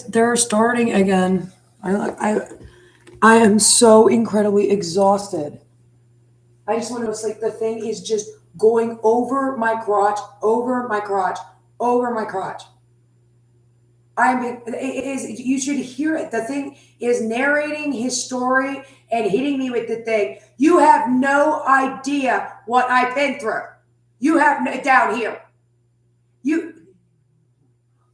They're starting again. I I am so incredibly exhausted. I just want to know. It's like the thing is just going over my crotch, over my crotch, over my crotch. It is, you should hear it. The thing is narrating his story and hitting me with the thing. You have no idea what I've been through. You have no, down here. You,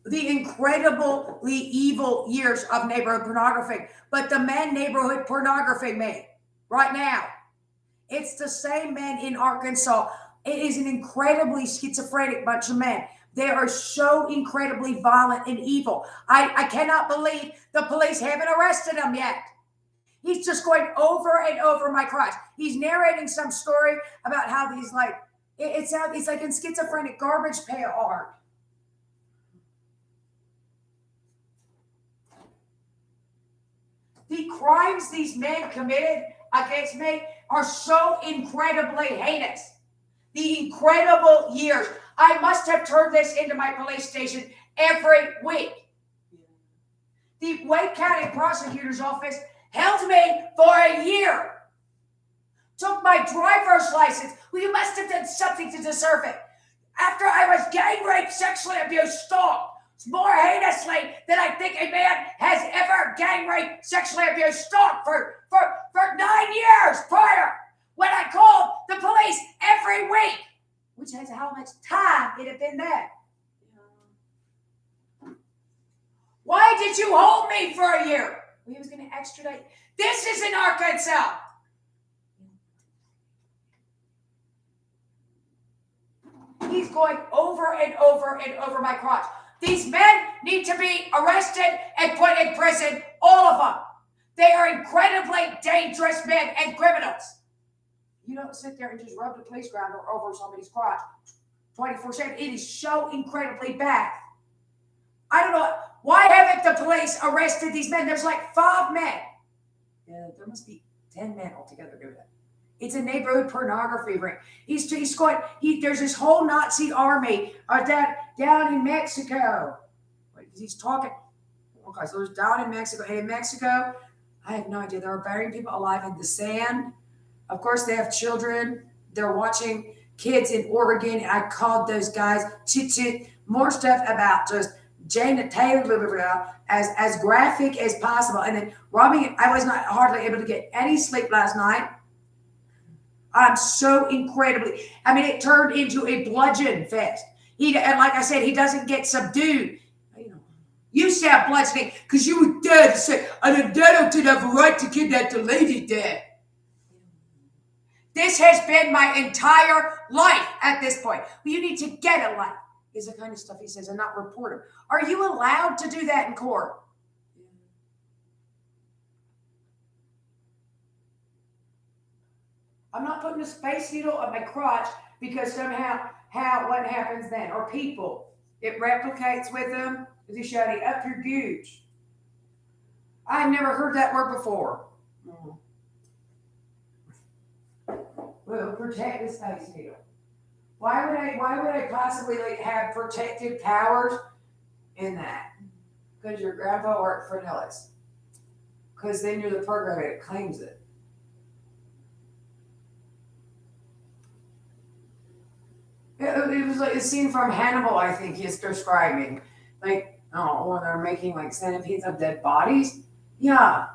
the incredibly evil years of neighborhood pornography, but the men neighborhood pornography me right now. It's the same men in Arkansas. It is an incredibly schizophrenic bunch of men. They are so incredibly violent and evil. I cannot believe the police haven't arrested him yet. He's just going over and over my crotch. He's narrating some story about how these like it's like in schizophrenic garbage pail art. The crimes these men committed against me are so incredibly heinous. The incredible years. I must have turned this into my police station every week. The Wake County Prosecutor's Office held me for a year. Took my driver's license. Well, you must have done something to deserve it. After I was gang raped, sexually abused, stalked, more heinously than I think a man has ever gang raped, sexually abused, stalked for 9 years prior, when I called the police every week, which is how much time it had been there. Why did you hold me for a year? He was going to extradite. This is in Arkansas. He's going over and over and over my crotch. These men need to be arrested and put in prison, all of them. They are incredibly dangerous men and criminals. You don't sit there and just rub the police ground or over somebody's crotch 24/7. It is so incredibly bad. I don't know. Why haven't the police arrested these men? There's like 5 men. Yeah, there must be 10 men altogether doing that. It's a neighborhood pornography ring. He's going. There's this whole Nazi army down in Mexico. He's talking. Okay, so there's down in Mexico. And in Mexico, I have no idea. They're burying people alive in the sand. Of course, they have children. They're watching kids in Oregon. And I called those guys more stuff about just Jana Taylor, blah, blah, blah, as graphic as possible. And then robbing it. I was not hardly able to get any sleep last night. I'm so incredibly, it turned into a bludgeon fest. And like I said, he doesn't get subdued. You said bludgeoning because you were dead. To say, an adult did have a right to kidnap the lady dead. This has been my entire life at this point. Well, you need to get a life, is the kind of stuff he says, and not report him. Are you allowed to do that in court? I'm not putting a space needle on my crotch because somehow, what happens then? Or people, it replicates with them. Is he shouting up your gooch? I've never heard that word before. Well, protect the space needle. Why would I possibly have protective powers in that? Because your grandpa worked for Nellis. Because then you're the program that claims it. It was like a scene from Hannibal, I think he's describing. Like, when they're making like centipedes of dead bodies. Yeah.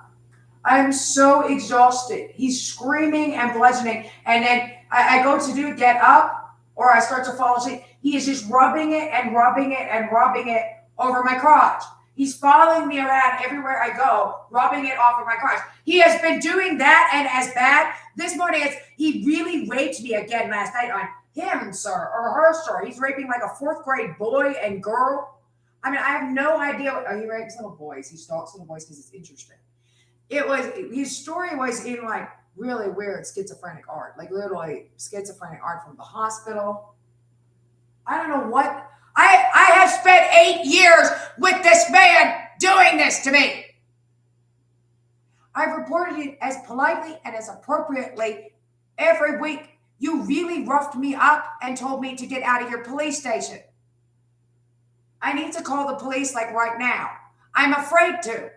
I'm so exhausted. He's screaming and bludgeoning. And then I go to get up, or I start to fall asleep. He is just rubbing it and rubbing it and rubbing it over my crotch. He's following me around everywhere I go, rubbing it off of my crotch. He has been doing that, and as bad. This morning, he really raped me again last night on him, sir, or her, sir. He's raping like a 4th grade boy and girl. I have no idea. He rapes little boys. He stalks little boys because it's interesting. His story was in like really weird schizophrenic art, like literally schizophrenic art from the hospital. I don't know what. I have spent 8 years with this man doing this to me. I've reported it as politely and as appropriately every week. You really roughed me up and told me to get out of your police station. I need to call the police like right now. I'm afraid to.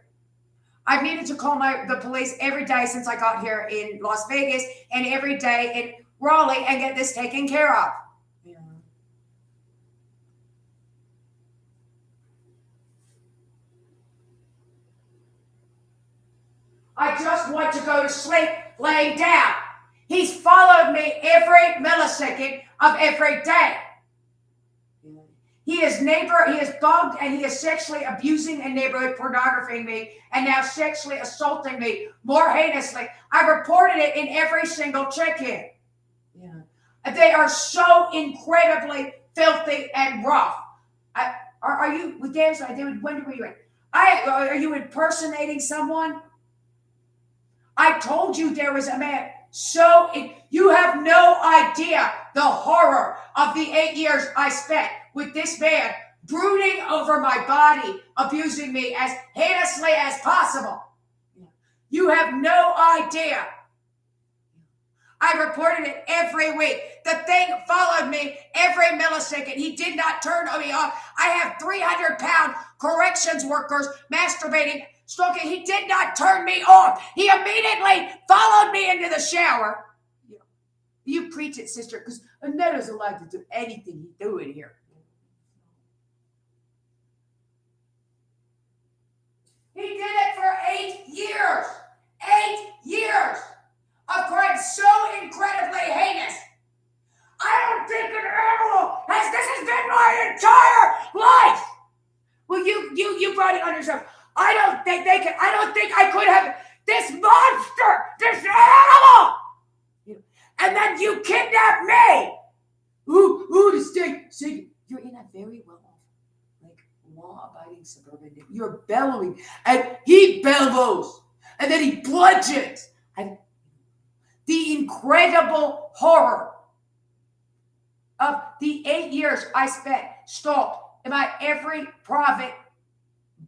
I've needed to call the police every day since I got here in Las Vegas and every day in Raleigh and get this taken care of. Yeah. I just want to go to sleep laying down. He's followed me every millisecond of every day. He is bugged, and he is sexually abusing and neighborhood pornographing me, and now sexually assaulting me more heinously. I reported it in every single check-in. Yeah. They are so incredibly filthy and rough. Are you, Dan, when were you in? Are you impersonating someone? I told you there was a man. You have no idea the horror of the 8 years I spent with this man brooding over my body, abusing me as heinously as possible. You have no idea. I reported it every week. The thing followed me every millisecond. He did not turn me off. I have 300-pound corrections workers masturbating, stalking. He did not turn me off. He immediately followed me into the shower. You preach it, sister, because Annette's allowed to do anything he do in here. He did it for 8 years. 8 years of crime so incredibly heinous. I don't think an animal this has been my entire life. Well, you brought it on yourself. I don't think I could have this monster, this animal. And then you kidnapped me. Ooh, the sting. See, you're in a very well-off, law-abiding suburban. You're bellowing, and he bellows, and then he bludgeons. And the incredible horror of the 8 years I spent stalked in my every private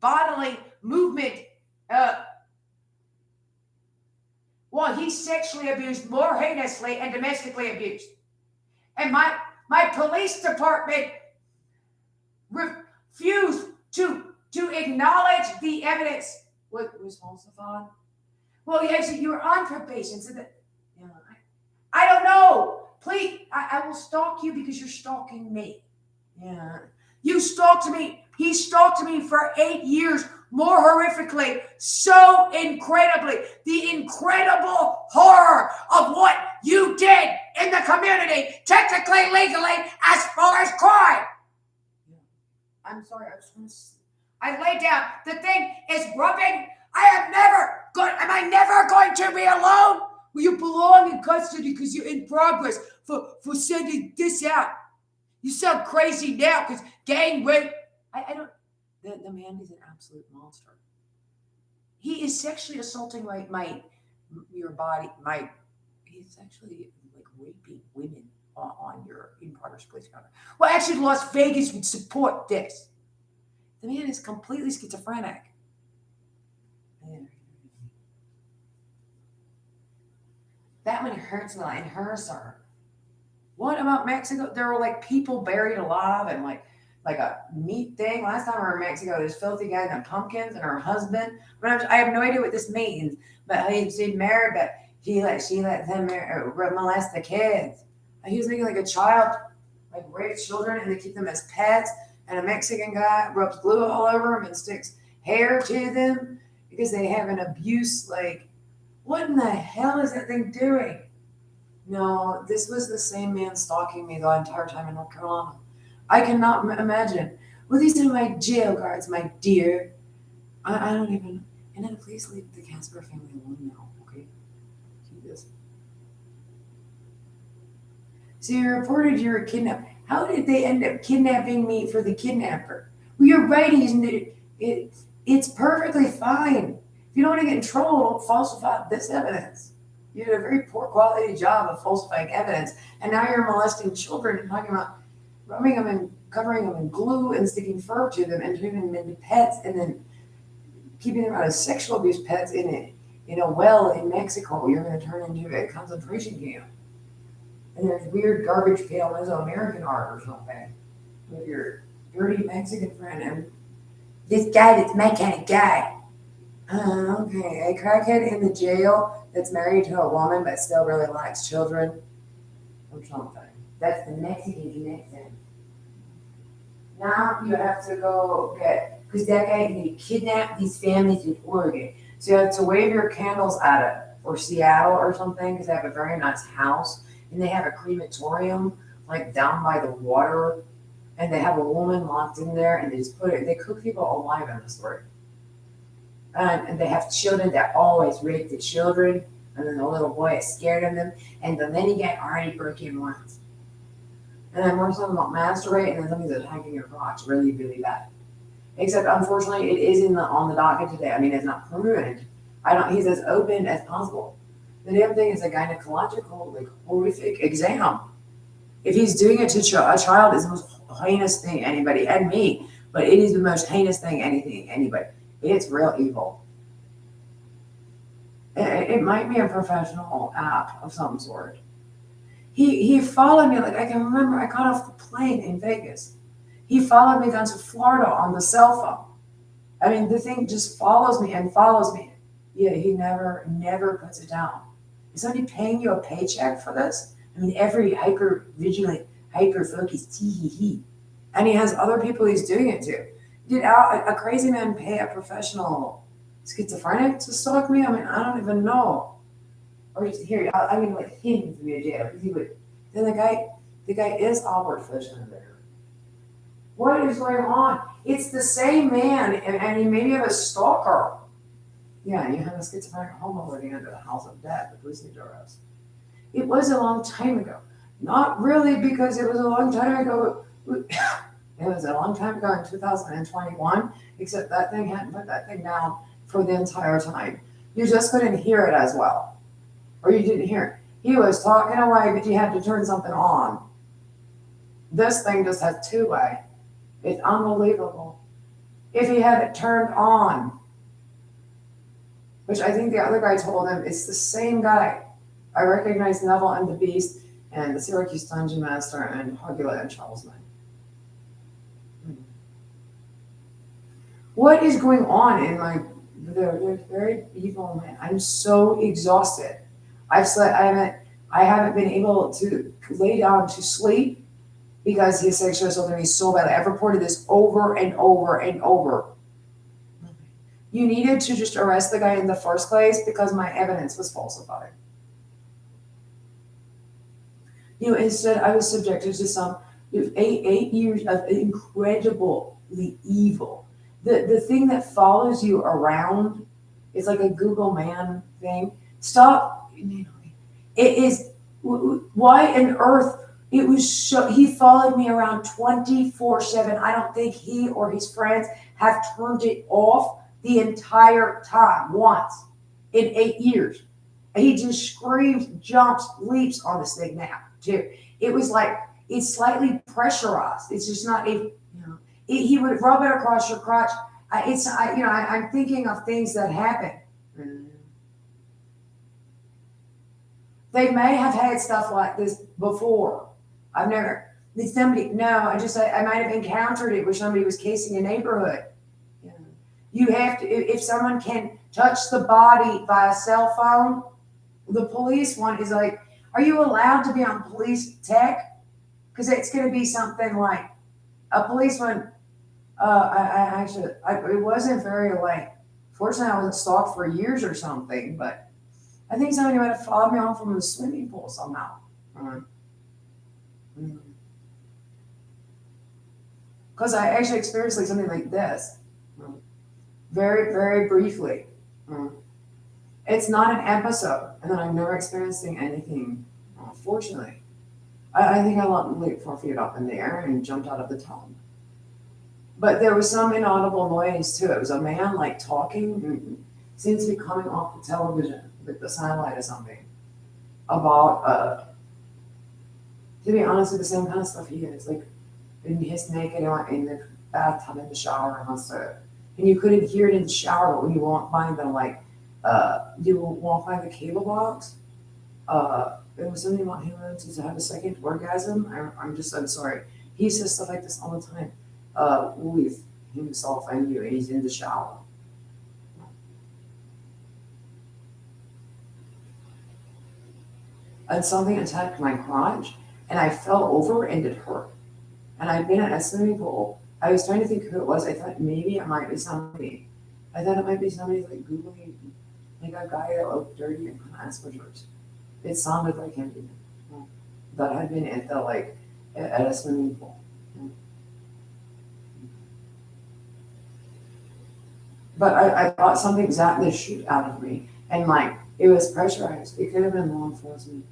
bodily movement. He sexually abused more heinously and domestically abused. And my police department refused to acknowledge the evidence. What was falsified? Well, yes, you were on probation. So I don't know. Please, I will stalk you because you're stalking me. Yeah. You stalked me. He stalked me for 8 years, more horrifically, so incredibly. The incredible horror of what you did in the community, technically, legally, as far as crime. I'm sorry, I laid down. The thing is rubbing. Am I never going to be alone? Well, you belong in custody because you're in progress for sending this out. You sound crazy now because gang rape. I don't. The man is an absolute monster. He is sexually assaulting your body. He's actually raping women on your in progress police counter. Well, actually, Las Vegas would support this. The man is completely schizophrenic. That one hurts me and hers are. What about Mexico? There were people buried alive and like a meat thing. Last time we were in Mexico, this filthy guy got pumpkins and her husband. But I have no idea what this means. But he's married, but she let them molest the kids. He was making a child, rape children, and they keep them as pets. And a Mexican guy rubs glue all over them and sticks hair to them because they have an abuse. What in the hell is that thing doing? No, this was the same man stalking me the entire time in North Carolina. I cannot imagine. Well, these are my jail guards, my dear. I don't even. And then please leave the Casper family alone now, okay? Jesus. So you reported you were kidnapped. How did they end up kidnapping me for the kidnapper? Well, you're writing, isn't it? It's perfectly fine. If you don't want to get in trouble, don't falsify this evidence. You did a very poor quality job of falsifying evidence, and now you're molesting children and talking about rubbing them and covering them in glue and sticking fur to them and turning them into pets and then keeping them out of sexual abuse pets in a well in Mexico. You're going to turn into a concentration camp. And there's weird garbage pail Mesoamerican art or something with your dirty Mexican friend. And This guy that's my kind of guy. Okay, a crackhead in the jail that's married to a woman but still really likes children or something. That's the Mexican connection. Now you have to go get, because that guy, he kidnapped these families in Oregon. So you have to wave your candles at it, or Seattle or something, because they have a very nice house. And they have a crematorium, like down by the water. And they have a woman locked in there, and they just put it, they cook people alive in this story. And they have children that always rape the children. And then the little boy is scared of them. And then he got already broken once. And then more something about masturbate, and then something that's attacking your crotch really, really bad. Except unfortunately, it is in the on the docket today. I mean, it's not permanent. I don't. He's as open as possible. The damn thing is a gynecological, like, horrific exam. If he's doing it to a child, it's the most heinous thing anybody, and me. But it is the most heinous thing anybody. It's real evil. It might be a professional app of some sort. He followed me, like, I can remember I got off the plane in Vegas. He followed me down to Florida on the cell phone. I mean, the thing just follows me and follows me. Yeah, he never puts it down. Is somebody paying you a paycheck for this? I mean, every hyper vigilant, hyper focused, tee hee hee. And he has other people he's doing it to. Did a crazy man pay a professional schizophrenic to stalk me? I mean, I don't even know. Or just here, I mean, like him to be a jail because he would. Then the guy is Albert Fish in there. What is going on? It's the same man, and he maybe have a stalker. Yeah, you have a schizophrenic homo living under the house of death. The police need to arrest. It was a long time ago. Not really, because it was a long time ago. It was a long time ago in 2021, except that thing hadn't put that thing down for the entire time. You just couldn't hear it as well. Or you didn't hear it. He was talking away, but you had to turn something on. This thing just has two-way. It's unbelievable. If he had it turned on, which I think the other guy told him, it's the same guy. I recognize Neville and the Beast and the Syracuse Dungeon Master and Hogula and Charles Knight. What is going on in my? They're very evil man. I'm so exhausted. I've slept. I haven't been able to lay down to sleep because his sexual assault me so bad. I've reported this over and over and over. You needed to just arrest the guy in the first place because my evidence was falsified. You know, instead I was subjected to some 8 years of incredibly evil. The thing that follows you around is like a Google Man thing. Stop. It is why on earth it was so. He followed me around 24/7. I don't think he or his friends have turned it off the entire time once in 8 years. He just screams, jumps, leaps on this thing now too. It was like it's slightly pressurized. It's just not a he would rub it across your crotch. I'm thinking of things that happen. They may have had stuff like this before. I've never. Somebody, no, I might have encountered it where somebody was casing a neighborhood. You have to, if someone can touch the body by a cell phone, the police one is like, are you allowed to be on police tech? Because it's going to be something like a policeman. It wasn't very like. Fortunately, I wasn't stalked for years or something, but I think somebody might have followed me home from the swimming pool somehow. Because I actually experienced like something like this, very, very briefly. It's not an episode, and then I've never experienced anything. Fortunately, I think I leaped 4 feet up in the air and jumped out of the tub. But there was some inaudible noise too. It was a man like talking, seems to be coming off the television with the satellite or something about. To be honest, with the same kind of stuff he is like in his naked in the bathtub in the shower and stuff. And you couldn't hear it in the shower, but when you walk by them, like you walk by the cable box. There was something about him to have a second orgasm. I'm sorry. He says stuff like this all the time with himself and you, and he's in the shower. And something attacked my crotch, and I fell over and it hurt. And I'd been at a swimming pool. I was trying to think who it was. I thought maybe it might be somebody. I thought it might be somebody like Googling, like a guy that looked dirty and kind of Asperger's. It sounded like him. That had been at the at a swimming pool. But I thought something zapped the shit out of me, and it was pressurized. It could have been law enforcement.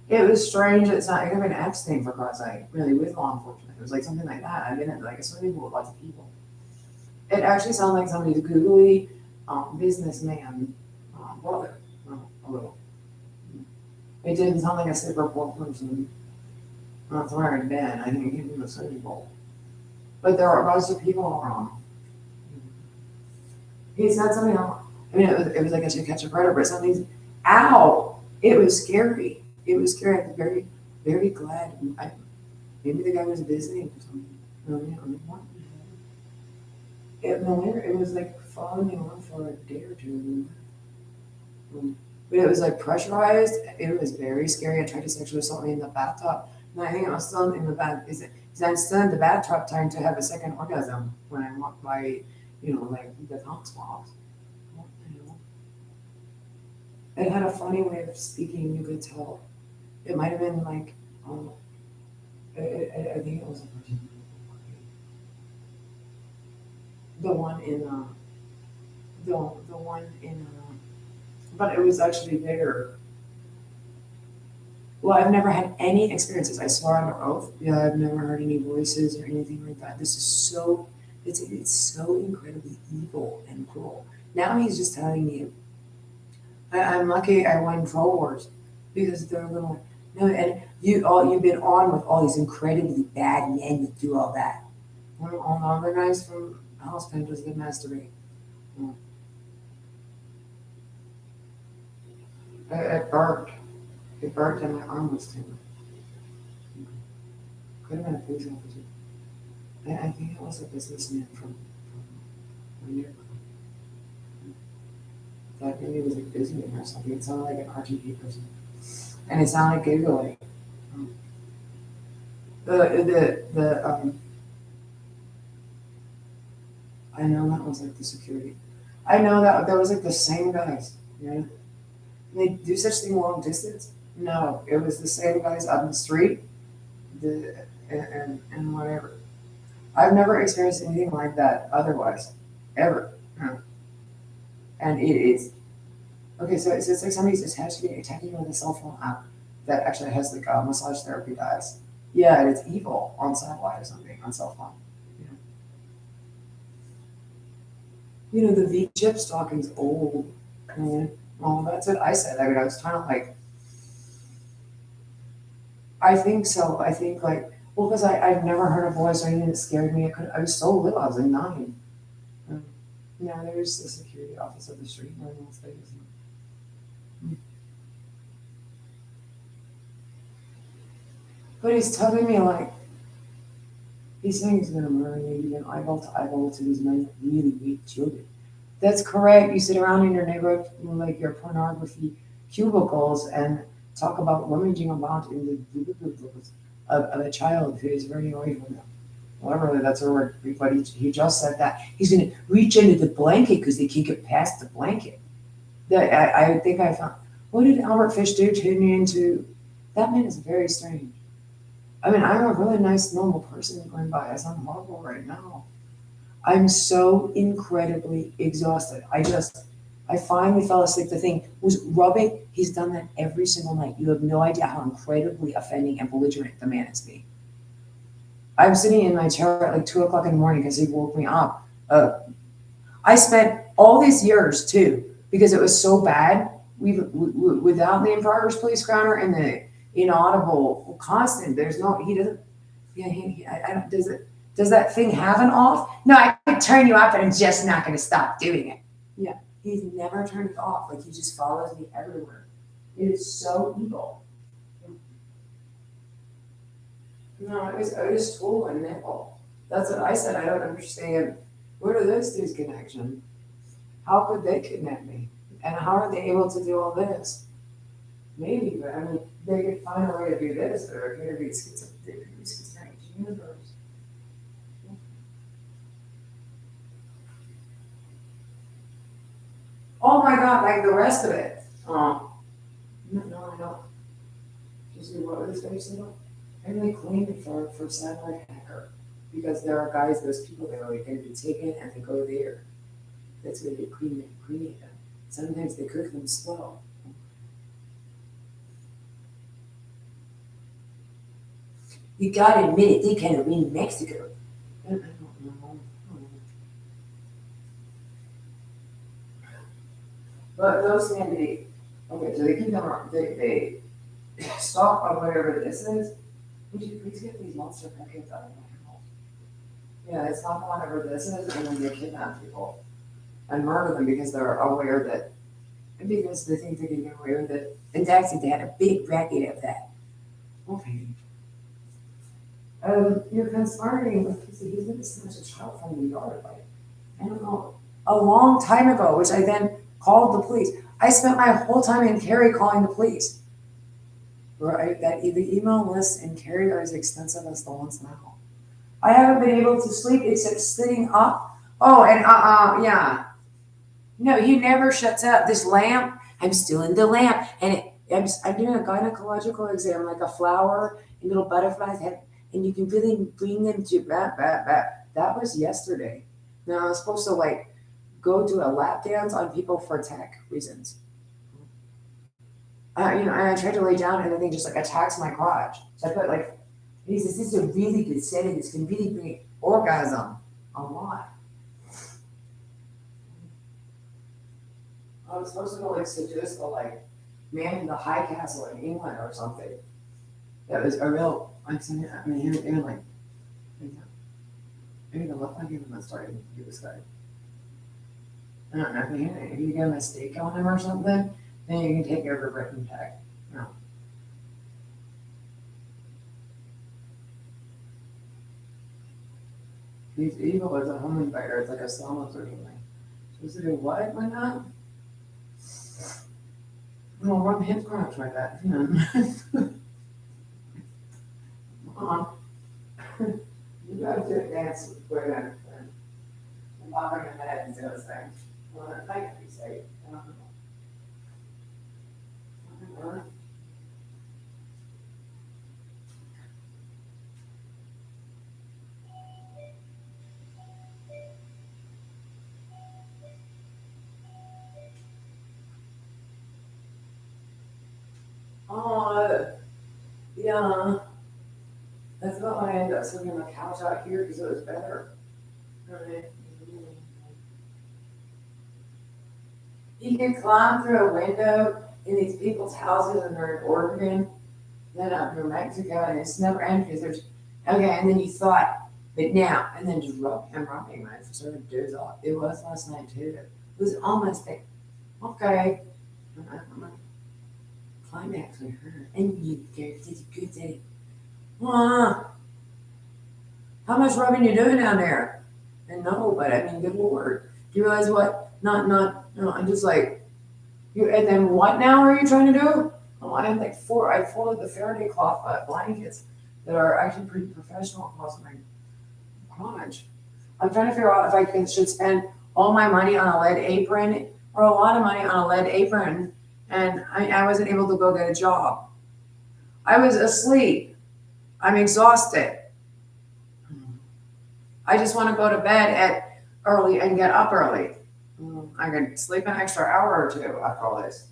It was strange. It could have been Epstein for God's sake, really, with law enforcement. It was like something like that. I've been at a swimming pool with lots of people. It actually sounded like somebody's googly businessman brother, a little. It didn't sound like a super poor person. That's where I'd been. I think it was a swimming pool. But there were lots of people around. He said something else. I mean, it was like a To Catch a Predator, but something's, ow! It was scary. It was scary. I was very, very glad. Maybe the guy was visiting or something. What? It was like following me on for a day or two. But it was like pressurized. It was very scary. I tried to sexually assault me in the bathtub. And I think I was still in the bath. I'm still in the bathtub trying to have a second orgasm when I walked by, the top swabs. It had a funny way of speaking, you could tell. It might have been I think it was a person. The one in, but it was actually bigger. Well, I've never had any experiences. I swear on oath. Yeah, I've never heard any voices or anything like that. This is so, it's so incredibly evil and cruel. Now he's just telling you. I'm lucky I won Troll Wars because they're a little. No, and you've been on with all these incredibly bad men that do all that. All the other guys from House Pandas that masturbate. It burnt. It burnt and my arm was tingling. Could have been a police officer. I think it was a businessman from my neighborhood. That maybe it was like Disney or something. It sounded like a cartoon person. And it sounded giggly. I know that was like the security. I know that was like the same guys. And they do such thing long distance? No, it was the same guys up the street, and whatever. I've never experienced anything like that otherwise, ever. And it's okay. So it's like somebody's attacking you with a cell phone app that actually has like massage therapy guys. Yeah, and it's evil on satellite or something on cell phone. The V chip stalking's old. Well, that's what I said. I mean, I was trying to I think so. I think because I've never heard a voice or anything that scared me. I was so little. I was like 9. Now there's the security office of the street in Las Vegas. But he's telling me he's saying he's gonna murder you. You've been eyeball to eyeball to these men, really weak children. That's correct. You sit around in your neighborhood, like your pornography cubicles, and talk about rummaging about in the of a child who is very away from them. Whatever that's a word, but he just said that he's going to reach into the blanket because they can't get past the blanket. I think I found. What did Albert Fish do? Turn me into? That man is very strange. I mean, I'm a really nice, normal person going by. I sound horrible right now. I'm so incredibly exhausted. I finally fell asleep. The thing was rubbing. He's done that every single night. You have no idea how incredibly offending and belligerent the man is being. I'm sitting in my chair at 2:00 in the morning because he woke me up. I spent all these years too, because it was so bad. Without the Emperor's Police Crowner and the inaudible constant, there's no, he doesn't, yeah, does that thing have an off? No, I could turn you up and I'm just not going to stop doing it. Yeah, he's never turned it off. He just follows me everywhere. It is so evil. No, it was Otis Toole and Nipple. That's what I said. I don't understand. What are those dudes' connection? How could they kidnap me? And how are they able to do all this? Maybe, but I mean, they could find a way to do this, or it could be schizophrenic universe. Oh my god, like the rest of it. No, I don't. You see what was they said? And they claimed it for satellite hacker. Because there are guys, those people that are like going to be taken and they go there. That's where they cremate them. Sometimes they cook them slow. You gotta admit it, they kind of win Mexico. I don't know. But those seem to be, okay, so they keep them, they stop on whatever this is. Would you please get these monster packets out of my house? Yeah, it's not whatever this is, and then they kidnap people and murder them because they're aware that, because they think they can get away with it. And actually, they had a big racket of that. Okay. You're conspiring with, he's gonna snatch a child from the yard, like, I don't know, a long time ago, which I then called the police. I spent my whole time in Cary calling the police. Right, that the email lists in Cary are as extensive as the ones now. I haven't been able to sleep except sitting up. Oh, and yeah. No, he never shuts up. This lamp, I'm still in the lamp, and I'm doing a gynecological exam, like a flower and little butterflies have, and you can really bring them to That was yesterday. Now I was supposed to like go do a lap dance on people for tech reasons. And I tried to lay down, and the thing just like attacks my crotch. So I put like, he says, this is a really good setting. This can really bring orgasm a lot. I was supposed to go like seduce the like man in the high castle in England or something. That was a real, even like, I even look like him when I started. He was good. I don't know, if you get a mistake on him or something, then you can take over Britain Tech. No. He's evil as a home invader. It's like a Solos or something. Supposed to do what? Why not? Well, rub his crotch like that. Come on. You gotta do a dance with women and lock them in the head and do those things. Well, that might be safe. I don't know. Oh, yeah. That's about why I ended up sleeping on the couch out here because it was better. Right. You can climb through a window in these people's houses and they're in Oregon, then up New Mexico, and it's never ended because there's, okay, and then you thought, but now, and then just rubbing my sort of doze off. It was last night too. It was almost like, okay, climax with her, and you did a good day. How much rubbing you doing down there? And no, but I mean, good lord. Do you realize what? No, I'm just like, and then what now are you trying to do? Oh, I have like I folded the Faraday cloth blankets that are actually pretty professional across my crotch. I'm trying to figure out if should spend all my money on a lead apron or a lot of money on a lead apron, and I wasn't able to go get a job. I was asleep. I'm exhausted. I just want to go to bed early and get up early. I could sleep an extra hour or two after all this.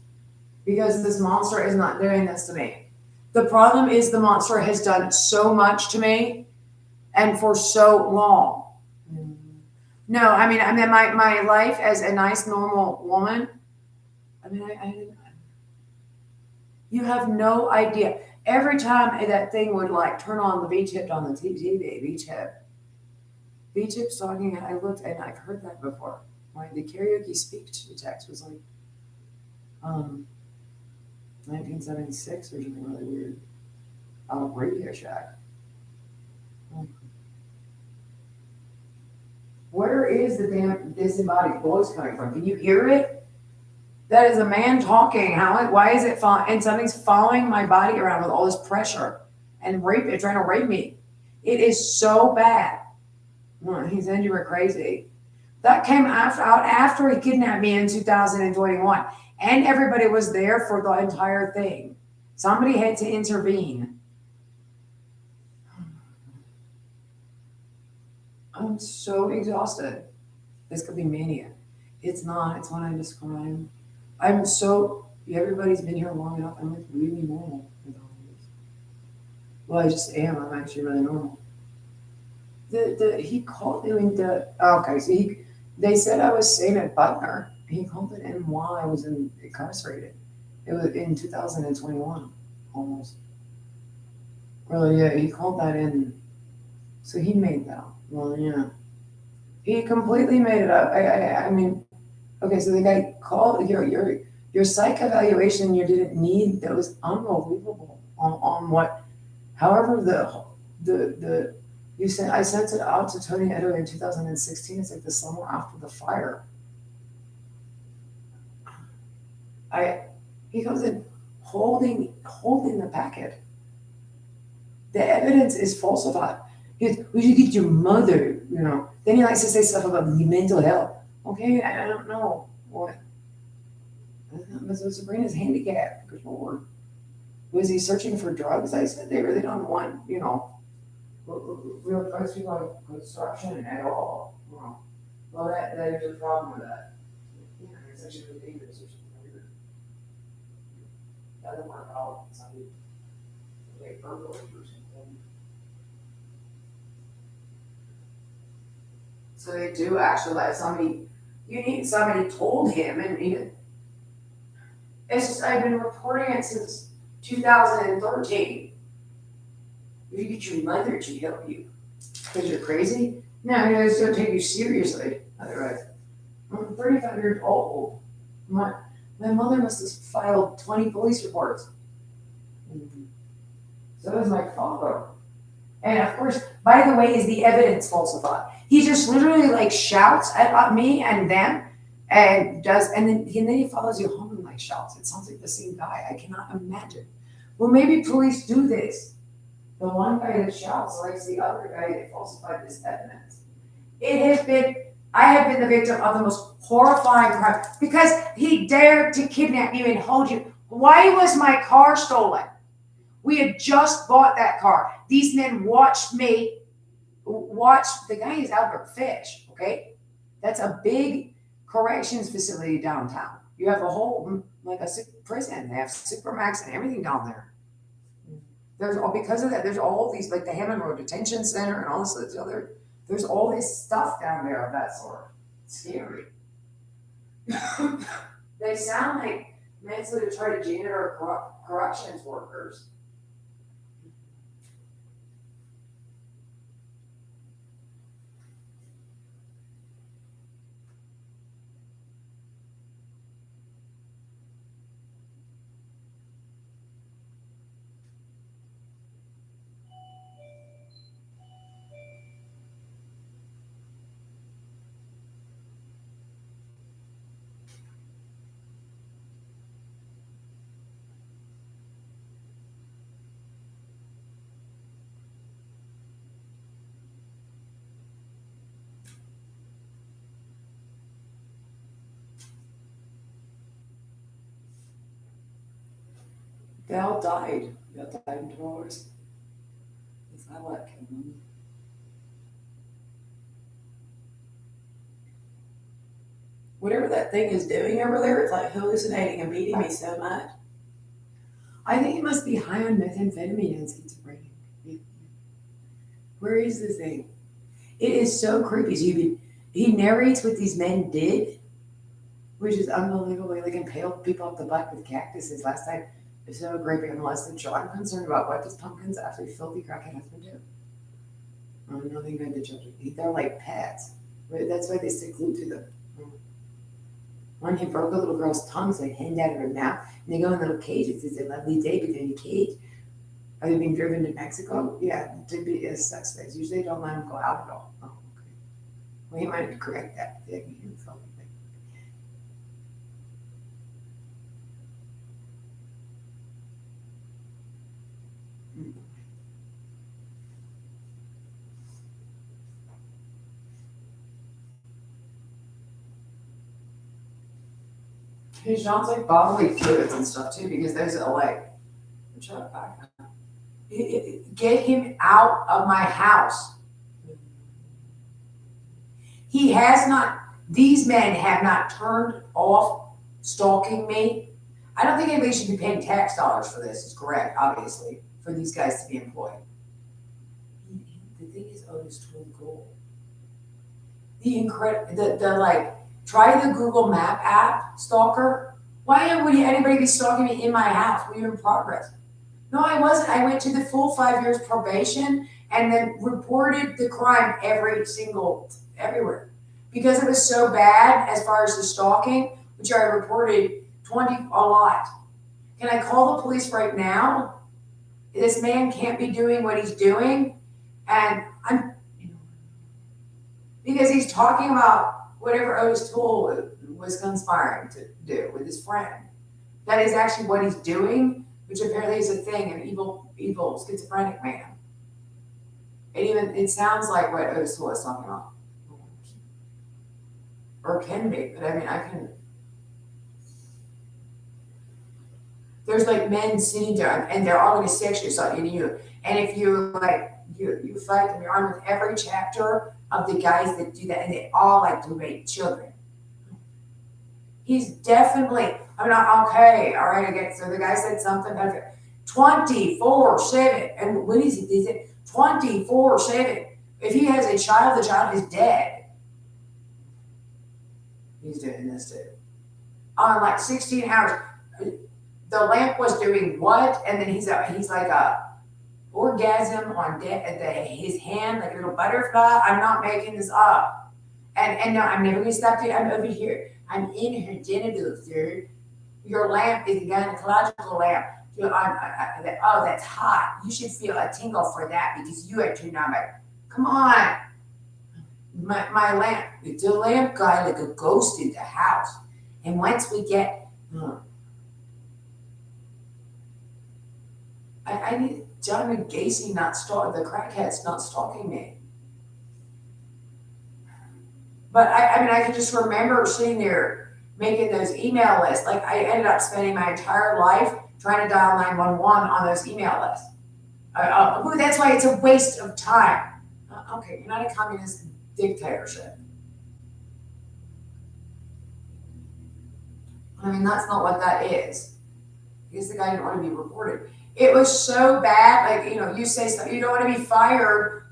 Because this monster is not doing this to me. The problem is the monster has done so much to me and for so long. No, I mean my life as a nice normal woman, I didn't, you have no idea. Every time that thing would like turn on the V-chip on the TV, V-chip's talking, and I looked, and I've heard that before. Right? The karaoke speech text was like 1976 or something really weird. Radio Shack. Where is the damn disembodied voice coming from? Can you hear it? That is a man talking. Why is it and something's following my body around with all this pressure and trying to rape me. It is so bad. Well, he said you were crazy. That came out after he kidnapped me in 2021. And everybody was there for the entire thing. Somebody had to intervene. I'm so exhausted. This could be mania. It's not. It's what I describe. Everybody's been here long enough. I'm like really normal with all this. Well, I just am. I'm actually really normal. He called doing okay, so they said I was staying at Butler. He called it in while I was incarcerated. It was in 2021, almost. Really, yeah, he called that in. So he made that up. Well, yeah. He completely made it up. I mean, okay, so the guy called your psych evaluation you didn't need, that was unbelievable on what, however you said, I sent it out to Tony Edo in 2016. It's like the summer after the fire. He comes in holding the packet. The evidence is falsified. We should get your mother, Then he likes to say stuff about mental health. Okay, I don't know what. So Sabrina's handicapped. Good Lord. Was he searching for drugs? I said they really don't want, real drugs people like construction at all. Well, that is a problem with that. It's actually really dangerous or something weird. Doesn't work out. Somebody like burglary or something. So they do actually let somebody told him, and it's just, I've been reporting it since 2013. If you get your mother to help you, because you're crazy, no, they just don't take you seriously. Otherwise, I'm 35 years old. My mother must have filed 20 police reports. So does my father. And of course, by the way, is the evidence falsified? He just literally like shouts at me and them, and then he follows you home and like shouts. It sounds like the same guy. I cannot imagine. Well, maybe police do this. The one guy that shouts likes the other guy that falsified this evidence. I have been the victim of the most horrifying crime because he dared to kidnap you and hold you. Why was my car stolen? We had just bought that car. These men watched me. The guy is Albert Fish, okay? That's a big corrections facility downtown. You have a whole, like a prison. They have Supermax and everything down there. Because of that, there's all these, like the Hammond Road Detention Center and all this other, there's all this stuff down there of that sort. It's scary. They sound like mentally retarded janitor or corrections workers. They all died. They all died in divorce. It's not what killed them. Whatever that thing is doing over there, it's like hallucinating and beating me so much. I think it must be high on methamphetamine and schizophrenia. Where is this thing? It is so creepy. So he narrates what these men did, which is unbelievably like impaled people up the butt with cactuses last time. It's so creepy and molested children. I'm concerned about what does Pumpkin's actually filthy crackhead husband do? Oh, nothing good to children. They're like pets. That's why they stick glue to them. One, he broke a little girl's tongue, so they hanged out of her mouth, and they go in little cages. It's a lovely day, but they're in a cage. Are they being driven to Mexico? Yeah, to be as sex slaves. Usually they don't let them go out at all. Oh, okay. We might correct that thing. He sounds like bodily fluids and stuff too, because there's a like, shut up, back up. Get him out of my house. He has not, these men have not turned off stalking me. I don't think anybody should be paying tax dollars for this, is correct, obviously, for these guys to be employed. The thing is, Otis told gold. The like, try the Google Map app, stalker. Why would anybody be stalking me in my house? We were in progress. No, I wasn't. I went to the full 5 years probation and then reported the crime everywhere. Because it was so bad as far as the stalking, which I reported a lot. Can I call the police right now? This man can't be doing what he's doing. And because he's talking about whatever Otis Toole was conspiring to do with his friend. That is actually what he's doing, which apparently is a thing, an evil schizophrenic man. It sounds like what Otis Toole is talking about. Or can be, but I mean, I can. There's like men sitting there and they're all going to sex yourself in you. And if you like, you fight them, you're on with every chapter of the guys that do that, and they all like to rape children. He's definitely, I'm not, okay, all right, again. So the guy said something about 24/7. And what is it? Is it 24/7? If he has a child, the child is dead. He's doing this too. On like 16 hours. The lamp was doing what? And then he's like a orgasm on his hand, like a little butterfly. I'm not making this up. And no, I'm never gonna stop doing. I'm over here. I'm in her genitals, sir. Your lamp is a gynecological lamp. Oh, that's hot. You should feel a tingle for that because you are turned on by. Come on. My lamp, the lamp guy like a ghost in the house. And once we get, I need John Gacy the crackhead's not stalking me. But I mean, I can just remember sitting there making those email lists. Like I ended up spending my entire life trying to dial 911 on those email lists. That's why it's a waste of time. Okay, you're not a communist dictatorship. I mean, that's not what that is. Because the guy didn't want to be reported. It was so bad, like, you say something, you don't want to be fired,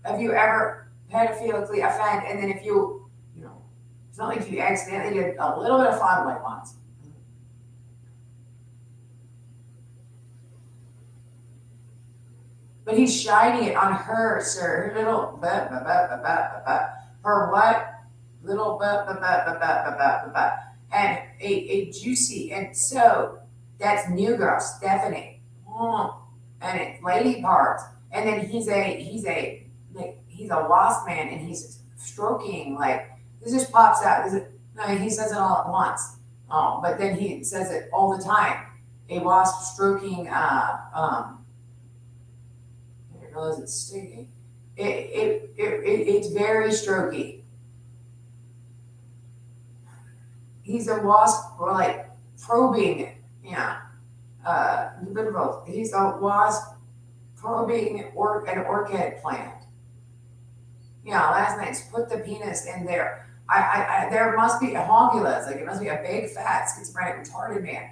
have you ever pedophilically offend, and then if it's not like you accidentally did a little bit of fondling once. But he's shining it on her, sir, her little her what? Little and a juicy, and so that's New Girl, Stephanie. And it's lady parts. And then he's a lost man, and he's stroking, like, this just pops out. He says it all at once. But then he says it all the time. A wasp stroking, I didn't realize it's stinging. It's very strokey. He's a wasp, or like probing, he's a wasp probing an orchid plant. Last night's put the penis in there. There must be a homunculus, like it must be a big fat schizophrenic retarded man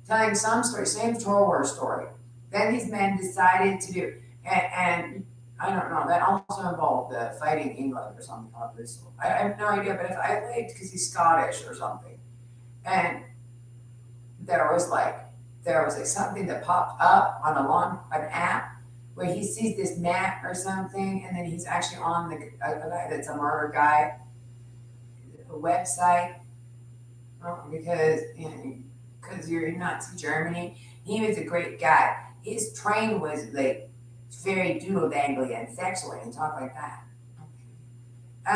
telling some story, same Star Wars story. Then these men decided to do, and I don't know, that also involved fighting England or something, obviously. I have no idea, but if I liked because he's Scottish or something. And there was like something that popped up on an app where he sees this map or something, and then he's actually on a guy that's a murder guy, a website, because you're in Nazi Germany. He was a great guy. His train was like very doodle dangly and sexual and talk like that.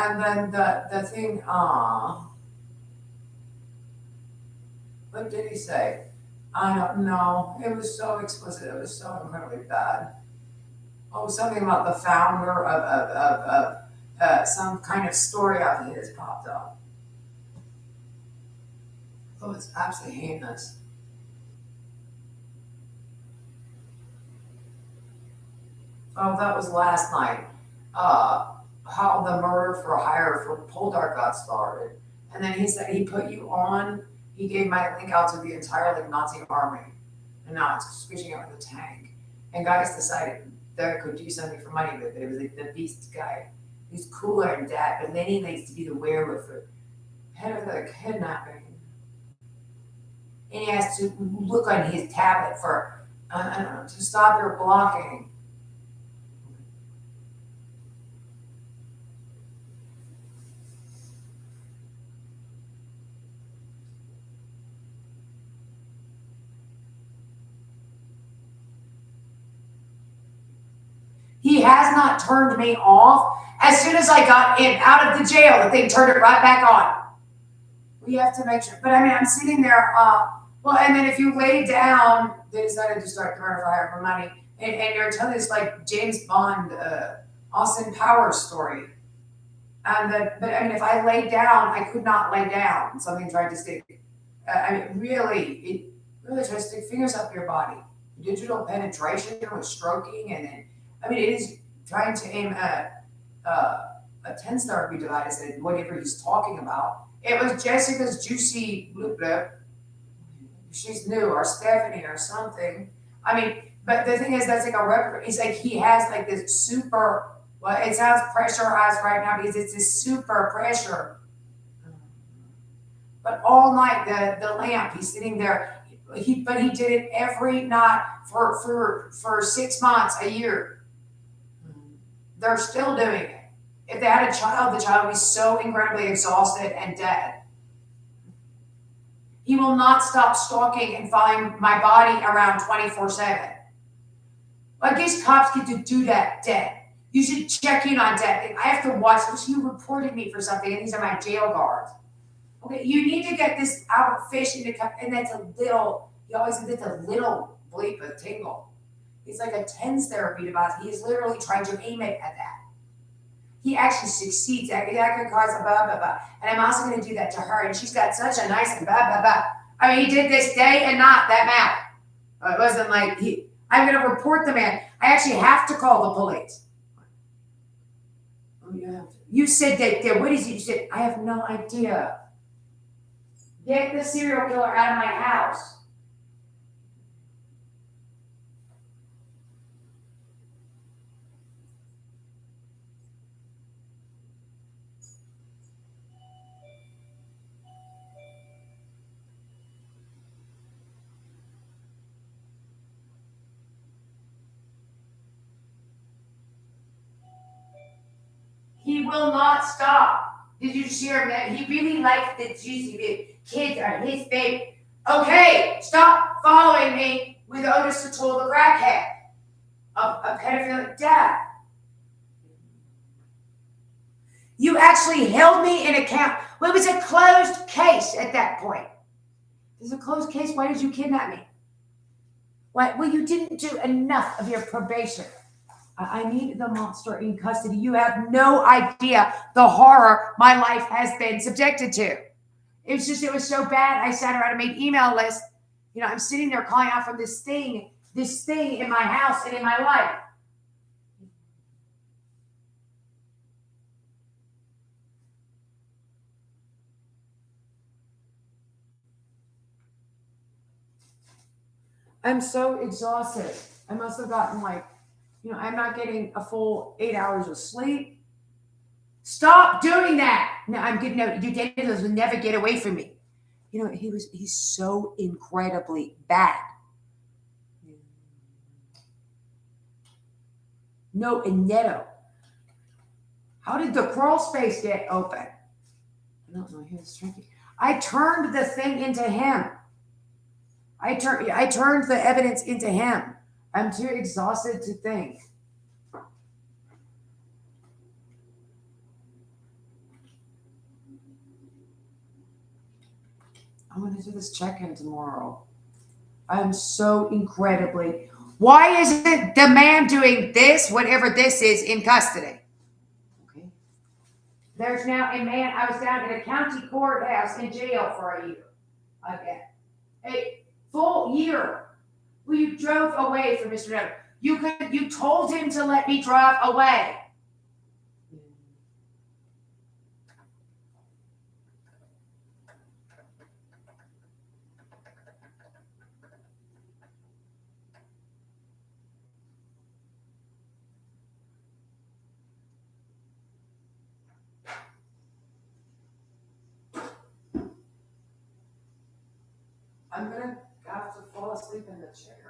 And then the thing, what did he say? I don't know. It was so explicit. It was so incredibly bad. Oh, something about the founder of some kind of story out of his popped up. Oh, it's absolutely heinous. Oh, that was last night. How the murder for hire for Poldark got started. And then he said he put you on, he gave my link out to the entire like Nazi army. And now it's switching out with the tank. And guys decided they could do something for money with it. It was like the beast guy. He's cooler than that, but then he likes to be the werewolf, head of the kidnapping. And he has to look on his tablet for to stop your blocking. He has not turned me off. As soon as I got in out of the jail, the thing turned it right back on. We have to make sure. But I mean, I'm sitting there. Well, and then if you lay down, they decided to start the murder for hire for money, and you're telling this like James Bond, Austin Powers story. But I mean, if I lay down, I could not lay down. Something tried to stick. I mean, it really tries to stick fingers up your body. Digital penetration with stroking, and then I mean, it is trying to aim at a TENS therapy device and whatever he's talking about. It was Jessica's juicy bloop bloop. She's new, or Stephanie, or something. I mean, but the thing is, that's like a record. It's like he has like this super. Well, it sounds pressurized right now because it's this super pressure. But all night, the lamp, he's sitting there. But he did it every night for 6 months, a year. They're still doing it. If they had a child, the child would be so incredibly exhausted and dead. He will not stop stalking and following my body around 24/7. I guess cops get to do that dead. You should check in on dead. I have to watch this. You reported me for something, and these are my jail guards. Okay, you need to get this Albert Fish into, and that's a little, he always gets a little bleep, a tingle. It's like a TENS therapy device. He is literally trying to aim it at that. He actually succeeds. That could cause a blah, blah, blah. And I'm also going to do that to her. And she's got such a nice and blah, blah, blah. I mean, he did this day and not that mouth. It wasn't like, I'm going to report the man. I actually have to call the police. Oh, you have to. You said that, what is it? You said, I have no idea. Get the serial killer out of my house. He will not stop. Did you hear him? He really likes the juicy bit. Kids are his baby. Okay, stop following me with Otis O'Toole the crackhead. A pedophilic dad. You actually held me in account. Well, it was a closed case at that point. It was a closed case. Why did you kidnap me? Why? Well, you didn't do enough of your probation. I need the monster in custody. You have no idea the horror my life has been subjected to. It was so bad. I sat around and made email lists. You know, I'm sitting there calling out from this thing in my house and in my life. I'm so exhausted. I must have gotten I'm not getting a full 8 hours of sleep. Stop doing that. No, I'm good. No, you Daniels will never get away from me. You know, he's so incredibly bad. No, Ineto. How did the crawl space get open? I don't know. He was tricky. I turned the thing into him. I turned the evidence into him. I'm too exhausted to think. I'm gonna do this check-in tomorrow. I'm so incredibly Why isn't the man doing this, whatever this is, in custody? okay. There's now a man, I was down in a county courthouse in jail for a year. Again. A full year. Well, you drove away from Mr. Noble. You told him to let me drive away. I'm gonna have to fall asleep in the chair.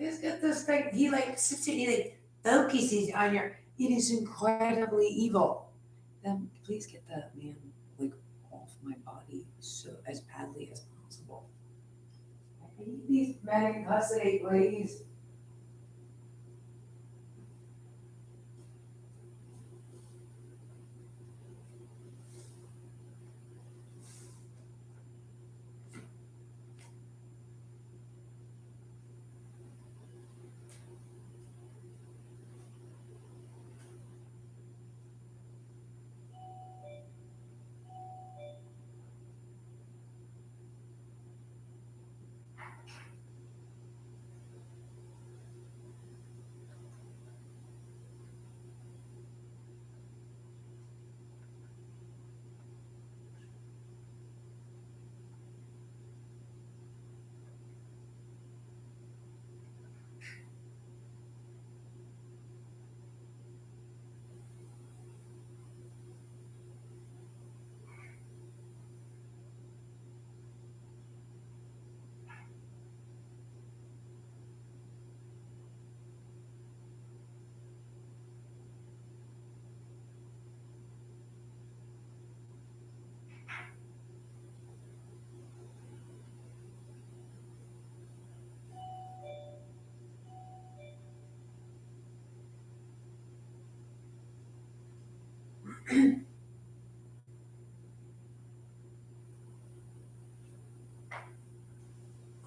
Please get this thing. He like sits and he like focuses on your. It is incredibly evil. Then please get that man like off my body so as badly as possible. I need these men in custody, please.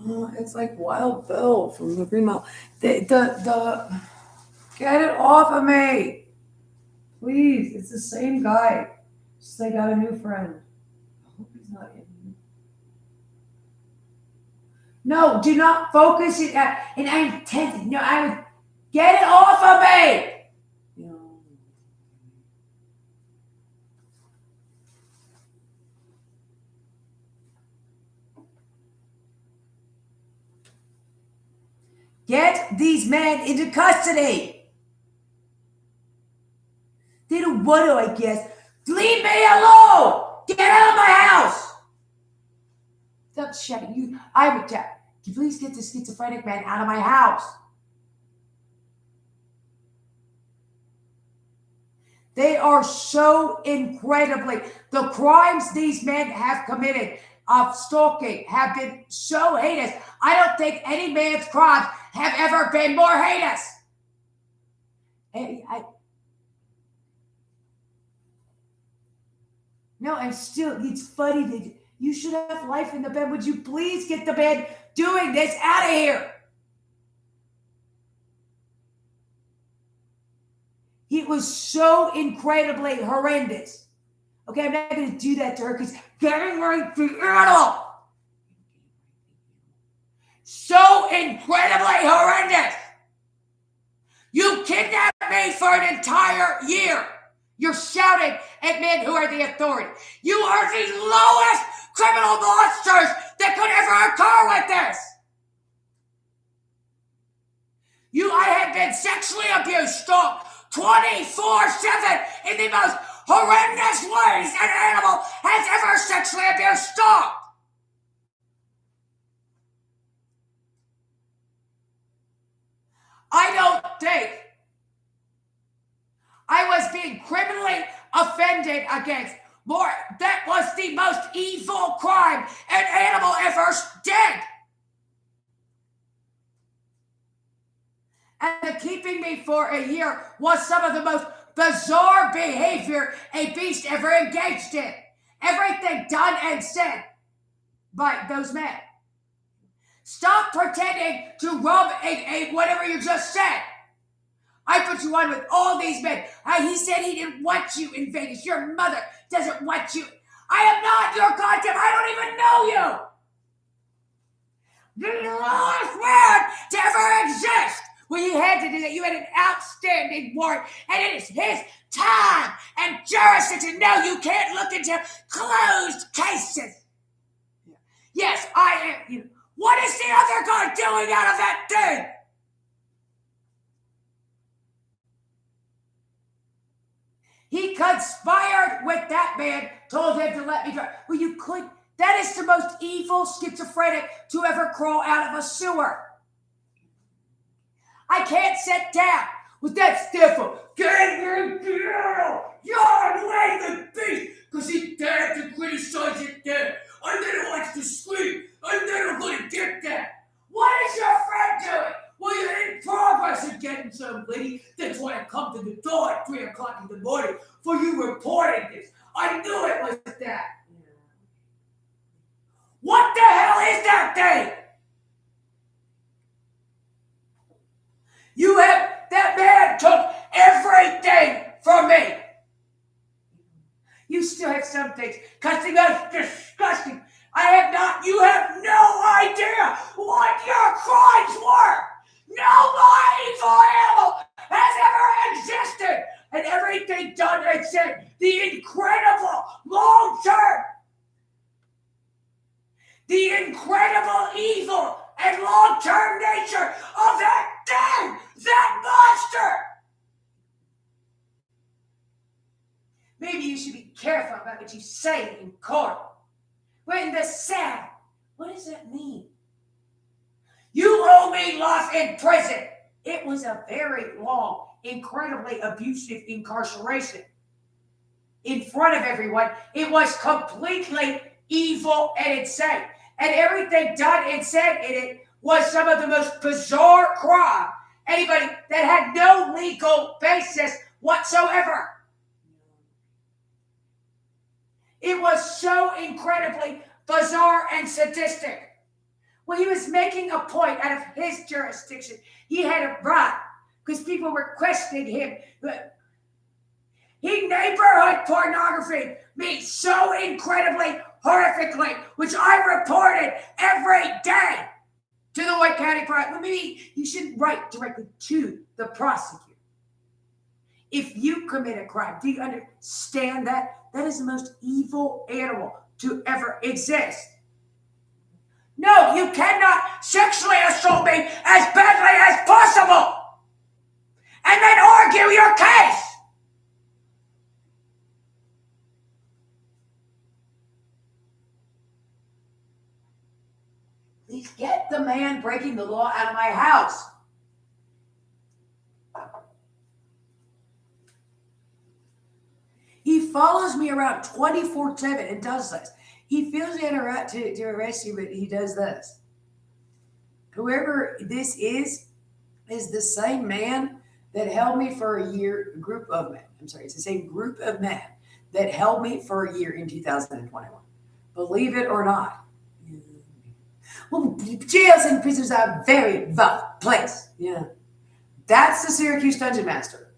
Oh, it's like Wild Bill from the Green Mile. The get it off of me, please. It's the same guy. Just I got a new friend. I hope he's not in. No, do not focus it. And I'm tense. No, I would get it off of me. No. Get these men into custody. They don't want to, I guess. Leave me alone. Get out of my house. Stop shouting. You, I would tell. Can you please get this schizophrenic man out of my house? They are so incredibly, the crimes these men have committed of stalking have been so heinous. I don't think any man's crimes have ever been more heinous. No, I'm still, it's funny that you should have life in the bed. Would you please get the man doing this out of here? It was so incredibly horrendous. Okay, I'm not going to do that to her because getting right the animal. So incredibly horrendous. You kidnapped me for an entire year. You're shouting at men who are the authority. You are the lowest criminal monsters that could ever occur with this. I have been sexually abused, stalked 24/7 in the most horrendous ways an animal has ever sexually abused, stalked. I don't think I was being criminally offended against more. That was the most evil crime an animal ever did. And keeping me for a year was some of the most bizarre behavior a beast ever engaged in. Everything done and said by those men. Stop pretending to rub a whatever you just said. I put you on with all these men. He said he didn't want you in Vegas. Your mother doesn't want you. I am not your goddamn. I don't even know you. The lowest man to ever exist. Well, you had to do that. You had an outstanding warrant, and it is his time and jurisdiction to know you can't look into closed cases. Yes, I am. What is the other guy doing out of that thing? He conspired with that man, told him to let me drive. Well, you could. That is the most evil schizophrenic to ever crawl out of a sewer. I can't sit down with that stiffer. You're laying the beast because he dared to criticize it there. I never likes to sleep. I'm never going to get that. What is your friend doing? Well, you're in progress of getting some, lady. That's why I come to the door at 3 o'clock in the morning for you reporting this. I knew it was that. What the hell is that thing? That man took everything from me. You still have some things. Cussing us, disgusting. You have no idea what your crimes were. No evil animal has ever existed. And everything done and said, the incredible evil and long-term nature of that thing, that monster. Maybe you should be careful about what you say in court. We're in the South. What does that mean? You owe me life in prison. It was a very long, incredibly abusive incarceration. In front of everyone, it was completely evil and insane. And everything done and said in it was some of the most bizarre crime. Anybody that had no legal basis whatsoever. It was so incredibly bizarre and sadistic. Well, he was making a point out of his jurisdiction. He had a right because people were questioning him. He neighborhood pornography me so incredibly horrifically, which I reported every day to the White County Prosecutor. Well, maybe you shouldn't write directly to the prosecutor. If you commit a crime, do you understand that? That is the most evil animal to ever exist. No, you cannot sexually assault me as badly as possible and then argue your case. Please get the man breaking the law out of my house. He follows me around 24/7 and does this. He feels he had a right to arrest you, but he does this. Whoever this is the same man that held me for a year, it's the same group of men that held me for a year in 2021. Believe it or not. Well, jails and prisons are a very rough place. Yeah. That's the Syracuse Dungeon Master.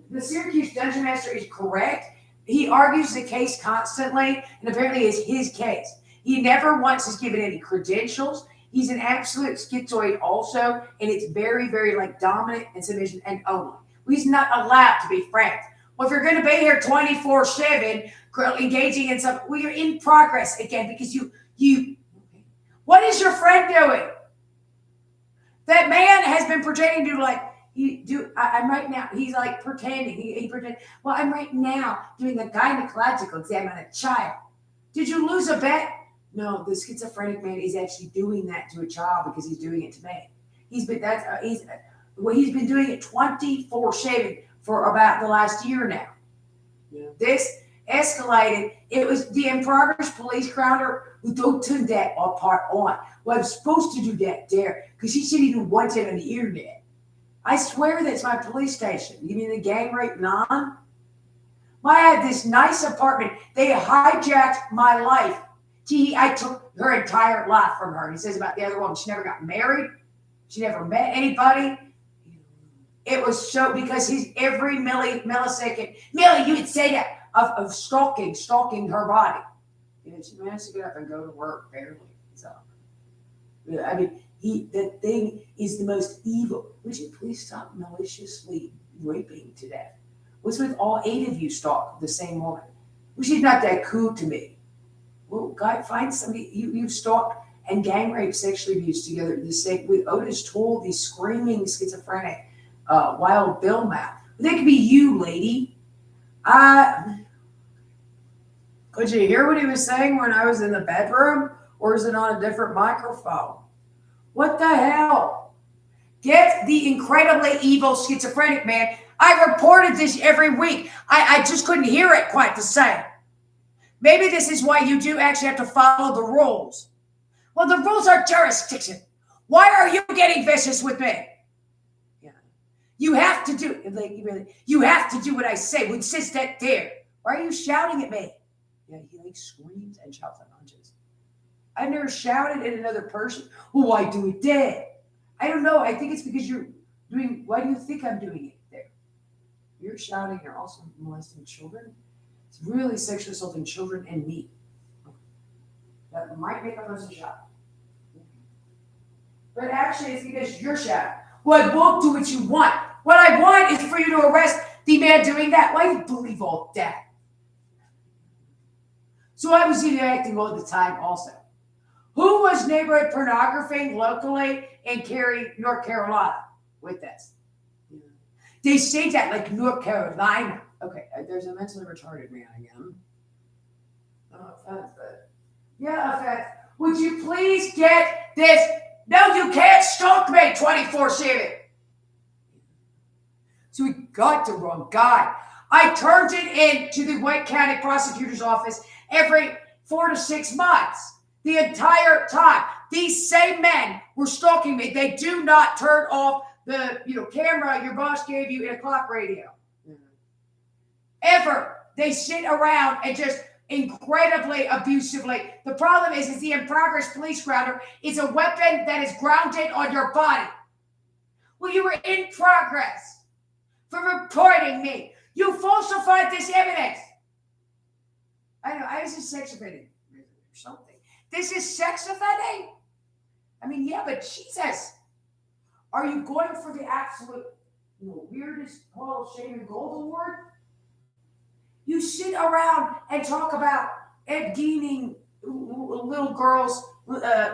The Syracuse Dungeon Master is correct. He argues the case constantly, and apparently it's his case. He never once is given any credentials. He's an absolute schizoid also, and it's very, very dominant and submission and only. He's not allowed to be friends. Well, if you're going to be here 24/7, engaging in something, well, you're in progress again because you. What is your friend doing? That man has been pretending to I'm right now. He's pretending. He pretend. Well, I'm right now doing a gynecological exam on a child. Did you lose a bet? No, the schizophrenic man is actually doing that to a child because he's doing it to me. He's been doing it 24/7 for about the last year now. Yeah. This escalated. It was the in progress police crowder who don't turn that part on. Well, I'm supposed to do that there because she said even once it on the internet. I swear that's my police station. You mean the gang rape non? I had this nice apartment. They hijacked my life. I took her entire life from her. He says about the other woman, she never got married. She never met anybody. It was so because he's every millisecond. Millie, you would say that of stalking her body. She managed to get up and go to work barely. So, I mean, that thing is the most evil. Would you please stop maliciously raping to death? What's with all 8 of you stalk the same woman? Well, she's not that cool to me. Well, God, find somebody you stalked and gang rape, sexually abused together. With Otis Toole, the screaming schizophrenic, wild Bill mouth. That could be you, lady. Could you hear what he was saying when I was in the bedroom, or is it on a different microphone? What the hell? Get the incredibly evil schizophrenic man. I reported this every week. I just couldn't hear it quite the same. Maybe this is why you do actually have to follow the rules. Well, the rules are jurisdiction. Why are you getting vicious with me? Yeah. You have to do you have to do what I say. When sits that there. Why are you shouting at me? Yeah, he screams and shouts and punches. I've never shouted at another person. Well, why do it there? I don't know. I think it's because you're doing. Why do you think I'm doing it there? You're shouting. You're also molesting children. It's really sexually assaulting children and me. That might make a person shout. But actually, it's because you're shouting. Well, I won't do what you want. What I want is for you to arrest the man doing that. Why do you believe all that? So I was acting all the time also. Who was neighborhood pornography locally in Cary, North Carolina with this? They say that like North Carolina. Okay, there's a mentally retarded man again. No offense, but yeah, offense. Would you please get this? No, you can't stalk me 24/7. So we got the wrong guy. I turned it in to the White County Prosecutor's Office every 4 to 6 months. The entire time, these same men were stalking me. They do not turn off the camera your boss gave you in a clock radio. Ever. They sit around and just incredibly abusively. The problem is the in progress police grounder is a weapon that is grounded on your body. Well, you were in progress for reporting me. You falsified this evidence. I know, I was a sex offender or something. This is sex offending? I mean, yeah, but Jesus. Are you going for the absolute weirdest Hall of Shame and Gold Award? You sit around and talk about Ed Geening little girls'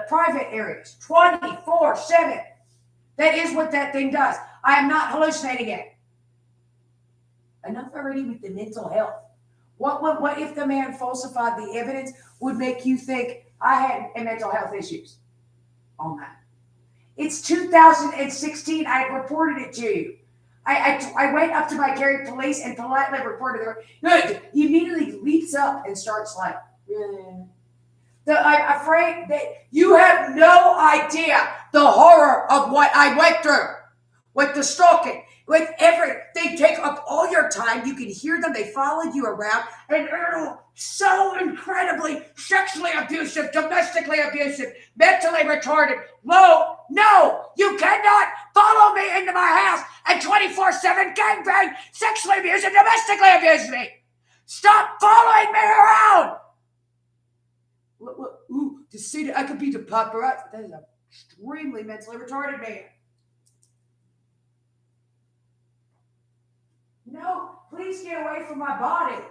private areas 24/7. That is what that thing does. I am not hallucinating it. Enough already with the mental health. What if the man falsified the evidence would make you think I had mental health issues on that? It's 2016. I reported it to you. I went up to my Cary police and politely reported it. He immediately leaps up and starts like, I'm afraid that you have no idea the horror of what I went through with the stalking, with they take up all your time. You can hear them. They followed you around and so incredibly sexually abusive, domestically abusive, mentally retarded. No, you cannot follow me into my house and 24/7 gangbang, sexually abuse and domestically abuse me. Stop following me around. To see that I could be the paparazzi. That is an extremely mentally retarded man. No, please get away from my body.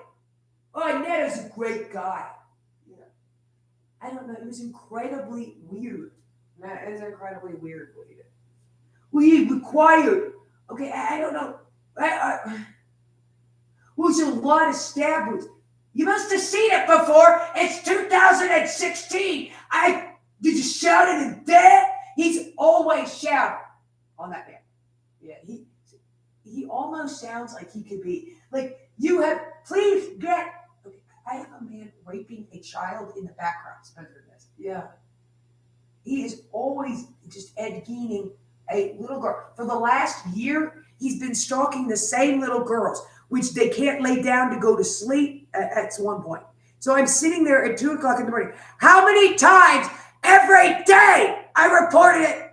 Oh, Ned is a great guy. Yeah. I don't know. It was incredibly weird. That is incredibly weird what he did. We required. Okay, I don't know. Was a lot of stab wounds. You must have seen it before. It's 2016. Did you shout it in there? He's always shouting on that man. Yeah, he almost sounds like he could be like you have. Please get. Okay, I have a man raping a child in the background. Yeah, he is always just Ed Geening a little girl. For the last year, he's been stalking the same little girls, which they can't lay down to go to sleep at one point. So I'm sitting there at 2:00 in the morning. How many times every day I reported it?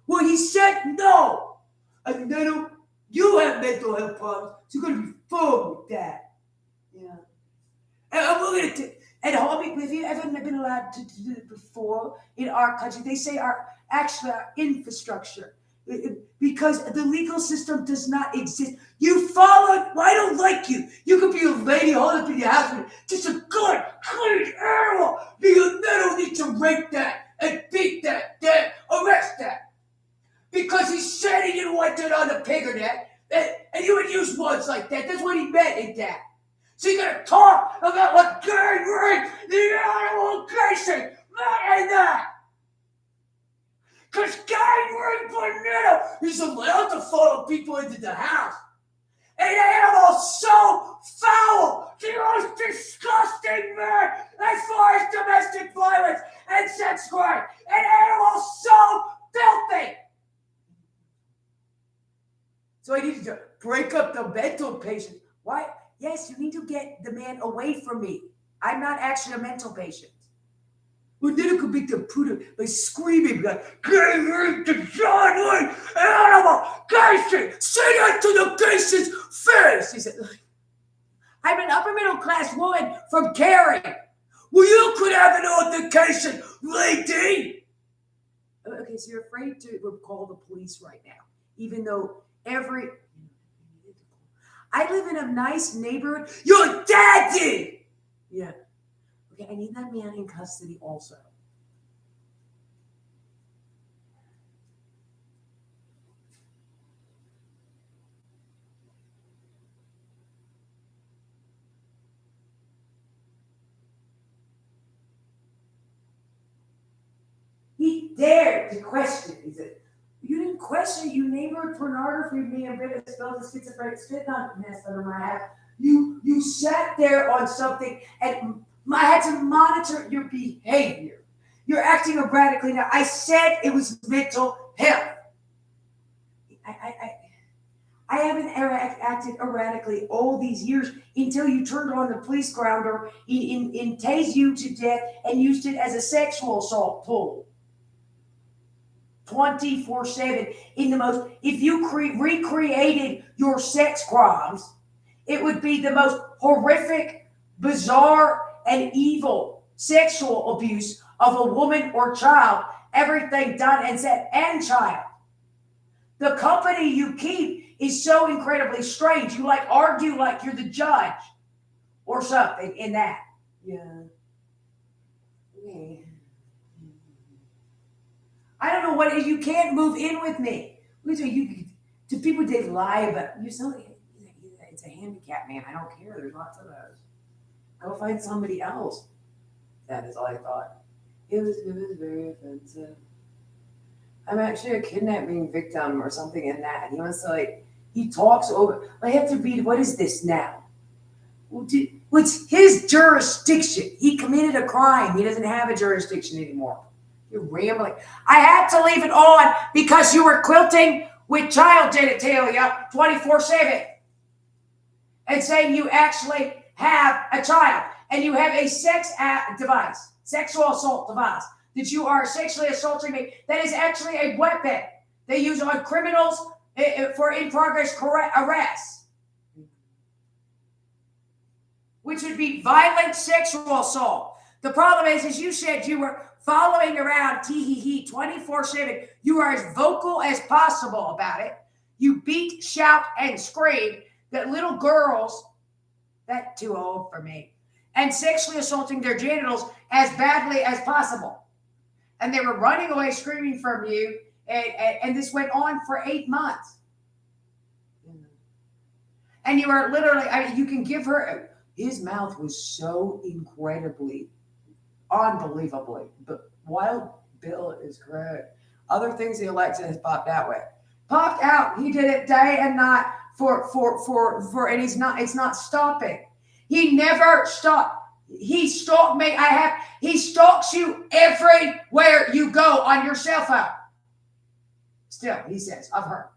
Well, he said no. No, you have mental health problems, so you're going to be full with that. Yeah. And we're going to. And Harvey, have you ever been allowed to do it before in our country? They say our infrastructure, because the legal system does not exist. You followed. I don't like you. You could be a lady hold up in your house with just a good, clean animal. You don't need to rape that and beat that, arrest that. Because he said he didn't want that on the piggernet, and you would use words like that. That's what he meant in that. So you're going to talk about what gang rape, the animal casing, and that. because Gary Bonito is allowed to follow people into the house. An animal so foul, the most disgusting man as far as domestic violence and sex crime. An animal so filthy. So I need to break up the mental patient. Why? Yes, you need to get the man away from me. I'm not actually a mental patient. Well, then it could be the Puda by screaming like, "Get rid to John Wayne, animal, Casey, say that to the patient's face." He said, "I'm an upper middle class woman from Cary. Well, you could have an altercation, lady." Okay, so you're afraid to call the police right now, even though I live in a nice neighborhood. Your dad did. Yeah. Okay, I need that man in custody also. He dared to question. He said, "You didn't question. You neighborhood pornography man bit spelled the schizophrenic spit on nest under my hat. You sat there on something and I had to monitor your behavior. You're acting erratically now. I said it was mental health. I haven't acted erratically all these years until you turned on the police grounder and tased you to death and used it as a sexual assault tool. 24/7 in the most. If you recreated your sex crimes, it would be the most horrific, bizarre, and evil sexual abuse of a woman or child, everything done and said, and child. The company you keep is so incredibly strange. You like argue like you're the judge or something in that. Yeah. I don't know what you can't move in with me. To people they lie about you. It's a handicap, man. I don't care. There's lots of those. Go find somebody else. That is all I thought. It was very offensive. I'm actually a kidnapping victim or something in that. And he wants to he talks over. I have to read, what is this now? What's his jurisdiction? He committed a crime. He doesn't have a jurisdiction anymore. You're rambling. I had to leave it on because you were quilting with child genitalia 24/7 and saying you actually have a child and you have a sexual assault device, that you are sexually assaulting me. That is actually a weapon they use on criminals for in-progress arrests, which would be violent sexual assault. The problem is you said you were following around tee 24/7. You are as vocal as possible about it. You beat, shout, and scream that little girls, that's too old for me, and sexually assaulting their genitals as badly as possible. And they were running away screaming from you, and this went on for 8 months. And you are literally, you can give her, his mouth was so incredibly, unbelievably, but Wild Bill is great. Other things the election has popped out. He did it day and night and it's not stopping. He never stopped. He stalked me. He stalks you everywhere you go on your cell phone. Still, he says, of her.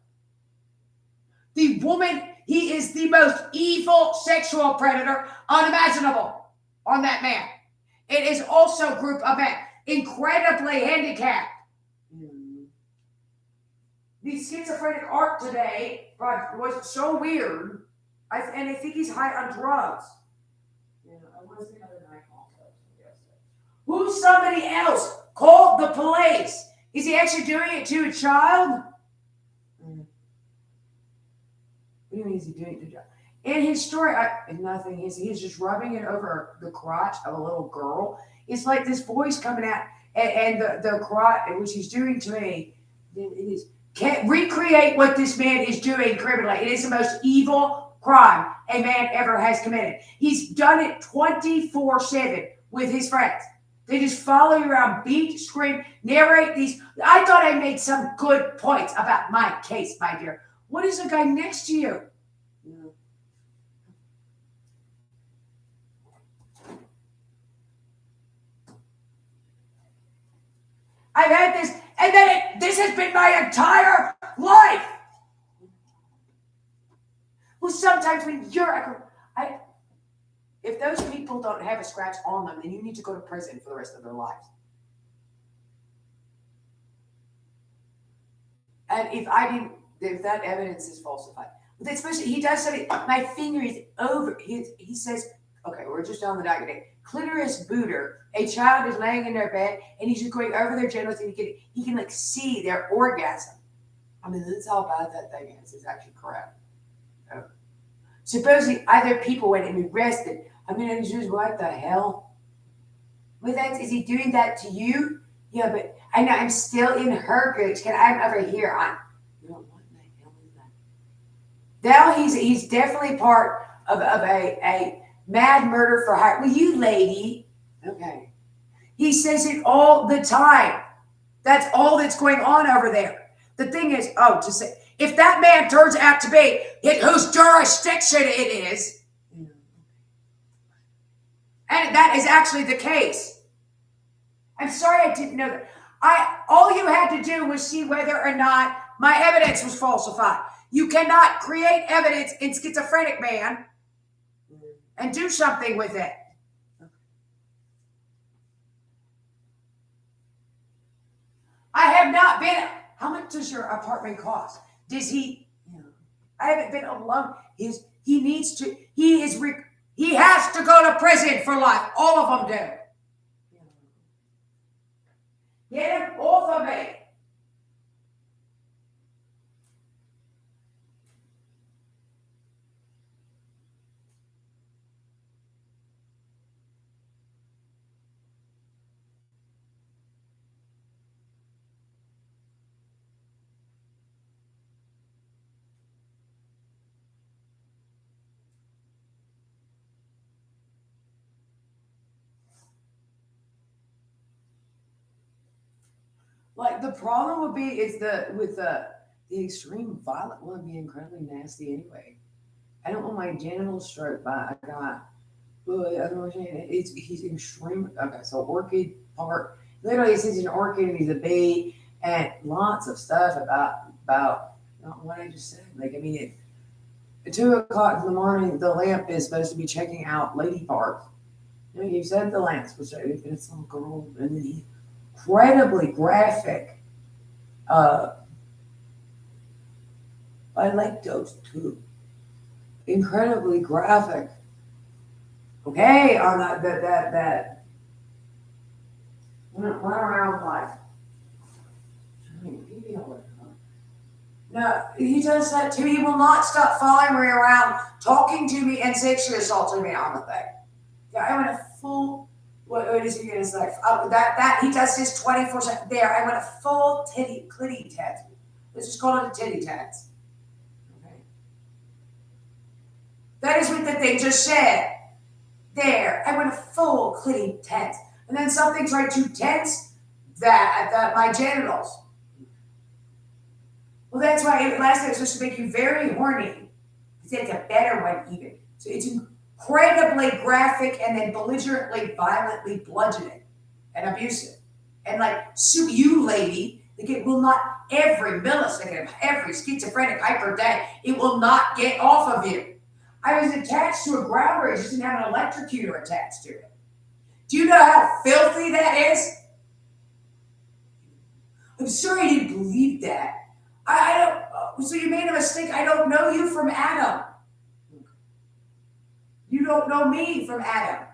The woman, he is the most evil sexual predator unimaginable on that man. It is also a group of men, incredibly handicapped. The schizophrenic art today was so weird, and I think he's high on drugs. I want to see another night also. Who's somebody else? Call the police. Is he actually doing it to a child? What do you mean is he doing it to a child? In his story, nothing. He's just rubbing it over the crotch of a little girl. It's like this voice coming out, and the crotch, which he's doing to me, it is. Can't recreate what this man is doing criminally. It is the most evil crime a man ever has committed. He's done it 24/7 with his friends. They just follow you around, beat, scream, narrate these. I thought I made some good points about my case, my dear. What is the guy next to you? No. I've had this, and then this has been my entire life. Well, sometimes when if those people don't have a scratch on them, then you need to go to prison for the rest of their lives. And if that evidence is falsified, especially he does something, my finger is over. He says, okay, we're just on the document. Clitoris booter. A child is laying in their bed, and he's just going over their genitals, and he can like see their orgasm. I mean, that's how bad that thing is. It's actually correct. Supposedly, other people went and arrested. I mean, it's just what the hell? Well, is he doing that to you? Yeah, but I know I'm still in her groups. I'm over here on. You know what the hell is that? Now he's definitely part of a mad murder for hire. Well, you lady. Okay. He says it all the time. That's all that's going on over there. The thing is, to say, if that man turns out to be whose jurisdiction it is, and that is actually the case. I'm sorry I didn't know that. All you had to do was see whether or not my evidence was falsified. You cannot create evidence in schizophrenic man and do something with it. I have not been. How much does your apartment cost? Does he? I haven't been alone. He needs to. He has to go to prison for life. All of them do. Get him off of me. Like the problem would be with the extreme violent would be incredibly nasty anyway. I don't want my genitals stroked by a guy. He's extreme. Okay, so orchid part. Literally, it says he's an orchid and he's a bee, and lots of stuff about what I just said. Like, I mean, at 2:00 in the morning, the lamp is supposed to be checking out lady parts. You said the lamps was it's some girl, and then he incredibly graphic. I like those too. Incredibly graphic. Okay, on that. Run around like. No, he does that too. He will not stop following me around, talking to me, and sexually assaulting me on the thing. Yeah, I went a full. What is he gonna say? That he does this 24/7. There, I went a full clitty tattoo. Let's just call it a titty tats. Okay. That is what the thing just said. There, I went a full clitty tats, and then something tried to tense my genitals. Well, that's why last time it was supposed to make you very horny. It's a better one even. So it's incredibly graphic and then belligerently, violently bludgeoning and abusive. And like, sue you, lady, like it will not, every millisecond of every schizophrenic hyper day, it will not get off of you. I was attached to a ground bridge, just didn't have an electrocutor attached to it. Do you know how filthy that is? I'm sorry I didn't believe that. I don't, so you made a mistake. I don't know you from Adam. You don't know me from Adam.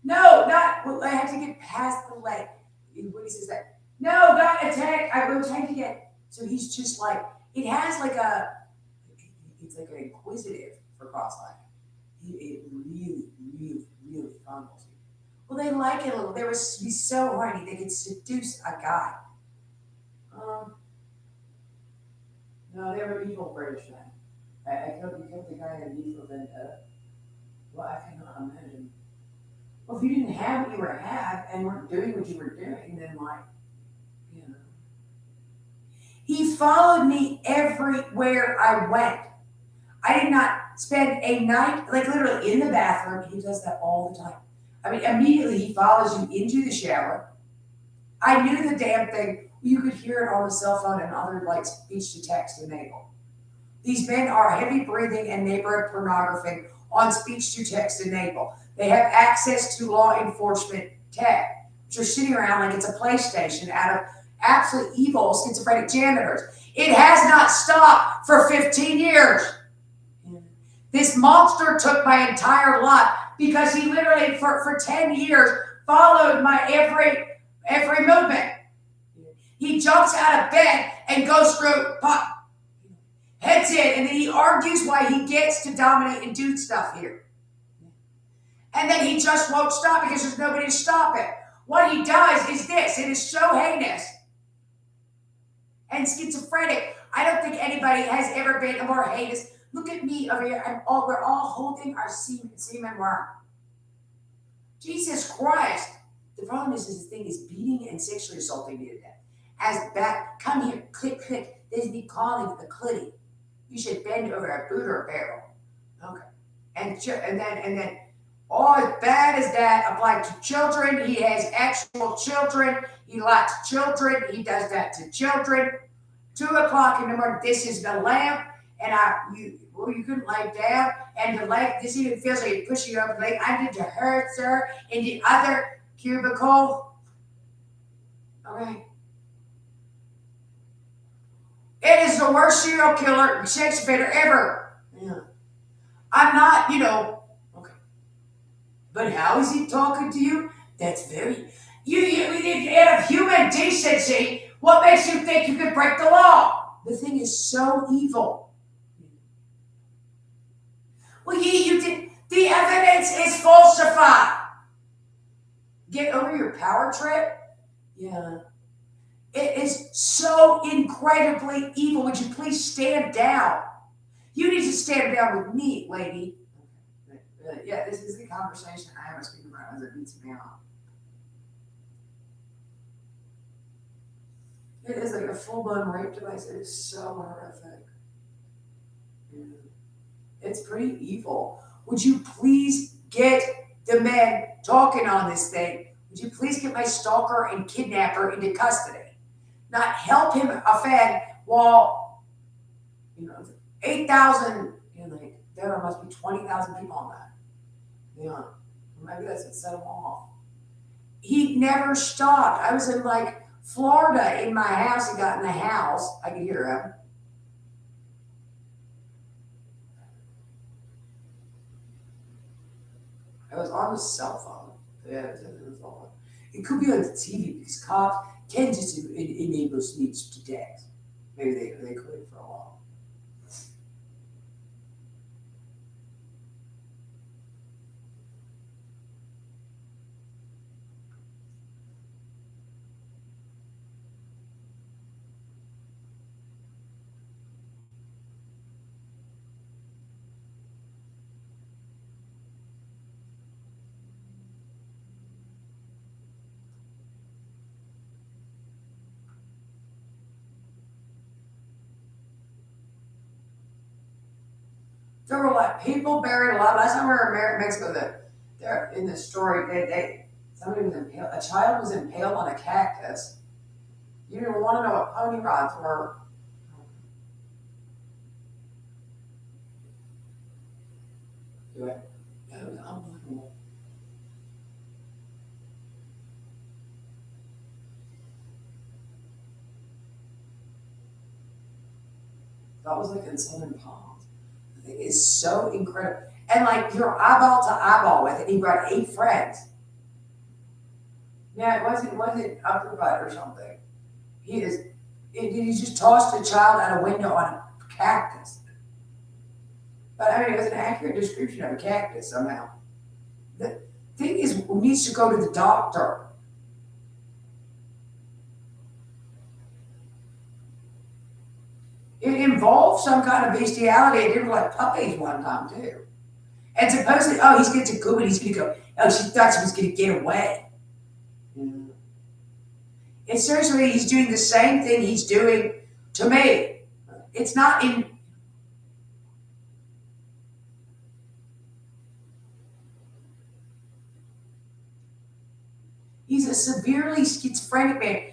No, not, well, I have to get past the leg. What he says that? No, got attacked. I was trying to get, so he's just like, it has like He's like inquisitive for cross-eyed. It really, really, really fondles you. Well, they like it a little. They were he's so horny they could seduce a guy. Um, no, they were evil British men. I killed the guy in V for Vendetta. Well, I cannot imagine. Well, if you didn't have what you were have and weren't doing what you were doing, then like, you know. He followed me everywhere I went. I did not spend a night, like literally in the bathroom. He does that all the time. I mean, immediately he follows you into the shower. I knew the damn thing. You could hear it on the cell phone and other like speech to text enabled. These men are heavy breathing and neighborhood pornography on speech to text enabled. They have access to law enforcement tech, which are sitting around like it's a PlayStation out of absolute evil schizophrenic janitors. It has not stopped for 15 years. This monster took my entire life because he literally for 10 years followed my every movement. He jumps out of bed and goes through heads in, and then he argues why he gets to dominate and do stuff here. And then he just won't stop because there's nobody to stop it. What he does is this. It is so heinous and schizophrenic. I don't think anybody has ever been more heinous. Look at me over here. We're all holding our semen worm. Jesus Christ. The problem is this thing is beating and sexually assaulting me to death. As back, come here, click, click. There's me calling the clitty. You should bend over a boot or a barrel. Okay. And then all as bad as that applied to children. He has actual children. He likes children. He does that to children. 2 o'clock in the morning. This is the lamp. And you couldn't lay down. And the leg, this even feels like you're pushing up the leg. I need to hurt, sir, in the other cubicle. Okay. It is the worst serial killer, sex offender ever. Yeah. I'm not, okay. But how is he talking to you? That's very, you out of human decency, what makes you think you could break the law? The thing is so evil. Well, you did. The evidence is falsified. Get over your power trip? Yeah. It is so incredibly evil. Would you please stand down? You need to stand down with me, lady. Yeah, this is the conversation I have with people about as it beats me off. It is like a full-blown rape device. It is so horrific. Yeah. It's pretty evil. Would you please get the men talking on this thing? Would you please get my stalker and kidnapper into custody? Not help him offend while, 8,000, there must be 20,000 people on that. Yeah, maybe that's what set him off. He never stopped. I was in Florida in my house. He got in the house. I could hear him. I was on his cell phone. Yeah, it was on. It could be on the TV because cops tend to enable speech to text. Maybe they could for a while. There were people buried alive. Last time we were in Mexico, they're in the story, somebody was impaled, a child was impaled on a cactus. You didn't want to know what pony rods were. Do it. Yeah, it was unbelievable. That was in Southern Palms. It is so incredible. And you're eyeball to eyeball with it. He brought 8 friends. Yeah, it wasn't upper butt or something. He just tossed a child out a window on a cactus. But I mean, it was an accurate description of a cactus somehow. The thing is, who needs to go to the doctor? It involved some kind of bestiality. It did like puppies one time too. And supposedly, oh, he's going to go and he's going to go. Oh, she thought she was going to get away. And seriously, he's doing the same thing he's doing to me. It's not in. He's a severely schizophrenic man.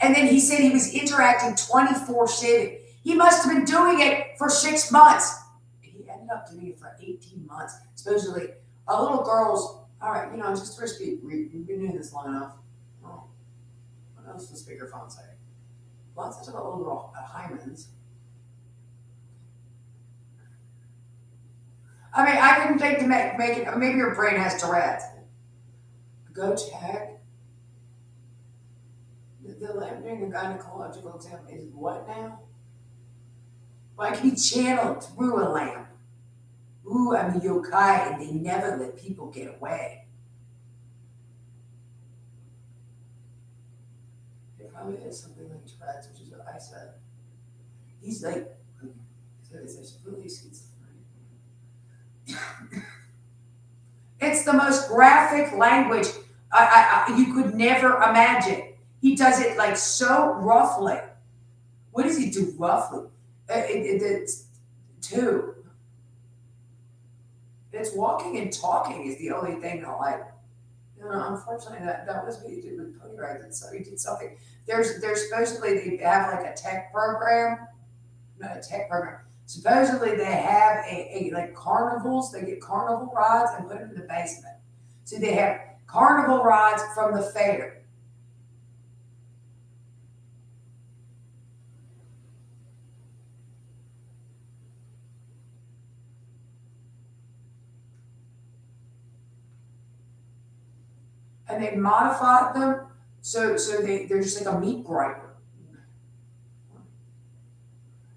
And then he said he was interacting 24/7. He must have been doing it for 6 months. He ended up doing it for 18 months. Supposedly, a little girl's, all right, just for speak, we've been doing this long enough. Oh, what else does speakerphone say? Lots of little girl hymens. I mean, I couldn't think to make it, maybe your brain has Tourette's. Go tag. The doing a gynecological exam is what now? Why can be channeled through a lamp? Ooh, I'm a yokai, and they never let people get away. It probably is something like Tourette's, which is what I said. He's like, it's really schizophrenic. It's the most graphic language you could never imagine. He does it like so roughly. What does he do roughly? It's two. It's walking and talking is the only thing I like. Unfortunately, that was what he did with Pony Rides. So he did something. There's supposedly they have like a tech program, not a tech program. Supposedly they have a like carnivals. They get carnival rides and put them in the basement. So they have carnival rides from the fair. And they modified them so they're just like a meat grinder.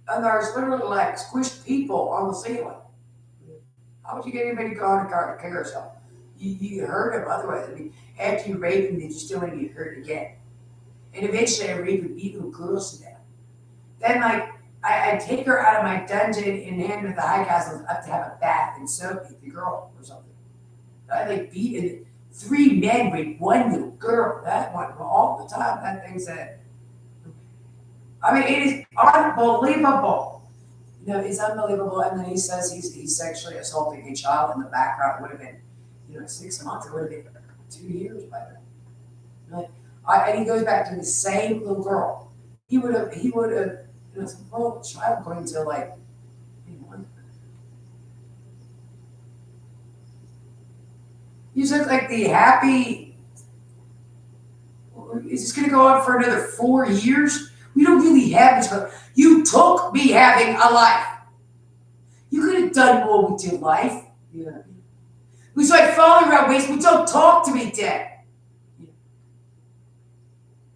And there's literally like squished people on the ceiling. How would you get anybody to go on a carousel? You hurt them otherwise. I mean, after you rape them, they just don't want to get hurt again. And eventually I rape and beat little girls to death. Then like I take her out of my dungeon and hand her the high castles up to have a bath and soak the girl or something. I like beat it. 3 men with 1 little girl. That one all the time. That thing said. I mean, it is unbelievable. It's unbelievable. And then he says he's sexually assaulting a child in the background. It would have been, 6 months. It would have been 2 years by then. And he goes back to the same little girl. He would have, some little child going to like, you look like the happy. Is this going to go on for another 4 years? We don't really have this, but you took me having a life. You could have done more with your life. Yeah. We started following around ways, but don't talk to me, Dad. Yeah.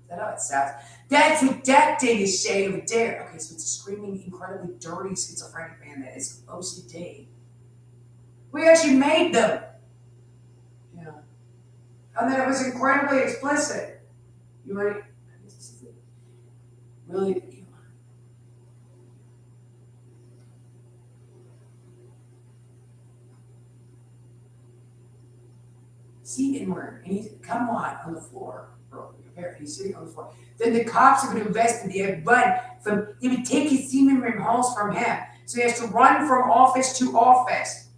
Is that how it sounds? That's what that thing is saying over there. Okay, so it's a screaming, incredibly dirty schizophrenic man that is OCD. We actually made them. Yeah. And then it was incredibly explicit. You ready? Really? See inward, and he's come on the floor. He's sitting on the floor. Then the cops would investigate. They would run from. They would take his semen ring holes from him, so he has to run from office to office.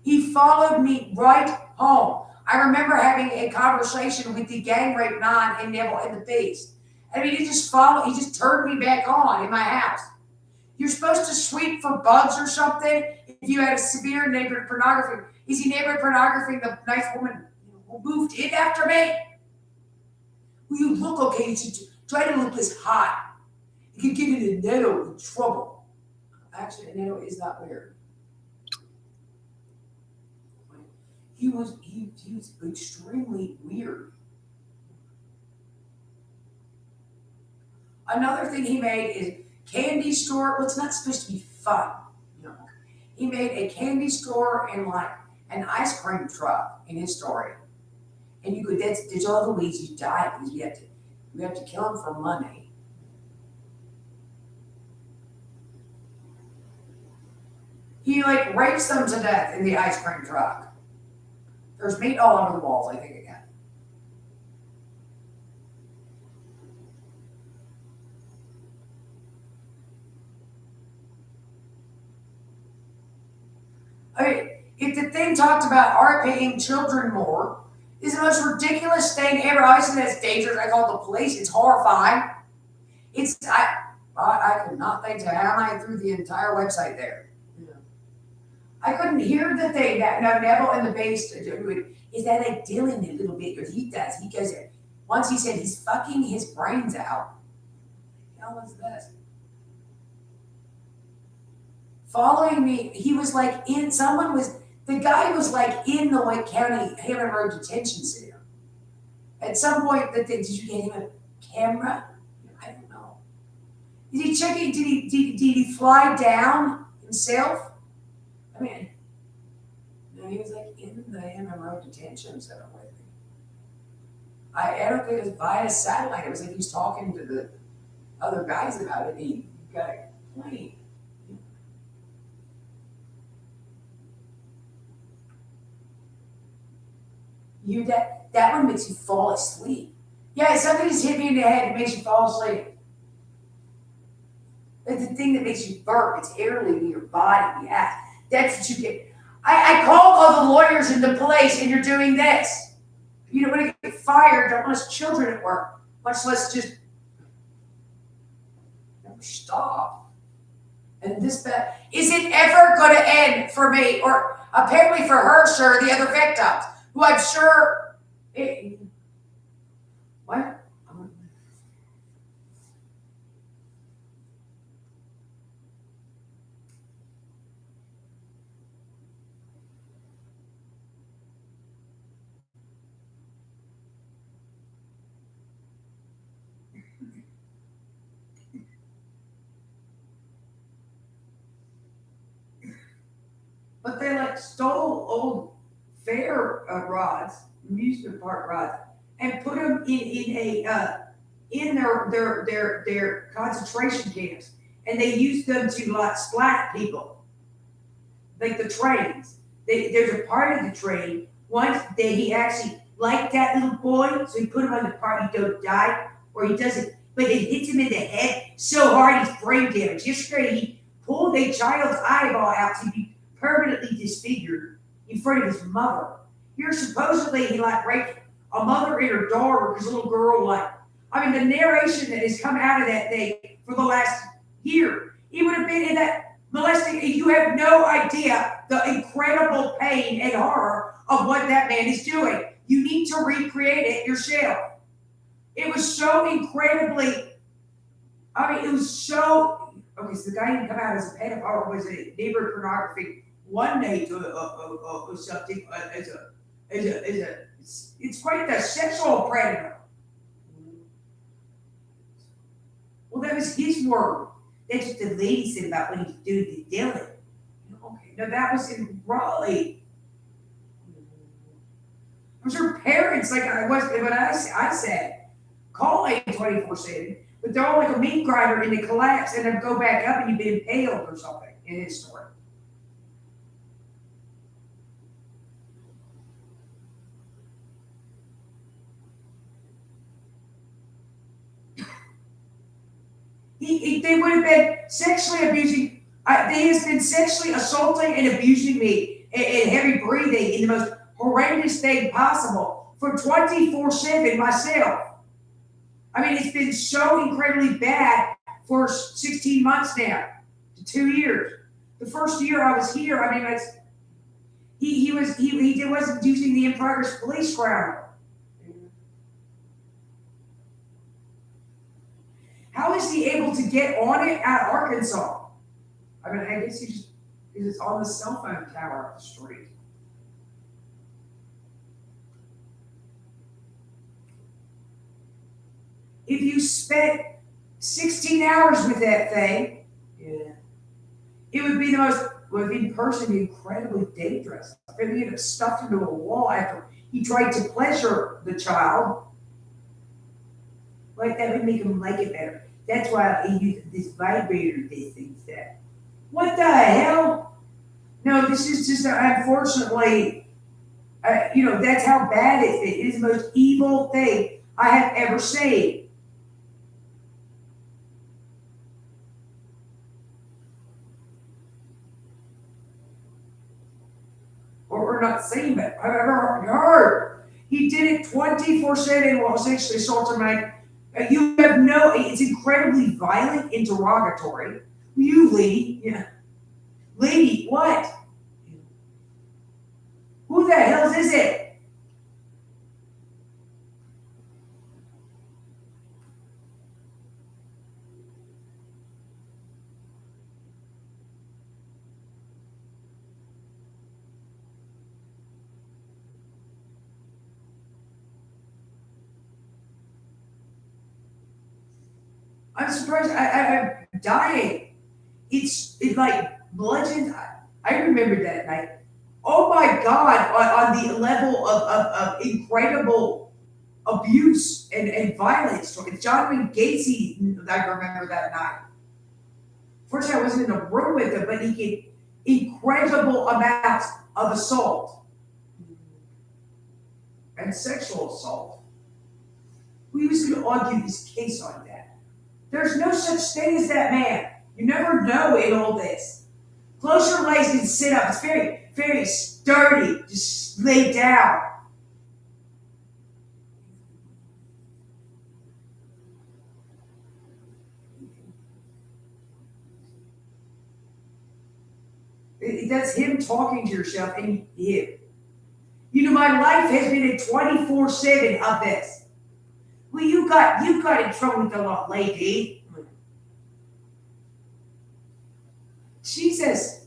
He followed me right home. I remember having a conversation with the gang rape non and Neville and the Beast. I mean, he just turned me back on in my house. You're supposed to sweep for bugs or something if you had a severe neighborhood pornography. Is he neighborhood pornography the nice woman who moved in after me? Well, you look okay. You should try to look this hot. You could get into Netto in trouble. Actually, Netto is not weird. He was extremely weird. Another thing he made is candy store. Well, it's not supposed to be fun. You know, he made a candy store and like an ice cream truck in his story. And you could, that's all the ways you die because we have to kill him for money. He like rapes them to death in the ice cream truck. There's meat all over the walls, I think, again. I mean, if the thing talked about art paying children more, is the most ridiculous thing ever. Obviously, that's dangerous. I called the police. It's horrifying. I could not think to how I threw the entire website there. Yeah. I couldn't hear the thing that no Neville in the base. Is that like Dylan a little bit? Or he does. He goes there. Once he said he's fucking his brains out. What the hell was this? Following me, he was like the guy was like in the Lake County Hammond Road Detention Center. At some point, did you get him a camera? I don't know. Did he check it? Did he fly down himself? I mean, no, he was like in the Hammond Road Detention Center with me. I don't think it was via satellite. It was like he was talking to the other guys about it. He got a plane. That one makes you fall asleep. Yeah, somebody's hit me in the head. It makes you fall asleep. It's the thing that makes you burp. It's air leaving your body. Yeah, that's what you get. I called all the lawyers in the place, and you're doing this. You don't want to get fired. Don't want us children at work. Much less just stop. And this bad. Is it ever going to end for me, or apparently for her, sure, the other victims, who I'm sure. What? But they like stole old fair rods, amusement park rods, and put them in their concentration camps, and they used them to like splat people, like the trains. There's a part of the train once that he actually liked that little boy, so he put him on the part he don't die, or he doesn't, but it hits him in the head so hard he's brain damaged. Yesterday he pulled a child's eyeball out to be permanently disfigured in front of his mother. Here supposedly he like raped a mother and her daughter, his little girl, like, I mean, the narration that has come out of that thing for the last year, he would have been in that molesting. You have no idea the incredible pain and horror of what that man is doing. You need to recreate it yourself. It was so incredibly, I mean, it was so, okay, so the guy didn't come out as a pedophile, was a neighborhood pornography one day to or something it's quite the sexual predator. Well, that was his word. That's what the lady said about when he's doing the Dylan. Okay, no, that was in Raleigh. I'm sure parents, like I was, when I said, call 24/7, but they're all like a meat grinder and they collapse and then go back up and you've been impaled or something in his story. They would have been sexually abusing. They has been sexually assaulting and abusing me and heavy breathing in the most horrendous thing possible for 24/7 myself. I mean, it's been so incredibly bad for 16 months now, to 2 years. The first year I was here, I mean, he wasn't using the in progress police ground. How is he able to get on it at Arkansas? I mean, I guess he's on the cell phone tower up the street. If you spent 16 hours with that thing. Yeah. It would be the most, would be personally incredibly dangerous. If he had stuffed into a wall after he tried to pleasure the child, like that would make him like it better. That's why he used this vibrator thing said. What the hell? No, this is just unfortunately, that's how bad it is. It is the most evil thing I have ever seen. Or not seen, but I've ever heard. He did it 24/7 while sexually assaulting my. You have no. It's incredibly violent and derogatory. You lady, lady, what? Who the hell is it? I'm surprised. I'm dying. It's like bludgeoned. I remember that night. Oh my God! On the level of incredible abuse and violence. John Wayne Gacy. I remember that night. Fortunately, I wasn't in a room with him, but he get incredible amounts of assault and sexual assault. We used to argue this case on that. There's no such thing as that man. You never know in all this. Close your legs and sit up. It's very, very sturdy. Just lay down. That's him talking to yourself and him. My life has been a 24/7 of this. Well, you got in trouble with the law, lady. Jesus.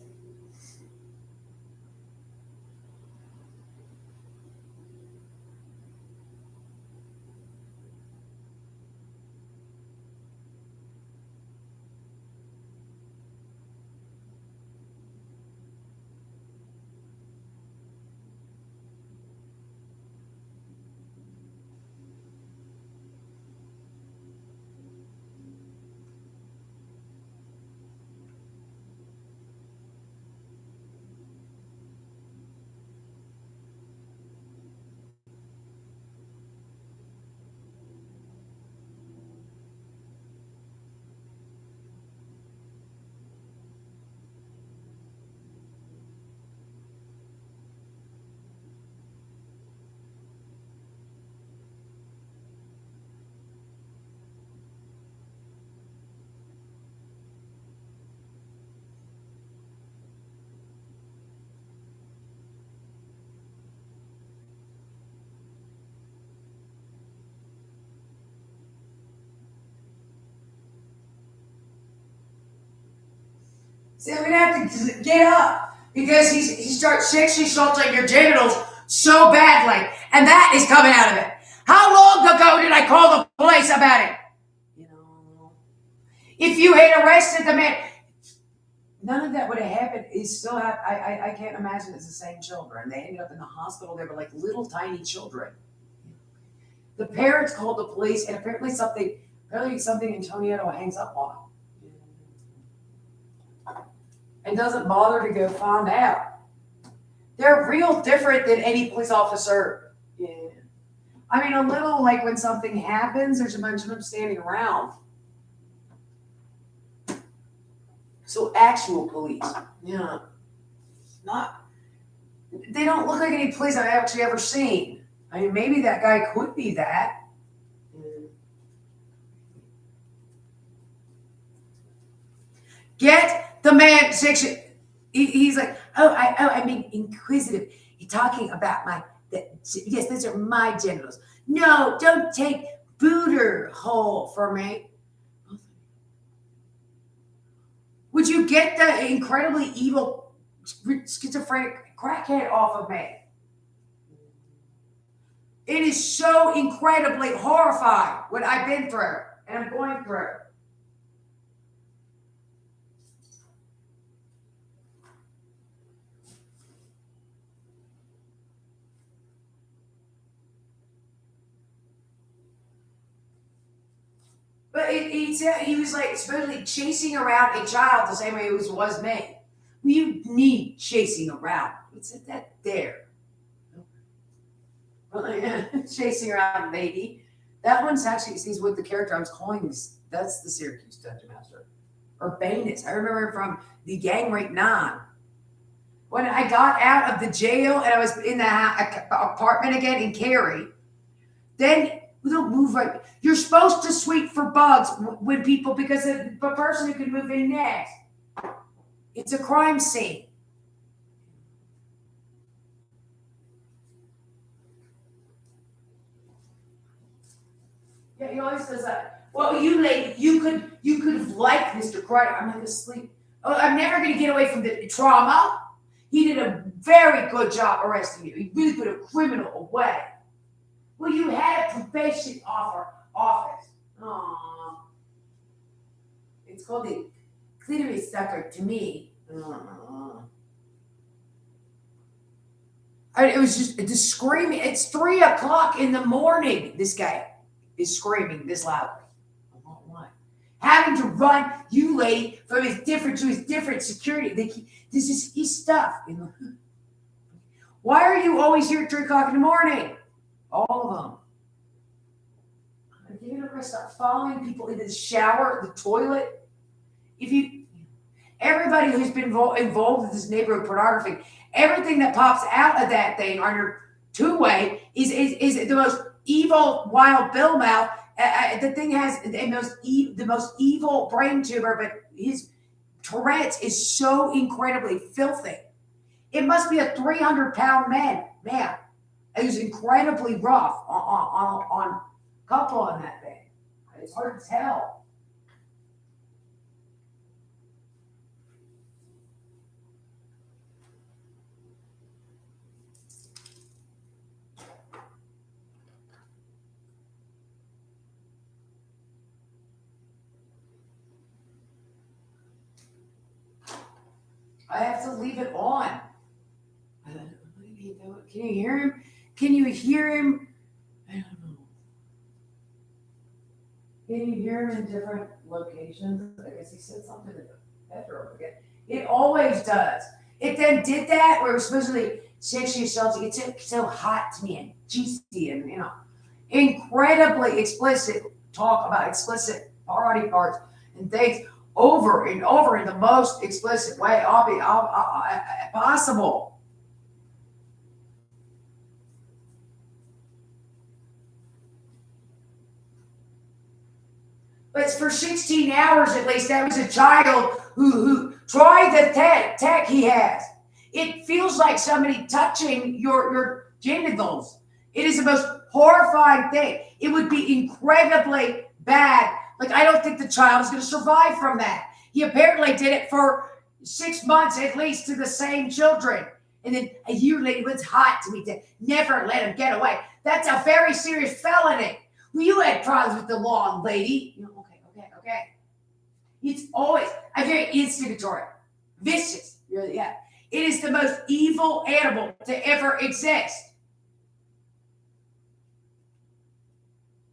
See, I'm gonna have to get up because he starts sexually assaulting your genitals so badly, and that is coming out of it. How long ago did I call the police about it? If you had arrested the man, None of that would have happened. It's still I can't imagine it's the same children. They ended up in the hospital. They were like little tiny children. The parents called the police, and apparently something Antonietto hangs up on and doesn't bother to go find out. They're real different than any police officer. Yeah. I mean, a little like when something happens, there's a bunch of them standing around. So actual police, they don't look like any police I've actually ever seen. I mean, maybe that guy could be that. Get the man section. He's like, I'm being inquisitive. You're talking about yes, those are my genitals. No, don't take booter hole for me. Would you get the incredibly evil schizophrenic crackhead off of me? It is so incredibly horrifying what I've been through and I'm going through. But he said he was like supposedly chasing around a child the same way it was me. Well, you need chasing around. It said that there. Chasing around a baby. That one's actually sees what the character I was calling this. That's the Syracuse Dungeon Master. Urbanus. I remember from the Gang Rape 9. When I got out of the jail and I was in the apartment again in Cary, then we don't move right. You're supposed to sweep for bugs when people, because the person who can move in next. It's a crime scene. Yeah, he always does that. Well, you lady, you could have liked Mr. Kreider. I'm like asleep. Oh, I'm never going to get away from the trauma. He did a very good job arresting you. He really put a criminal away. Well, you had a probation office. Aww. It's called the clitoris sucker to me. It was just screaming. It's 3 o'clock in the morning. This guy is screaming this loudly. Having to run you lady from his different security. This is his stuff. Why are you always here at 3 o'clock in the morning? All of them. You're gonna start following people into the shower, the toilet. Everybody who's been involved with this neighborhood pornography, everything that pops out of that thing on your two-way is the most evil wild bill mouth. The thing has the most evil brain tumor, but his Tourette's is so incredibly filthy. It must be a 300-pound man. It was incredibly rough on couple on that thing. It's hard to tell. I have to leave it on. Can you hear him? Can you hear him? I don't know. Can you hear him in different locations? I guess he said something in the bedroom again. It always does. It then did that where it was supposedly sexually assaulting. It's so hot to me and juicy and incredibly explicit talk about explicit body parts and things over and over in the most explicit way possible. But it's for 16 hours at least. That was a child who tried the tech he has. It feels like somebody touching your genitals. It is the most horrifying thing. It would be incredibly bad. Like, I don't think the child is going to survive from that. He apparently did it for 6 months at least to the same children. And then a year later, it's hot to me to never let him get away. That's a very serious felony. Well, you had problems with the law, lady. Okay. It's always very instigatory, vicious. Really, yeah. It is the most evil animal to ever exist.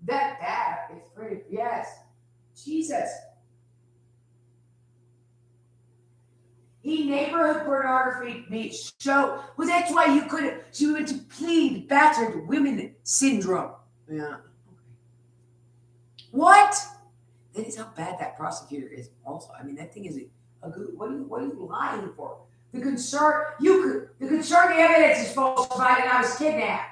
That is pretty, yes. Jesus. He neighborhood pornography me show. Well, that's why you couldn't. She went to plead battered women syndrome. Yeah. What? That is how bad that prosecutor is. Also, I mean, that thing is a good. What are you lying for? The concern the evidence is falsified, and I was kidnapped.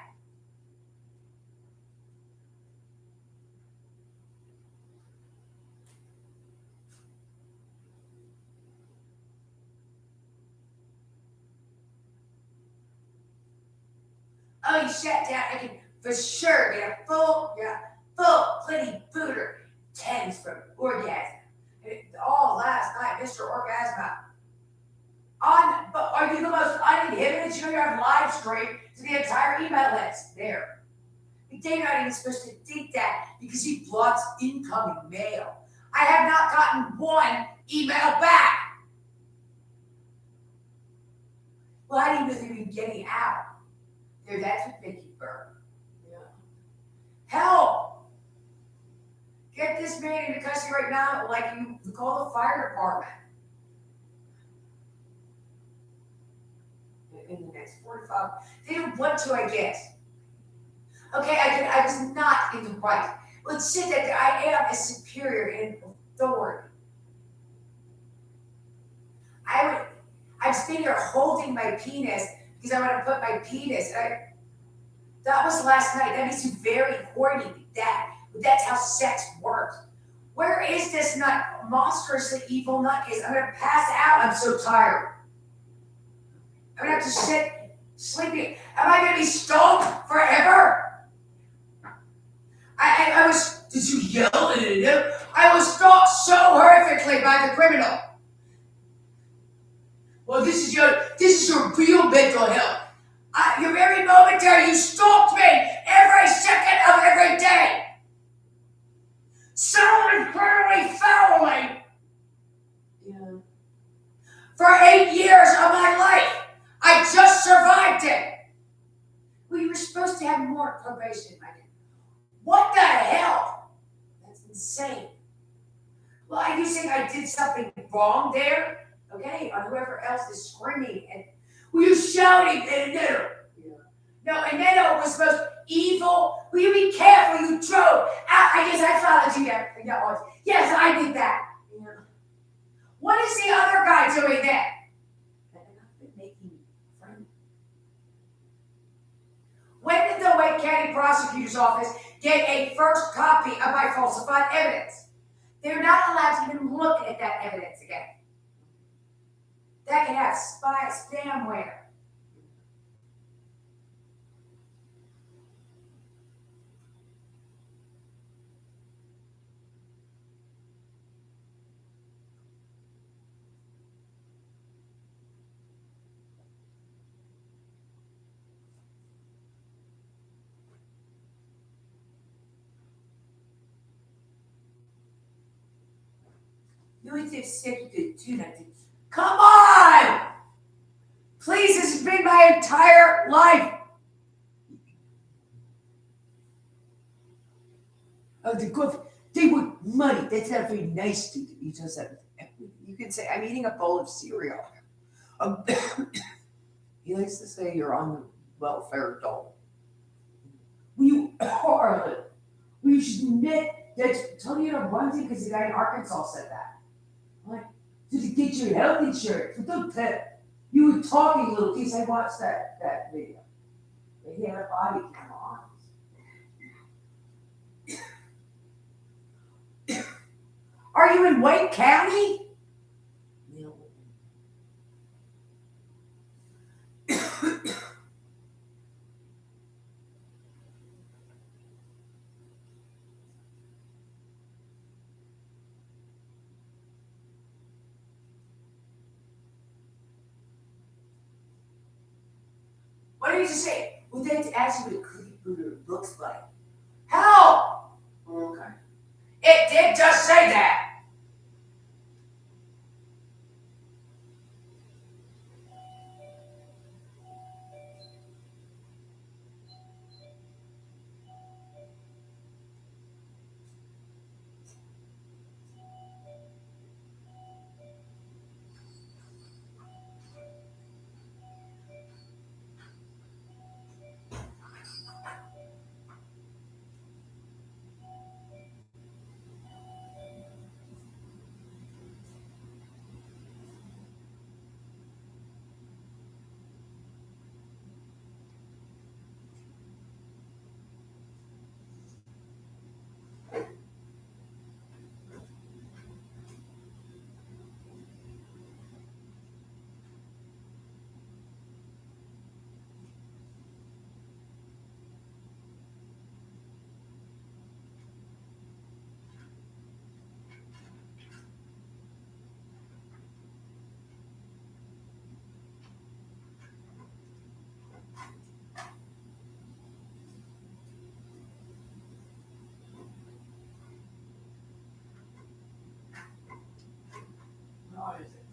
Oh, you sat down. I can for sure get a full plenty booter. 10s from orgasm. All last night, Mr. Orgasma. But are you the most uninhibited? You have live stream to the entire email list there. They're not even supposed to think that because he blocks incoming mail. I have not gotten one email back. Well, I didn't even know they were getting out. There, that's what Vicky Burr. Yeah. Help! get this man into custody right now, like you call the fire department. In the next 45, they don't want to, I guess. Okay, I was not in the right. Let's say that I am a superior in authority. I'm sitting here holding my penis because I want to put my penis. That was last night. That makes you very horny. That's how sex works. Where is this nut, monstrously evil nut? I'm gonna pass out. I'm so tired. I'm gonna have to sit sleeping. Am I gonna be stoned forever? I was. Did you yell? I was stalked so horrifically by the criminal. Well, this is your real mental health. You're very momentary. You stalked me every second of every day. So incredibly foully. Yeah. For 8 years of my life. I just survived it. Well, you were supposed to have more probation, my dear. What the hell? That's insane. Well, are you saying I did something wrong there? Okay, on whoever else is screaming and were you shouting and yeah. No, and then it was most evil. Will you be careful? You drove. I guess I followed you there. Yeah, yes, I did that. Yeah. What is the other guy doing then? Making friends. When did the Wake County Prosecutor's Office get a first copy of my falsified evidence? They're not allowed to even look at that evidence again. That can have spamware. You always have sex with the tuna. Come on! Please, this has been my entire life. Oh, they want money. That's not very nice to do. You just have, You can say, I'm eating a bowl of cereal. Um, he likes to say you're on the welfare dole. you are. Well, you should admit that Tony Bunting, because the guy in Arkansas said that. Like, to get your health insurance. But don't tell. You were talking, little kids. I watched that video. He had a body camera on. Are you in Wake County? No. What did you say? Well, that's actually what Cookie Booter looks like. Hell! Okay. It did just say that.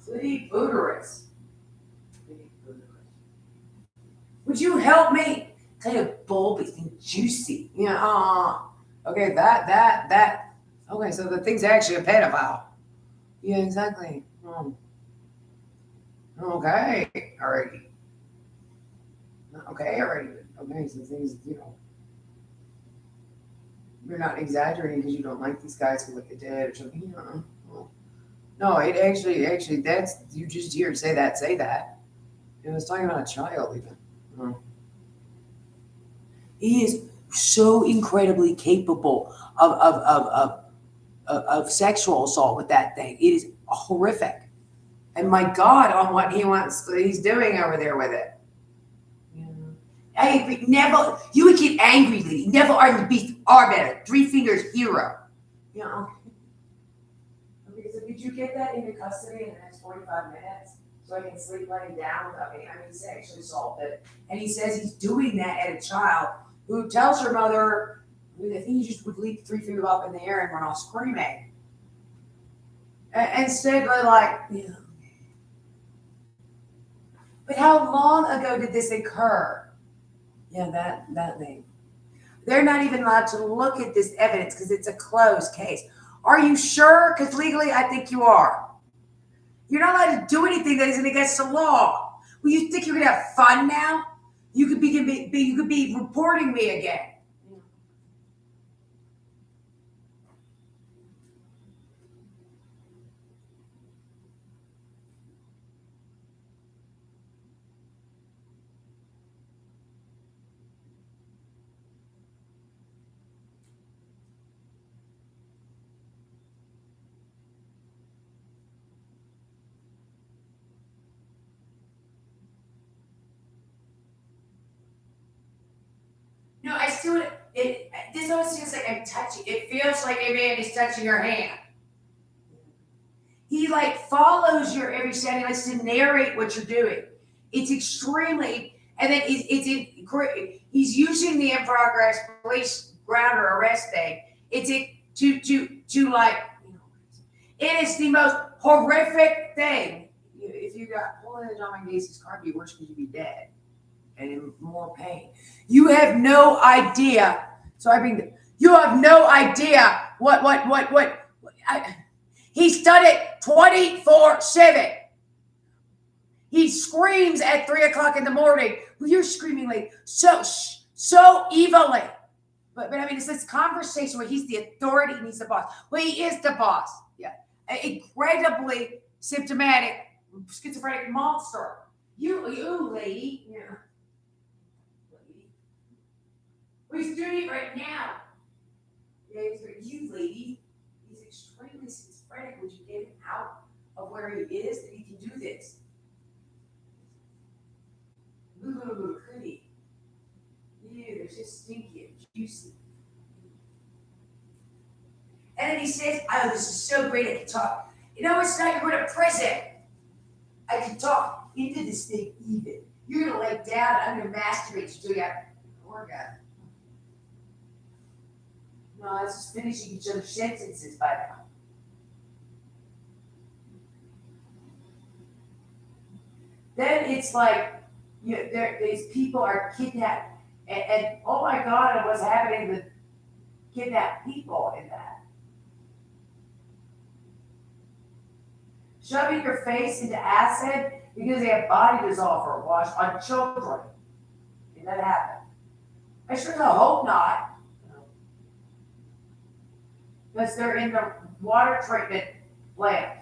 Cookie Booterus. Would you help me? Kind of bulbous and juicy. Yeah, okay, that Okay, so the thing's actually a pedophile. Yeah, exactly. Okay, alrighty. Okay, alrighty. Okay, so things, you're not exaggerating because you don't like these guys for what they did or something. Well, no, actually, that's, you just hear it say that. It was talking about a child even. He is so incredibly capable of sexual assault with that thing. It is horrific. And my God, on what he's doing over there with it. Hey, never, you would get angry, lady. Never are the beast are better. 3 fingers hero. Yeah. Okay, so did you get that into custody in the next 45 minutes? So I can sleep laying down without me. I mean, he's sexually assaulted. And he says he's doing that at a child who tells her mother, I think he just would leap 3 feet up in the air and run off screaming. Instead, they're like, But how long ago did this occur? Yeah, that thing. They're not even allowed to look at this evidence because it's a closed case. Are you sure? Because legally, I think you are. You're not allowed to do anything that isn't against the law. Well, you think you're gonna have fun now? You could be reporting me again. No, I still, this almost feels like I'm touching, it feels like a man is touching your hand. He like follows your every step. He likes to narrate what you're doing. It's extremely, and then he's using the in progress police ground or arrest thing. To like, it is the most horrific thing. If you got pulled into John Gacy's car, it'd be worse because you'd be dead and in more pain. You have no idea. So I mean, you have no idea what he's done it 24/7. He screams at 3:00 in the morning. Well, you're screaming like so evilly. But I mean, it's this conversation where he's the authority and he's the boss. Well, he is the boss. Yeah, an incredibly symptomatic schizophrenic monster. You lady. Yeah. Well, he's doing it right now. Yeah, you lady. He's extremely schizophrenic. Would you get him out of where he is that he can do this? Ooh, could he? Ew, they're just stinky and juicy. And then he says, oh, this is so great, I can talk. You know, it's not, you're going to prison. I can talk into this thing even. You're going to lay down, I'm going to masturbate until you have an orgasm. No, it's just finishing each other's sentences by now. Then it's like, these people are kidnapped, and oh my God, what's happening with kidnapped people in that? Shoving your face into acid because they have body dissolver wash on children. Did that happen? I sure hope not. Because they're in the water treatment plant.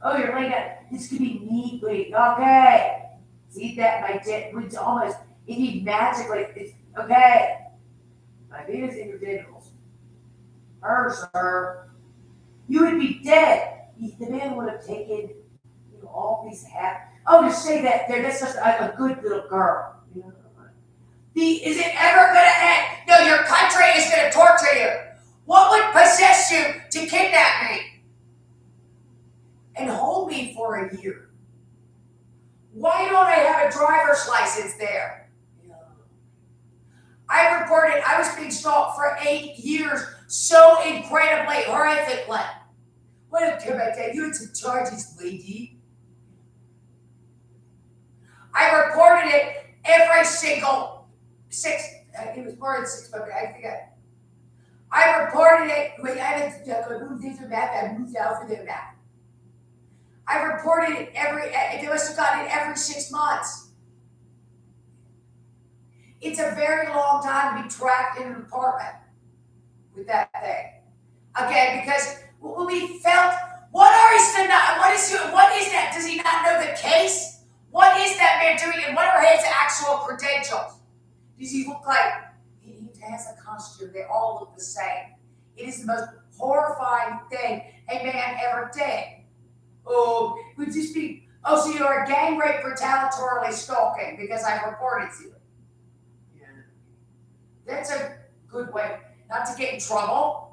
Oh, you're laying down. This could be neat, wait, okay. See that my dick would almost, if you magically, it's okay. My Venus in your genitals. Sir. You would be dead. The man would have taken, all these hats. Oh, to say that that's just a good little girl. Is it ever gonna end? No, your country is gonna torture you. What would possess you to kidnap me? And hold me for a year. Why don't I have a driver's license there? I reported I was being stalked for 8 years so incredibly horrifically. What a care about that? You had some charges, lady. I reported it every single it was more than 6 months. I think I reported it when I moved into meth. I moved out for the meth. I reported it they must have gotten it every 6 months. It's a very long time to be trapped in an apartment with that thing. Again, because we felt, what is that? Does he not know the case? What is that man doing and what are his actual credentials? Does he look like, he has a costume, they all look the same. It is the most horrifying thing a man ever did. Oh, it would just be, oh, so you're a gang rape retaliatorily stalking because I reported to you. Yeah. That's a good way not to get in trouble.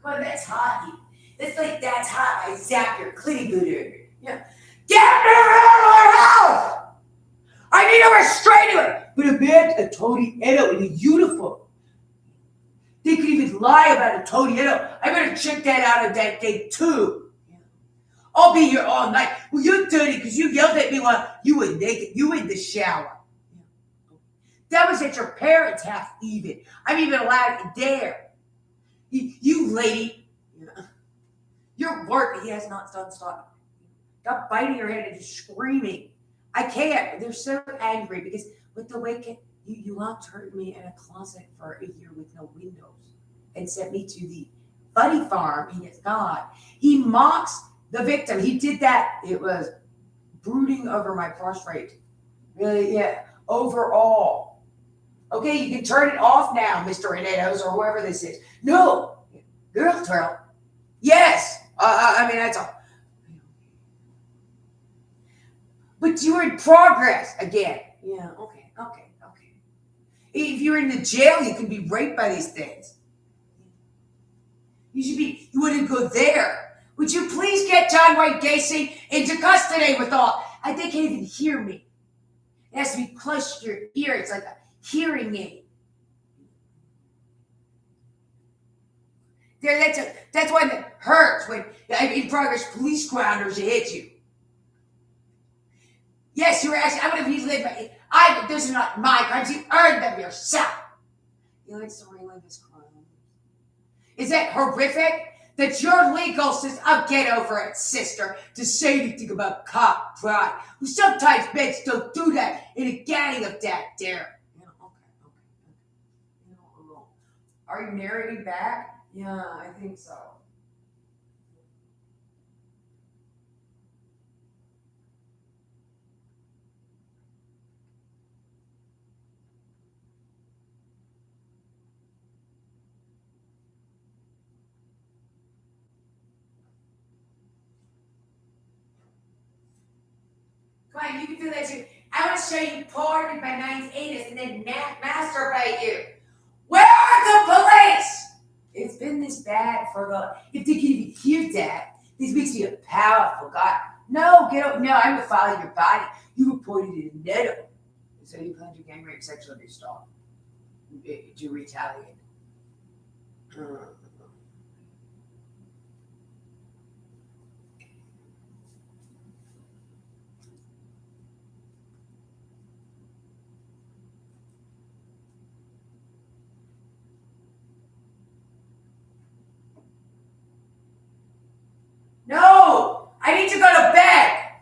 Come on, that's hot. It's like that's hot. I zap your clitty booter. Yeah. Get me out of our house! I need a restraining order. But a man, a Tony Edo in a uniform. They could even lie about a Tony Edo. I better check that out of that thing too. Yeah. I'll be here all night. Well, you're dirty because you yelled at me while you were naked. You were in the shower. Yeah. That was at your parents' house even. I'm even allowed there. You lady. Yeah. Your work, he has not done stop. Stop biting your head and just screaming. I can't. They're so angry because with the way you locked me in a closet for a year with no windows and sent me to the Buddy Farm. He is God. He mocks the victim. He did that. It was brooding over my prostrate. Really, yeah. Overall. Okay, you can turn it off now, Mr. Renetos or whoever this is. No. Girl twirl. Yes. I mean, that's all. But you're in progress again. Yeah, okay. If you're in the jail, you can be raped by these things. You wouldn't go there. Would you please get John Wayne Gacy into custody with all? They can't even hear me. It has to be close to your ear. It's like a hearing aid. That's when it hurts when in progress police grounders hit you. Yes, you were asking. I would have easily. Those are not my crimes. You earned them yourself. You like to relive his crime. Is that horrific? That your legal system. I'll get over it, sister. To say anything about cop pride. Who sometimes men still do that in a gang of that dare. Yeah, okay. Are you narrating back? Yeah, I think so. Come on, you can do that too. I want to show you porn with my mind's anus and then masturbate you. Where are the police? It's been this bad if they can even hear that, this makes me a powerful guy. No, get up. No, I'm gonna follow your body. You reported it in Neto. So you plan to gang rape sexual abuse to retaliate. No, I need to go to bed.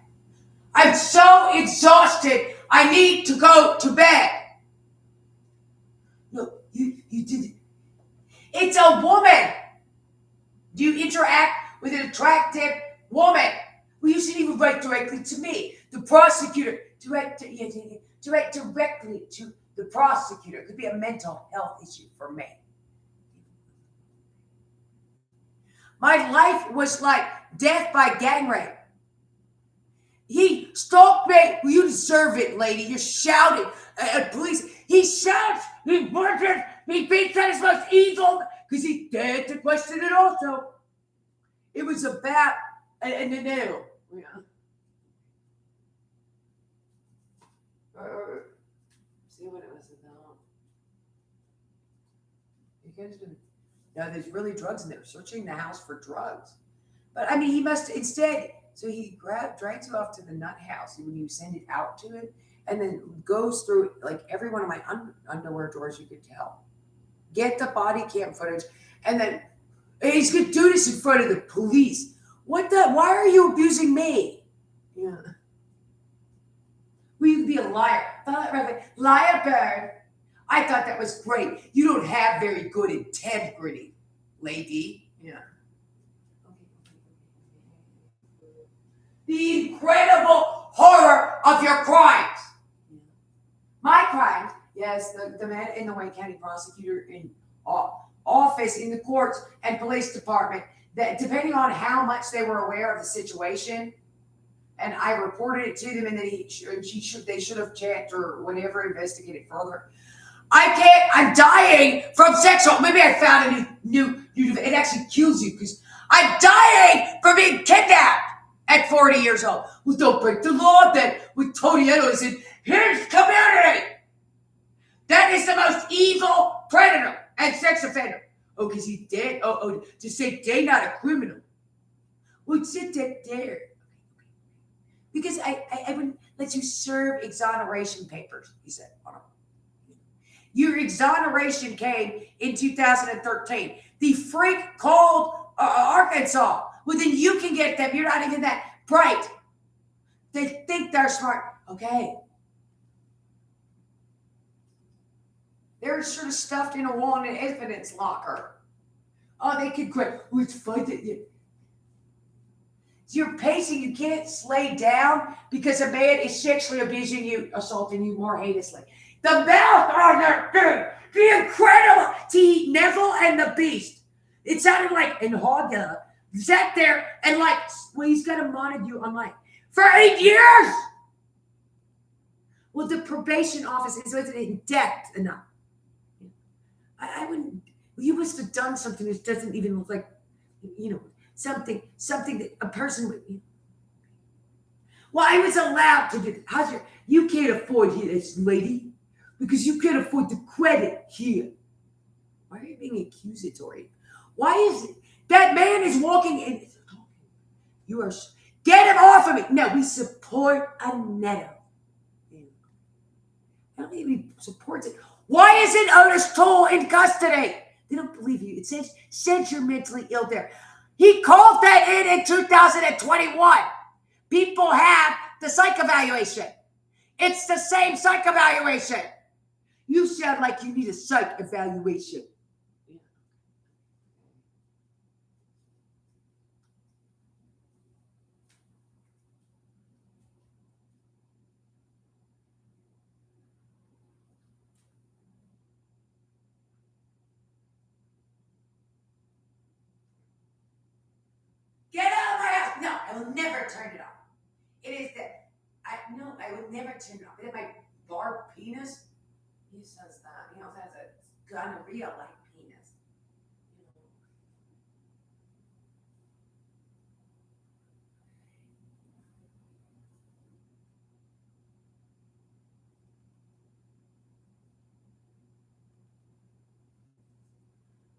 I'm so exhausted. I need to go to bed. No, you did it. It's a woman. Do you interact with an attractive woman? Well, you should even write directly to me, the prosecutor. Direct directly to the prosecutor. It could be a mental health issue for me. My life was like death by gang rape. He stalked me. Well, you deserve it, lady. You're shouting at police. He shouts. He murders. He beats at his most evil because he dared to question it also. It was about and the nail. Yeah. See what it was about. You guys been No, there's really drugs in there. Searching the house for drugs. But I mean, he must instead. So he drags you off to the nut house when you send it out to it, and then goes through like every one of my underwear drawers you could tell. Get the body cam footage, and then he's gonna do this in front of the police. What the? Why are you abusing me? Yeah. Well, you could be a liar. Liar bird. I thought that was great. You don't have very good integrity, lady. Yeah. The incredible horror of your crimes. My crimes. Yes, the man in the Wayne County prosecutor in office in the courts and police department, that depending on how much they were aware of the situation, and I reported it to them, and then they should have checked or whatever, investigated further. I'm dying from sexual. Maybe I found a new. It actually kills you because I'm dying from being kidnapped at 40 years old. Well, don't break the law then with Tony Edwards in his community. That is the most evil predator and sex offender. Oh, because he's dead. Oh, to say they not a criminal. Well, sit there. Because I wouldn't let you serve exoneration papers, he said. Your exoneration came in 2013. The freak called Arkansas. Well, then you can get them. You're not even that bright. They think they're smart. Okay. They're sort of stuffed in a wall in an evidence locker. Oh, they could quit. Let's fight it. You're pacing. You can't slay down because a man is sexually abusing you, assaulting you more heinously. The mouth on that thing. The incredible. See, Neville and the Beast. It sounded like, and Hogga sat there and like, well, he's got a Montague on like, for 8 years. Well, the probation office wasn't in depth enough. I wouldn't, you must have done something that doesn't even look like, something that a person would. Well, I was allowed to do. You can't afford this, lady, because you can't afford the credit here. Why are you being accusatory? Why is it that man is walking in? You are. Get him off of me. No, we support Annetto. I don't think he supports it. Why isn't Otis Toole in custody? They don't believe you. It says you're mentally ill there. He called that in 2021. People have the psych evaluation. It's the same psych evaluation. You sound like you need a psych evaluation. Get out of my house. No, I will never turn it off. It is that. I would never turn it off. Is it my barbed penis? He says that. He also has a gonorrhea-like penis.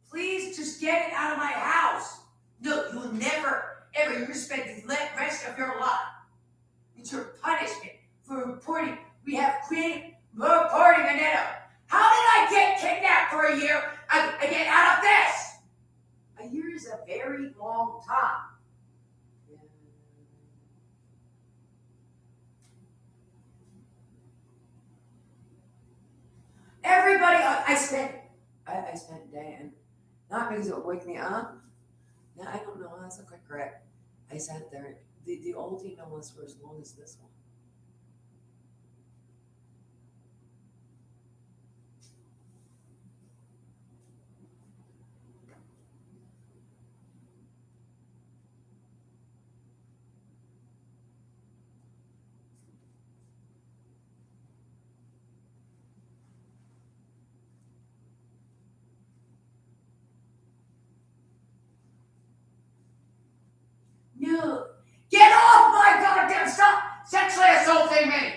Please just get it out of my house. No, you will never, ever. You're going to spend the rest of your life. It's your punishment for reporting. We have created reporting Annetto. How did I get kidnapped for a year and get out of this? A year is a very long time. Everybody, I spent Dan. Not because it would wake me up. No, I don't know. That's not quite correct. I sat there. The old email was for as long as this one. No. Get off my goddamn stuff! Sexually assaulting me!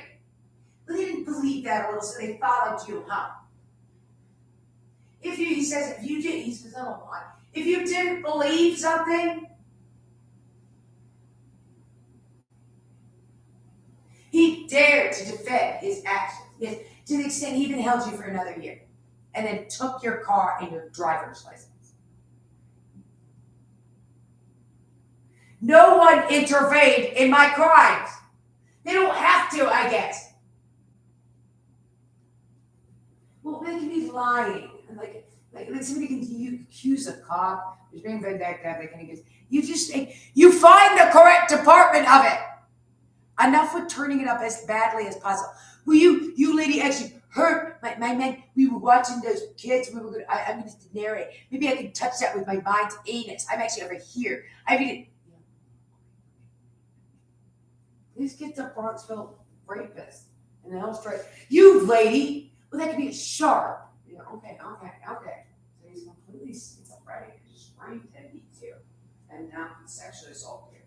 Well, they didn't believe that a little, so they followed you, huh? If he says, if you did, he says, oh my, if you didn't believe something, he dared to defend his actions. Yes, to the extent he even held you for another year and then took your car and your driver's license. No one intervened in my crimes. They don't have to, I guess. Well, they can be lying. And like somebody can accuse a cop who's being vindictive. They can accuse. You find the correct department of it. Enough with turning it up as badly as possible. Well, you lady actually hurt my man. We were watching those kids. I'm going to narrate. Maybe I can touch that with my mind's anus. I'm actually over here. I mean, These kids are Bronxville rapists. And they'll straight, you lady. well, that could be sharp. You know, okay. So he's completely schizophrenic. He just screamed and beats you. And now he sexually assaults you.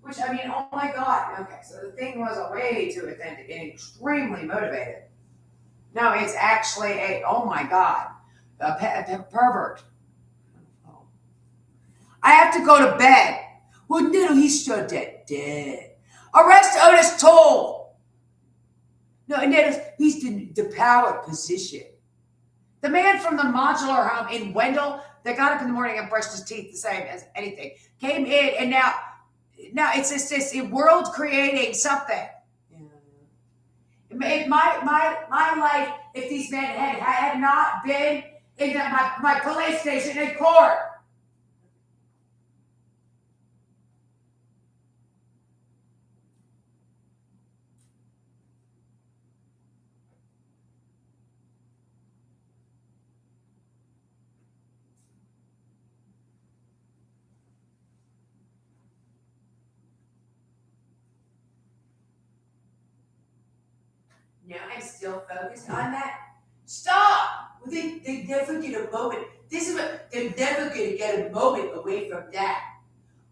Which, I mean, oh my God. Okay, so the thing was a way too authentic and extremely motivated. No, it's actually oh my God, a pervert. Oh. I have to go to bed. Well, no, he's still dead. Arrest Otis Toll. No, and he's the power position. The man from the modular home in Wendell that got up in the morning and brushed his teeth the same as anything came in, and now it's just this world creating something. If my life, if these men had not been in my police station in court. Now I'm still focused on that. Stop! Well, they never get a moment. This is what they're never gonna get a moment away from that.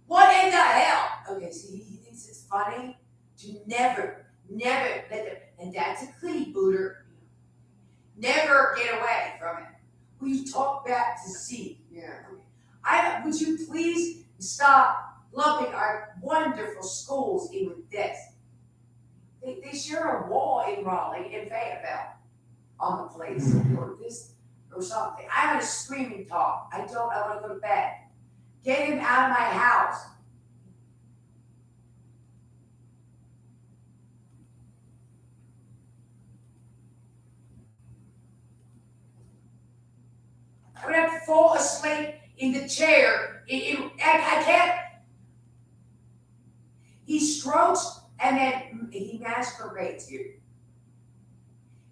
What in the hell? Okay, so he thinks it's funny to never let them, and that's a clean booter. Never get away from it. Will you talk back to see? Yeah. Would you please stop lumping our wonderful schools in with this? They share a wall in Raleigh and Fayetteville on the place or this or something. I'm in a screaming talk. I want to go to bed. Get him out of my house. I would have to fall asleep in the chair. I can't. He strokes and then he masturbates you.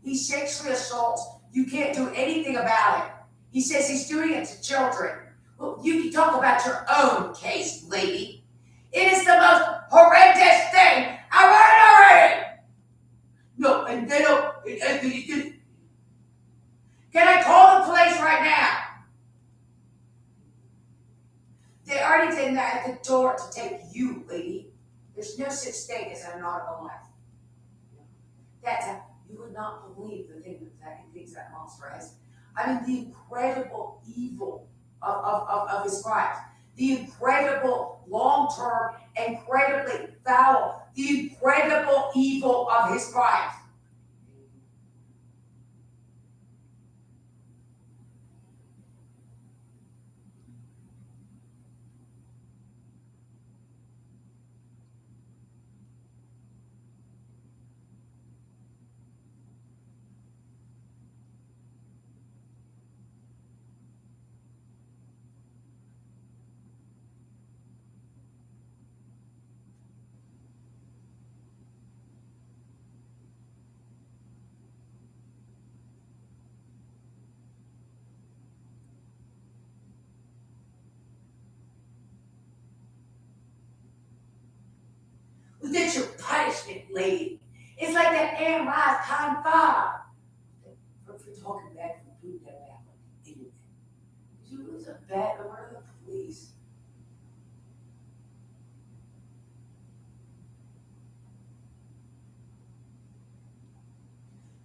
He sexually assaults. You can't do anything about it. He says he's doing it to children. Well, you can talk about your own case, lady. It is the most horrendous thing I've heard already. No, and they don't. Can I call the police right now? They already did that at the door to take you, lady. There's no such thing as an nautical life. You would not believe the things that monster has. I mean, the incredible evil of his crimes, the incredible long-term, incredibly foul, the incredible evil of his crimes. That's your punishment, lady. It's like that Anne Rice time 5. For talking back from putting that back on the internet. You was a bad over the police.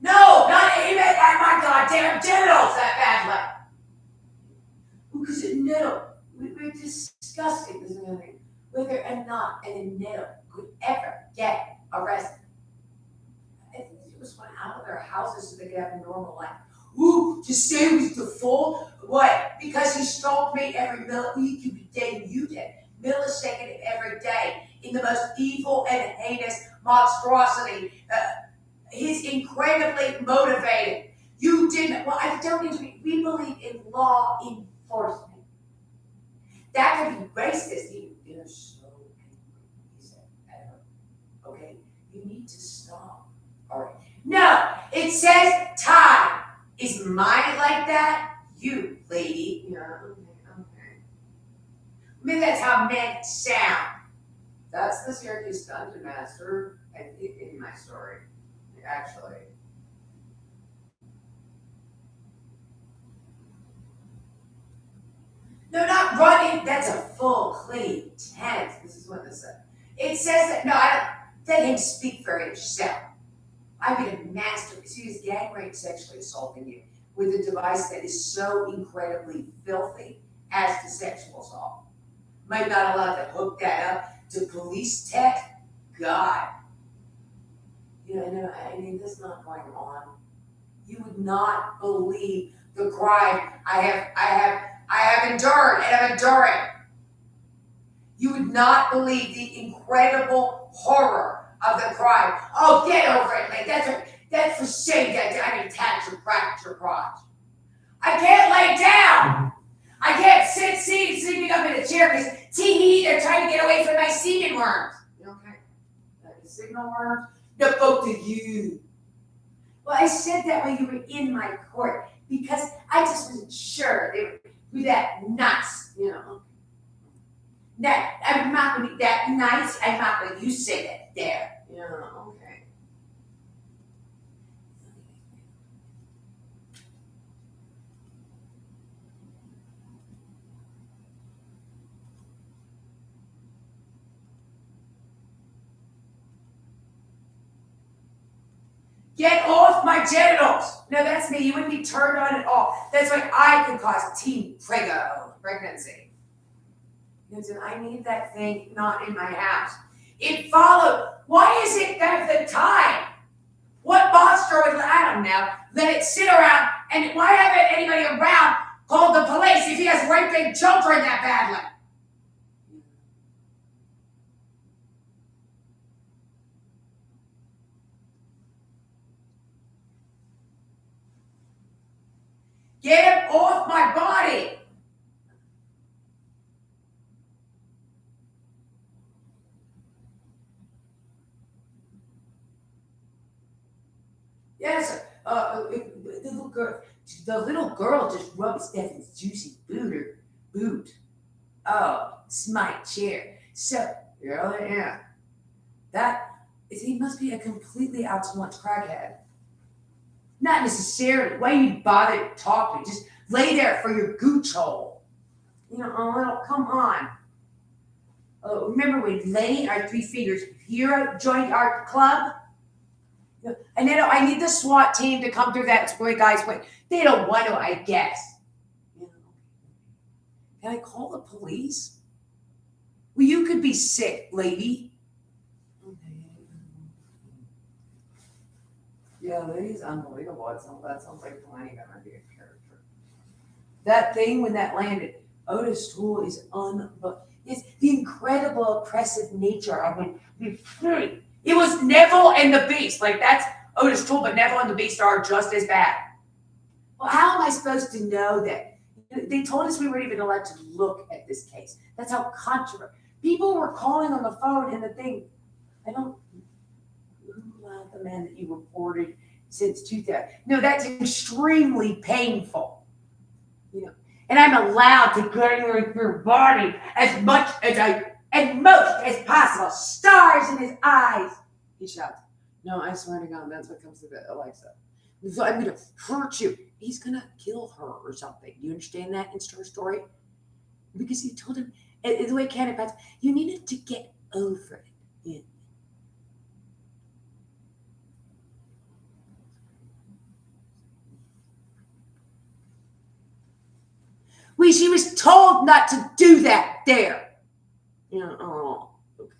No, not even at my goddamn genitals that badly. not an Anetto could ever get arrested. I think they just went out of their houses so they could have a normal life. Ooh, to say it was the fool? What? Because he stalked me every day you did. Millisecond of every day in the most evil and heinous monstrosity. He's incredibly motivated. You didn't. Well, I don't need to. We believe in law enforcement. That could be racist. You're so angry. He said, okay, you need to stop. All right. No, it says time. Is mine like that? You, lady. Yeah, okay. Maybe that's how men sound. That's the Syracuse Dungeon Master in my story, actually. No, not running. That's a full, clean tense. This is what this says. It says that, no, I don't. Let him speak for himself. I've been a master because he was gang rape sexually assaulting you with a device that is so incredibly filthy as to sexual assault. Might not allow to hook that up to police tech. God. I mean, this is not going on. You would not believe the crime I have endured and I'm enduring. You would not believe the incredible horror of the crime. Oh, get over it, like that's for shame that I didn't attach or crack your crotch. I can't lay down. I can't sit sleeping up in a chair because they're trying to get away from my semen worms. Okay. Signal worms? No, both of you. Well, I said that when you were in my court because I just wasn't sure they were that nice, That I'm not going to be that nice. I'm not going to. You say that there. Yeah. Okay. Get off my genitals! No, that's me. You wouldn't be turned on at all. That's why I could cause teen pregnancy. I need that thing not in my house. It followed. Why is it that the time? What monster would, I don't know, let it sit around, and why haven't anybody around called the police if he has raping children that badly? Get him off my body! Yes, the little girl just rubbed Stephen's juicy boot. Oh, it's my chair. So, yeah. He must be a completely out to lunch crackhead. Not necessarily. Why you bother to talk to me? Just lay there for your gooch hole. Come on. Remember when Lenny, our three fingers hero, joined our club? And then I need the SWAT team to come through that boy guy's way. They don't want to, I guess. Can I call the police? Well, you could be sick, lady. Yeah, lady's unbelievable. That sounds like plenty gonna be a character. That thing when that landed, Otis Toole is unbelievable. It's the incredible oppressive nature of it. It was Neville and the Beast. Like, that's Otis Toole, but Neville and the Beast are just as bad. Well, how am I supposed to know that? They told us we weren't even allowed to look at this case. That's how controversial. People were calling on the phone and the thing. Who allowed the man that you reported since 2000? No, that's extremely painful. And I'm allowed to go into your body as much as most as possible. Stars in his eyes. He shouts. No, I swear to God, that's what comes to the Alexa. So I'm going to hurt you. He's going to kill her or something. You understand that in her story? Because he told him, the way Cannon Pats, you needed to get over it. Yeah. She was told not to do that there. Oh, okay.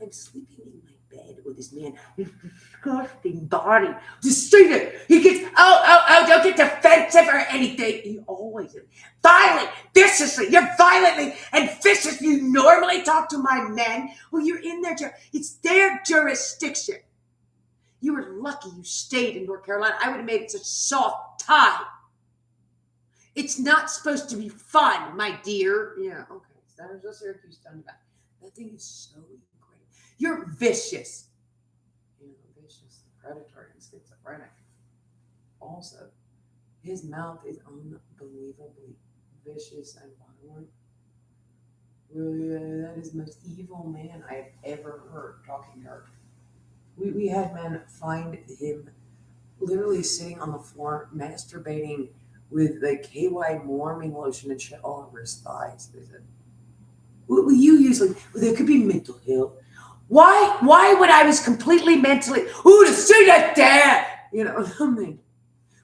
I'm sleeping in my bed with this man, his disgusting body. Just see it. He gets, don't get defensive or anything. He always is violent, viciously. You're violently and viciously. You normally talk to my men. Well, you're in their, it's their jurisdiction. You were lucky you stayed in North Carolina. I would have made it such a soft tie. It's not supposed to be fun, my dear. Yeah, okay. So that was what Syracuse done about. That thing is so incredible. You're vicious. Vicious, predatory, and schizophrenic. Also, his mouth is unbelievably vicious and violent. Really, that is the most evil man I have ever heard talking to her. We had men find him literally sitting on the floor, masturbating with the KY warming lotion and shit all over his thighs. They said, well, you usually, there could be mental health. Why when I was completely mentally, to see that dad, something.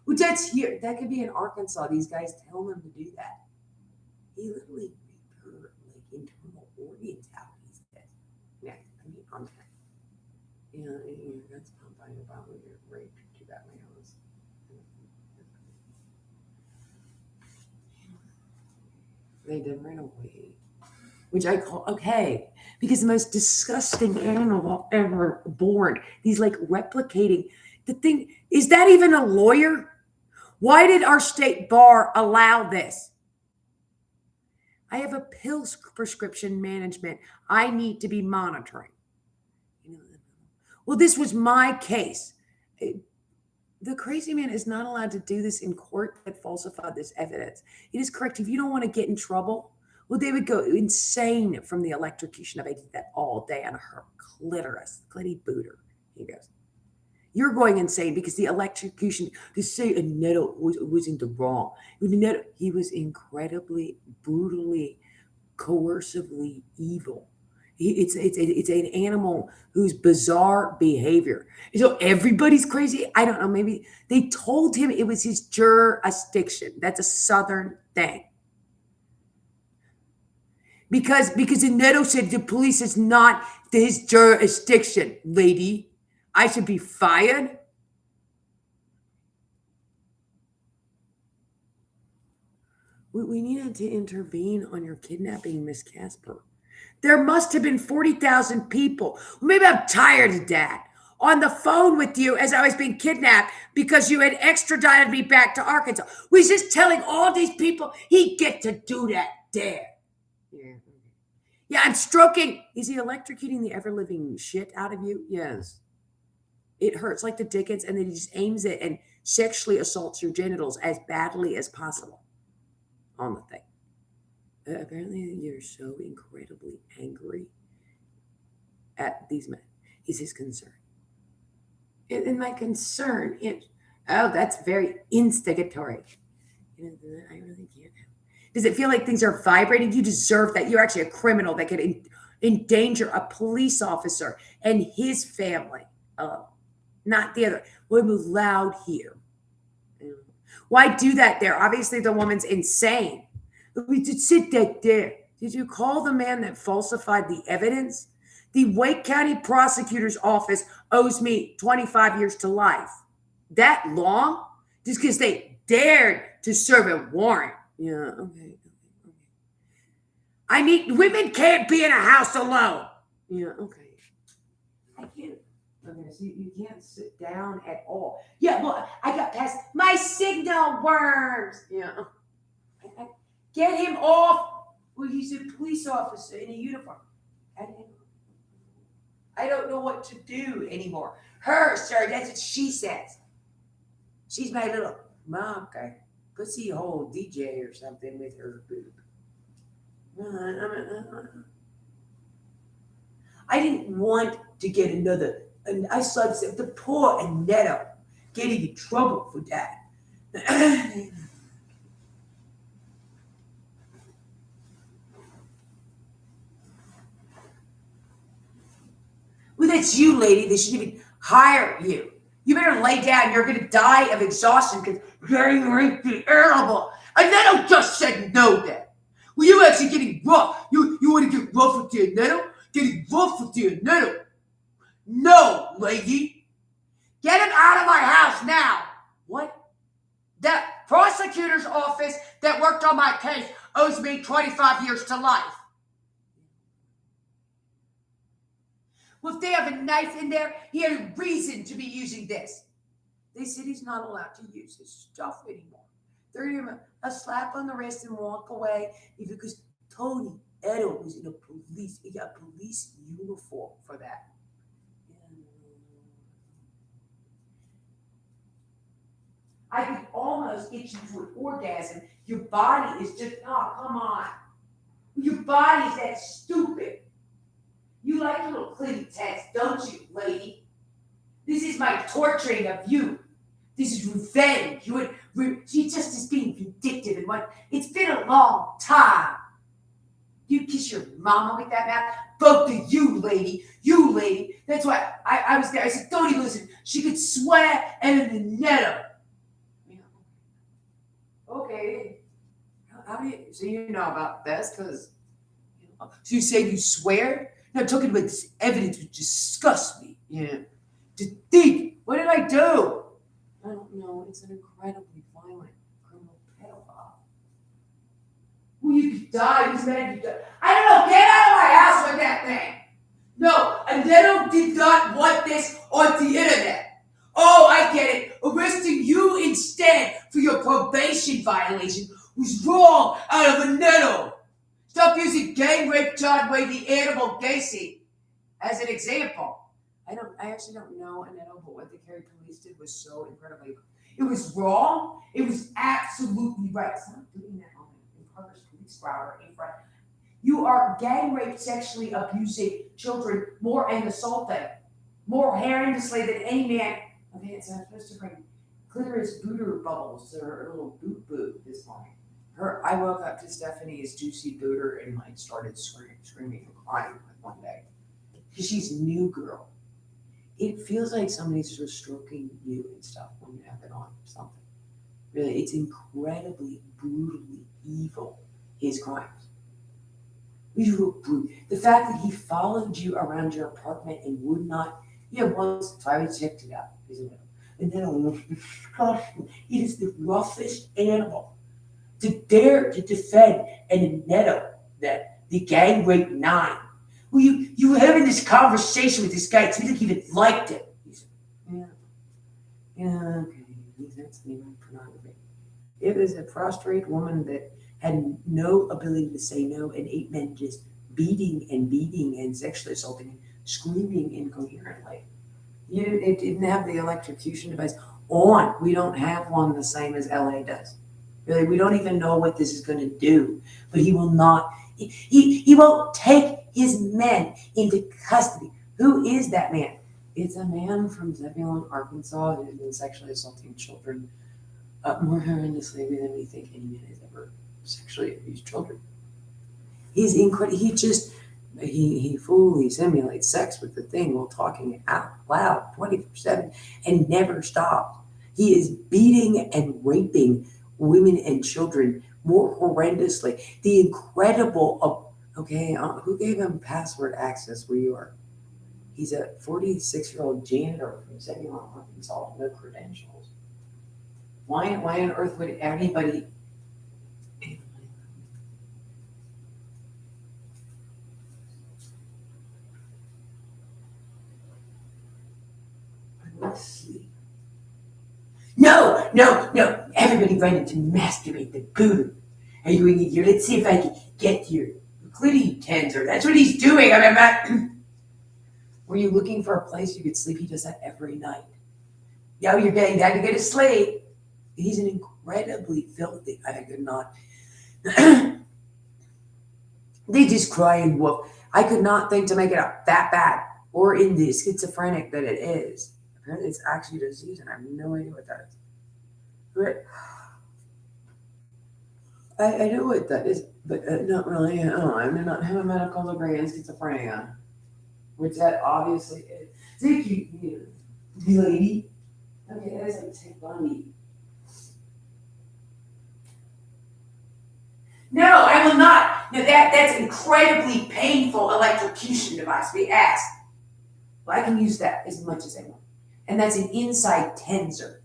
Well, that's here. That could be in Arkansas. These guys tell them to do that. He literally ripped her internal organs out. He said, yeah, I mean, on that. That's not about when you're raped too badly. They did right away, which I call okay, because the most disgusting animal ever born. These like replicating the thing. Is that even a lawyer? Why did our state bar allow this? I have a pills prescription management I need to be monitoring. Well, this was my case. The crazy man is not allowed to do this in court that falsified this evidence. It is correct. If you don't want to get in trouble, well, they would go insane from the electrocution. I did that all day on her clitoris, clitty booter. He goes, you're going insane because the electrocution, to say Neto wasn't the wrong. He was incredibly, brutally, coercively evil. It's an animal whose bizarre behavior. So everybody's crazy. I don't know. Maybe they told him it was his jurisdiction. That's a Southern thing. Because Neto said the police is not his jurisdiction, lady. I should be fired. We needed to intervene on your kidnapping, Miss Casper. There must have been 40,000 people. Maybe I'm tired of that. On the phone with you as I was being kidnapped because you had extradited me back to Arkansas. We just telling all these people he'd get to do that there. Yeah, I'm stroking. Is he electrocuting the ever-living shit out of you? Yes. It hurts like the dickens, and then he just aims it and sexually assaults your genitals as badly as possible on the thing. Apparently, you're so incredibly angry at these men. Is his concern. And my concern is, that's very instigatory. I really can't. Does it feel like things are vibrating? You deserve that. You're actually a criminal that could endanger a police officer and his family. Not the other. We're loud here. Why do that there? Obviously, the woman's insane. We did sit that there. Did you call the man that falsified the evidence? The Wake County Prosecutor's Office owes me 25 years to life. That long? Just because they dared to serve a warrant. Yeah, okay. I mean, women can't be in a house alone. Yeah, okay. I can't. Okay, so you can't sit down at all. Yeah, look, I got past my signal worms. Yeah. Get him off. Well, he's a police officer in a uniform. I don't know what to do anymore. Her, sir, that's what she says. She's my little mom guy. Pussy hole DJ or something with her boob. I didn't want to get another. And I saw the poor Annetta getting in trouble for that. Well, that's you, lady. They shouldn't even hire you. You better lay down. You're going to die of exhaustion because getting raped is terrible. Annetta just said no then. Well, you're actually getting rough. You want to get rough with the Annetta? getting rough with you, no, lady. Get him out of my house now. What? The prosecutor's office that worked on my case owes me 25 years to life. Well, if they have a knife in there, he had a reason to be using this. They said he's not allowed to use his stuff anymore. They're giving him a slap on the wrist and walk away because Tony Edo was in a police uniform for that. I could almost get you to an orgasm. Your body is just, oh, come on. Your body's that stupid. You like little clitty tests, don't you, lady? This is my torturing of you. This is revenge. She just is being vindictive and what? It's been a long time. You kiss your mama with that mouth? Both of you, lady. You, lady. That's why I was there. I said, Tony, listen, she could swear and in the netto. Okay. How do you, so you know about this? Because, so you say you swear? Now talking about this evidence would disgust me. Yeah. To think, what did I do? I don't know. It's an incredibly violent criminal pedophile. Well, you could die. Who's mad you die? I don't know. Get out of my house with that thing. No, Aneto did not want this on the internet. Oh, I get it. Arresting you instead for your probation violation was wrong out of Aneto. Stop using gang rape John Wayne the Animal Gacy as an example. I actually don't know Aneto, but what the Cary police did was so incredibly. It was wrong. It was absolutely right. Stop doing that on an impoverished police router in front. You are gang rape, sexually abusing children more and assaulting more horrendously than any man. Okay, so I'm supposed to bring clitoris booter bubbles to her little boot this morning. I woke up to Stephanie's juicy booter and like started screaming and crying one day. Because she's a new girl. It feels like somebody's just stroking you and stuff when you have it on something. Really, it's incredibly, brutally evil, his crimes. The fact that he followed you around your apartment and would not, once if I was checked it out, isn't it? And then almost disgusting. He is the roughest animal to dare to defend an Aneto that the gang rape 9. Well, you were having this conversation with this guy. It seems like you even liked it. He said, yeah, okay. That's me, my pornography. It was a prostrate woman that had no ability to say no, and 8 men just beating and sexually assaulting and screaming incoherently. It didn't have the electrocution device on. We don't have one the same as LA does. Really, we don't even know what this is going to do. But he will not. He won't take his men into custody. Who is that man? It's a man from Zebulon, Arkansas, who's been sexually assaulting children more horrendously than we think any man has ever sexually abused children. He's incredible. He fully simulates sex with the thing while talking out loud 24/7 and never stopped. He is beating and raping women and children more horrendously. The incredible, who gave him password access where you are? He's a 46-year-old janitor from Zebulon, Arkansas, no credentials. Why on earth would anybody? Let's see. No. Everybody running to masturbate the booter. Are you in here? Let's see if I can get your clitty tensor. That's what he's doing. Were you looking for a place you could sleep? He does that every night. Yo, you're getting down to get to sleep. He's an incredibly filthy. I could not. They just cry and whoop. I could not think to make it up that bad or in the schizophrenic that it is. Apparently, it's actually a disease, and I have no idea what that is. But I know what that is, but not really. I do not have a medical degree in schizophrenia, which that obviously is. Thank you, lady. Okay, that's like Ted Bundy. No, I will not. No, that's incredibly painful electrocution device. We asked. Well, I can use that as much as I want. And that's an inside tensor.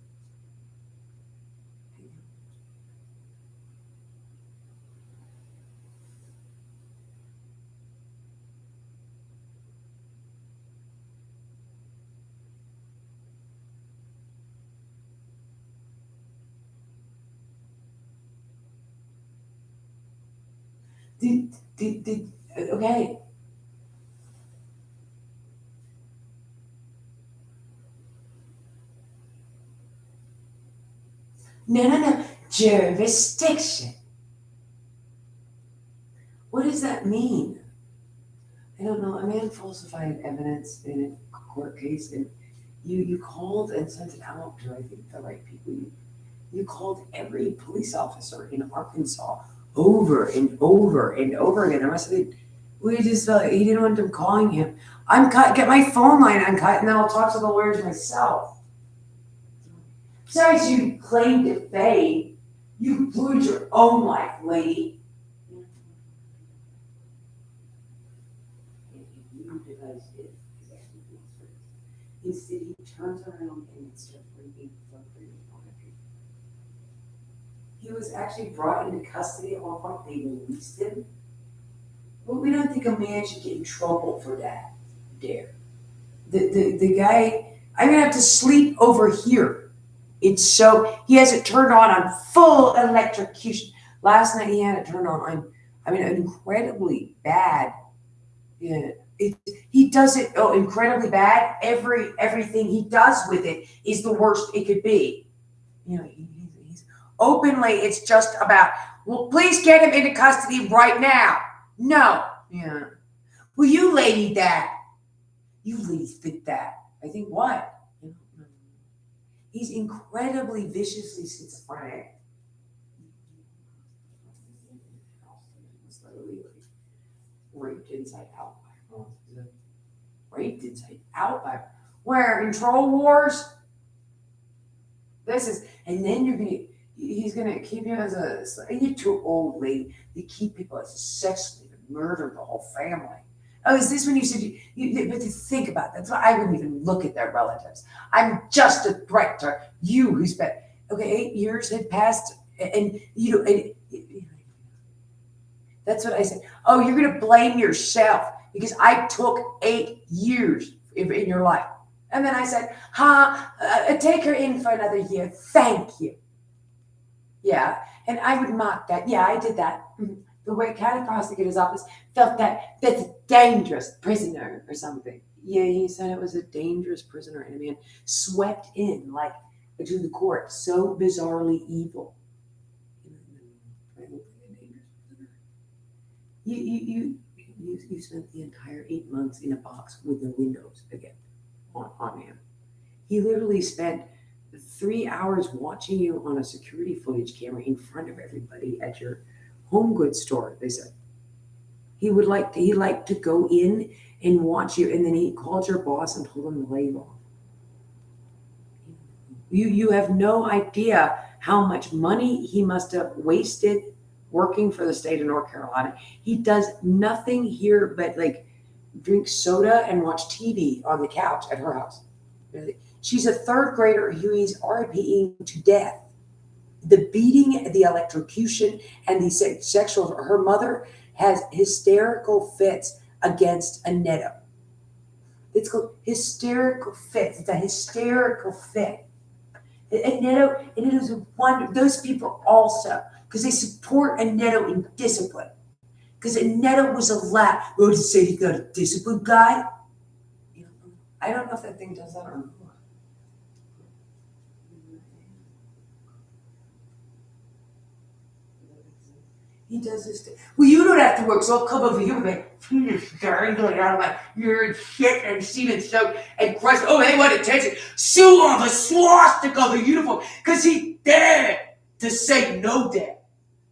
Okay. No. Jurisdiction. What does that mean? I don't know. A man falsified evidence in a court case, and you called and sent it out to, I think, the right people. You called every police officer in Arkansas over and over and over again. I must have been, we just felt like he didn't want them calling him. Get my phone line uncut, and then I'll talk to the lawyers myself. Besides, you claimed to fade. You ruined your own life, lady. Instead, he turns around and starts reading appropriate pornography. He was actually brought into custody at one point. They released him. But we don't think a man should get in trouble for that. Dare. The guy, I'm gonna have to sleep over here. He has it turned on full electrocution. Last night he had it turned on incredibly bad. Yeah. He does it incredibly bad. Everything he does with it is the worst it could be. He's openly, it's just about, well, please get him into custody right now. No. Yeah. Well, you lady that. You ladies think that. I think what? He's incredibly viciously schizophrenic. Raped inside out. Raped inside out by where in Troll Wars. And then he's gonna keep you you're too old, lady. You keep people as a sex slave and murder the whole family. Oh, is this when you said but to think about that? That's why I wouldn't even look at their relatives. I'm just a threat to you who spent 8 years had passed, and that's what I said. Oh, you're gonna blame yourself because I took 8 years in your life. And then I said, take her in for another year. Thank you. Yeah, and I would mock that. Yeah, I did that. The Wake County Prosecutor's Office felt that's a dangerous prisoner or something. Yeah, he said it was a dangerous prisoner, and a man swept in to the court, so bizarrely evil. You spent the entire 8 months in a box with no windows again on him. He literally spent 3 hours watching you on a security footage camera in front of everybody at your home goods store. They said he liked to go in and watch you, and then he called your boss and told him to lay you off. You have no idea how much money he must have wasted working for the state of North Carolina. He does nothing here but drink soda and watch TV on the couch at her house. She's a third grader who he's RIPing to death. The beating, the electrocution, and the sexual. Her mother has hysterical fits against Annetta. It's called hysterical fits. It's a hysterical fit. Annetto's one. Those people also, because they support Annetto in discipline. Because Annetto was allowed. Well, to say he got a discipline guy. I don't know if that thing does that or not. He does this thing. Well, you don't have to work, so I'll come over here with my penis dangling out of my urine, shit, and semen soaked and crushed. Oh, they want attention. Sue on the swastika of the uniform because he dared to say no dad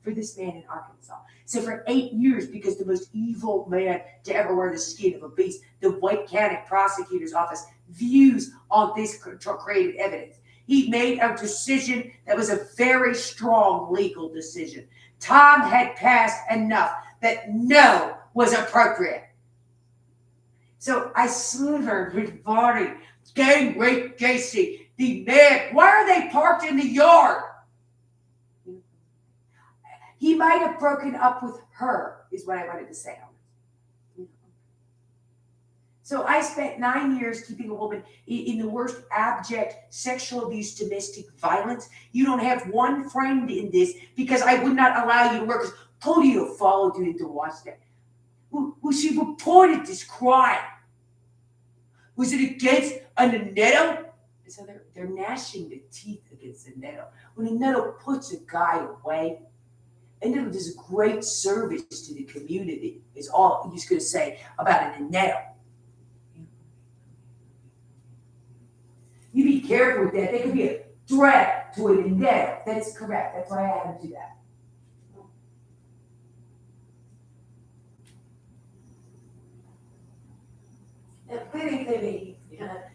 for this man in Arkansas. So for 8 years, because the most evil man to ever wear the skin of a beast, the Wake County Prosecutor's Office views on this created evidence. He made a decision that was a very strong legal decision Time had passed enough that no was appropriate. So I slithered his body. Gang rape Gacy. The man. Why are they parked in the yard? He might have broken up with her, is what I wanted to say. So I spent 9 years keeping a woman in the worst abject sexual abuse, domestic violence. You don't have one friend in this because I would not allow you to work. Claudio followed you into Washington. Who she reported this crime. Was it against a Neto? So they're gnashing their teeth against a Neto. When a Neto puts a guy away, and it does a great service to the community, is all he's going to say about an Neto. You be careful with that. They could be a threat to an Neto. That is correct. That's why I had to do that.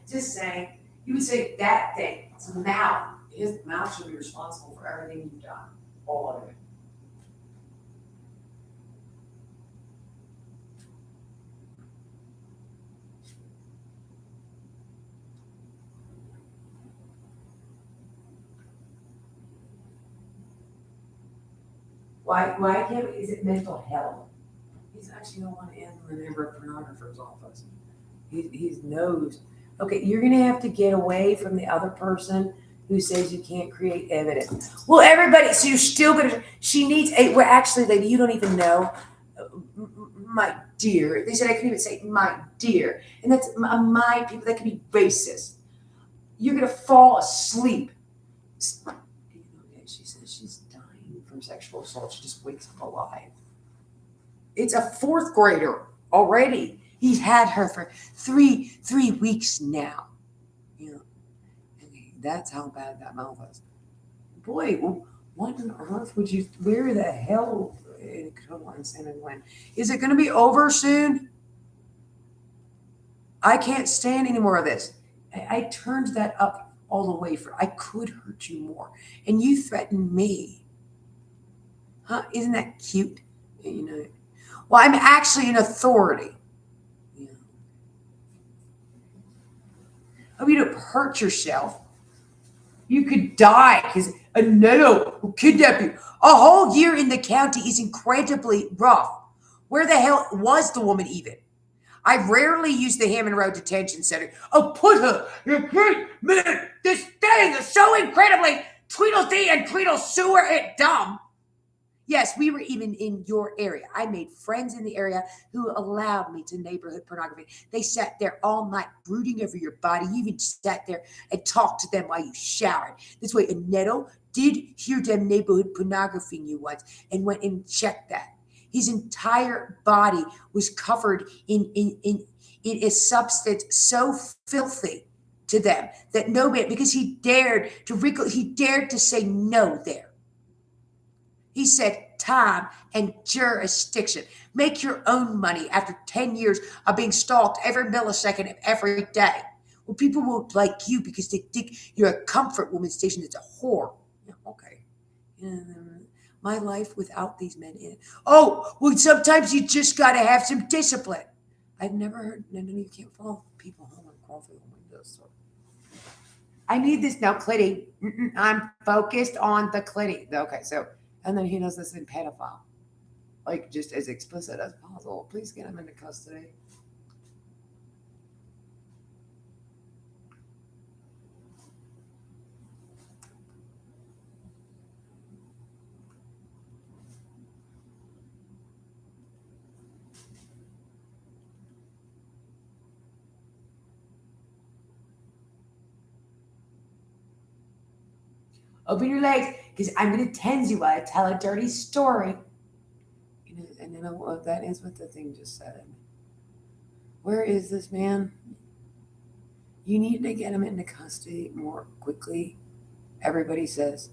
Just saying, you would say that thing. It's a mouth. His mouth should be responsible for everything you've done. All of it. Why can't, is it mental health? He's actually the one in the neighborhood pornographer's office. He knows. Okay, you're gonna have to get away from the other person who says you can't create evidence. Well, everybody, so you're still gonna, she needs a, well, actually, lady, you don't even know. My dear, they said I couldn't even say my dear. And that's my people, that can be racist. You're gonna fall asleep. She says she's dying from sexual assault. She just wakes up alive. It's a fourth grader already. He's had her for three weeks now. You know, that's how bad that mouth is. Boy, what on earth would you? Where the hell? Come on, Sam and Gwen. Is it going to be over soon? I can't stand any more of this. I turned that up all the way for. I could hurt you more, and you threatened me. Huh? Isn't that cute? You know. Well, I'm actually an authority. Yeah. Oh, you don't hurt yourself. You could die because a Neto will kidnap you. A whole year in the county is incredibly rough. Where the hell was the woman even? I rarely use the Hammond Road Detention Center. Oh, put her. Man, this thing is so incredibly Tweedledee and Tweedlesewer and dumb. Yes, we were even in your area. I made friends in the area who allowed me to neighborhood pornography. They sat there all night brooding over your body. You even sat there and talked to them while you showered. This way, Neto did hear them neighborhood pornography you once and went and checked that. His entire body was covered in a substance so filthy to them that nobody, because he dared to wrinkle, he dared to say no there. He said, time and jurisdiction. Make your own money after 10 years of being stalked every millisecond of every day. Well, people won't like you because they think you're a comfort woman station that's a whore. Yeah, okay. My life without these men in it. Oh, well, sometimes you just got to have some discipline. I've never heard, no, you can't follow people home and crawl through the windows. So. I need this now, Clitty. I'm focused on the Clitty. Okay, so. And then he does this in pedophile, like just as explicit as possible. Please get him into custody. Open your legs, because I'm going to tens you while I tell a dirty story. And you know what? That is what the thing just said. Where is this man? You need to get him into custody more quickly. Everybody says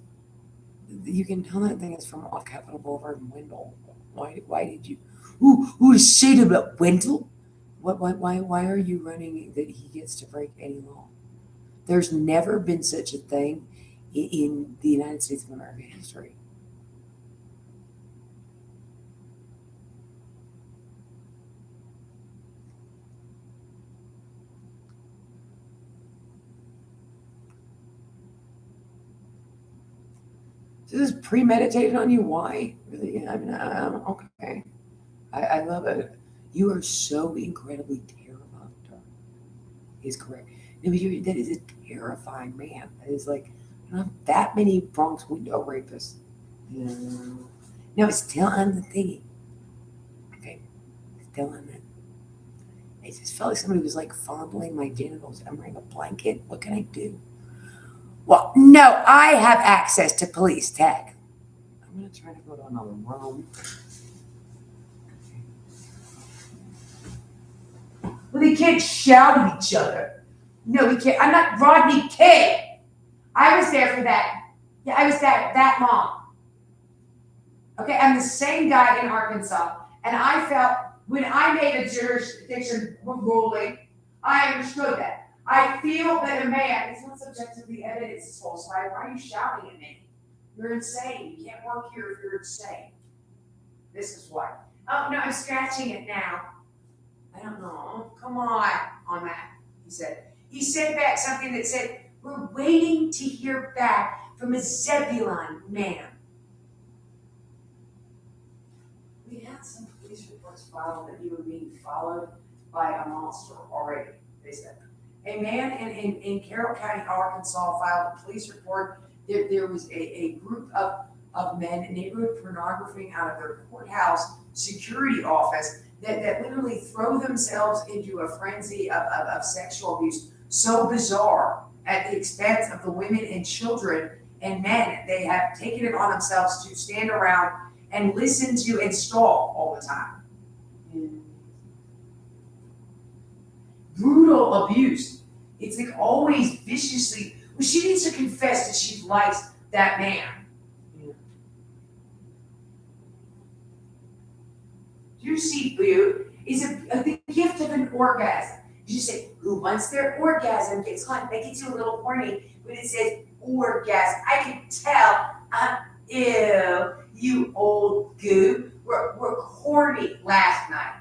you can tell that thing is from off Capitol Boulevard and Wendell. Why did you? Who said about Wendell? Why are you running that he gets to break any law? There's never been such a thing in the United States of America history. This is premeditated on you. Why? Really? I mean, okay. I love it. You are so incredibly terrifying. He's correct. No, that is a terrifying man. That is like, you don't have that many Bronx window rapists. No. No, it's still on the thingy. Okay. It's still on that. I just felt like somebody was like fondling my genitals. I'm wearing a blanket. What can I do? Well, no, I have access to police tech. I'm gonna try to go to another room. Well, they can't shout at each other. No, we can't. I'm not Rodney King. I was there for that. Yeah, I was that mom. Okay, I'm the same guy in Arkansas, and I felt when I made a jurisdiction ruling, I understood that. I feel that a man is not subject to the evidence false. Why are you shouting at me? You're insane. You can't work here if you're insane. This is why. Oh no, I'm scratching it now. I don't know. Come on that. He said. He sent back something that said, "We're waiting to hear back from a Zebulon man." We had some police reports filed that you were being followed by a monster already, they said. A man in Carroll County, Arkansas filed a police report. There was a group of men, neighborhood pornographing out of their courthouse security office that literally throw themselves into a frenzy of sexual abuse. So bizarre at the expense of the women and children and men. They have taken it on themselves to stand around and listen to and stalk all the time. Brutal abuse. It's like always viciously. Well, she needs to confess that she likes that man. You see, boo, is the gift of an orgasm. You say, who wants their orgasm gets hot. That gets you a little horny when it says orgasm. I can tell. Ew, you old goo. We're horny last night.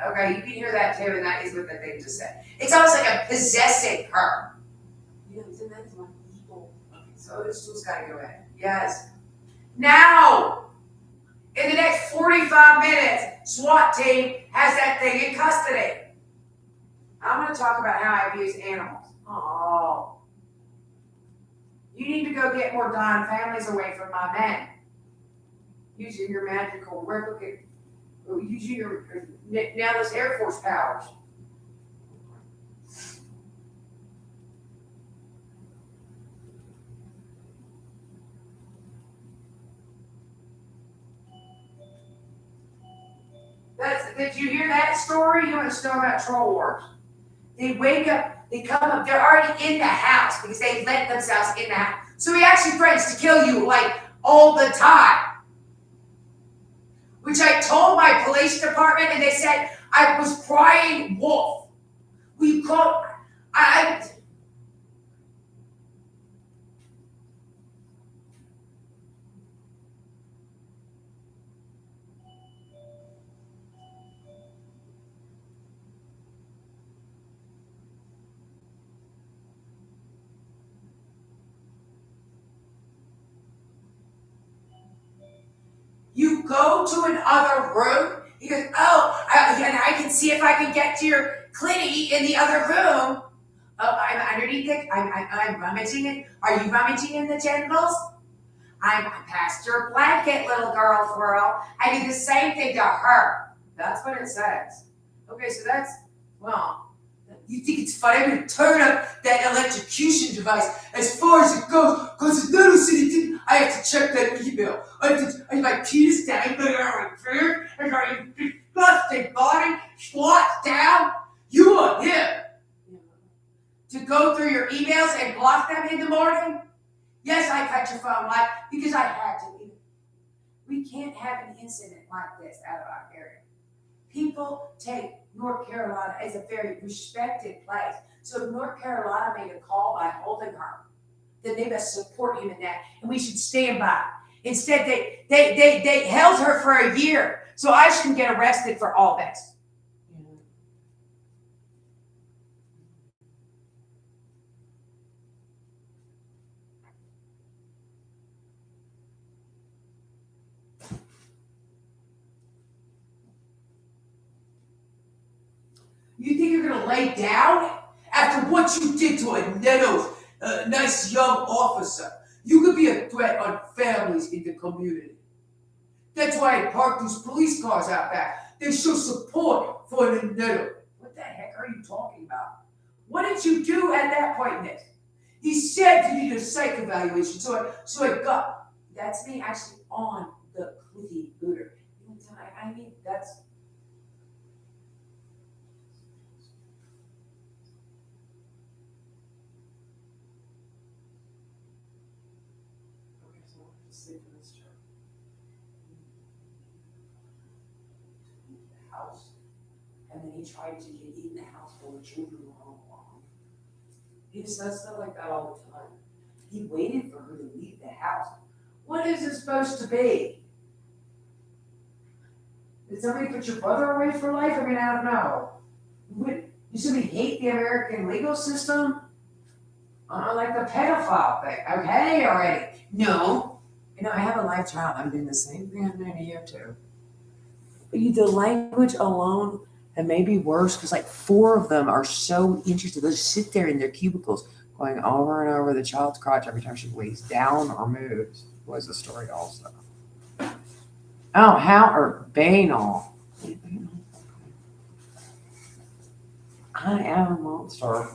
Okay, you can hear that too, and that is what the thing just said. It's almost like a possessing her. You know, isn't that one evil? Okay, so this just gotta go ahead. Yes. Now, in the next 45 minutes, SWAT team has that thing in custody. I'm gonna talk about how I abuse animals. Oh. You need to go get more dying families away from my men. Using your magical replicate, using your Nellis Air Force powers. Did you hear that story? You want to know about troll wars? They wake up, they come up, they're already in the house because they let themselves in the house. So he actually threatens to kill you like all the time. Which I told my police department and they said I was crying wolf. We called, you go to another room. He goes, oh, and I can see if I can get to your clitty in the other room. Oh, I'm underneath it. I'm rummaging it. Are you rummaging in the genitals? I'm past your blanket, little girl. I do the same thing to her. That's what it says. Okay, so that's, well, you think it's funny? I'm going to turn up that electrocution device as far as it goes, because the little city didn't. I have to check that email. I my penis down there on my prayer, and my disgusting body squats down. You want him to go through your emails and block them in the morning? Yes, I cut your phone line because I had to. We can't have an incident like this out of our area. People take North Carolina as a very respected place. So if North Carolina made a call by holding her, then they must support him in that, and we should stand by. Instead, they held her for a year, so I shouldn't get arrested for all this. You think you're gonna lay down after what you did to a Neto, nice young officer? You could be a threat on families in the community. That's why I parked these police cars out back. They show support for the Neto. What the heck are you talking about? What did you do at that point, Nick? He said you needed a psych evaluation, so I got. That's me actually on the Cliffy Booter. I mean, that's. Okay, so I'll just sleep in this chair. The house, and then he tried to get in the house while the children were home alone. He says stuff like that all the time. He waited for her to leave the house. What is it supposed to be? Did somebody put your brother away for life? I mean, I don't know. What, you simply hate the American legal system? Like the pedophile thing. Okay, already. No. You know, I have a live child. I'm doing the same thing I'm doing to you too. But the language alone, that may be worse because like 4 of them are so interested. They'll just sit there in their cubicles going over and over the child's crotch every time she lays down or moves. Was the story also? Oh, how or banal. I am a monster.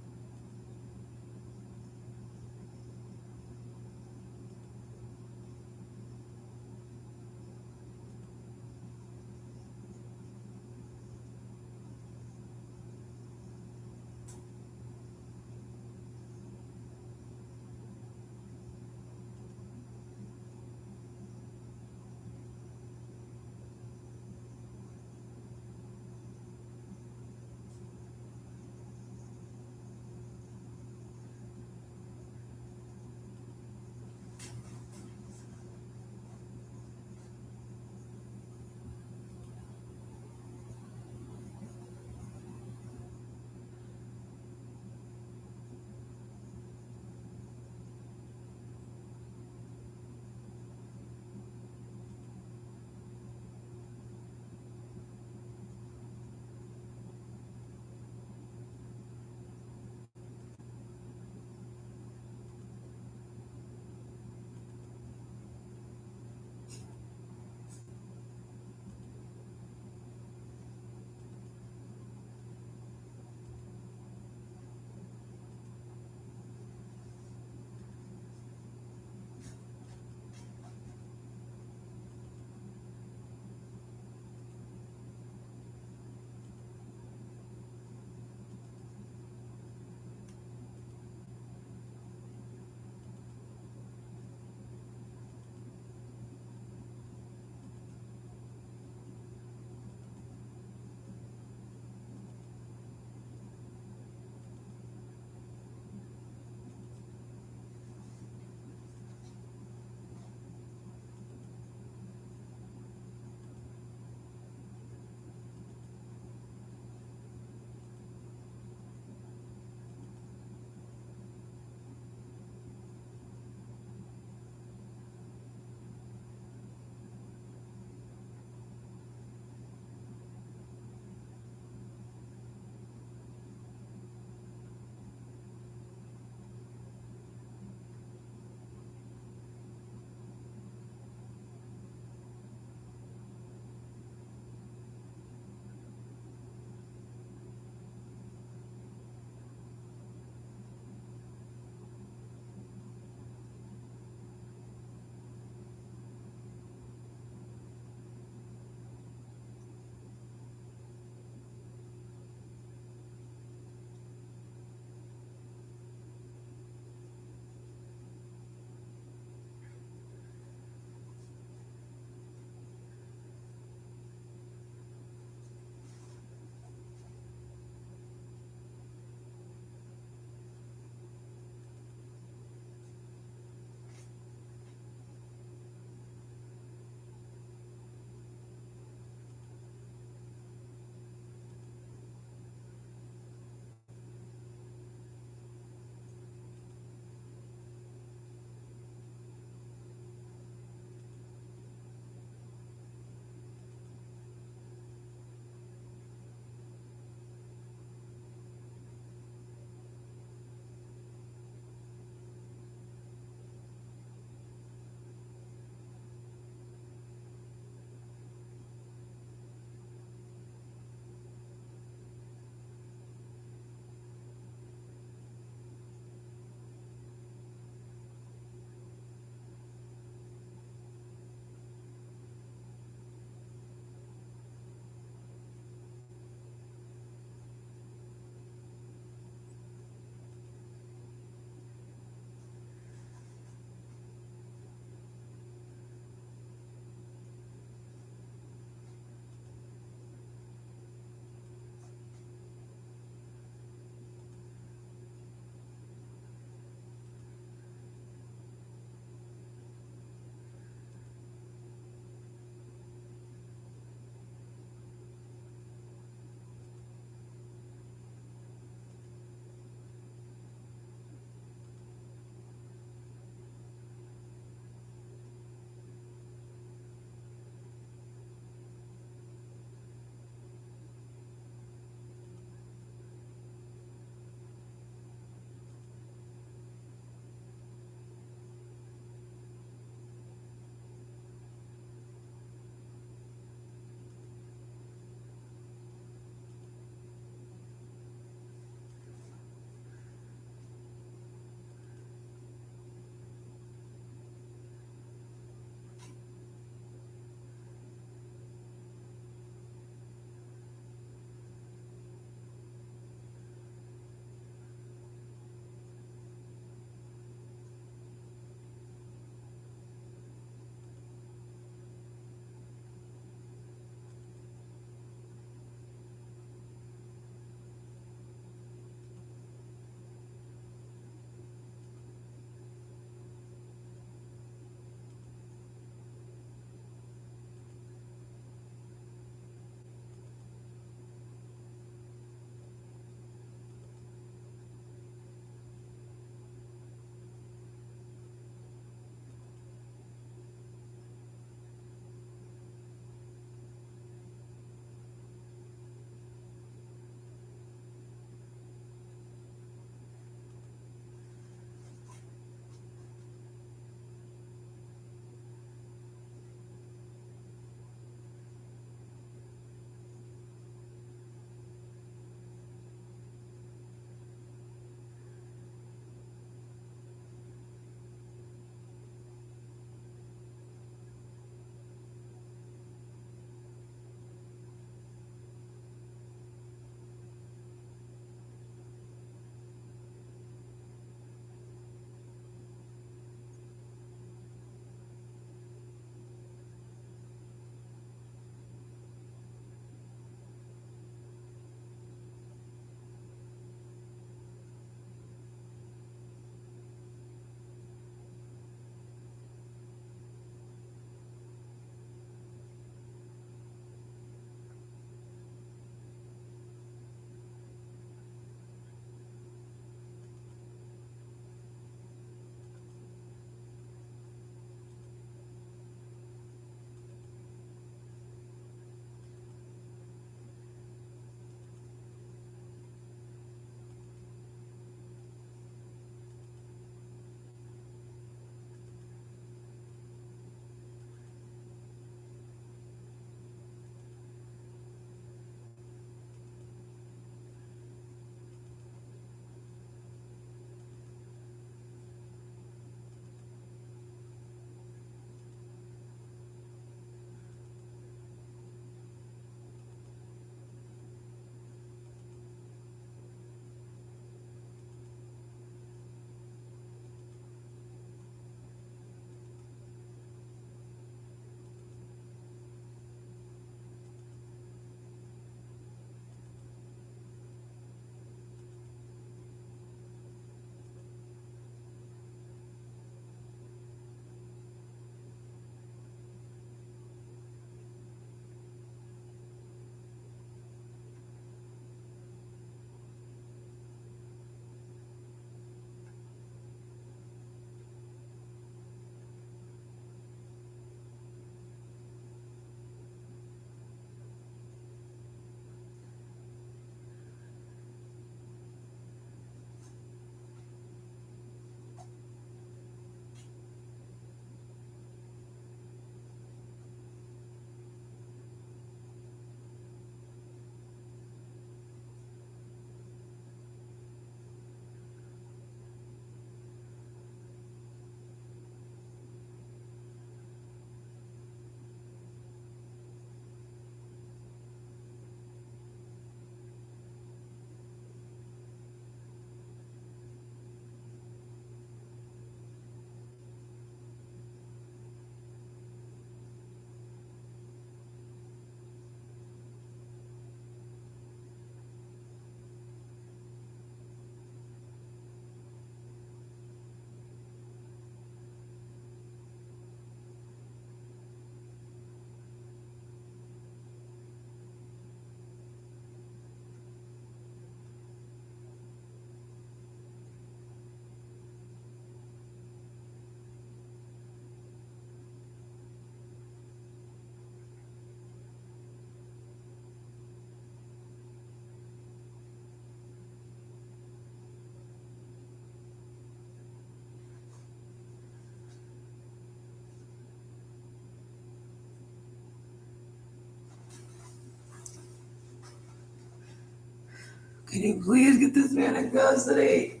Can you please get this man in custody?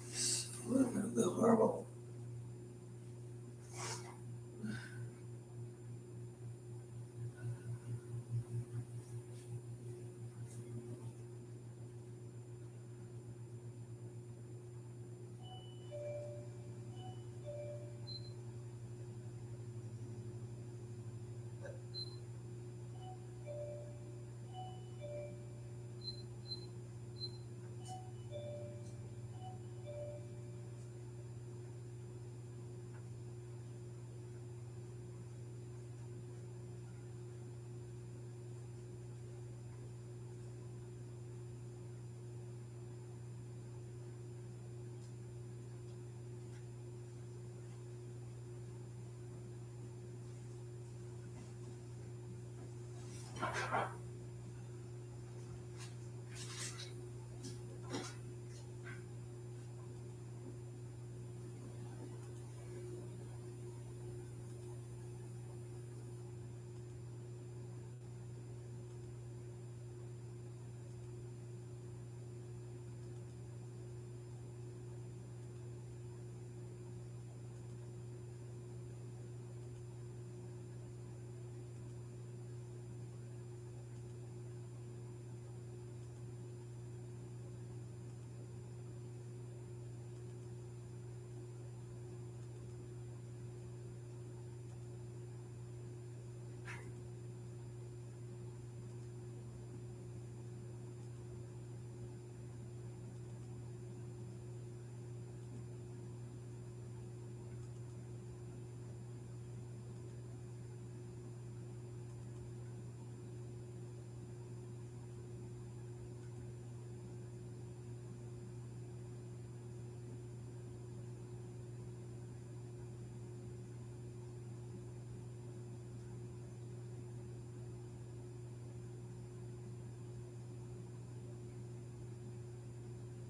It's horrible.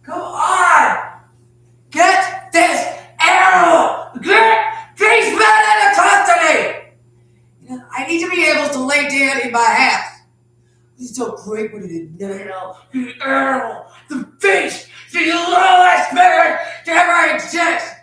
Come on! Get this animal! Get these men in custody! I need to be able to lay down in my house. He's so great with it, the animal, the beast, the lowest man to ever exist.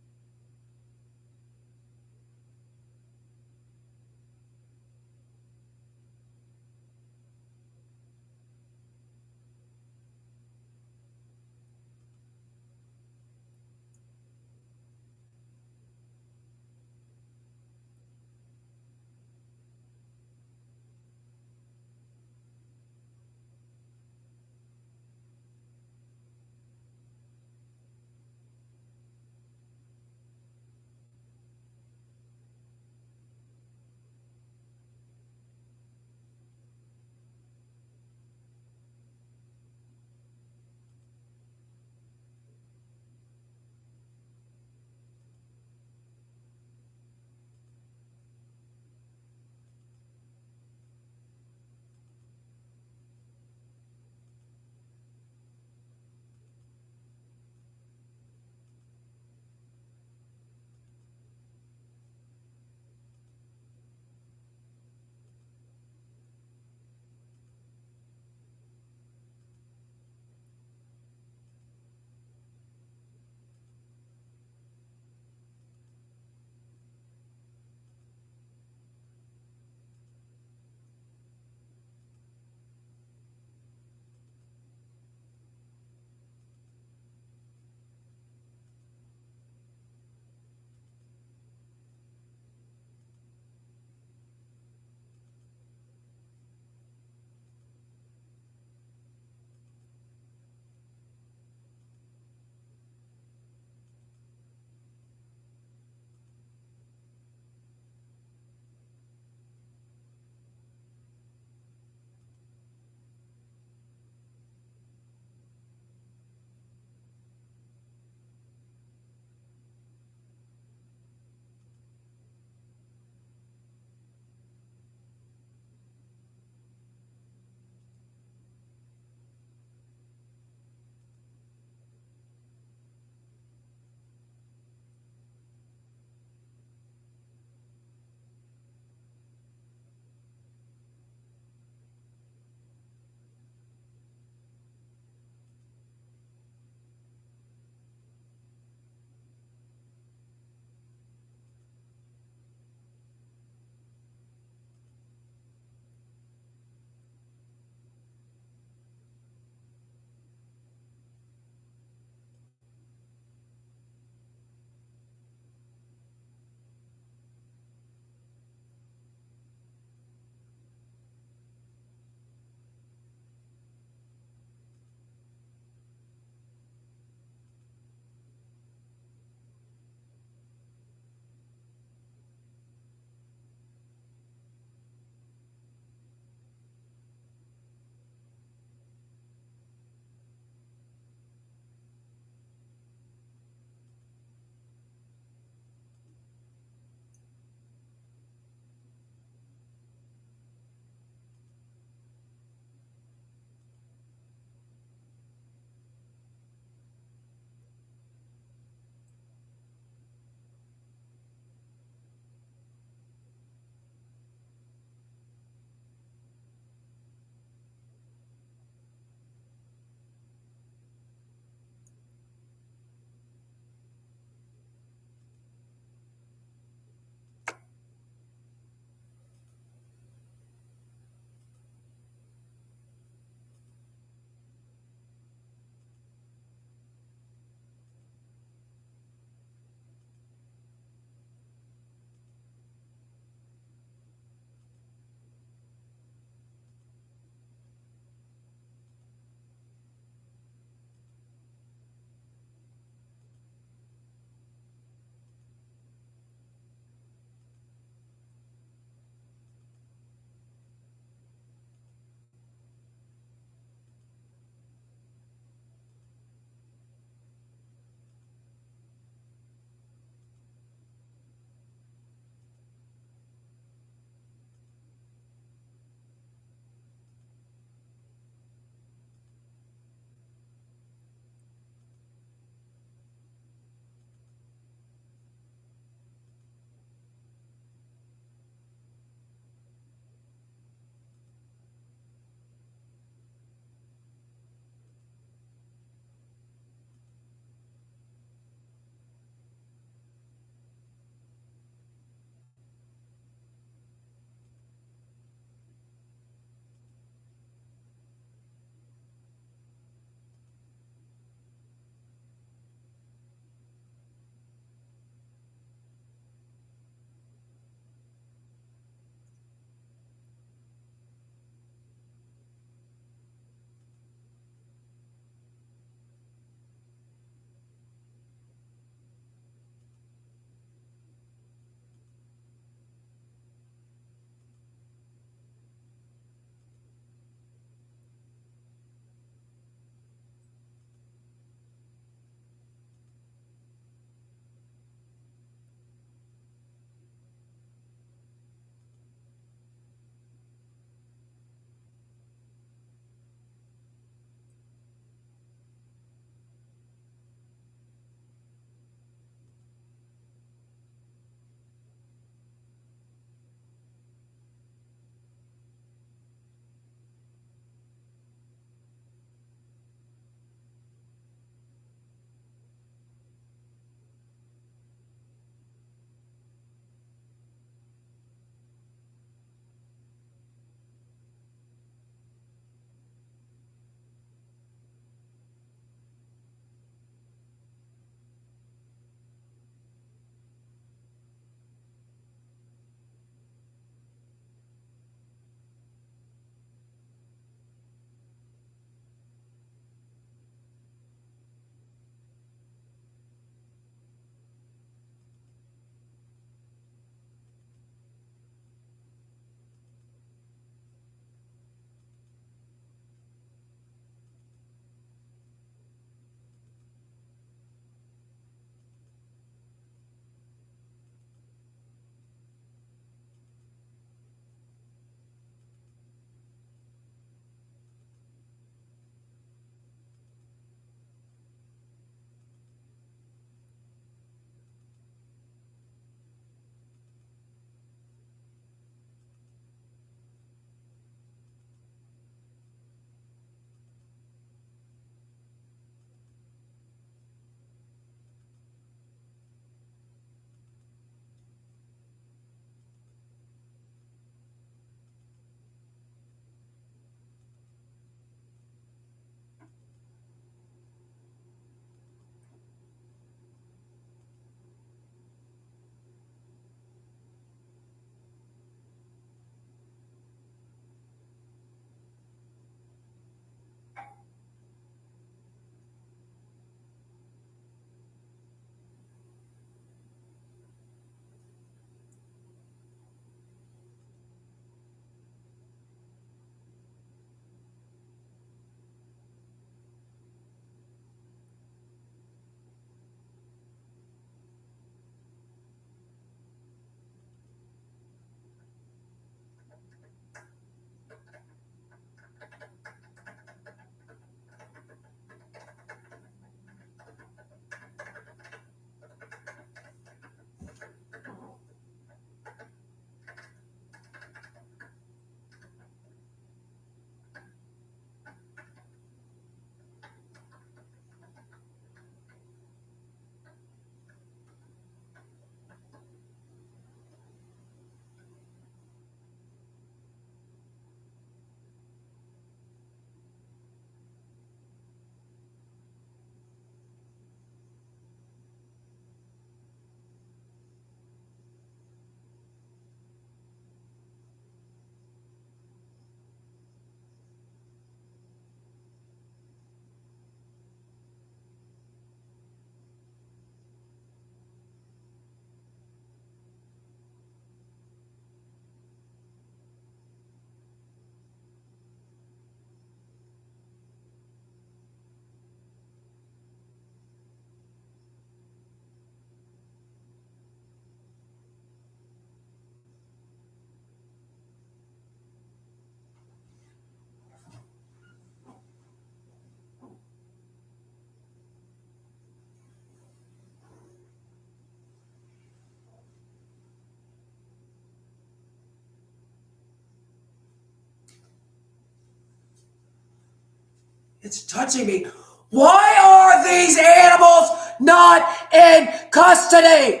It's touching me. Why are these animals not in custody?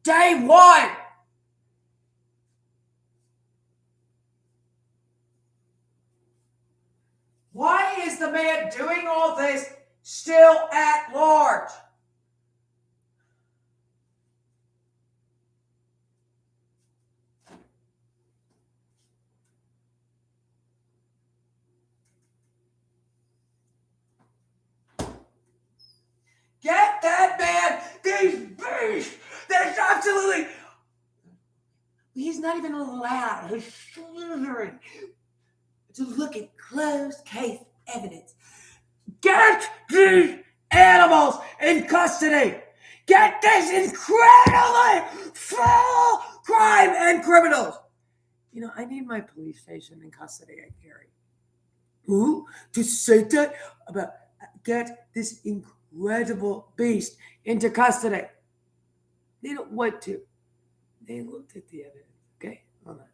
Day one. Why is the man doing all this still at large? Get that man these beasts. There's absolutely. He's not even allowed. He's slithering to look at closed case evidence. Get these animals in custody. Get these incredibly foul crime and criminals. You know, I need my police station in custody at Gary. Who to say that about get this incredible beast into custody? They don't want to. They looked at the evidence. Okay, hold on.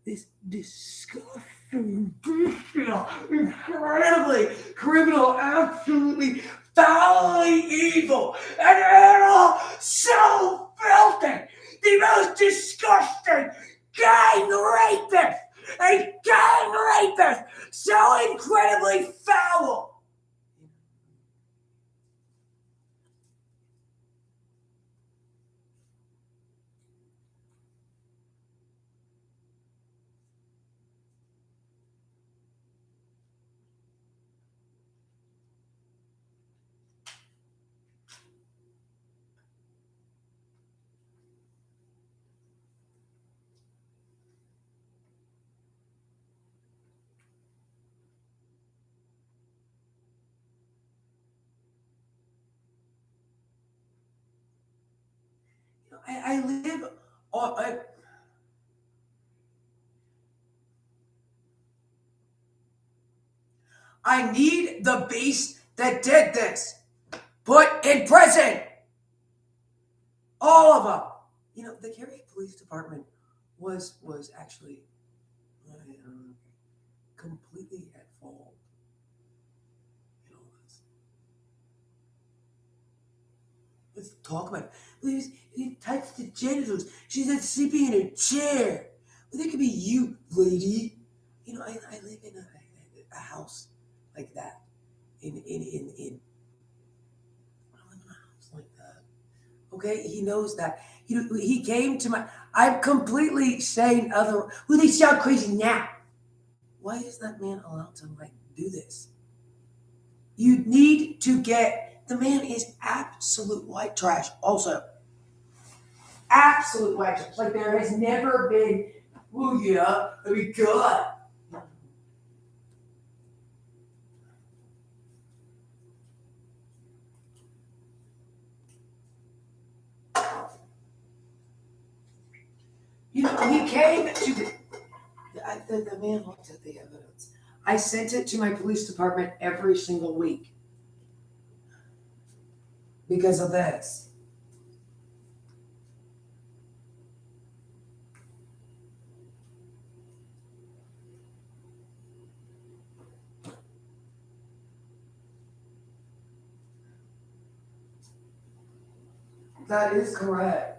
This disgusting, bestial, incredibly criminal, absolutely foully evil, an animal so filthy, the most disgusting gang rapist, a gang rapist, so incredibly foul. I live on. I need the beast that did this put in prison. All of them. You know, the Cary Police Department was actually completely at fault in all this. Let's talk about it. He touched the genitals. She's not sleeping in a chair. Well, that could be you, lady. You know, I live in a house like that. I live in a house like that. Okay, he knows that. He came to my. I'm completely saying other. Well, they sound crazy now. Why is that man allowed to do this? You need to get. The man is absolute white trash. Also, absolute white trash. Like there has never been. Oh yeah, I mean God. You know, he came to the man looked at the evidence. I sent it to my police department every single week because of this. That is correct.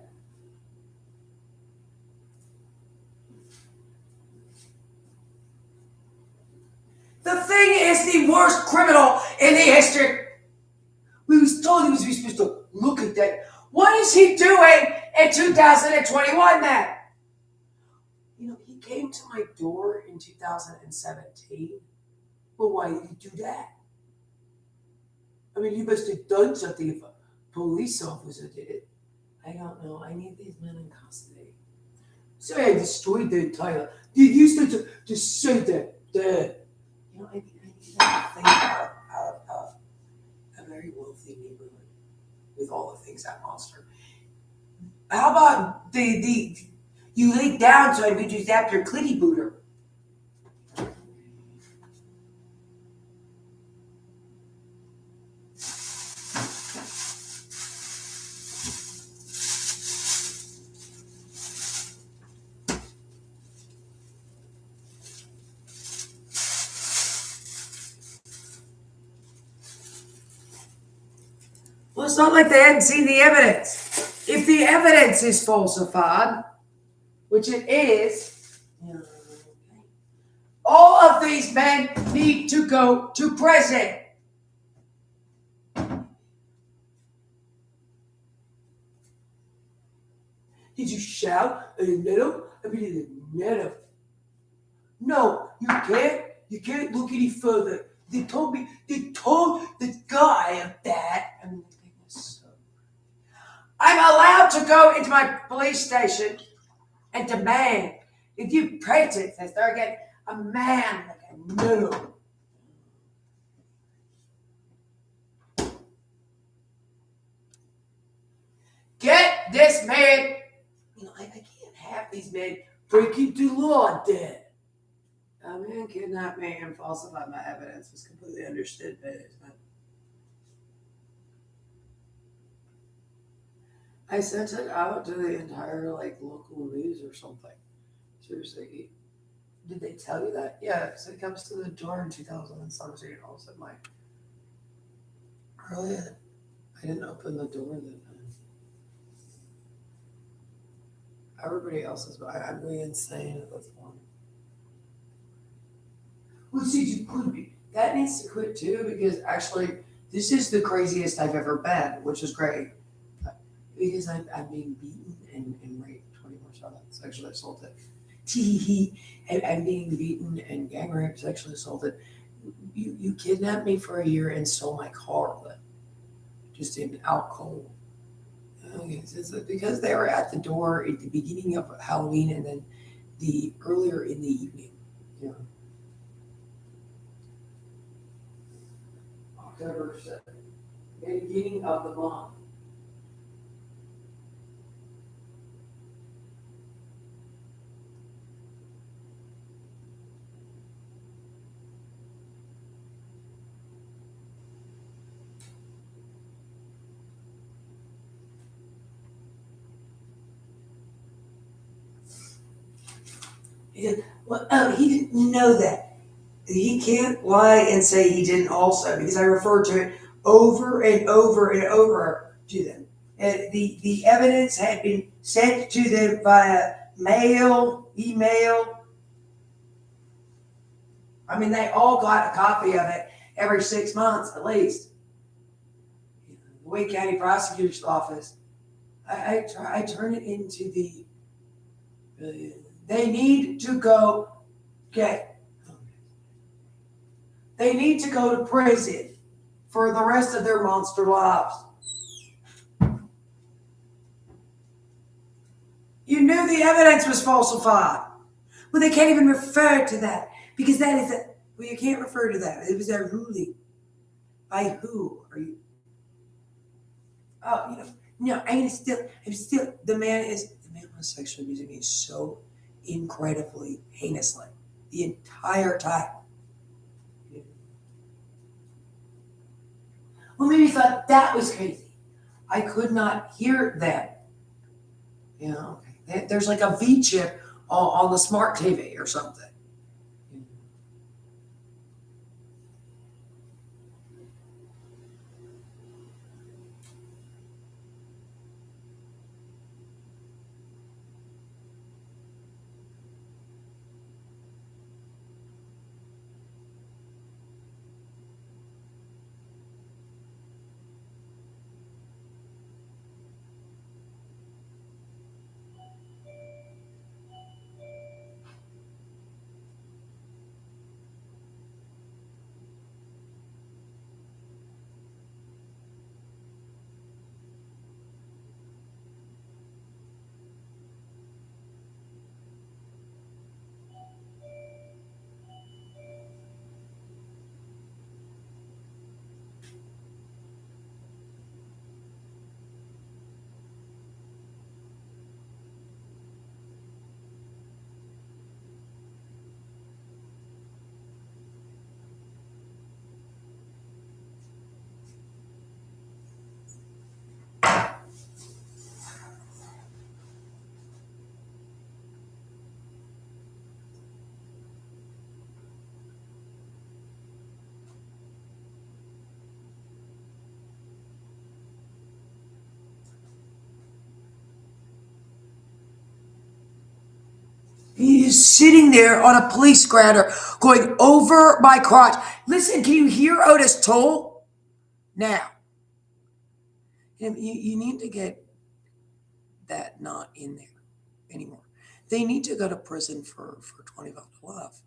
The thing is the worst criminal in the history. We was told he was supposed to look at that. What is he doing in 2021 then? You know, he came to my door in 2017. Well, why did he do that? I mean, he must have done something if a police officer did it. I don't know. I need these men in custody. Say I destroyed the entire. You used to say that. You know, I need that thing out of a very wealthy neighborhood with all the things that monster. How about the you laid down so I could just zap your clitty booter? Well, it's not like they hadn't seen the evidence. If the evidence is falsified, which it is, All of these men need to go to prison. did you shout? I didn't know. I mean, I didn't know. No, you can't. You can't look any further. They told the guy of that. I mean, so. I'm allowed to go into my police station and demand if you prejudice this, they're again a man like a no. Get this man. I can't have these men breaking the law, Dad. A man kidnapped me and falsified my evidence. Was completely understood, but it's not. I sent it out to the entire local news or something. Seriously, did they tell you that? Yeah, so it comes to the door in 2017. All of a sudden, really, I didn't open the door then. Everybody else is. I'm really insane at this point. Well, see, you could be. That needs to quit too, because actually, this is the craziest I've ever been, which is great. Because I'm being beaten and raped 24/7, sexually assaulted. I'm being beaten and gang raped, sexually assaulted. You kidnapped me for a year and stole my car, just in out cold. It's because they were at the door at the beginning of Halloween and then the earlier in the evening. October 7th, beginning of the month. He said, well, he didn't know that. He can't lie and say he didn't also, because I referred to it over and over and over to them. And the evidence had been sent to them via mail, email. I mean, they all got a copy of it every 6 months at least. The Wake County Prosecutor's Office. I turn it into the. They need to go get. They need to go to prison for the rest of their monster lives. You knew the evidence was falsified. Well, they can't even refer to that because that is a. Well, you can't refer to that. It was their ruling. By who are you? Oh, no, I'm still, the man was sexually abusing me so incredibly heinously the entire time. Well, maybe you thought that was crazy. I could not hear that. There's like a V chip on the smart TV or something. He is sitting there on a police scrouter going over my crotch. Listen, can you hear Otis Toll? Now, you need to get that not in there anymore. They need to go to prison for 25 to life.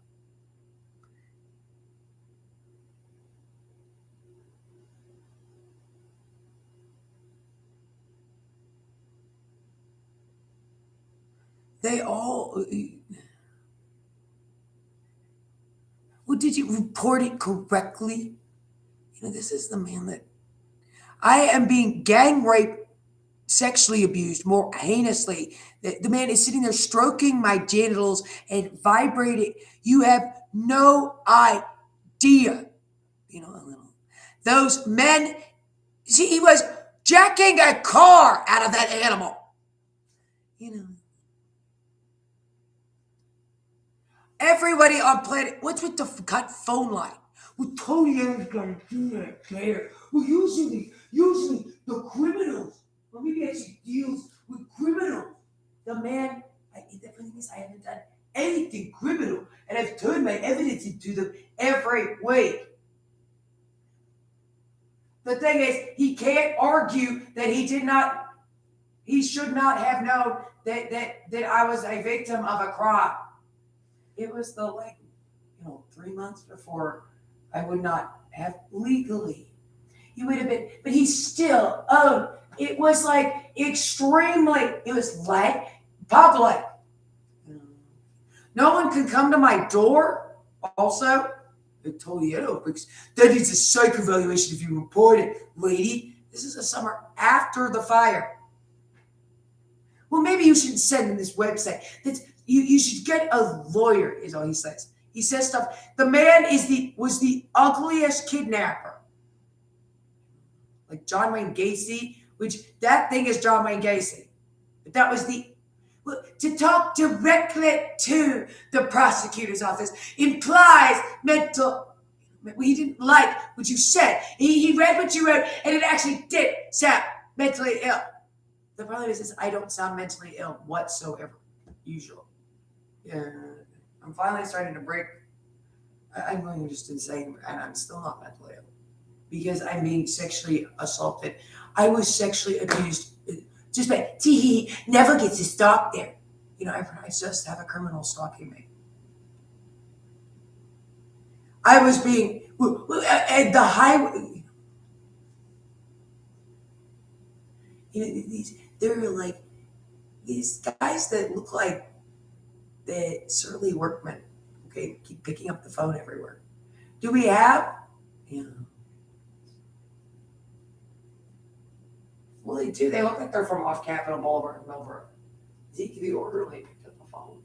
They all. Well, did you report it correctly? This is the man that I am being gang raped, sexually abused more heinously. The man is sitting there stroking my genitals and vibrating. You have no idea. A little. Those men, see, he was jacking a car out of that animal. Everybody on planet, what's with the cut phone line? Well, Tony Allen's gonna do that there. Well, usually the criminals, or maybe actually deals with criminals. The man, the funny thing is, I haven't done anything criminal, and I've turned my evidence into them every week. The thing is, he can't argue that he should not have known that I was a victim of a crime. It was the 3 months before I would not have legally. He would have been, but he still owed. It was extremely, it was public. No one could come to my door. Also, I told you, because that is a psych evaluation if you report it, lady. This is the summer after the fire. Well, maybe you should send him this website. You should get a lawyer, is all he says. He says stuff. The man was the ugliest kidnapper. Like John Wayne Gacy, which that thing is John Wayne Gacy. But that was to talk directly to the prosecutor's office implies mental. He didn't like what you said. He read what you wrote, and it actually did sound mentally ill. The problem is I don't sound mentally ill whatsoever, usually. Yeah, I'm finally starting to break. I'm going just insane, and I'm still not mentally ill because I'm being sexually assaulted. I was sexually abused. Just by he never gets to stalk there. I just have a criminal stalking me. I was being at the highway. There were like these guys that look like the surly workmen. Okay, keep picking up the phone everywhere. Do we have? Well, they do. They look like they're from off Capitol Boulevard in Millbrook. Zeke the orderly picked up the phone.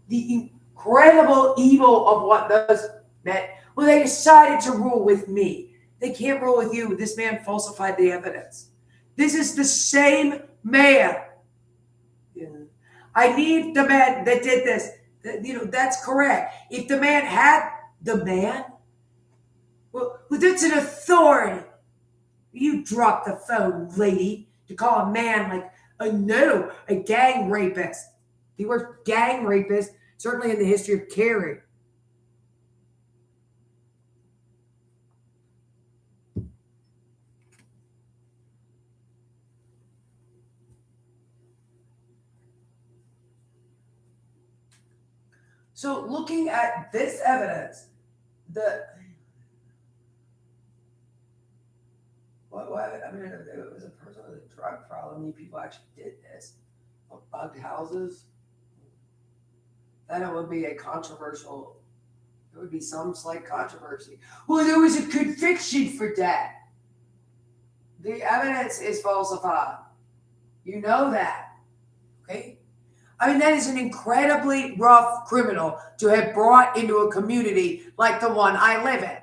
The incredible evil of what does that. Well, they decided to rule with me. They can't rule with you. This man falsified the evidence. This is the same man. I need the man that did this. That's correct. If the man had the man, well, that's an authority. You drop the phone, lady, to call a man like a gang rapist. The word gang rapist, certainly in the history of Kerry. So looking at this evidence, it was a person with a drug problem. People actually did this. Bugged houses. Then it would be there would be some slight controversy. Well, there was a conviction for that. The evidence is falsified. You know that. Okay? That is an incredibly rough criminal to have brought into a community like the one I live in.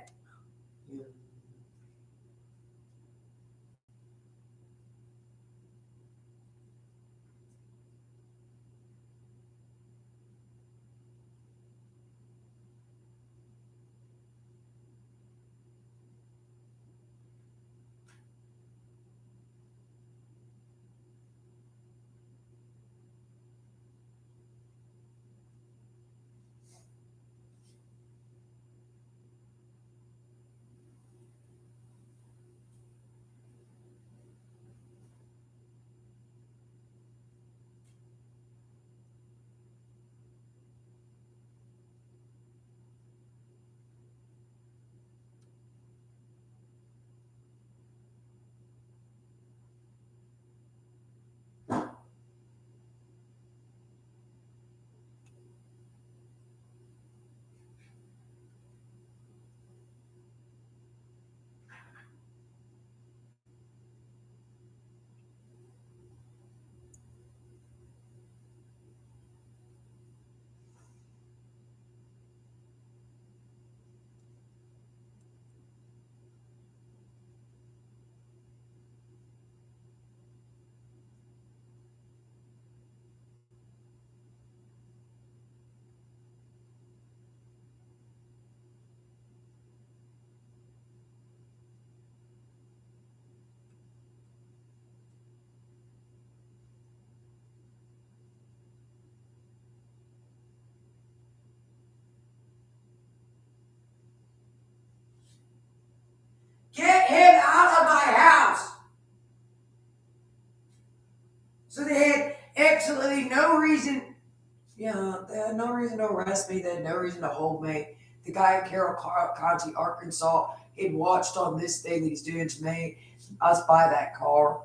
reason. Yeah, they had no reason to arrest me. They had no reason to hold me. The guy in Carroll County, Arkansas, he'd watched on this thing that he's doing to me, us buy that car.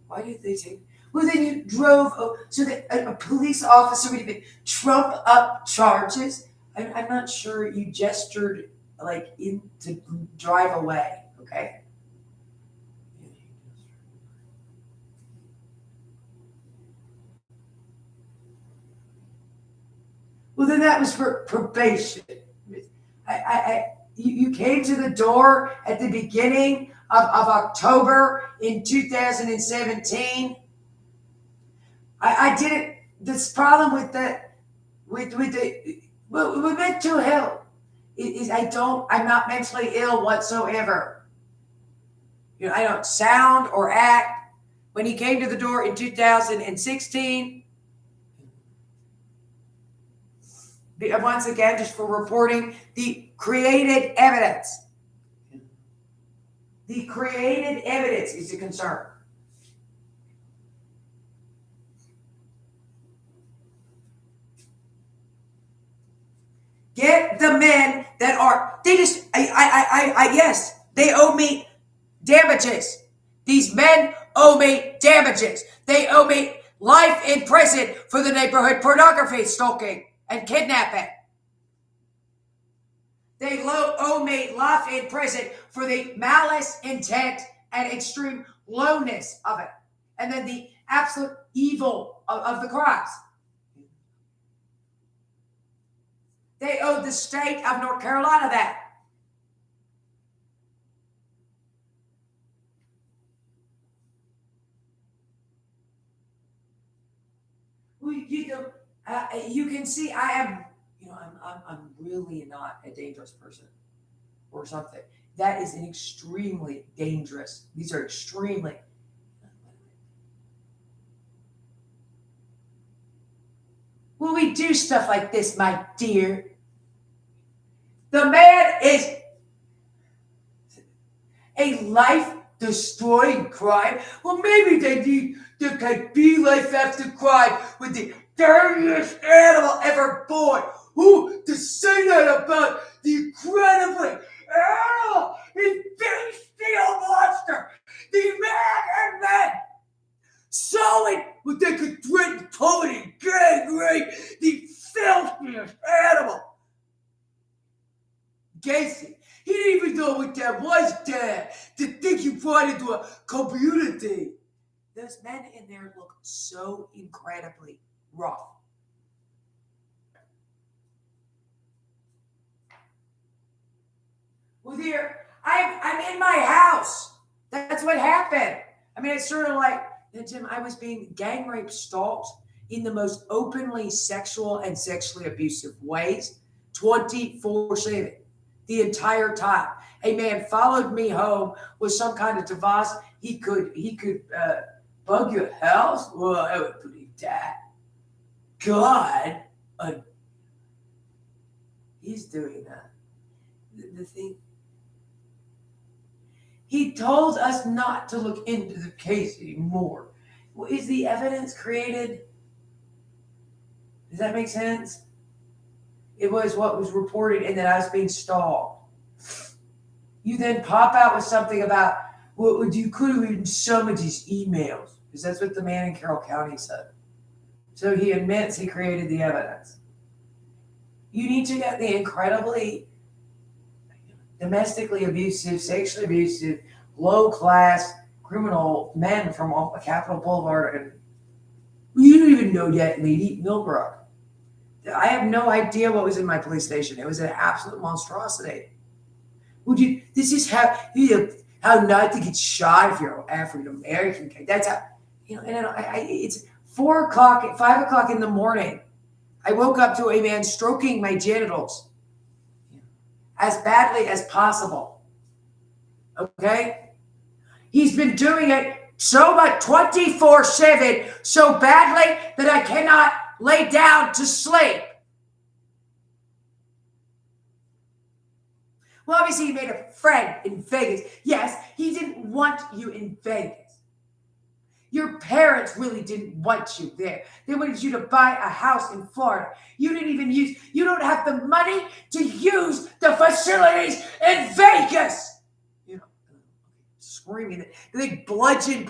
Why did they take? Well, then you drove so that a police officer would even trump up charges. I'm not sure. You gestured like in to drive away. Okay. Well, then that was for probation. You came to the door at the beginning of October in 2017. I didn't. This problem with mental health is I'm not mentally ill whatsoever. You know, I don't sound or act. When he came to the door in 2016. Once again, just for reporting the created evidence. The created evidence is a concern. Get the men that are, they just, yes, they owe me damages. These men owe me damages. They owe me life in prison for the neighborhood pornography stalking and kidnapping. They owe me life in prison for the malice, intent, and extreme lowness of it. And then the absolute evil of the crimes. They owe the state of North Carolina that. Well, you can see I am, I'm really not a dangerous person or something. That is an extremely dangerous. These are extremely. Well, we do stuff like this, my dear. The man is a life-destroying crime. Well, maybe they need to be life after crime with the dirtiest animal ever born. Who to say that about the incredibly animal, bestial monster, the man and men, showing what they could drink, pony, gang rape, the filthiest animal. Gacy, he didn't even know what that was, Dad, to think you brought into a community. Those men in there look so incredibly rough. Well, dear, I'm in my house. That's what happened. I mean, it's sort of like, Jim, I was being gang rape stalked in the most openly sexual and sexually abusive ways, 24/7, the entire time. A man followed me home with some kind of device. He could bug your house. Well, I would believe that. God, he's doing that. The thing. He told us not to look into the case anymore. Well, is the evidence created? Does that make sense? It was what was reported and that I was being stalked. You then pop out with something about, well, you could have even summoned his emails, because that's what the man in Carroll County said. So he admits he created the evidence. You need to get the incredibly domestically abusive, sexually abusive, low-class criminal men from Capitol Boulevard, and you don't even know that lady, Millbrook. I have no idea what was in my police station. It was an absolute monstrosity. This is how not to get shot if you're African American. That's how, and it's 4 o'clock, 5 o'clock in the morning. I woke up to a man stroking my genitals as badly as possible. Okay? He's been doing it so much 24/7 so badly that I cannot lay down to sleep. Well, obviously, he made a friend in Vegas. Yes, he didn't want you in Vegas. Your parents really didn't want you there. They wanted you to buy a house in Florida. You don't have the money to use the facilities in Vegas. You know, screaming. They bludgeon.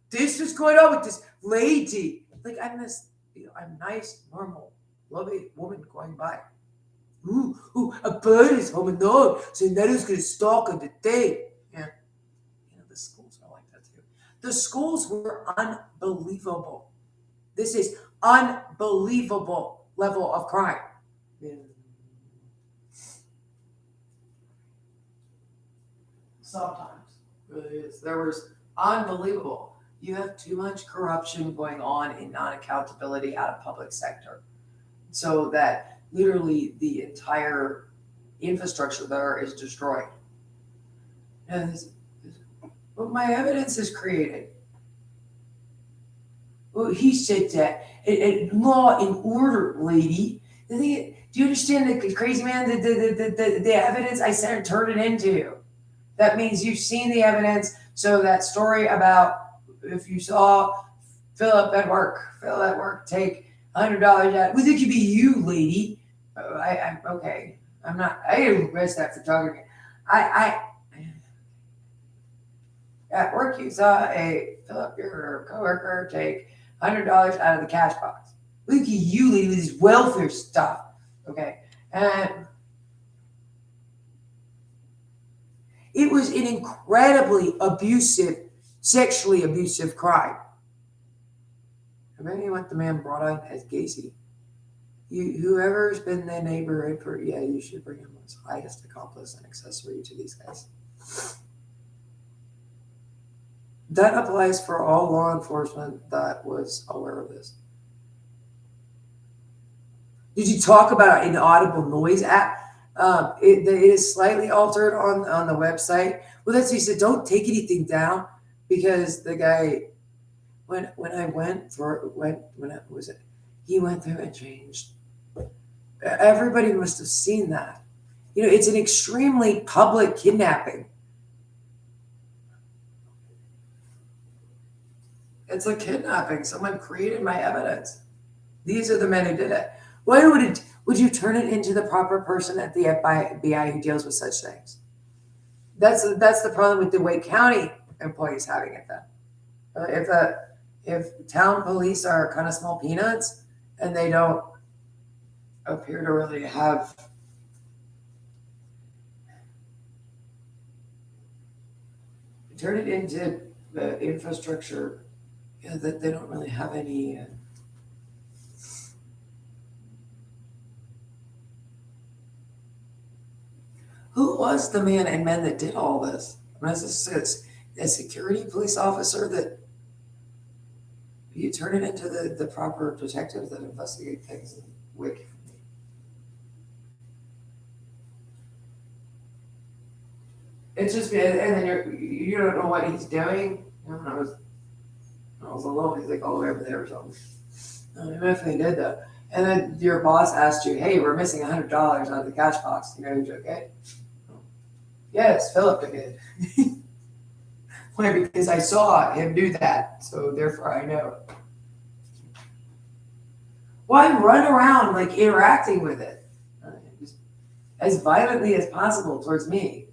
This is going on with this lady. Like, I'm this, I'm nice, normal, lovely woman going by. Ooh, a bird is home alone, so Nettie's gonna stalk her today. Yeah. The schools are like that too. The schools were unbelievable. This is unbelievable level of crime. Yeah. Sometimes really is. There was unbelievable. You have too much corruption going on in non-accountability out of public sector, so that literally the entire infrastructure there is destroyed. And but my evidence is created. Well, he said that. Law and order, lady. Do you understand the crazy man? The evidence I sent and turned it into. That means you've seen the evidence. So that story about if you saw Philip at work take $100 out. Well, it could be you, lady. I'm okay. I'm not. I didn't risk that photography. At work, you saw a Philip, your coworker, take $100 out of the cash box. Look at you, lady, with this welfare stuff. Okay, and it was an incredibly sexually abusive crime. I really want the man brought on as Gacy. Whoever's been in the neighborhood for, you should bring him as highest accomplice and accessory to these guys. That applies for all law enforcement that was aware of this. Did you talk about an audible noise app? It is slightly altered on the website. Well, that's what he said. Don't take anything down, because the guy, when I went through he went through and changed. Everybody must have seen that. It's an extremely public kidnapping. It's a kidnapping. Someone created my evidence. These are the men who did it. Why would you turn it into the proper person at the FBI who deals with such things? That's the problem with the Wake County employees having it then. If town police are kind of small peanuts and they don't appear to really have turn it into the infrastructure, that they don't really have any. Who was the man and men that did all this? I mean, it's a security police officer that you turn it into the proper detectives that investigate things and Wake. It's just, and then you don't know what he's doing. When I was alone, he's like all the way over there or something. Even if they did that, and then your boss asked you, "Hey, we're missing $100 out of the cash box. You're okay?" Yes, Philip did. Why? Because I saw him do that, so therefore I know. Why run around like interacting with it just as violently as possible towards me?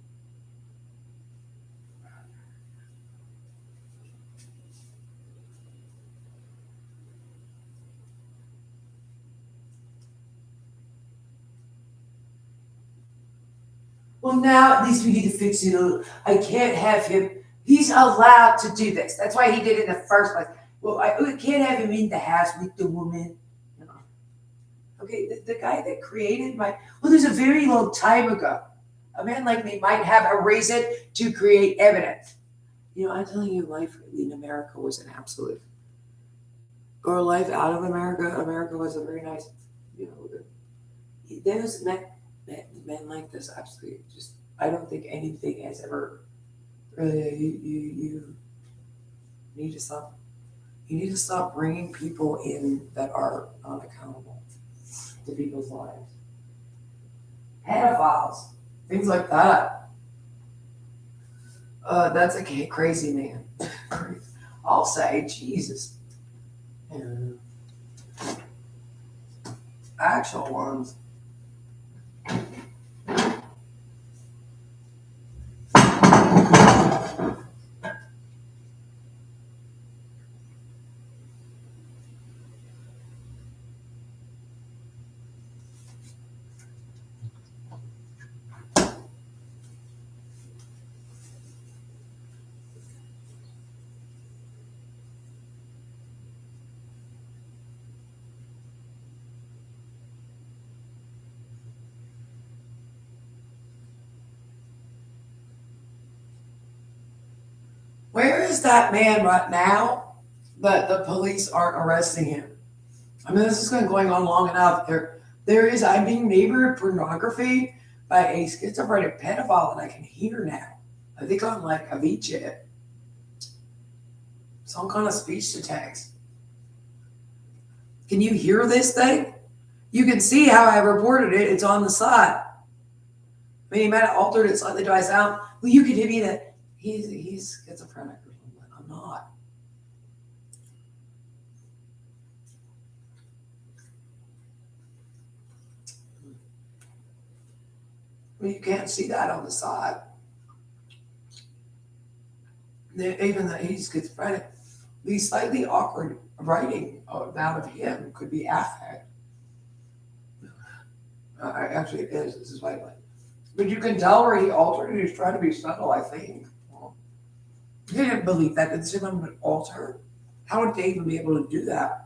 Well, now at least we need to fix it. I can't have him. He's allowed to do this. That's why he did it in the first place. Well, I can't have him in the house with the woman. Okay, the guy that created there's a very long time ago. A man like me might have a reason to create evidence. I'm telling you, life in America was an absolute. Or life out of America was a very nice, those men like this, absolutely. Just, I don't think anything has ever really. You need to stop. You need to stop bringing people in that are not accountable to people's lives. Pedophiles, things like that. That's a crazy man. I'll say, Jesus. Yeah. Actual ones. Where is that man right now that the police aren't arresting him? I mean, this has been going on long enough. There is, I'm being neighbor pornography by a schizophrenic pedophile that I can hear now. I think on like Avicii. Some kind of speech to text. Can you hear this thing? You can see how I reported it. It's on the side. I mean, he might have altered it slightly to my sound. Well, you could hear me that he's schizophrenic or something. I'm not. Well, you can't see that on the side. Even that he's schizophrenic, the slightly awkward writing out of him could be affect. Actually, it is. This is slightly. But you can tell where he altered it. He's trying to be subtle, I think. Well, he didn't believe that. Did someone would alter? How would they even be able to do that?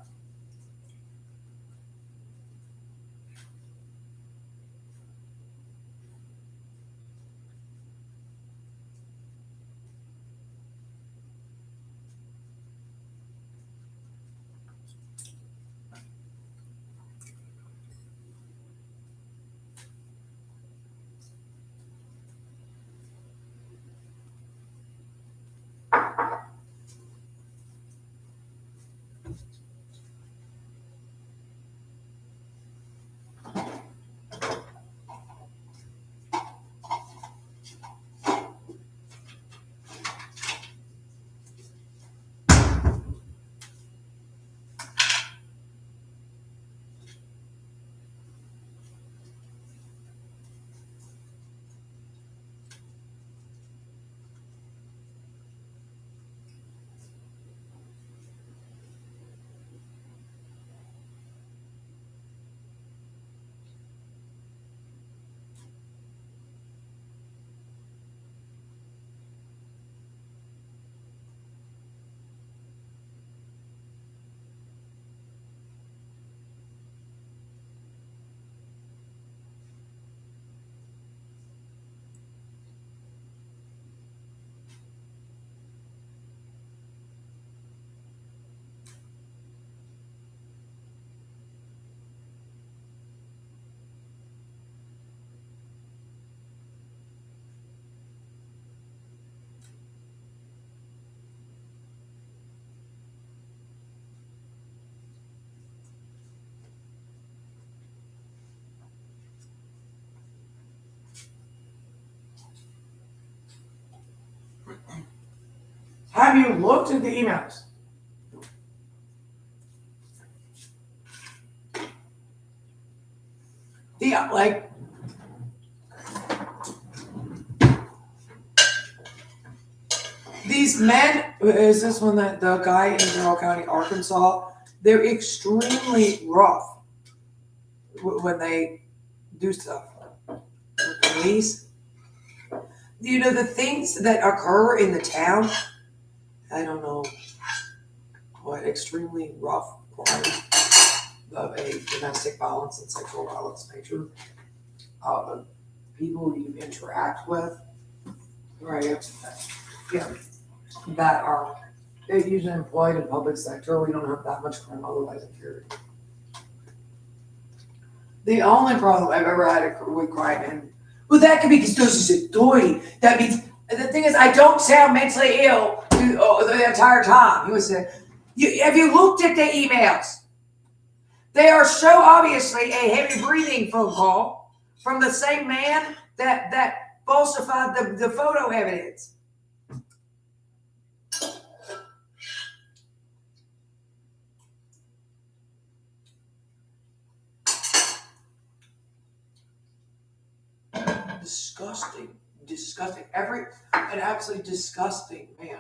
Have you looked at the emails? Yeah, like these men, is this one that the guy in General County, Arkansas, they're extremely rough when they do stuff. The police, you know, the things that occur in the town, I don't know what extremely rough crime of a domestic violence and sexual violence nature, people you interact with, right? Yeah, that are usually employed in public sector. We don't have that much crime otherwise in here. The only problem I've ever had with crime, and well, that could be because there's this authority. That means the thing is, I don't sound mentally ill the entire time. He was saying, have you looked at the emails? They are so obviously a heavy breathing phone call from the same man that falsified the photo evidence. disgusting. Disgusting. An absolutely disgusting man.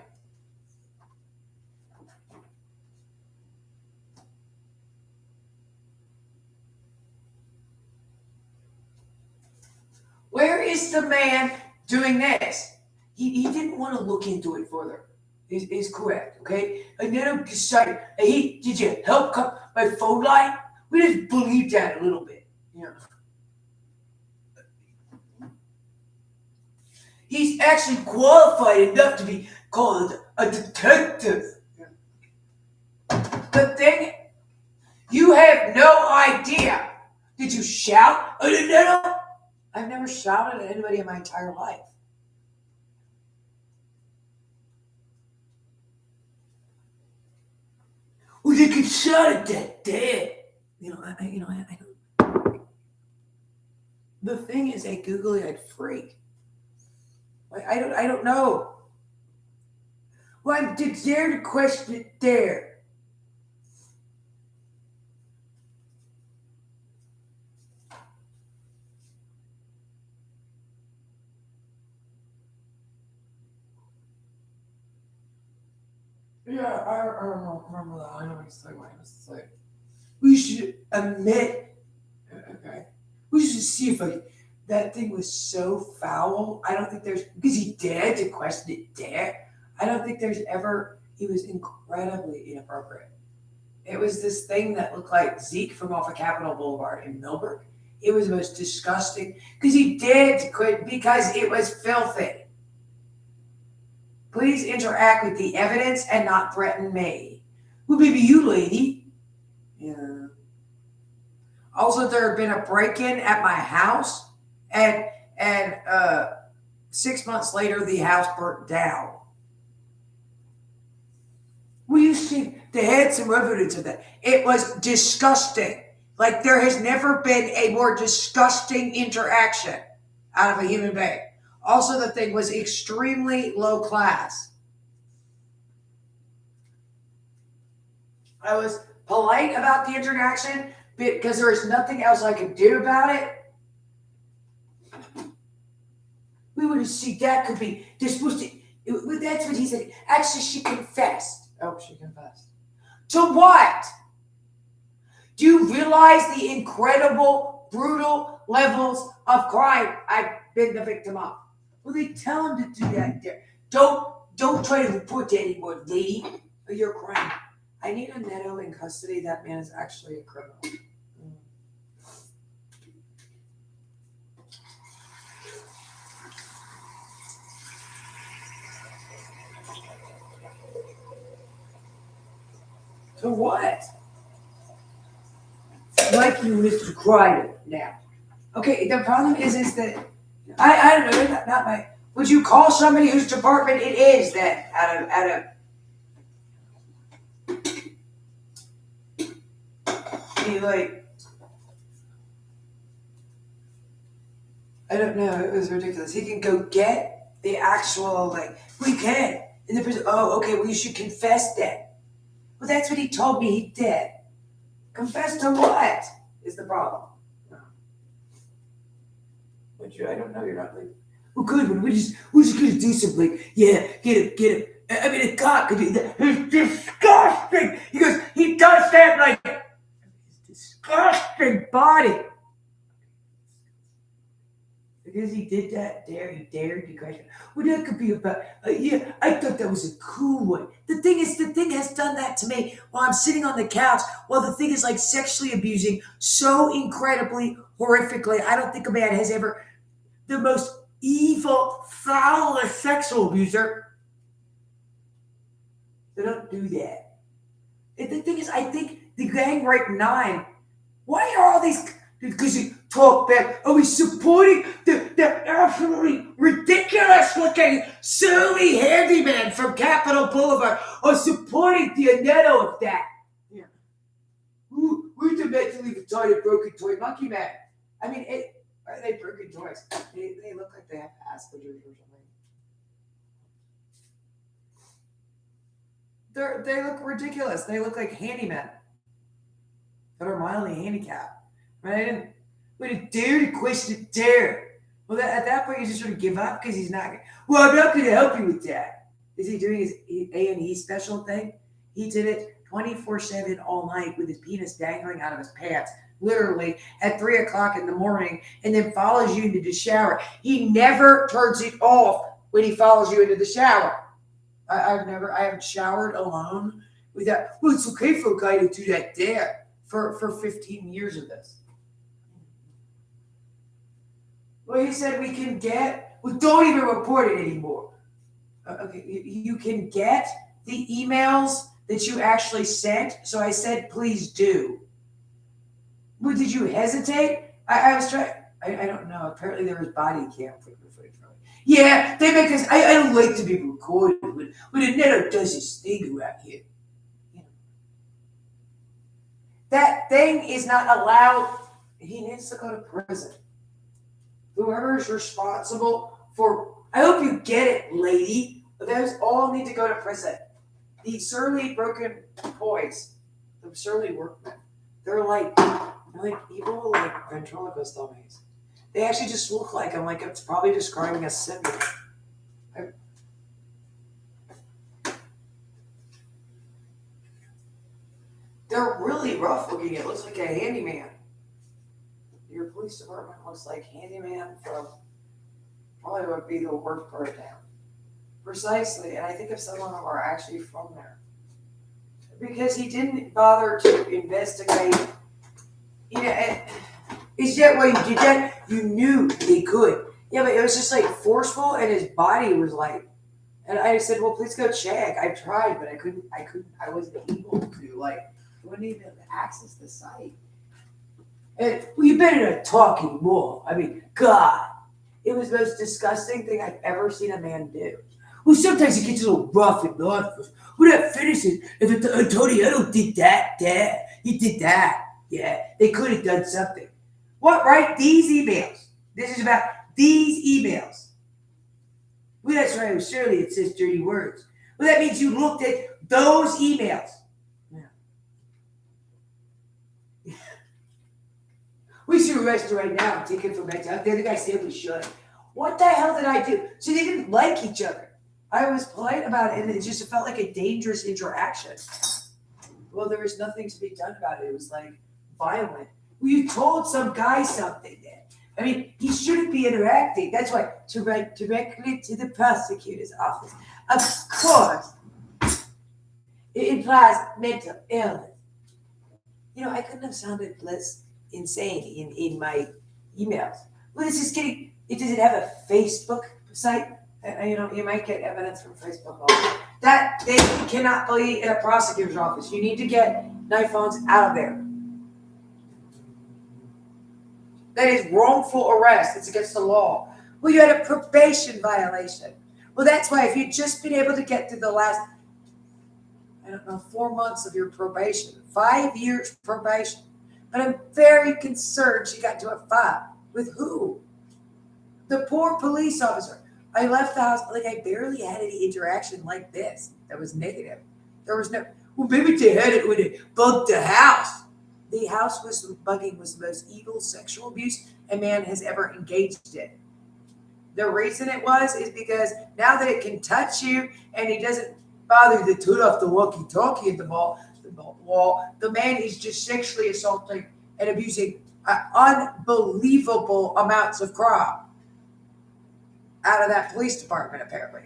Where is the man doing this? He didn't want to look into it further. Is correct, okay? And then I'm decided, hey, did you help cut my phone line? We just believe that a little bit. Yeah. He's actually qualified enough to be called a detective. The thing, you have no idea. Did you shout? No. I've never shouted at anybody in my entire life. Well, you can shout at that dad. I don't. The thing is a googly-eyed freak. I don't know. Well, I did dare to question it there. Yeah, I remember that. I know what he's like. We should admit, okay, we should see if that thing was so foul. I don't think because he dared to question it there. I don't think he was incredibly inappropriate. It was this thing that looked like Zeke from off of Capitol Boulevard in Millburg. It was the most disgusting, because he dared to quit because it was filthy. Please interact with the evidence and not threaten me. Well, maybe you, lady. Yeah. Also, there had been a break-in at my house, and 6 months later, the house burnt down. Well, you see, they had some evidence of that. It was disgusting. Like, there has never been a more disgusting interaction out of a human being. Also, the thing was extremely low class. I was polite about the interaction because there was nothing else I could do about it. We would have seen that could be, that's what he said. Actually, she confessed. Oh, she confessed. To what? Do you realize the incredible, brutal levels of crime I've been the victim of? Well, they tell him to do that there. Don't try to report to anyone, lady, or you're crying. I need a Neto in custody. That man is actually a criminal. To what? Like you, Mr. Crider, now. Okay, the problem is that I don't know, not my. Would you call somebody whose department it is then? Out of. Like, I don't know. It was ridiculous. He can go get the actual we can in the prison. Oh, okay. Well, you should confess that. Well, that's what he told me he did. Confess to what is the problem? No. But I don't know. You're not like. Well, good. But we're just gonna do something. Yeah, get him. I mean, a cop could do that. It's disgusting. He goes. He does that like his disgusting body. Because he did that there, he dared to question. Well, that could be about. Yeah, I thought that was a cool one. The thing has done that to me while I'm sitting on the couch. While the thing is like sexually abusing so incredibly, horrifically. I don't think a man has ever. The most evil, foulest sexual abuser. They don't do that. And the thing is, I think the gang rape 9. Why are all these? Because you talk back. Are we supporting the absolutely ridiculous looking surly handyman from Capitol Boulevard? Or supporting the Anetto of that? Yeah. Who's the mentally retarded broken toy monkey man? I mean, are they broken toys? They look like they have Asperger's or something. They look ridiculous. They look like handymen that are mildly handicapped. Right? We didn't dare to question it there. Well, at that point, you just sort of give up because he's not. Well, I'm not going to help you with that. Is he doing his A&E special thing? He did it 24/7 all night with his penis dangling out of his pants, literally at 3 o'clock in the morning, and then follows you into the shower. He never turns it off when he follows you into the shower. I haven't showered alone without. Well, it's okay for a guy to do that there for 15 years of this. Well, he said we can get. Well, don't even report it anymore. Okay, you can get the emails that you actually sent. So I said, please do. Well, did you hesitate? I was trying. I don't know. Apparently there was body cam footage. Yeah, they make us. I don't like to be recorded when the netter does his thing around here. You know. That thing is not allowed. He needs to go to prison. Whoever is responsible for, I hope you get it, lady. Those all need to go to prison. The surly broken boys, the surly workmen, they're like evil, like ventriloquist dummies. They actually just look like I'm like it's probably describing a simian. They're really rough looking. It looks like a handyman. Your police department looks like handyman from probably would be the worst part of town. Precisely, and I think if some of them are actually from there. Because he didn't bother to investigate. You know, is that why you did that? You knew they could. Yeah, but it was just like forceful, and his body was like. And I said, "Well, please go check." I tried, but I couldn't. I wasn't able to. Like, I wouldn't even access the site. And well, you better not talk anymore. I mean, God, it was the most disgusting thing I've ever seen a man do. Well, sometimes it gets a little rough and nervous. Well, that finishes. If Antonio did that, he did that. Yeah, they could have done something. What, right? These emails. This is about these emails. Well, that's right. Surely it says dirty words. Well, that means you looked at those emails. Yeah. We should arrest her right now and take her from back down. The other guy said we should. What the hell did I do? So they didn't like each other. I was polite about it, and it just felt like a dangerous interaction. Well, there was nothing to be done about it. It was like violent. Well, you told some guy something then. I mean, he shouldn't be interacting. That's why to write directly to the prosecutor's office. Of course, it implies mental illness. You know, I couldn't have sounded less insane in my emails. Well, this is getting. Does it have a Facebook site? You know, you might get evidence from Facebook. That they cannot be in a prosecutor's office. You need to get knife phones out of there. That is wrongful arrest. It's against the law. Well, you had a probation violation. Well, that's why if you'd just been able to get through the last, 4 months of your probation, 5 years probation. But I'm very concerned she got to a 5. With who? The poor police officer. I left the house, like I barely had any interaction like this that was negative. There was no, well, maybe they had it when it bugged the house. The house bugging was the most evil sexual abuse a man has ever engaged in. The reason it is because now that it can touch you and he doesn't bother to turn off the walkie-talkie at the wall, the man is just sexually assaulting and abusing unbelievable amounts of crime out of that police department, apparently.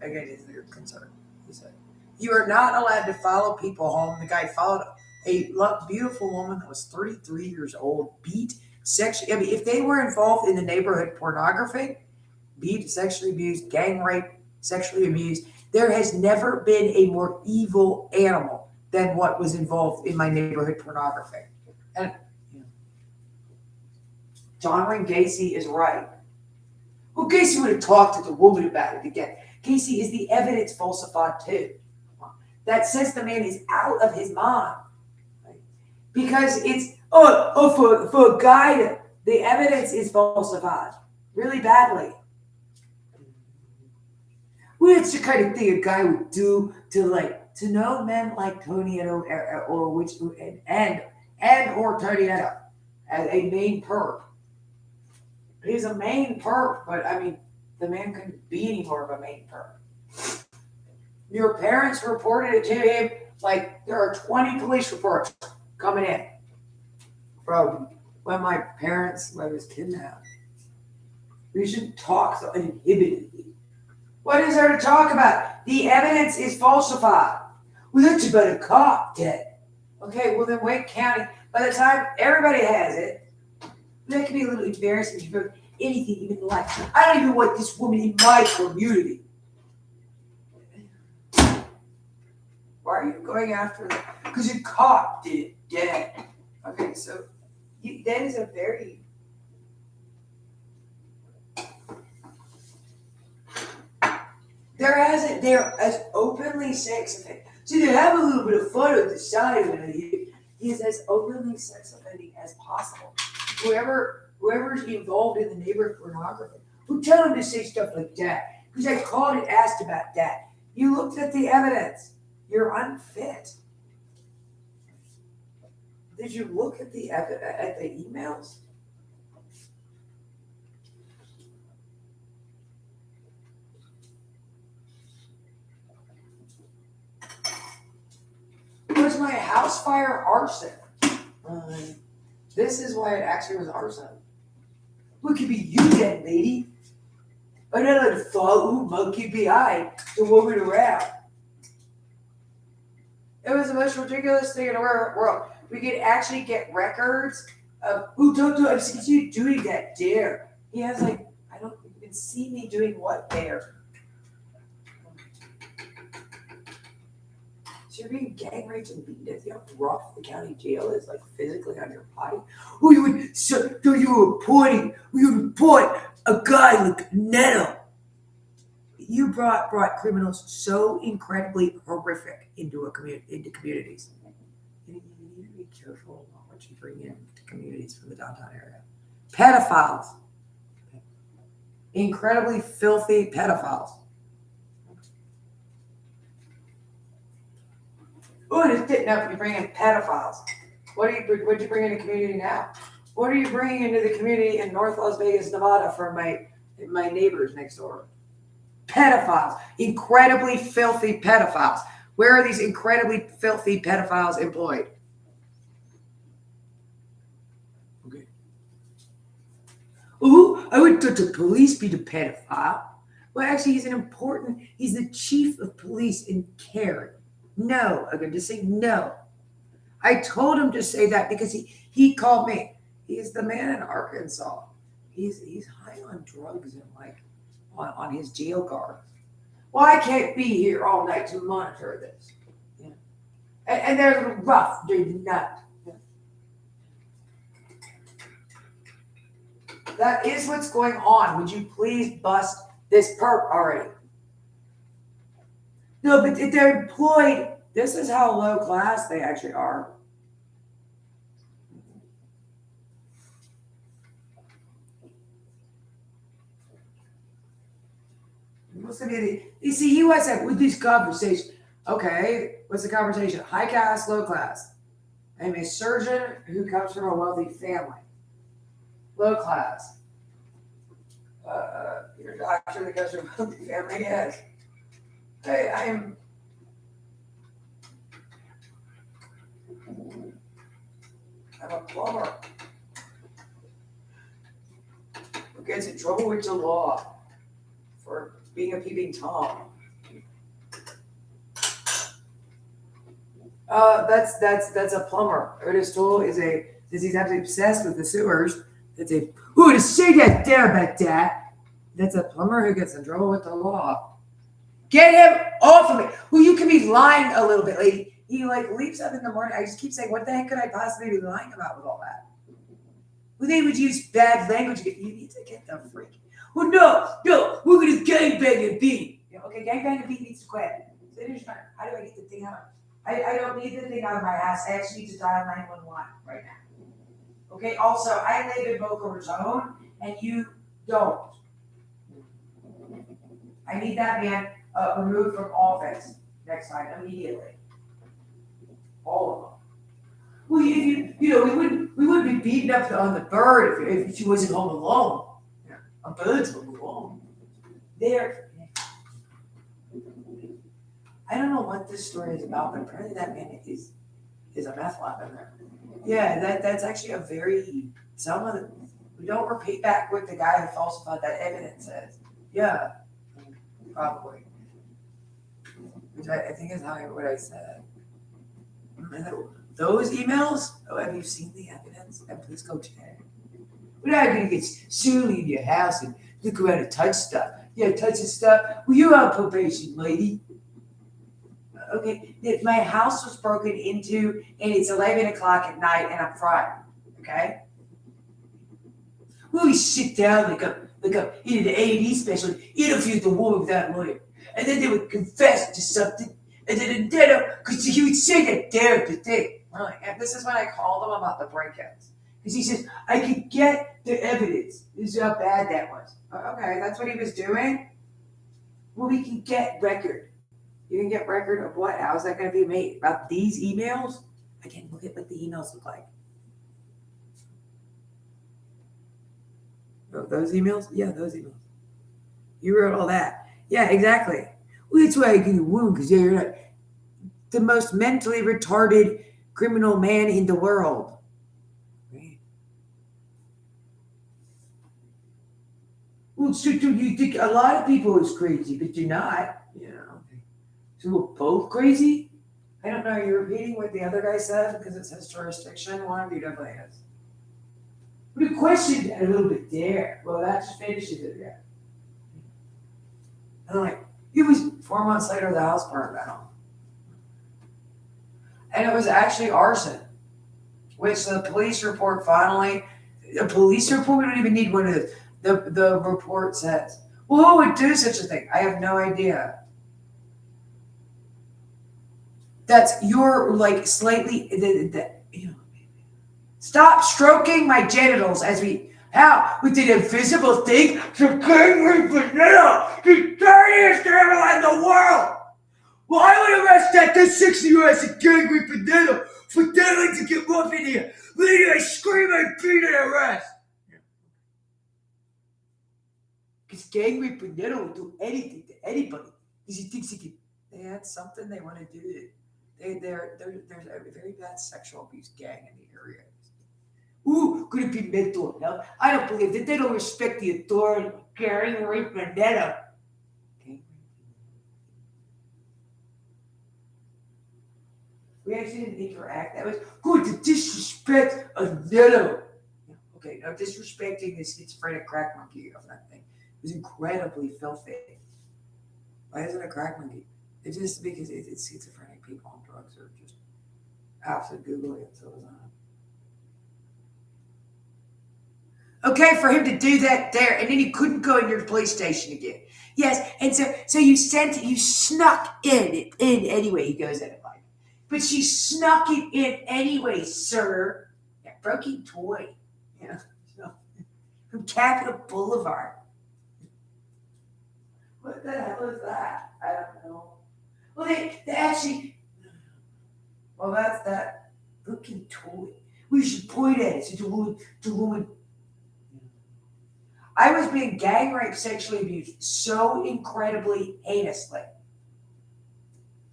Again, is their concern. He said, you are not allowed to follow people home. The guy followed a beautiful woman that was 33 years old, beat, sexually. I mean, if they were involved in the neighborhood pornography, beat, sexually abused, gang rape, sexually abused, there has never been a more evil animal than what was involved in my neighborhood pornography. And John Wayne Gacy is right. Well, Gacy would have talked to the woman about it again. Gacy is the evidence falsified too. That says the man is out of his mind. Right? Because it's, for a guy, the evidence is falsified really badly. Well, it's the kind of thing a guy would do to know men like Tony or Tony as a main perp. He's a Maine perp, but I mean, the man couldn't be any more of a Maine perp. Your parents reported it to him. Like, there are 20 police reports coming in from when my parents, when I was kidnapped. We shouldn't talk so inhibitedly. What is there to talk about? The evidence is falsified. Well, that's about a cop dead. Okay, well then Wake County, by the time everybody has it, that can be a little embarrassing for anything even like, I don't even want this woman in my community. Why are you going after that? Because a cop did it dead. Okay, so that is a very they're as openly sex offending. So they have a little bit of fun at the side of it. He is as openly sex offending as possible. Whoever's involved in the neighborhood pornography, who tell him to say stuff like that. Because I called and asked about that. You looked at the evidence. You're unfit. Did you look at the emails? Was my house fire arson? This is why it actually was arson. Look, it could be you dead, lady. I don't let a thought monkey behind the woman around. It was the most ridiculous thing in the world. We could actually get records of who don't do it. I've seen you doing that dare. He has like, I don't even see me doing what dare. So you're being gang raped and beaten to death. You know how rough the county jail is, like physically on your body. Who you would report a guy like Neto. You brought criminals so incredibly horrific into communities. You need to be careful about what you bring into communities from the downtown area. Pedophiles. Incredibly filthy pedophiles. Oh, it's getting up. You bring in pedophiles. What'd you bring in the community now? What are you bringing into the community in North Las Vegas, Nevada for my neighbors next door? Pedophiles. Incredibly filthy pedophiles. Where are these incredibly filthy pedophiles employed? Okay. Oh, I would let the police be the pedophile. Well, actually, he's the chief of police in Cary. No, I'm going to say no. I told him to say that because he called me. He's the man in Arkansas. He's high on drugs and like on his jail guard. Well, I can't be here all night to monitor this. Yeah. And they're a little rough, they're not. Yeah. That is what's going on. Would you please bust this perp already? No, but if they're employed, this is how low class they actually are. You see, he was like with these conversations. Okay, what's the conversation? High class, low class. I'm a surgeon who comes from a wealthy family. Low class. You're a doctor that comes from a wealthy family. Yes. I'm a plumber who gets in trouble with the law for being a peeping Tom. That's a plumber. Otis Toole is he's absolutely obsessed with the sewers. To say that there about that. That's a plumber who gets in trouble with the law. Get him off of me. Well, you can be lying a little bit, lady. He like leaps up in the morning. I just keep saying, what the heck could I possibly be lying about with all that? Well, they would use bad language. You need to get the freak. Well, no, we're gonna gangbang and beat. Yeah, okay, gangbang and beat needs to quit. So here's my, how do I get the thing out? I don't need the thing out of my ass. I actually need to dial 911 right now. Okay, also, I live in Boca Raton, and you don't. I need that man removed from office next time immediately. All of them. Well, we wouldn't be beating up on the bird if she wasn't home alone. Our birds will move on. There. I don't know what this story is about, but apparently that man is a meth lab in there. Yeah, that's actually a very we don't repeat back what the guy who falsified that evidence says. Yeah, probably. Which I think is what I said. Those emails? Oh, have you seen the evidence? And please go check. We're not gonna get silly in your house and look around and touch stuff. Yeah, touching stuff. Well, you're on probation, lady. Okay, my house was broken into and it's 11 o'clock at night and I'm frightened. Okay? We sit down like a in an A&E special, interview the woman without a lawyer. And then they would confess to something. And then because he would say that therapy thing. Really? And this is when I called him about the break-ins. Because he says, I could get the evidence. This is how bad that was. Okay, that's what he was doing? Well, we can get record. You can get record of what? How is that going to be made? About these emails? Again, look at what the emails look like. Oh, those emails? Yeah, those emails. You wrote all that. Yeah, exactly. Well, that's why I get a wound, because you're not the most mentally retarded criminal man in the world. Right. Well, so do you think a lot of people is crazy, but you're not? Yeah. So we're both crazy? I don't know. You're repeating what the other guy said because it says jurisdiction. One of you definitely is. We questioned that a little bit there. Well, that just finishes it, yeah. And I'm like, It was 4 months later, the house burned down. And it was actually arson, which the police report finally, a police report? We don't even need one of those. the report says. Well, who would do such a thing? I have no idea. That's your, like, slightly, you know. Stop stroking my genitals as with an invisible thing to gang rape vanilla, the dirtiest animal in the world. Well, I would arrest that 60-year-old as a gang rape vanilla for daring to get rough in here. Later, I scream and beat and arrest. Because gang rape vanilla will do anything to anybody. Because he thinks he can. They had something they want to do. There's a very bad sexual abuse gang in the area. Ooh, could it be mental health? I don't believe that. They don't respect the authority of gang rape vanilla. We actually didn't interact. That was good to disrespect a Nello. Okay, now disrespecting the schizophrenic crack monkey of that thing was incredibly filthy. Why is it a crack monkey? It's just because it's schizophrenic people on drugs are just absolutely googly it, so it's not. Okay, for him to do that there, and then he couldn't go in your police station again. Yes, and so you snuck it in anyway. He goes at it like, but she snuck it in anyway, sir. That broken toy, from Capitol Boulevard. What the hell is that? I don't know. Well, they actually. Well, that's that. Broken toy. We should point at it so the woman. I was being gang raped, sexually abused so incredibly heinously.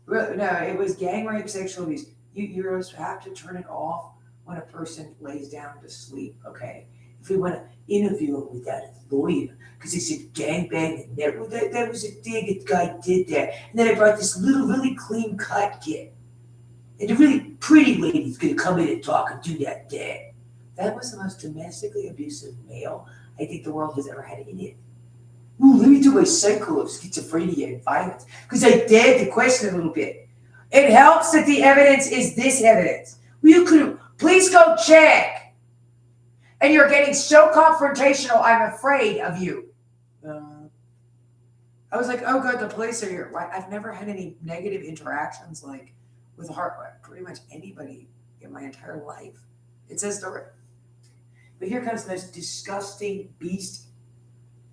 No, it was gang rape, sexual abuse. You have to turn it off when a person lays down to sleep, okay? If we want to interview him without a lawyer, because he said gangbang and that was a thing, that guy did that. And then I brought this little, really clean cut kid. And the really pretty lady's going to come in and talk and do that there. That was the most domestically abusive male I think the world has ever had in it. Ooh, let me do my cycle of schizophrenia and violence, because I dared to question a little bit. It helps that the evidence is this evidence. Well, you could please go check. And you're getting so confrontational, I'm afraid of you. I was like, oh good, the police are here. I've never had any negative interactions like with pretty much anybody in my entire life. It says but here comes the most disgusting beast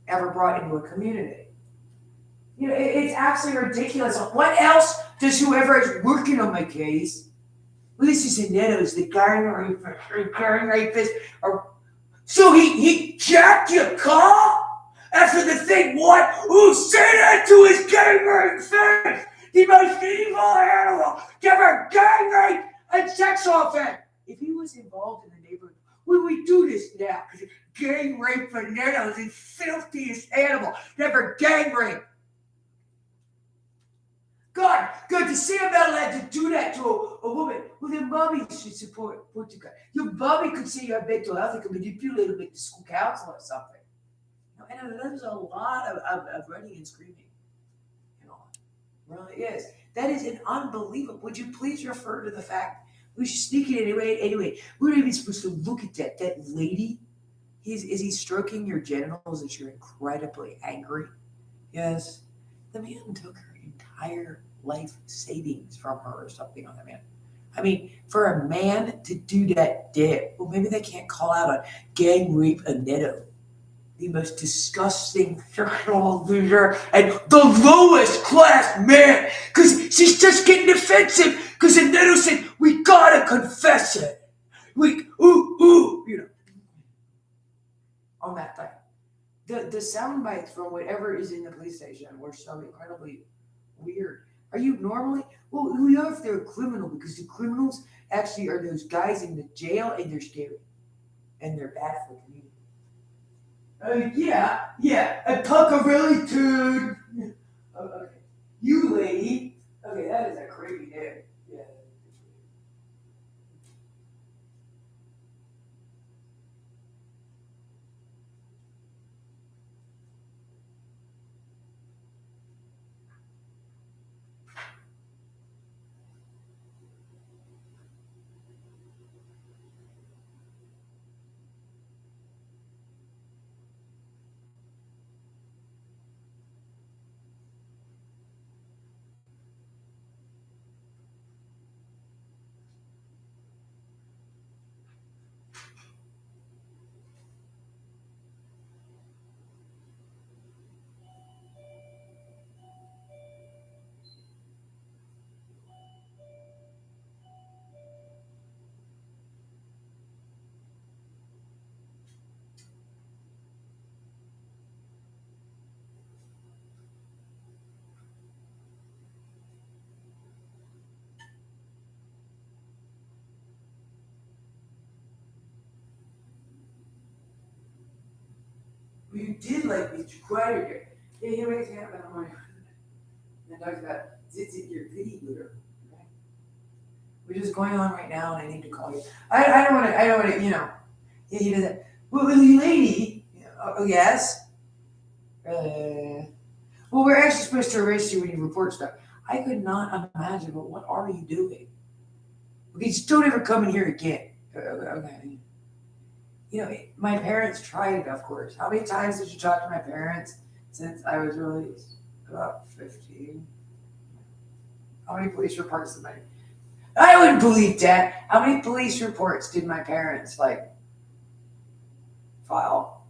ever brought into a community. It's absolutely ridiculous. What else does whoever is working on my case? Well, this is Netto's, the gang rapist. Or, so he jacked your car? after the thing, what? Who say that to his gang rape face? The most evil animal to ever gang rape and sex offense. If he was involved in the neighborhood, would we do this now? Because gang rape Veneno is the filthiest animal to ever gang rape. God, good to see I'm not allowed to do that to a woman. Well, then mommy should support you guys. Your mommy could say you have mental health and could manipulate her like the school counselor or something. And there's a lot of running and screaming. You know, really is. That is an unbelievable. Would you please refer to the fact we should sneak it anyway? Anyway, we're not even supposed to look at that lady. Is he stroking your genitals as you're incredibly angry? Yes. The man took her entire life savings from her or something on that man. I mean, for a man to do that well, maybe they can't call out a gang rape Annetto, the most disgusting sexual abuser and the lowest class man, because she's just getting defensive because Annetto said, we gotta confess it. You know. On that thing. The sound bites from whatever is in the police station were so incredibly weird. Are you normally? Well, we know if they're a criminal because the criminals actually are those guys in the jail and they're scary. And they're bad for the community. Yeah. A Tuckerelli dude. Okay. You lady. Okay, that is a creepy name. Yeah. You did like me quite. Yeah, he makes me happen. I'm like, and talks about zit your goody gooder. Okay? Which is going on right now, and I need to call you. I don't want to, you know. Yeah, he doesn't. Well, lady. Oh, yes. Well, we're actually supposed to arrest you when you report stuff. I could not imagine, but what are you doing? Okay, just don't ever come in here again. Okay. You know, my parents tried it, of course. How many times did you talk to my parents since I was released? About 15. How many police reports did I wouldn't believe that. How many police reports did my parents, file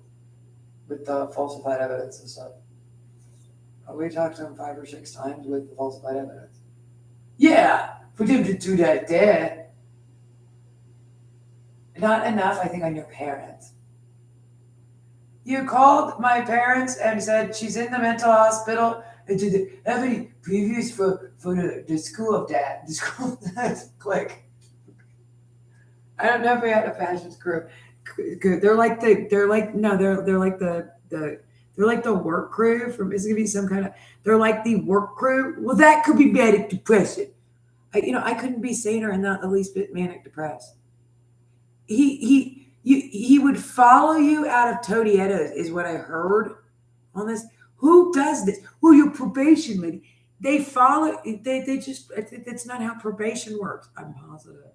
with the falsified evidence and stuff? We talked to them 5 or 6 times with the falsified evidence. Yeah, for them to do that there. Not enough, I think, on your parents. You called my parents and said she's in the mental hospital. And did they have any previews for the school of that? The school of that. Click. I don't know if we had a fashion crew. They're like the work crew from. Is it gonna be some kind of? They're like the work crew. Well, that could be manic depression. I couldn't be saner and not the least bit manic depressed. He would follow you out of Todietta's is what I heard on this. Who does this? Well, your probation lady. They follow. They just. It's not how probation works. I'm positive.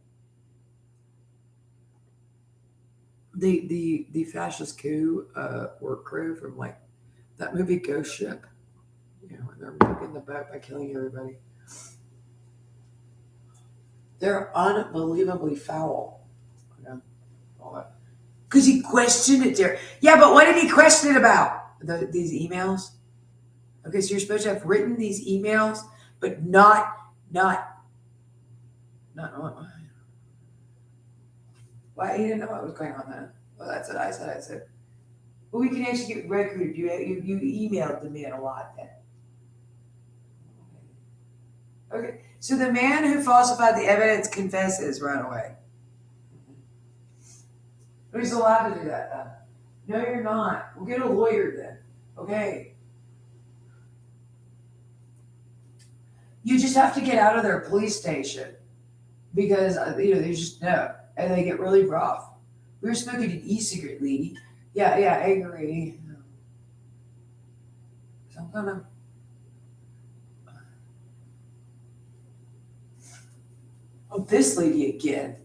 The fascist coup work crew from that movie Ghost Ship. You know, when they're making the boat by killing everybody. They're unbelievably foul. Because he questioned it there. Yeah, but what did he question it about? These emails? Okay, so you're supposed to have written these emails, but not. Why he didn't know what was going on then? Well, that's what I said. Well, we can actually get record. You emailed the man a lot then. Okay, so the man who falsified the evidence confesses right away. He's allowed to do that. No, you're not. We'll get a lawyer then. Okay. You just have to get out of their police station because they just no, and they get really rough. We were smoking an e-cigarette, lady. Yeah, I agree. So I'm gonna. Oh, this lady again.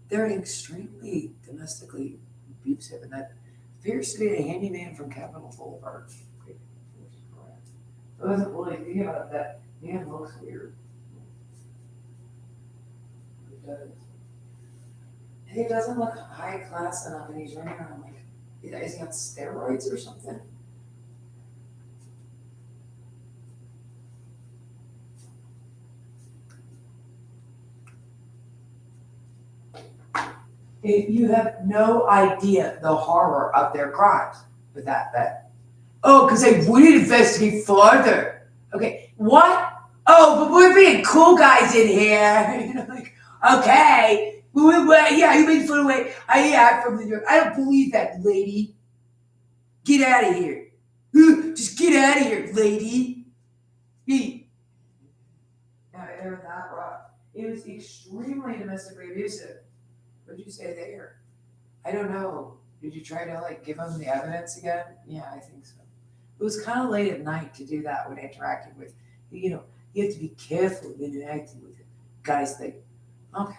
They're extremely domestically abusive, and that appears to be a handyman from Capitol Boulevard. I wasn't really thinking about that. Man looks weird. He does. And he doesn't look high class enough, and he's running around like, is he on steroids or something? You have no idea the horror of their crimes with that bet. Oh, because they wouldn't investigate further. Okay, what? Oh, but we're being cool guys in here. Okay. Yeah, you made fun of me. I'm from New York. I don't believe that, lady. Get out of here. Just get out of here, lady. Hey. No, they were that rough. It was extremely domestically abusive. What did you say there? I don't know. Did you try to give them the evidence again? Yeah, I think so. It was kind of late at night to do that when interacting with, you have to be careful when interacting with guys that, okay.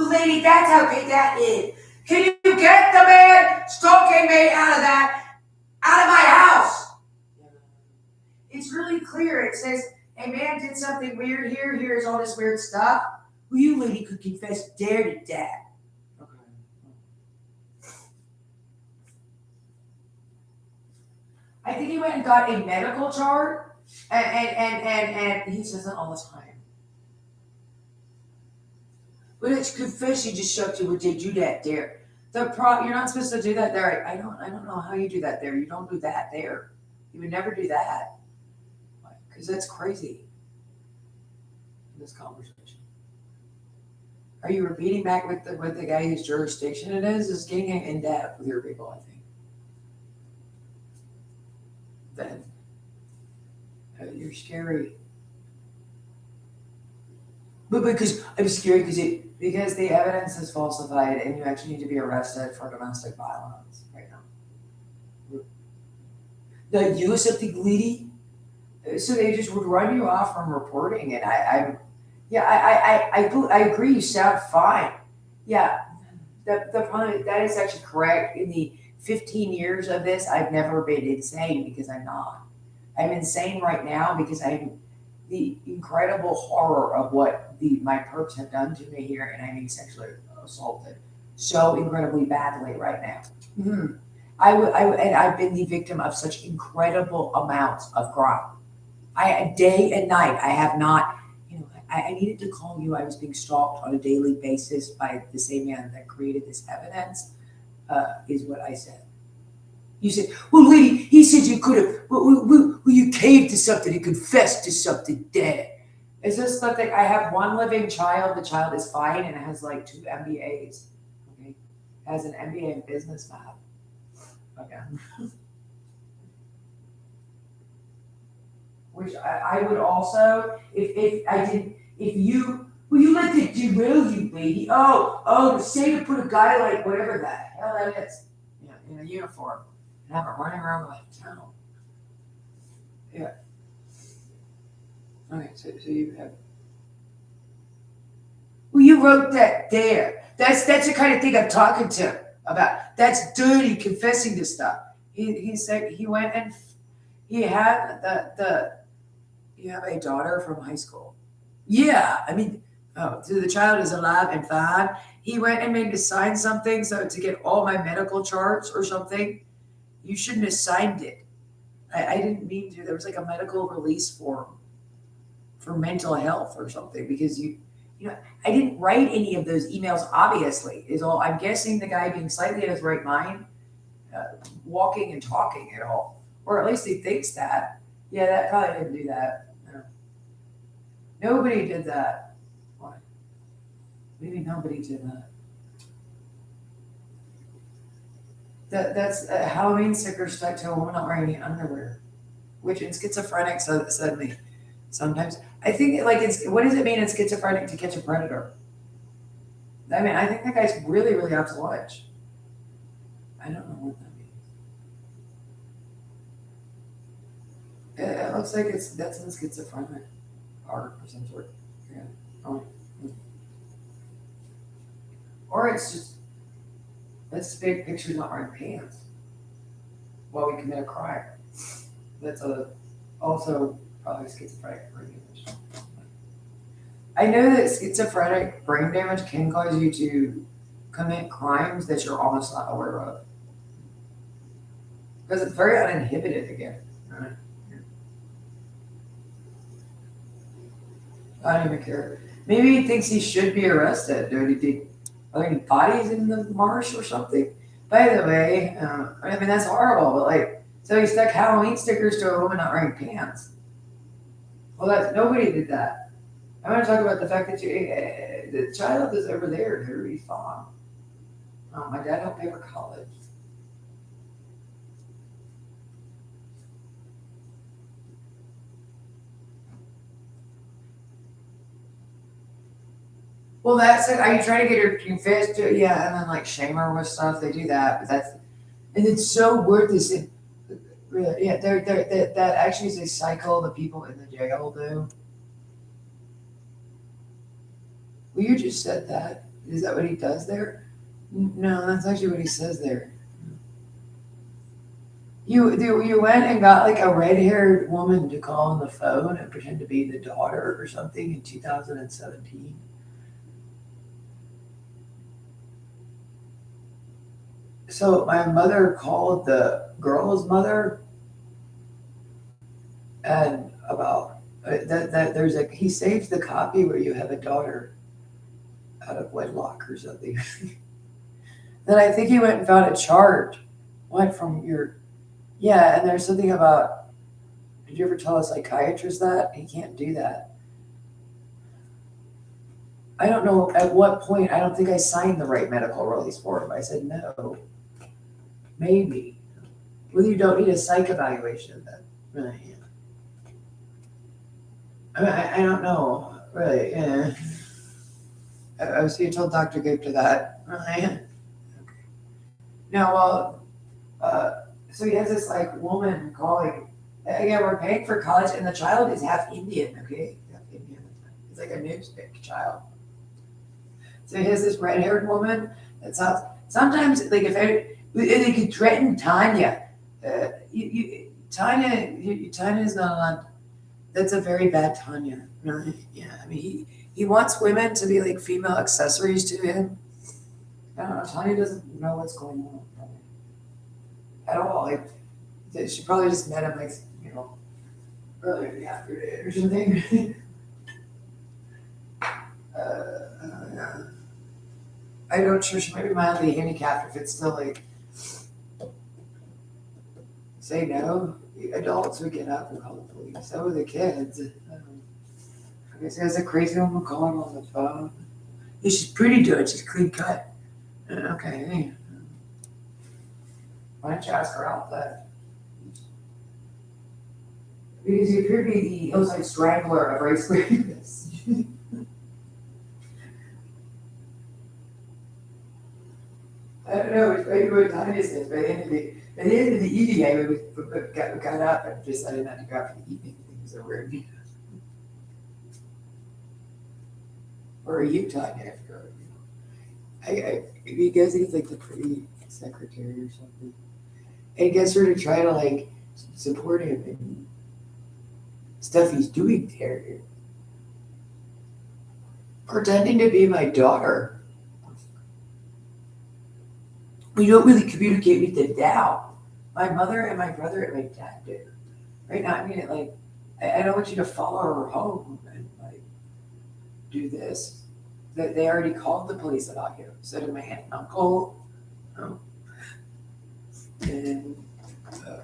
Well, lady, that's how big that is. Can you get the man stalking me out of my house? It's really clear. It says a man did something weird here. Here's all this weird stuff. Well, you lady could confess there to that. Okay. I think he went and got a medical chart, and he says it all the time. Well, it's confess you just showed you what they do that there. You're not supposed to do that there. I don't know how you do that there. You don't do that there. You would never do that. Because that's crazy. This conversation. Are you repeating back with the guy whose jurisdiction it is? Is getting in depth with your people, I think. Then you're scary. But because I'm scared Because the evidence is falsified and you actually need to be arrested for domestic violence right now. that you or something, lady. So they just would run you off from reporting it. I agree. You sound fine. Yeah, the point that is actually correct. In the 15 years of this, I've never been insane because I'm not. I'm insane right now because I'm the incredible horror of what my perps have done to me here, and I'm being sexually assaulted so incredibly badly right now. Mm-hmm. And I've been the victim of such incredible amounts of crime. Day and night, I have not, I needed to call you. I was being stalked on a daily basis by the same man that created this evidence, is what I said. You said, well, lady, he said you could have, well, you caved to something and confessed to something dead. Is this something? I have one living child. The child is fine and it has like 2 MBAs. Okay, has an MBA in business math. Okay. Which I would also, if you let it derail you, lady. Say to put a guy like whatever the hell that is, in a uniform and have him running around the town. Yeah. Okay, so you have. Well, you wrote that there. That's the kind of thing I'm talking to about. That's dirty, confessing to stuff. He said he went and he had you have a daughter from high school. Yeah, I mean, so the child is alive and fine. He went and made me sign something so to get all my medical charts or something. You shouldn't have signed it. I didn't mean to. There was like a medical release form for mental health or something because I didn't write any of those emails. Obviously, is all. I'm guessing the guy being slightly in his right mind, walking and talking at all, or at least he thinks that. Yeah, that probably didn't do that. No. Nobody did that. Why? Maybe nobody did that. That's a Halloween sticker stuck to a woman not wearing any underwear, which in schizophrenic suddenly sometimes I think what does it mean in schizophrenic to catch a predator? I mean, I think that guy's really, really out to lunch. I don't know what that means. It looks like that's in schizophrenic art or some sort. Yeah. Oh. Or it's just let's take pictures not wearing pants while we commit a crime. That's also probably schizophrenic brain damage. I know that schizophrenic brain damage can cause you to commit crimes that you're almost not aware of. Because it's very uninhibited again. Right? I don't even care. Maybe he thinks he should be arrested. Are there any bodies in the marsh or something? By the way, I mean, that's horrible, but so he stuck Halloween stickers to a woman not wearing pants. Well, nobody did that. I want to talk about the fact that the child is over there, Harry Fawn. Oh, my dad helped pay for college. Well, that's it. Are you trying to get her confessed to? Yeah, and then shame her with stuff. They do that, but and it's so worthless. really, yeah, that actually is a cycle that people in the jail do. Well, you just said that. Is that what he does there? No, that's actually what he says there. You went and got like a red-haired woman to call on the phone and pretend to be the daughter or something in 2017. So my mother called the girl's mother and about that there's a he saves the copy where you have a daughter out of wedlock or something. Then I think he went and found a chart. Went from your yeah, and there's something about did you ever tell a psychiatrist that? He can't do that. I don't know at what point, I don't think I signed the right medical release form. I said no. Maybe. Well, you don't need a psych evaluation then. Really. I don't know. Really. Yeah. So you told Dr. Gupta that. Really? Okay. No, well, so he has this like woman calling. Again, we're paying for college, and the child is half Indian. Okay, half Indian. It's like a newspick child. So he has this red-haired woman that sounds sometimes like if they could threaten Tanya. Tanya is not allowed. That's a very bad Tanya. Really? Yeah, I mean he wants women to be like female accessories to him. I don't know. Tanya doesn't know what's going on at all. Like she probably just met him like earlier in the afternoon or something. Yeah. I don't sure she might be mildly handicapped if it's still like say no. The adults would get up and call the police. So would the kids. I guess there's a crazy woman calling on the phone. Yeah, she's pretty good. She's clean cut. Okay. Why don't you ask her out then? Because you appear to be the hillside strangler of race rapists. I don't know, it's maybe what time is this? By the end of the evening, I got up and decided not to go out for the evening. Things are weird. Or are you Tanya? I forgot. Because he's like the pretty secretary or something. And gets her to try to like support him in stuff he's doing there. Pretending to be my daughter. We don't really communicate with the Tao. My mother and my brother and my dad do. Right now, I mean, like, I don't want you to follow her home and like do this. That they already called the police about you. So did my aunt and uncle. In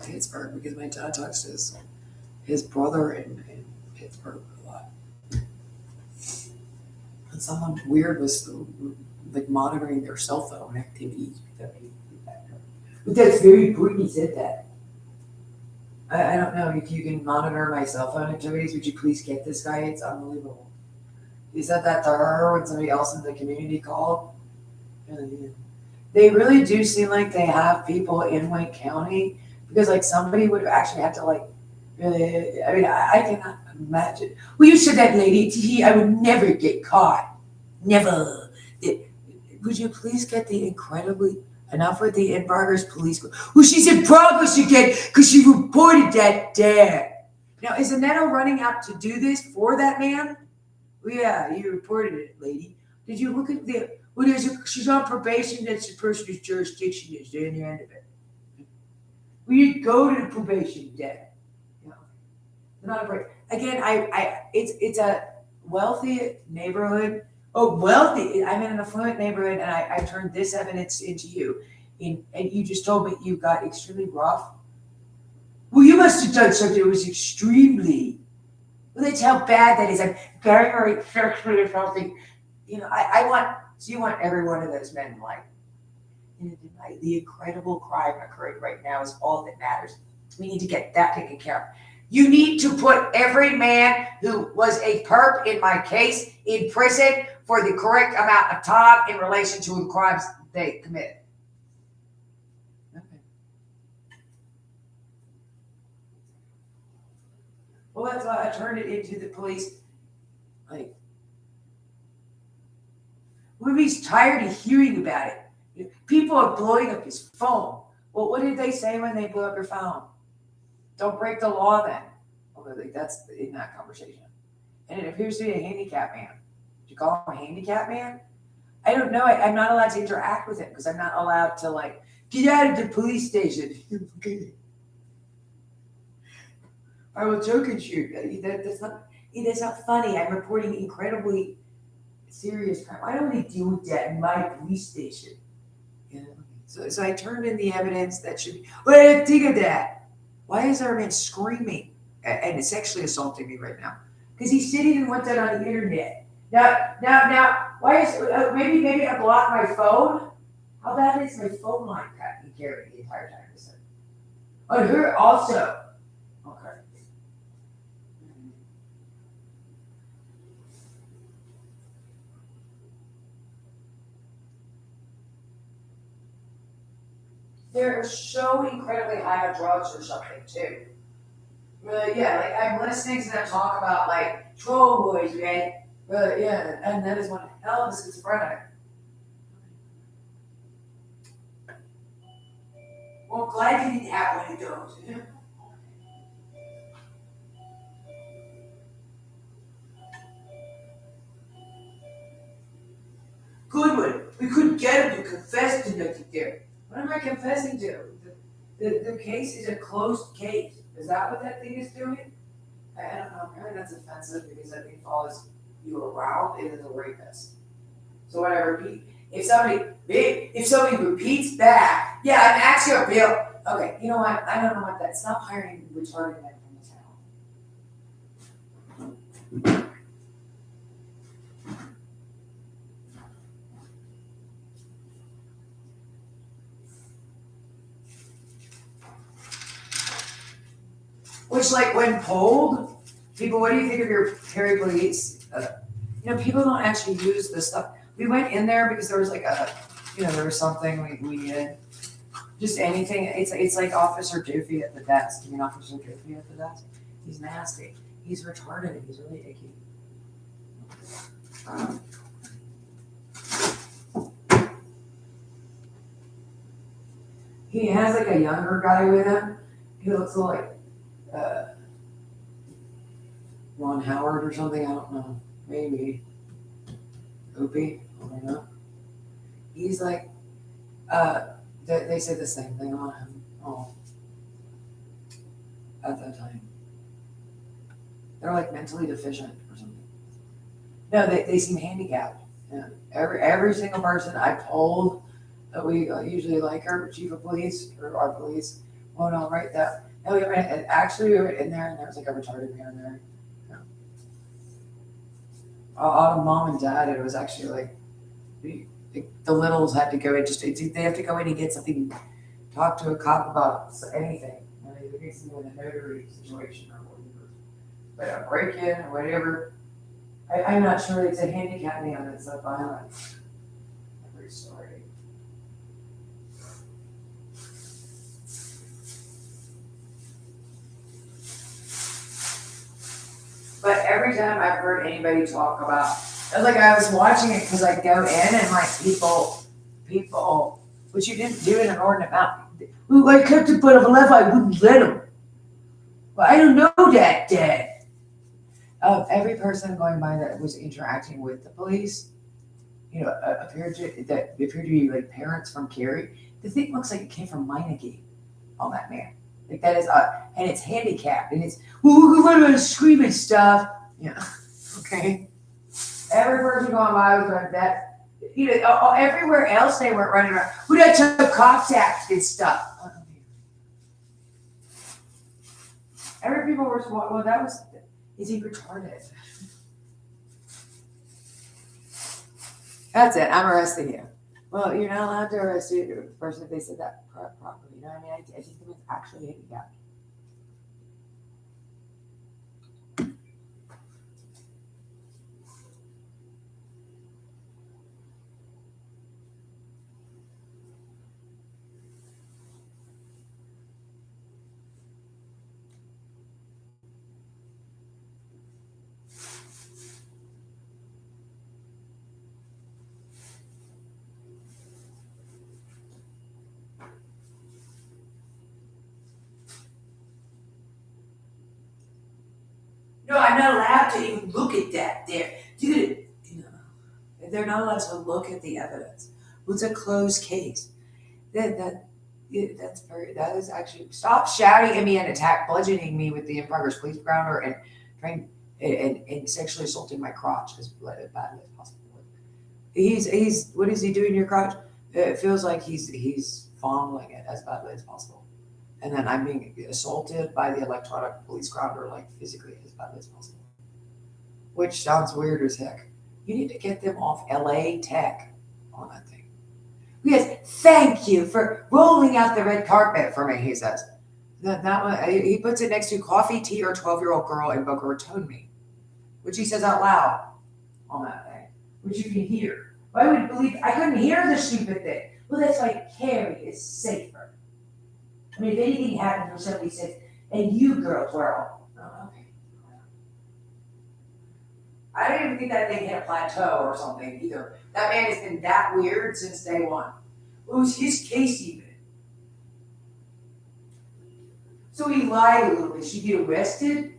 Pittsburgh, because my dad talks to his brother in Pittsburgh a lot. And someone weird was like monitoring their cell phone activities. But that's very important. He said that. I don't know if you can monitor my cell phone activities. Would you please get this guy? It's unbelievable. He said that to her when somebody else in the community called. They really do seem like they have people in Wayne County because like somebody would actually have to like really, I mean, I cannot imagine. Well, you said that, lady. I would never get caught. Never. Would you please get the incredibly enough with the Embargo's police? Well, she's in progress again because she reported that there. Now, is Annetto running out to do this for that man? Well, yeah, you reported it, lady. Did you look at the? Well, she's on probation. That's the person whose jurisdiction is. They're in the end of it. Well, you go to the probation den. Not a break. Again, it's a wealthy neighborhood. Oh, wealthy. I'm in an affluent neighborhood, and I turned this evidence into you. And you just told me you got extremely rough. Well, you must have done something that was extremely. Well, that's how bad that is. I'm very, very sexually assaulting. You want every one of those men like. The incredible crime occurring right now is all that matters. We need to get that taken care of. You need to put every man who was a perp in my case in prison for the correct amount of time in relation to the crimes they committed. Okay. Well, that's why I turned it into the police. Like, well, everybody's tired of hearing about it. People are blowing up his phone. Well, what did they say when they blew up your phone? Don't break the law then. Well, like, that's in that conversation. And it appears to be a handicap man. Did you call him a handicap man? I don't know. I'm not allowed to interact with him because I'm not allowed to like get out of the police station. I will joke and shoot. That's not funny. I'm reporting incredibly serious crime. Why don't they deal with that in my police station? You know? So I turned in the evidence that should be. What do you think of that? Why is there a man screaming and sexually assaulting me right now? Because he's sitting and wants that on the internet. Now, why is maybe I blocked my phone? How bad is my phone line cut and carried the entire time? On her also. Okay. They're so incredibly high on drugs or something too. Yeah, like I'm listening to them talk about like troll boys, right? Yeah, and that is one hell of a schizophrenic. Well, I'm glad you didn't have one of those. Good one. We couldn't get him to confess to nothing there. What am I confessing to? The case is a closed case. Is that what that thing is doing? I don't know. Apparently that's offensive because that thing follows you around. It is a rapist. So when I repeat, if somebody repeats back, yeah, I'm actually a bill. Okay, you know what? I don't know what that. Stop hiring retarded men from the town. Which, like, when polled, people, what do you think of your Perry police? People don't actually use this stuff. We went in there because there was like there was something we did. Just anything. It's like Officer Doofy at the desk. You mean Officer Doofy at the desk? He's nasty. He's retarded. He's really icky. He has like a younger guy with him. He looks like Ron Howard or something. I don't know. Maybe. Opie. I don't know. He's like, they say the same thing on him. Oh, at that time. They're like mentally deficient or something. No, they seem handicapped. Yeah. Every single person I polled that we usually like our chief of police or our police. Oh no, right that. No, we went, and actually we were in there and there was like a retarded man there. Yeah. All of mom and dad, it was actually like the littles had to go in. They have to go in and get something, talk to a cop about anything. They get some with a notary situation or whatever. But a break-in or whatever. I'm not sure. It's a handicap man that's so violent. Every story. But every time I've heard anybody talk about, I was watching it because I go in and like people, which you didn't do in an ordinate amount. Well, I kept it, but if I left, I wouldn't let him. Well, I don't know that, Dad. Every person going by that was interacting with the police, appeared to be like parents from Cary. The thing looks like it came from Meineke on that man. Like that is, and it's handicapped, and it's what about screaming stuff? yeah, okay. Every person going by was like that. Everywhere else they weren't running around. Who that took cops act and stuff? Every people were well. That was. Is he retarded? That's it. I'm arresting you. Well, you're not allowed to arrest the person if they said that properly. You know what I mean? I think it was actually handicapped. allowed to even look at that. They're not allowed to look at the evidence. It's a closed case. That is actually, stop shouting at me and bludgeoning me with the in-progress police grounder and trying and sexually assaulting my crotch as badly as possible. He's what is he doing to your crotch? It feels like he's fondling it as badly as possible. And then I'm being assaulted by the electronic police grounder, like physically as badly as possible. Which sounds weird as heck. You need to get them off LA Tech on that thing. Yes, thank you for rolling out the red carpet for me, he says. That one, he puts it next to coffee, tea, or 12-year-old girl in Boca Raton me, which he says out loud on that thing, which you can hear. I would believe I couldn't hear the stupid thing. Well, that's why Carrie is safer. I mean, if anything happens or somebody says, and you girls were all, oh, okay. I don't even think that thing hit a plateau or something either. That man has been that weird since day one. What was his case even? So he lied a little bit. Should he get arrested?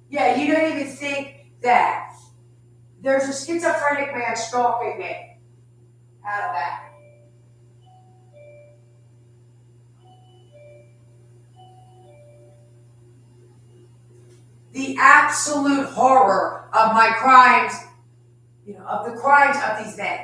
Yeah, you don't even think that there's a schizophrenic man stalking me out of that. The absolute horror of my crimes, of the crimes of these men.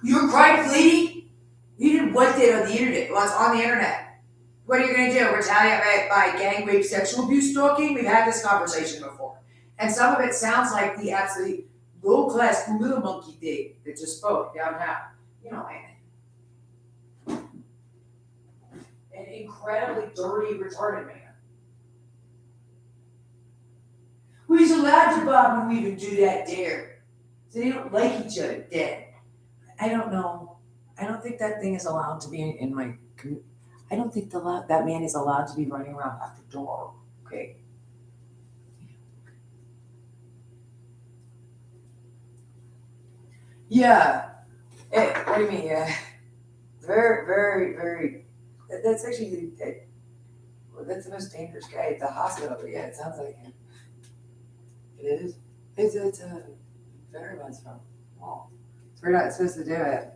Your crime, lady? You didn't want that on the internet. Well, it's on the internet. What are you going to do? Retaliate by gang rape, sexual abuse, stalking? We've had this conversation before. And some of it sounds like the absolutely low-class little monkey thing that just spoke downtown. An incredibly dirty, retarded man. Who's allowed to bomb and weave and do that there? So they don't like each other dead. I don't know. I don't think that thing is allowed to be in my community. I don't think that man is allowed to be running around after door. Okay. Yeah. What do you mean? Yeah. Very, very, very. That's actually that's the most dangerous guy at the hospital. But yeah, it sounds like him. It is. It's a very much fun. Well, so we're not supposed to do it.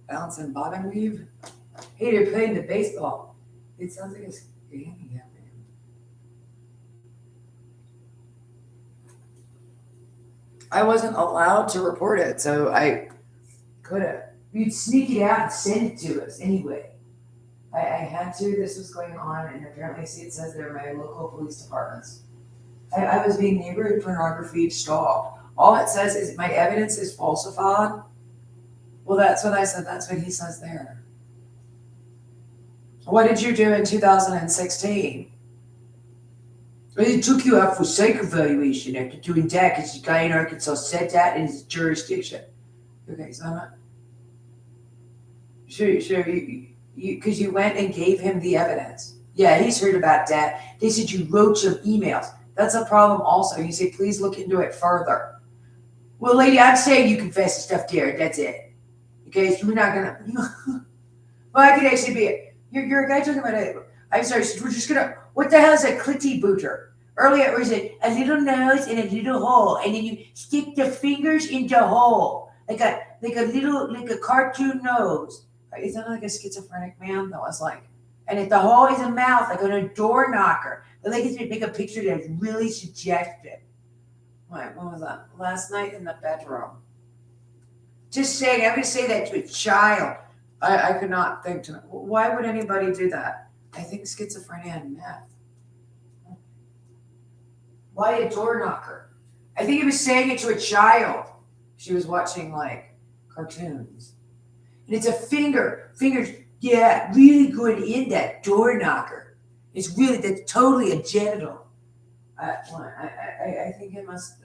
Bounce and bottom weave. Hey, you're playing the baseball. It sounds like a handicap man. I wasn't allowed to report it, so I couldn't. You'd sneak it out and send it to us anyway. I had to. This was going on, and apparently, see, it says they're my local police departments. I was being neighborhood pornography stalked. All it says is my evidence is falsified. Well, that's what I said. That's what he says there. What did you do in 2016? They took you out for psych evaluation after doing that because the guy in Arkansas said that in his jurisdiction. Okay, so I'm not. Sure, because you went and gave him the evidence. Yeah, he's heard about that. They said you wrote some emails. That's a problem also. You say, please look into it further. Well, lady, I'm saying you confess the stuff there. That's it. Okay, so we're not going to. Well, I could actually be it. You're a guy talking about it. I'm sorry, so we're just going to. What the hell is a clitty booter? Earlier, it was a little nose and a little hole. And then you stick the fingers in the hole. Like a cartoon nose. Is that like a schizophrenic man? That was like. And if the hole is a mouth, like on a door knocker. But like it's make a picture that's really suggestive. What was that? Last night in the bedroom. Just saying, I would say that to a child. I could not think to. Why would anybody do that? I think schizophrenia and meth. Why a door knocker? I think he was saying it to a child. She was watching like cartoons. And it's a finger. Fingers, yeah, really good in that door knocker. It's really, that's totally a genital. I think it must,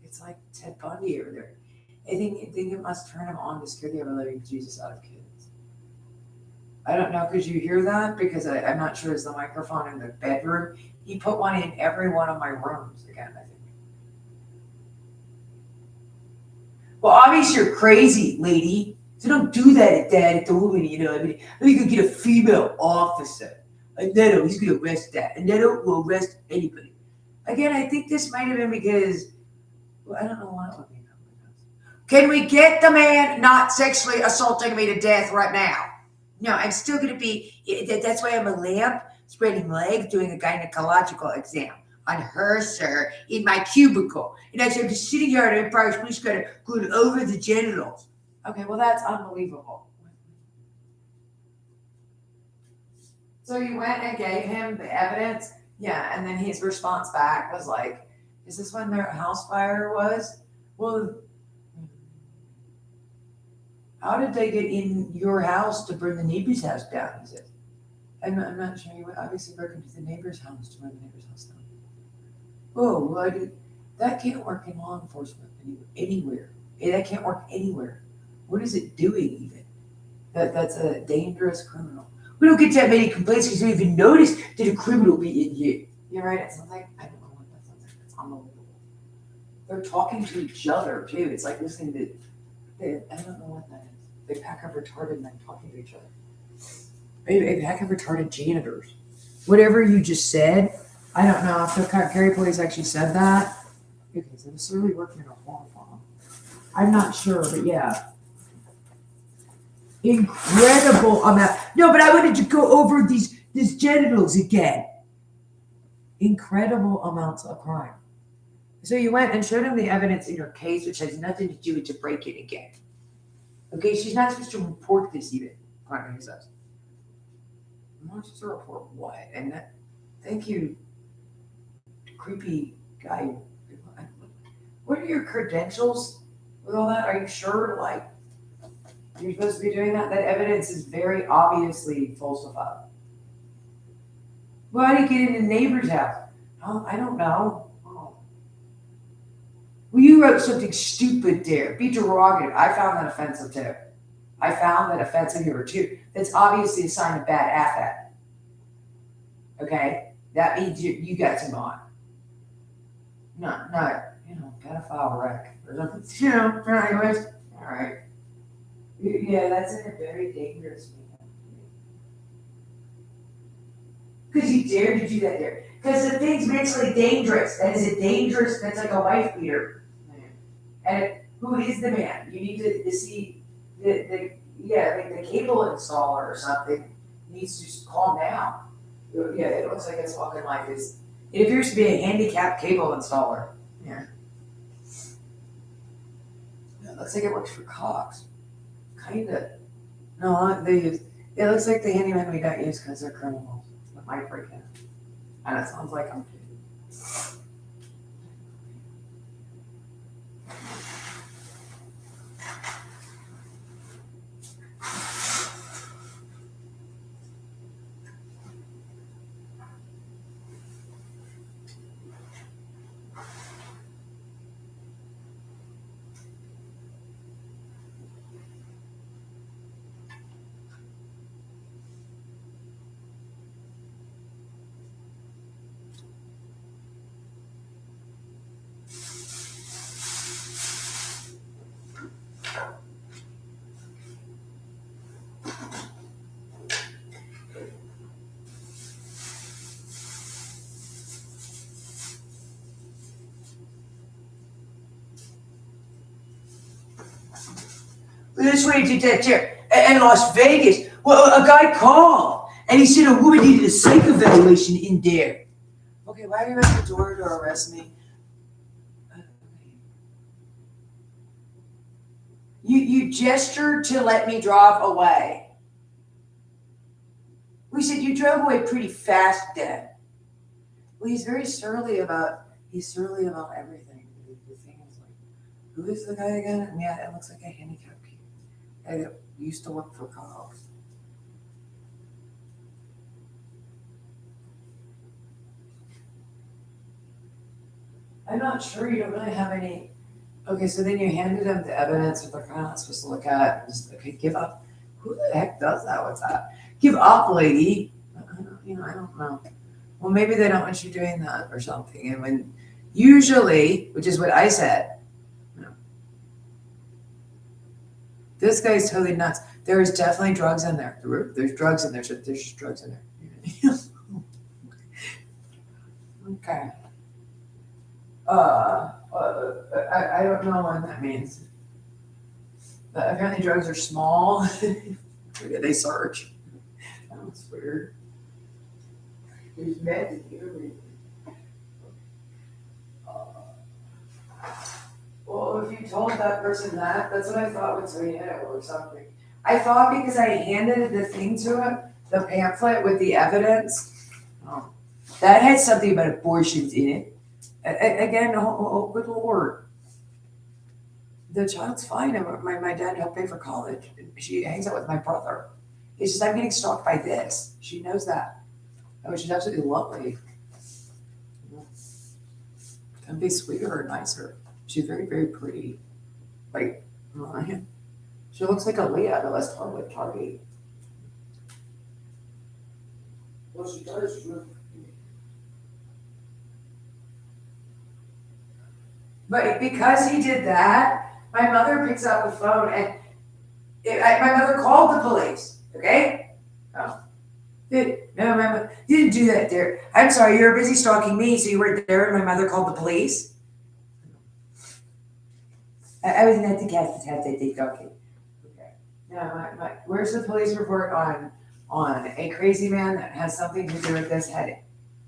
it's like Ted Bundy over there. I think it must turn him on to scare the ever-living Jesus out of kids. I don't know, could you hear that? Because I'm not sure it's the microphone in the bedroom. He put one in every one of my rooms again, I think. Well, obviously you're crazy, lady. So don't do that at the woman, you know. I mean, let me go get a female officer. And Neto, he's going to arrest that. And Neto will arrest anybody. Again, I think this might have been because, well, I don't know what it would be. Can we get the man not sexually assaulting me to death right now? No, I'm still going to be, that's why I'm a lamp, spreading legs, doing a gynecological exam on her, sir, in my cubicle. And as I'm just sitting here at Empire Police Cutter going over the genitals. Okay, well, that's unbelievable. So you went and gave him the evidence? Yeah, and then his response back was like, is this when their house fire was? Well, How did they get in your house to burn the neighbor's house down? He says. I'm not sure. You obviously broke into the neighbor's house to burn the neighbor's house down. Oh, well, That can't work in law enforcement anywhere. That can't work anywhere. What is it doing even? that's a dangerous criminal. We don't get that many complaints because we don't even notice that a criminal be in here. You're right. It sounds like, I don't know what that sounds like. It's unbelievable. They're talking to each other too. It's like listening to, I don't know what that is. They pack of retarded men talking to each other. Maybe a pack of retarded janitors. Whatever you just said, I don't know if the Gary Police actually said that. Okay, so this is really working in a horror farm. I'm not sure, but yeah. incredible amount. No, but I wanted to go over these genitals again. Incredible amounts of crime. So you went and showed him the evidence in your case, which has nothing to do with to break it again. Okay, she's not supposed to report this even. He says. I'm not supposed to report what? And that, thank you, creepy guy. What are your credentials with all that? Are you sure, like, you're supposed to be doing that? That evidence is very obviously falsified. Why did he get in the neighbor's house? Oh, I don't know. Well, you wrote something stupid there. Be derogative. I found that offensive too. I found that offensive here too. That's obviously a sign of bad affect. Okay? That means you got some on. Not, pedophile wreck or something. Anyways. All right. Yeah, that's in a very dangerous man. Because you dared to do that there. Because the thing's mentally dangerous. That is a dangerous, that's like a wife beater. And who is the man? You need to see the cable installer or something needs to just calm down. Yeah, it looks like it's walking like this. It appears to be a handicapped cable installer. Yeah. It looks like it works for Cox. Kinda. No, It looks like the handyman we don't use because they're criminals. That might break in. And it sounds like I'm kidding. That's what he did that there. In Las Vegas. Well, a guy called and he said a woman needed a psych evaluation in there. Okay, why are you at the door to arrest me? You gestured to let me drive away. We said you drove away pretty fast then. Well, he's very surly about everything. The thing is like, who is the guy again? And yeah, it looks like a handicapped guy that used to work for Cox. I'm not sure. You don't really have any. Okay, so then you handed them the evidence that they're kind of not supposed to look at. And just, okay, give up. Who the heck does that? What's that? Give up, lady. I don't know. Well, maybe they don't want you doing that or something. And when usually, which is what I said, this guy's totally nuts. There is definitely drugs in there. There's drugs in there. So there's just drugs in there. Okay. I don't know what that means. But apparently drugs are small. They search. That's weird. There's meth in here. Well, if you told that person that, that's what I thought would say yeah or something. I thought because I handed the thing to him, the pamphlet with the evidence, that had something about abortions in it. Again, oh, good Lord. The child's fine. My dad helped pay for college. She hangs out with my brother. It's just I'm getting stalked by this. She knows that. Oh, she's absolutely lovely. Couldn't be sweeter or nicer. She's very, very pretty. Like, she looks like a Leah, the West Harwood Target. Well, she does. But because he did that, my mother picks up the phone and my mother called the police, okay? Oh. No, my mother didn't do that there. I'm sorry, you were busy stalking me, so you weren't there and my mother called the police? I was at the gas test, I think, okay. Now, where's the police report on a crazy man that has something to do with this head?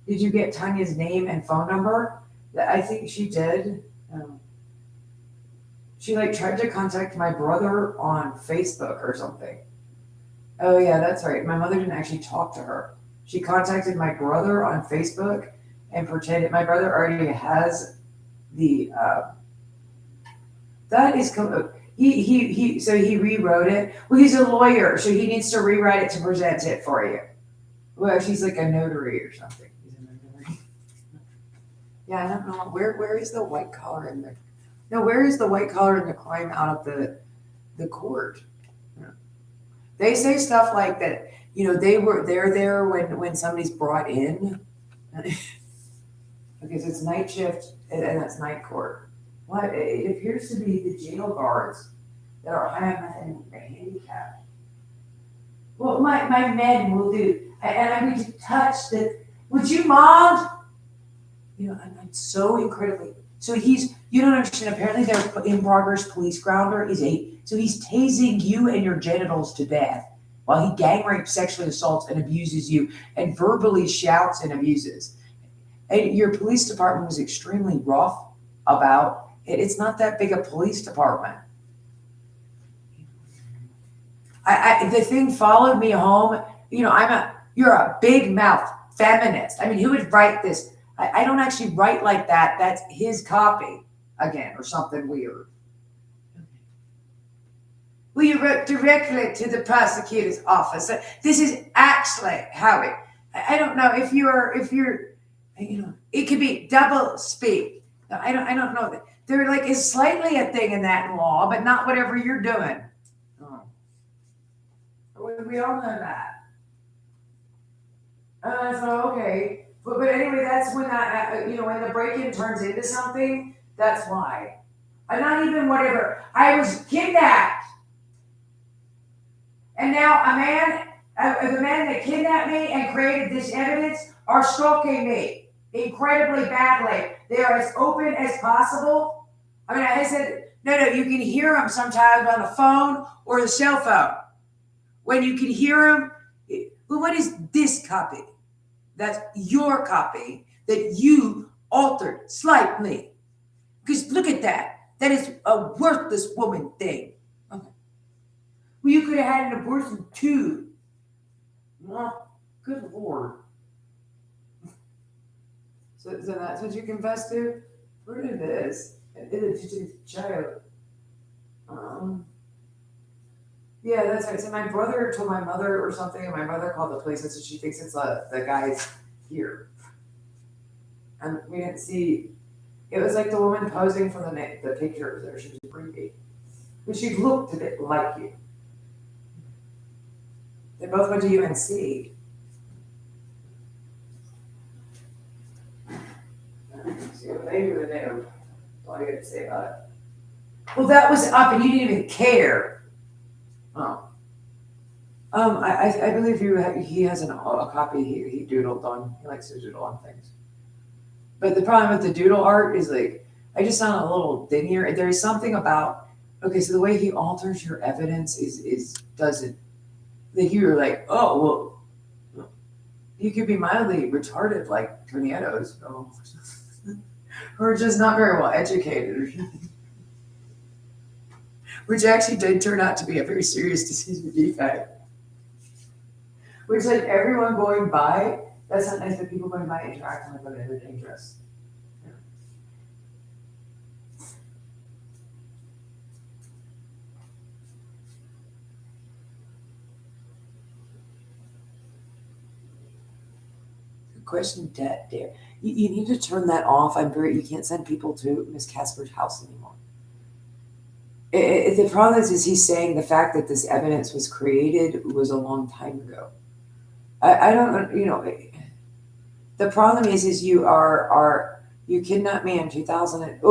Did you get Tanya's name and phone number? I think she did. She tried to contact my brother on Facebook or something. Oh yeah, that's right. My mother didn't actually talk to her. She contacted my brother on Facebook and pretended my brother already has the. That is so he rewrote it. Well, he's a lawyer, so he needs to rewrite it to present it for you. Well, she's like a notary or something. He's a notary. Yeah, I don't know. Where is the white collar in the? No, where is the white collar in the crime out of the court? They say stuff like that. They're there when somebody's brought in. Because it's night shift and that's night court. What it appears to be the jail guards that are high on meth and handicapped. Well, my men will do, and I'm going to touch the. Would you, Mom? I'm so incredibly. So you don't understand. Apparently, their in progress police grounder so he's tasing you and your genitals to death while he gang rapes, sexually assaults, and abuses you, and verbally shouts and abuses. And your police department was extremely rough about. It's not that big a police department. The thing followed me home. You're a big mouth feminist. I mean, who would write this? I don't actually write like that. That's his copy again, or something weird. Well, you wrote directly to the prosecutor's office. This is actually how it. I don't know if you're. It could be double speak. I don't know that. There is slightly a thing in that law, but not whatever you're doing. Oh. We all know that. So okay, but anyway, that's when when the break-in turns into something. That's why. Not even whatever. I was kidnapped, and now the man that kidnapped me and created this evidence are stalking me incredibly badly. They are as open as possible. I mean, I said, no, you can hear them sometimes on the phone or the cell phone. When you can hear them, well, what is this copy? That's your copy that you altered slightly. Because look at that. That is a worthless woman thing. Okay. Well, you could have had an abortion too. Well, good Lord. So that's what you confessed to? Where did this? It's a child. Yeah, that's right. So my brother told my mother or something, and my mother called the police, and so she thinks it's the guy's here. And we didn't see. It was like the woman posing for the pictures there. She was creepy, but she looked a bit like you. They both went to UNC. See what they do. That's all I got to say about it. Well, that was up, and you didn't even care. Oh. I believe he has a copy he doodled on. He likes to doodle on things. But the problem with the doodle art is like, I just sound a little thinner. There's something about, okay, so the way he alters your evidence doesn't, like you're like, oh, well, you could be mildly retarded like tornadoes, or just not very well educated or something. Which actually did turn out to be a very serious disease or defect. Which, like, everyone going by, that's not nice, but people going by interacting with them, they're dangerous. Yeah. Question debt there. You need to turn that off. You can't send people to Miss Casper's house anymore. The problem is he's saying the fact that this evidence was created was a long time ago. I don't, the problem is you you kidnapped me in 2000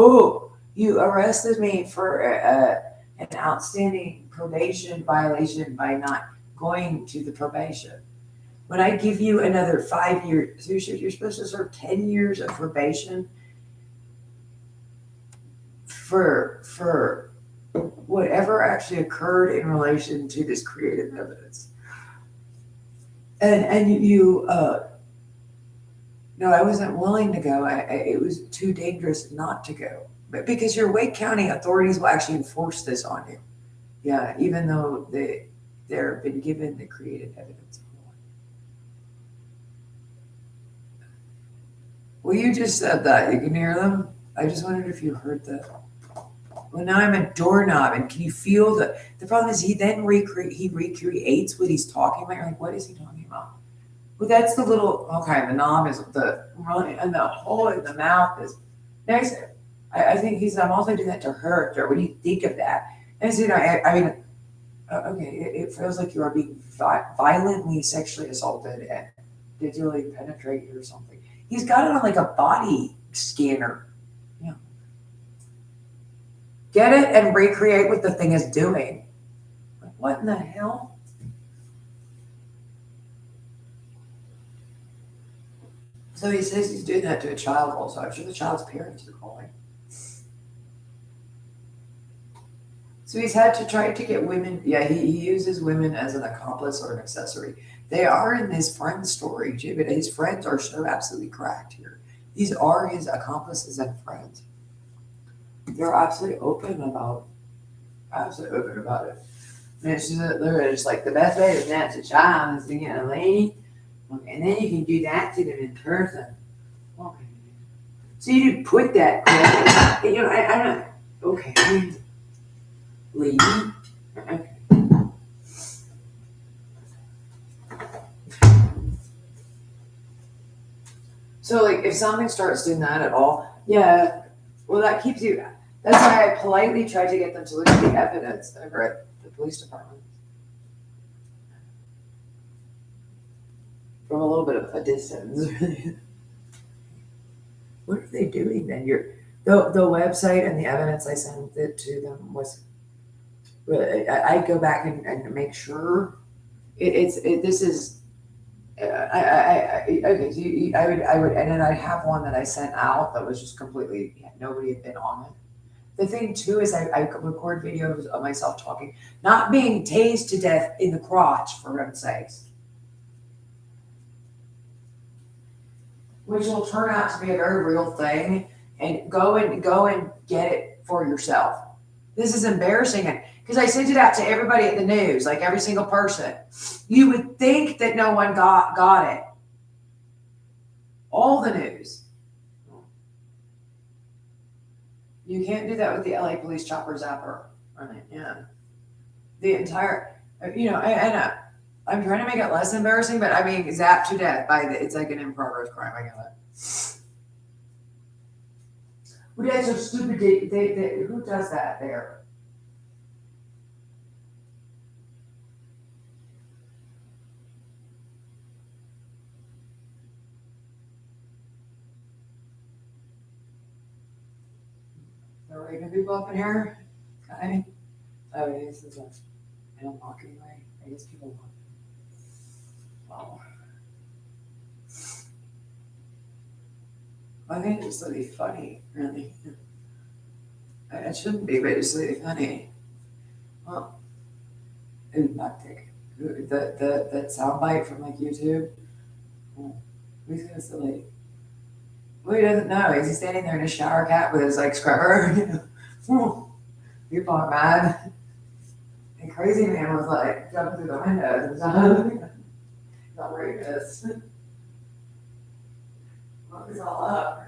you arrested me for an outstanding probation violation by not going to the probation. When I give you another 5 years, so you're supposed to serve 10 years of probation for whatever actually occurred in relation to this creative evidence. And no, I wasn't willing to go. It was too dangerous not to go. But because your Wake County authorities will actually enforce this on you. Yeah, even though they've been given the creative evidence. Well, you just said that. You can hear them? I just wondered if you heard that. Well, now I'm a doorknob, and can you feel the problem is he then recreates what he's talking about. You're like, what is he talking about? Well, that's the little, okay, the knob is and the hole in the mouth is next. I think I'm also doing that to her. What do you think of that? And so, I mean, okay, it feels like you are being violently sexually assaulted and digitally penetrated or something. He's got it on like a body scanner. Yeah. Get it and recreate what the thing is doing. Like, what in the hell? So he says he's doing that to a child also. I'm sure the child's parents are calling. So he's had to try to get women. Yeah, he uses women as an accomplice or an accessory. They are in his friend's story, too, but his friends are so absolutely cracked here. These are his accomplices and friends. They're absolutely open about it. And it's just, they're just like, the best way to snatch a child is to get a lady. Okay, and then you can do that to them in person. Okay. So you do put that, I don't, okay. Lady. Okay. So, like, if something starts doing that at all, yeah, well, that keeps you. That's why I politely tried to get them to look at the evidence over at the police department from a little bit of a distance. What are they doing then? The website and the evidence I sent it to them was. I go back and make sure this is. Okay, so I would, and then I'd have one that I sent out that was just completely, nobody had been on it. The thing too is I record videos of myself talking, not being tased to death in the crotch, for heaven's sakes. Which will turn out to be a very real thing, and go and get it for yourself. This is embarrassing, because I sent it out to everybody at the news, like every single person. You would think that no one got it. All the news. You can't do that with the LA Police Chopper Zapper. Right? Yeah. The entire, I know. I'm trying to make it less embarrassing, but I mean, zapped to death it's like an in progress crime. I got it. Well, that's so stupid. Who does that there? There are even people up in here. Okay. Oh, this is an unlocking way. I guess people want. Wow. I think it's really funny, really. It shouldn't be, but it's really funny. Well, ooh, backtick. That soundbite from like YouTube. Oh, he's gonna silly. Well, he doesn't know. He's standing there in a shower cap with his like scrubber. People are mad. And Crazy Man was like jumping through the windows and stuff. He's all rapist. Well, he's all up.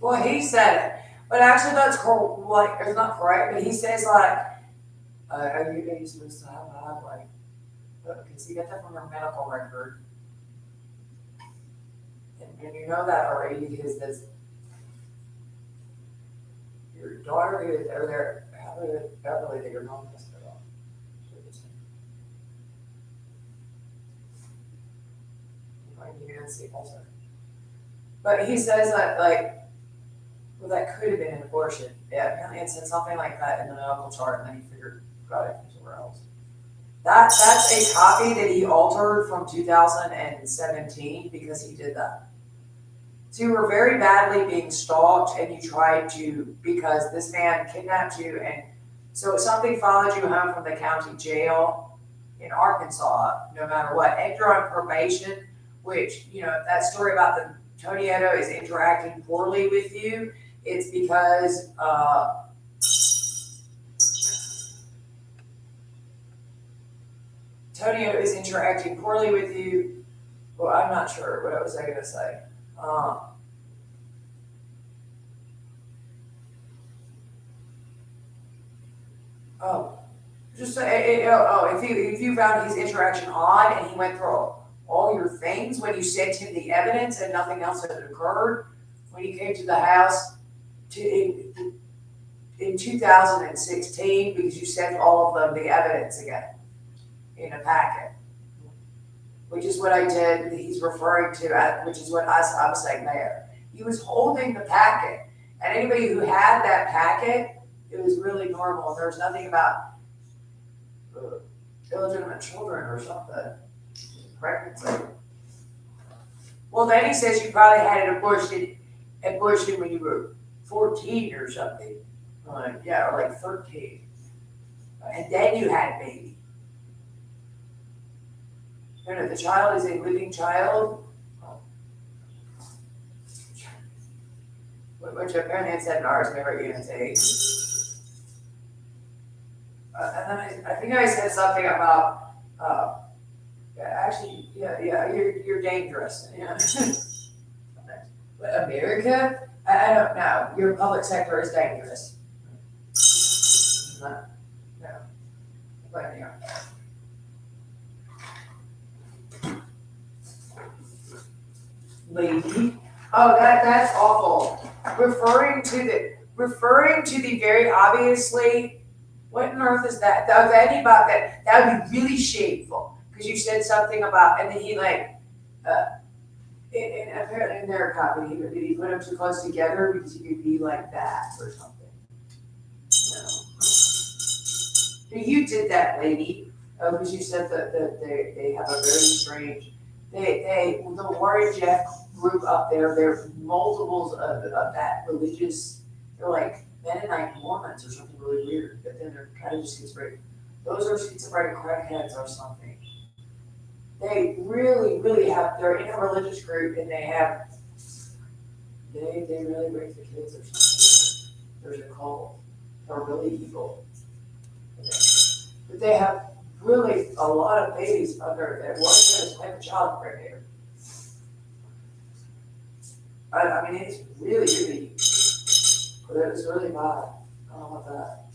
Well, he said it, but actually that's like, it's not correct, but he says like, are you supposed to have a like, because he got that from your medical record. And you know that already because this, your daughter is over there, Beverly, that you're going to hospital. You can see also. But he says that like, well, that could have been an abortion. Yeah, apparently it said something like that in the medical chart, and then he figured got it from somewhere else. That's a copy that he altered from 2017 because he did that. So you were very badly being stalked, and you tried to, because this man kidnapped you, and so something followed you home from the county jail in Arkansas, no matter what, and you're on probation, which, you know, that story about the Tony Edo is interacting poorly with you, it's because, Tony Edo is interacting poorly with you. Well, I'm not sure, what was I gonna say? If you found his interaction odd and he went through all your things when you sent him the evidence and nothing else had occurred, when he came to the house in 2016, because you sent all of them the evidence again in a packet, which is what I did, he's referring to, which is what I was saying there. He was holding the packet, and anybody who had that packet, it was really normal. There was nothing about illegitimate children or something, pregnancy. Well, then he says you probably had an abortion when you were 14 or something. Yeah, or like 13. And then you had a baby. You know, the child is a living child. Which apparently it said in ours, never unit A. And then I think I said something about, you're dangerous. Yeah. But America, I don't know. Your public sector is dangerous. No. But yeah. Lady. Oh, that's awful. Referring to the very obviously, what on earth is that? That was any about that. That would be really shameful because you said something about, and then he like, apparently in their copy, did he put them too close together because he could be like that or something? No. You did that, lady. Because you said that they have a very strange. The Warren Jeff group up there, there's multiples of that religious, they're like Mennonite Mormons or something really weird, but then they're kind of just schizophrenic. Those are schizophrenic crackheads or something. They really have, they're in a religious group and they really raise the kids or something. There's a cult. They're really evil. But they have really a lot of babies under there. One is like a child predator. I mean, it's really, but it was really bad. I don't know about that.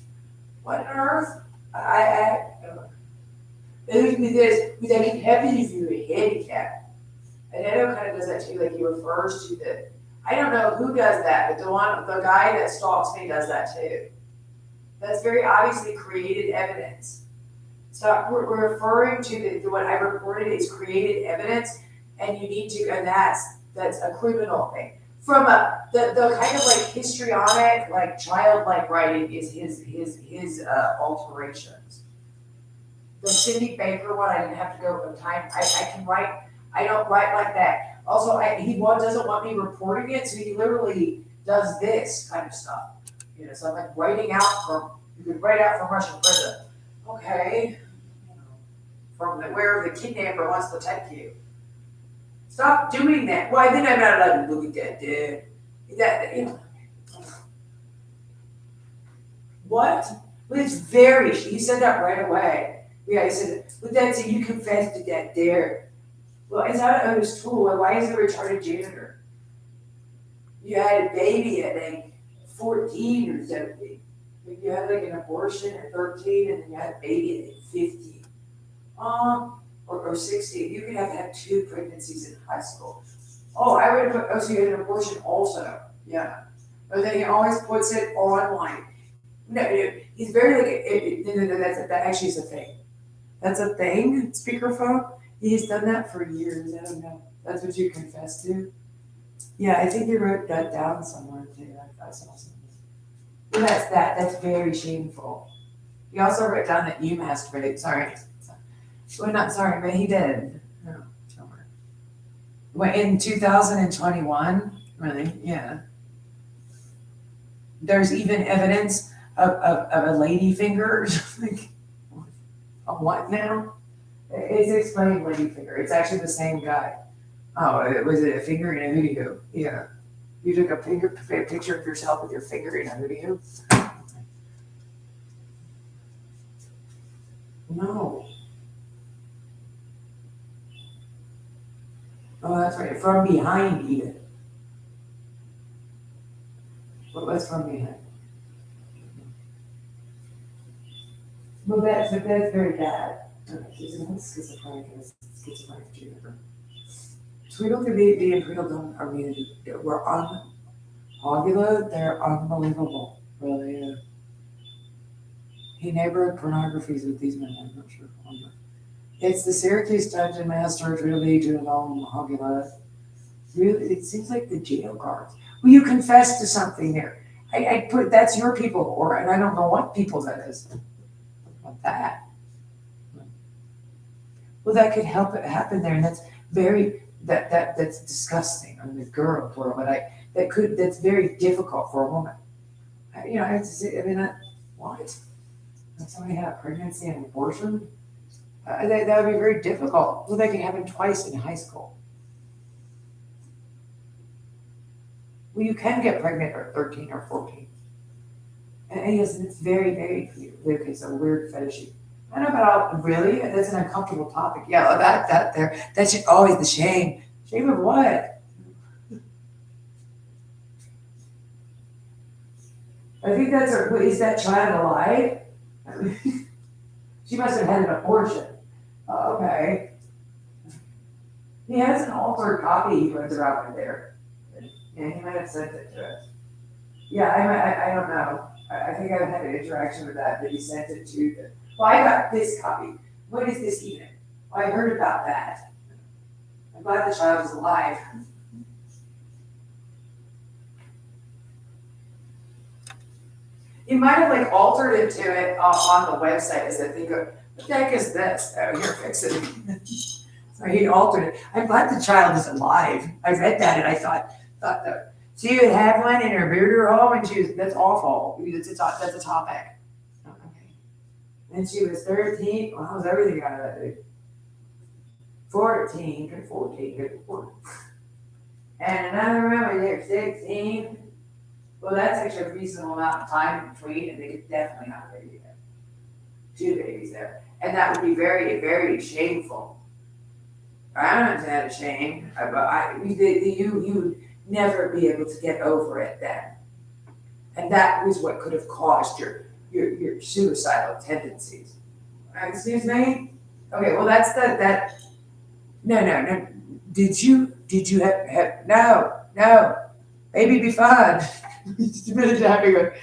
What on earth? It was this, they can help you if you're handicapped. And Edo kind of does that too, like he refers to the, I don't know who does that, but the guy that stalks me does that too. That's very obviously created evidence. So we're referring to what I reported is created evidence, and you need to, and that's a criminal thing. From the kind of like histrionic, like childlike writing is his alterations. The Cindy Baker one, I didn't have to go with time. I can write. I don't write like that. Also, he doesn't want me reporting it, so he literally does this kind of stuff. You know, so I'm like you could write out from Russian prison. Okay. From where the kidnapper wants to take you. Stop doing that. Why then I'm not allowed to look at that, dude. What? Well, it's very, he said that right away. Yeah, he said, but that's it, you confessed to that there. Well, it's not an honest tool. Why is it a retarded janitor? you had a baby at like 14 or something. If you had like an abortion at 13 and then you had a baby at like 15. Or 16. You could have had 2 pregnancies in high school. Oh, I would have put, oh, so you had an abortion also. Yeah. But then he always puts it online. No, he's very like, no, that actually is a thing. That's a thing, speakerphone. He's done that for years. I don't know. That's what you confess to? Yeah, I think you wrote that down somewhere too. I saw something. Well, that's very shameful. You also wrote down that you masturbated. Sorry. Well, not sorry, but he did. No, somewhere. Well, in 2021, really? Yeah. There's even evidence of a lady finger. Like, a what now? It's explained lady finger. It's actually the same guy. Oh, was it a finger in a hootie hoo? Yeah. You took a picture of yourself with your finger in a hootie hoo? No. Oh, that's right. From behind, even. What's from behind? Well, that's very bad. She's not schizophrenic. Schizophrenic too. Tweedle could be and Tweedle don't. I mean, we're on Hogula. They're unbelievable. Really. He neighborhood pornographies with these men. I'm not sure. It's the Syracuse Dungeon Master, Tweedle Dee, Tweedledum, Hogula. Really, it seems like the jail guards. Well, you confess to something there. I put that's your people, or and I don't know what people that is. What that? Well, that could help it happen there, and that's very that's disgusting. I'm a girl, plural, but that's very difficult for a woman. You know, I have to say, I mean, what? If somebody had a pregnancy and an abortion, that would be very difficult. Well, that could happen twice in high school. Well, you can get pregnant at 13 or 14. And yes, it's very, very clear. Okay, so weird fetishy. I don't know about really. That's an uncomfortable topic. Yeah, that there. That's always the shame. Shame of what? I think that's is that child alive? She must have had an abortion. Oh, okay. He has an altered copy he runs around with there. Yeah, he might have sent it to us. Yeah, I don't know. I think I've had an interaction with that he sent it to the. Well, I got this copy. What is this even? Well, I heard about that. I'm glad the child is alive. He might have like altered it to it on the website as I think, what the heck is this? Oh, here, fix it. So he altered it. I'm glad the child is alive. I read that and I thought that she would have one in her murder home and she was, that's awful. That's a topic. Okay. And she was 13. Well, how's everything out of that dude? 14, good 14, good 14. And another one was there 16. Well, that's actually a reasonable amount of time between, and they could definitely have a baby there. 2 babies there. And that would be very, very shameful. I don't have a shame, but you would never be able to get over it then. And that was what could have caused your suicidal tendencies. Excuse me? Okay, well that's that. No. Did you have no. Baby be fine. Just a minute having her.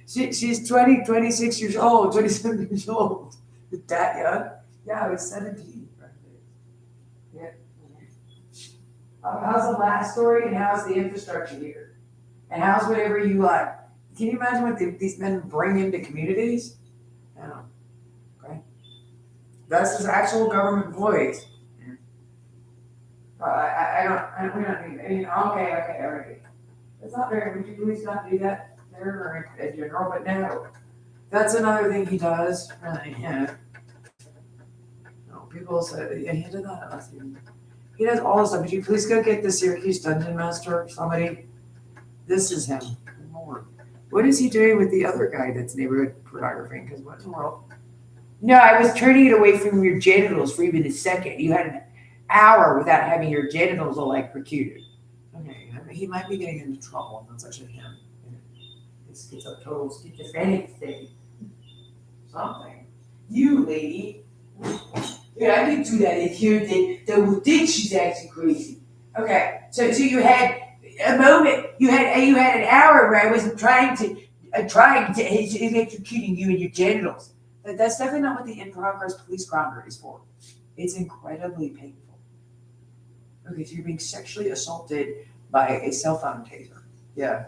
She's 26 years old, 27 years old. Is that young? Yeah, I was 17. Yeah. How's the last story and how's the infrastructure here? And how's whatever you like? Can you imagine what these men bring into communities? No. Okay. That's his actual government employees. We don't need, okay, all right. It's not very, would you please not do that there or in general, but no. That's another thing he does, really, yeah. No, people say, yeah, he did that last year. He does all this stuff. Would you please go get the Syracuse Dungeon Master, somebody? This is him. Lord. What is he doing with the other guy that's neighborhood pornography? Because what in the world? No, I was turning it away from your genitals for even a second. You had an hour without having your genitals electrocuted. Okay, mean, he might be getting into trouble, and that's actually him. It's a total schizophrenic thing. Something. You lady. Yeah, I could do that if you would think she's acting crazy. Okay, so you had a moment, you had an hour where I wasn't trying to electrocuting you in your genitals. That's definitely not what the in progress police grounder is for. It's incredibly painful. Okay, so you're being sexually assaulted by a cell phone taser. Yeah,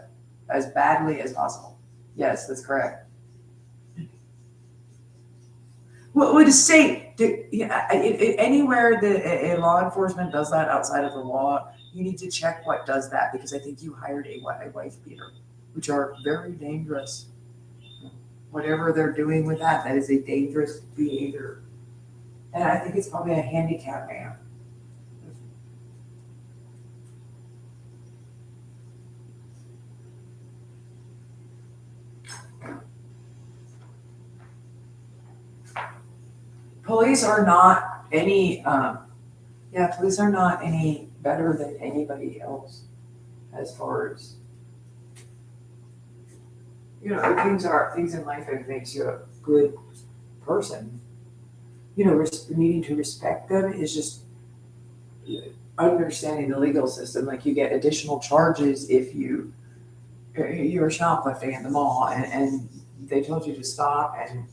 as badly as possible. Yes, that's correct. Well, to say that anywhere that a law enforcement does that outside of the law, you need to check what does that, because I think you hired a wife beater, which are very dangerous. Whatever they're doing with that is a dangerous behavior. And I think it's probably a handicap man. Police are not any, police are not any better than anybody else as far as, things in life that makes you a good person. Needing to respect them is just understanding the legal system. Like, you get additional charges if you're shoplifting at the mall and they told you to stop and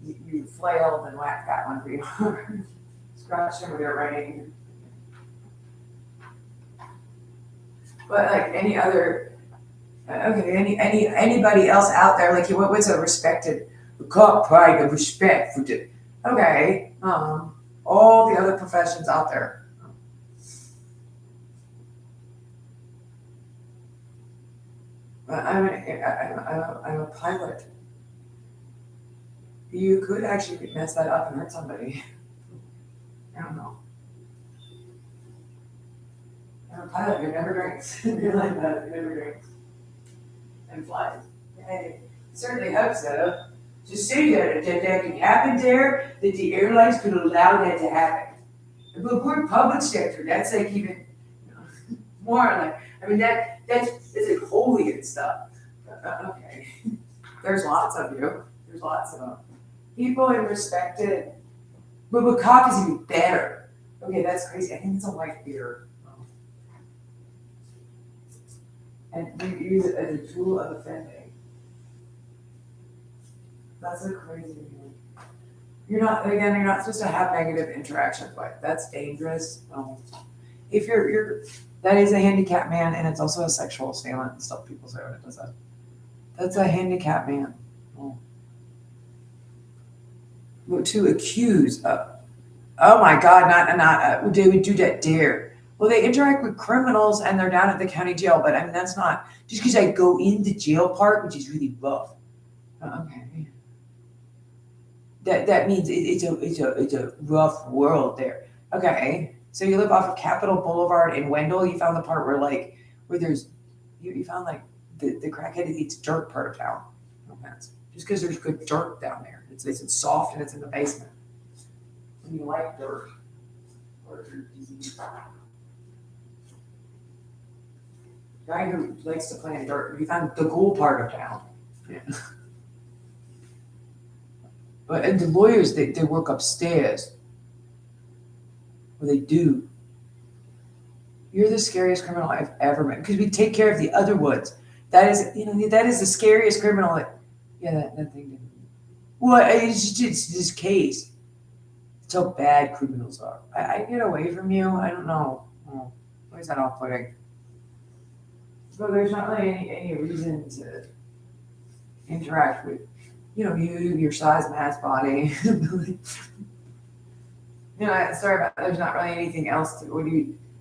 you flailed and whacked that one for you. Scratched him with your writing. But like any other, anybody else out there, like what's a respected cop pride of respect for okay, all the other professions out there. I'm a pilot. You could actually mess that up and hurt somebody. I don't know. I'm a pilot who never drinks. You're like that, who never drinks. And flies. I certainly hope so. Just say that could happen there, that the airlines could allow that to happen. But we're public sector, that's like even more like, that's like holy and stuff. Okay. There's lots of you. There's lots of them. People in respected. But cop is even better. Okay, that's crazy. I think it's a wife beater. And you use it as a tool of offending. That's a crazy thing. You're not supposed to have negative interactions, but that's dangerous. If that is a handicapped man, and it's also a sexual assailant and stuff. People say when it does that. That's a handicapped man. To accuse, oh my God, not they would do that dare. Well, they interact with criminals and they're down at the county jail, but that's not just because I go in the jail part, which is really rough. Okay. That means it's a rough world there. Okay, so you live off of Capitol Boulevard in Wendell. You found the part where there's you found like the crackhead eats dirt part of town. No offense, just because there's good dirt down there. It's soft and it's in the basement. And you like dirt. Guy who likes to play in dirt. You found the cool part of town. Yeah. And the lawyers, they work upstairs. Well, they do. You're the scariest criminal I've ever met, because we take care of the other ones. That is the scariest criminal. That thing didn't. Well, it's this case. It's how bad criminals are. I get away from you. I don't know. Why is that off-putting? So there's not really any reason to interact with, your size, mass, body. Sorry about that. There's not really anything else to.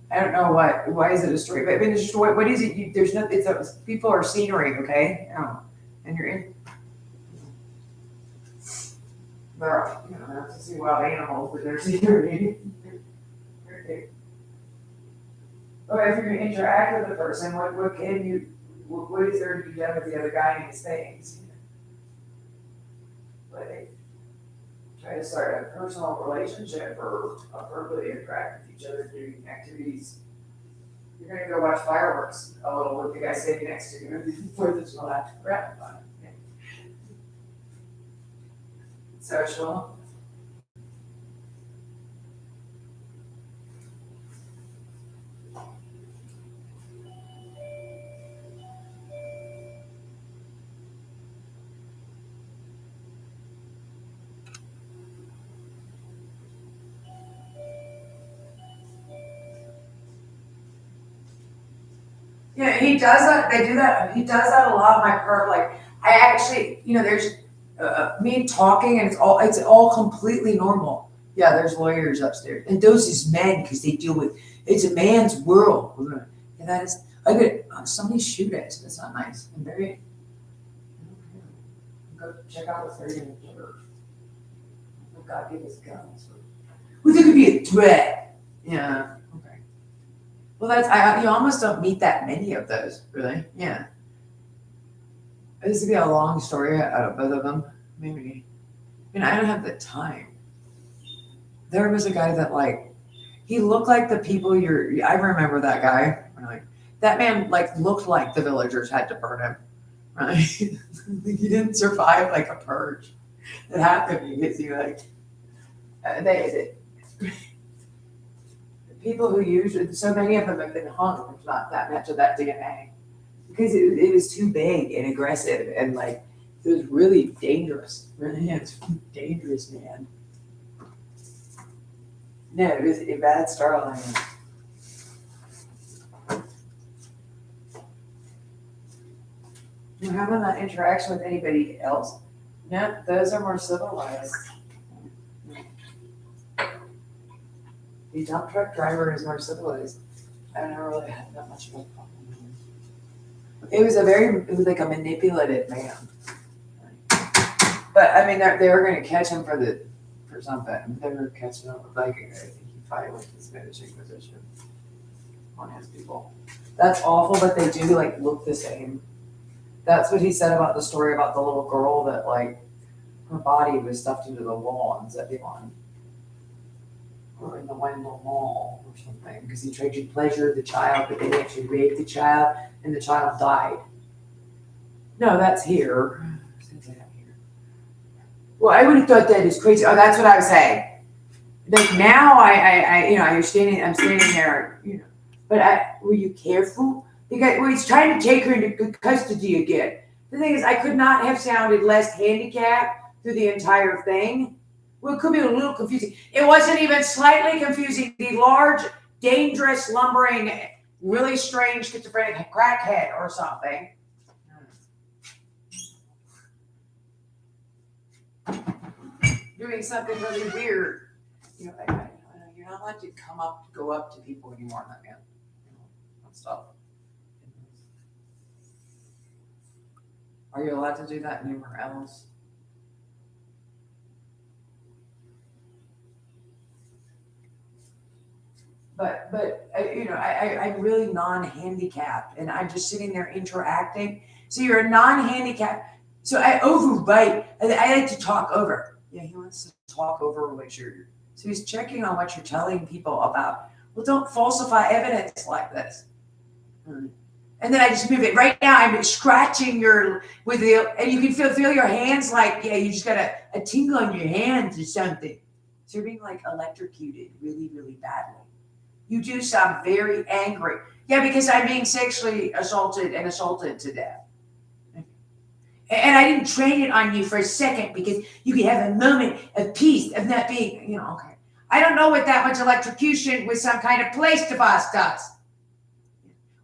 I don't know why is it a story? But it's just what is it? There's nothing. People are scenery, okay? And you're in. They're, have to see wild animals, but they're scenery. Or if you're going to interact with the person, what is there to be done with the other guy and his things? But they try to start a personal relationship or verbally interact with each other doing activities You're gonna go watch fireworks a little with the guy sitting next to you Fourth of July. Right. Yeah. Social. Yeah, he does that. They do that. He does that a lot. My perp, like I actually, there's me talking, and it's all completely normal. Yeah, there's lawyers upstairs, and those is men because they deal with it's a man's world. And that is, I could somebody shoot us. That's not nice. I'm very. Go check out what's there in the church. Oh, God give us guns. Well, there could be a threat. Yeah. Okay. Well, you almost don't meet that many of those, really. Yeah. This would be a long story out of both of them. Maybe. I don't have the time. There was a guy that he looked like the people I remember that guy. That man looked like the villagers had to burn him. Right? He didn't survive a purge. It happened because they people who usually, so many of them have been hung. There's not that much of that DNA because it was too big and aggressive and it was really dangerous. Really, it's dangerous, man. No, it was a bad start on him. You're having that interaction with anybody else? No, those are more civilized. The dump truck driver is more civilized. I never really had that much of a problem with him. It was like a manipulative man. But they were going to catch him for something. They were catching him I think he filed his finishing position on his people. That's awful, but they do look the same. That's what he said about the story about the little girl that her body was stuffed into the wall in Zebulon. Or in the Wendell Mall or something, because he tried to pleasure the child, but they actually raped the child, and the child died. No, that's here. Well, I would have thought that is crazy. Oh, that's what I was saying. Now, I'm standing there, but were you careful? Because he's trying to take her into good custody again. The thing is, I could not have sounded less handicapped through the entire thing. Well, it could be a little confusing. It wasn't even slightly confusing. The large, dangerous, lumbering, really strange schizophrenic crackhead or something. Doing something really weird. You're not allowed to go up to people anymore, man. That stuff. Are you allowed to do that anywhere else? But I'm really non-handicapped, and I'm just sitting there interacting. So you're a non-handicapped. So I overbite. I like to talk over. Yeah, he wants to talk over what you're. So he's checking on what you're telling people about. Well, don't falsify evidence like this. And then I just move it. Right now, I'm scratching and you can feel your hands you just got a tingle on your hands or something. So you're being electrocuted really, really badly. You do sound very angry. Yeah, because I'm being sexually assaulted to death. And I didn't train it on you for a second because you could have a moment of peace, of not being, okay. I don't know what that much electrocution with some kind of place device does.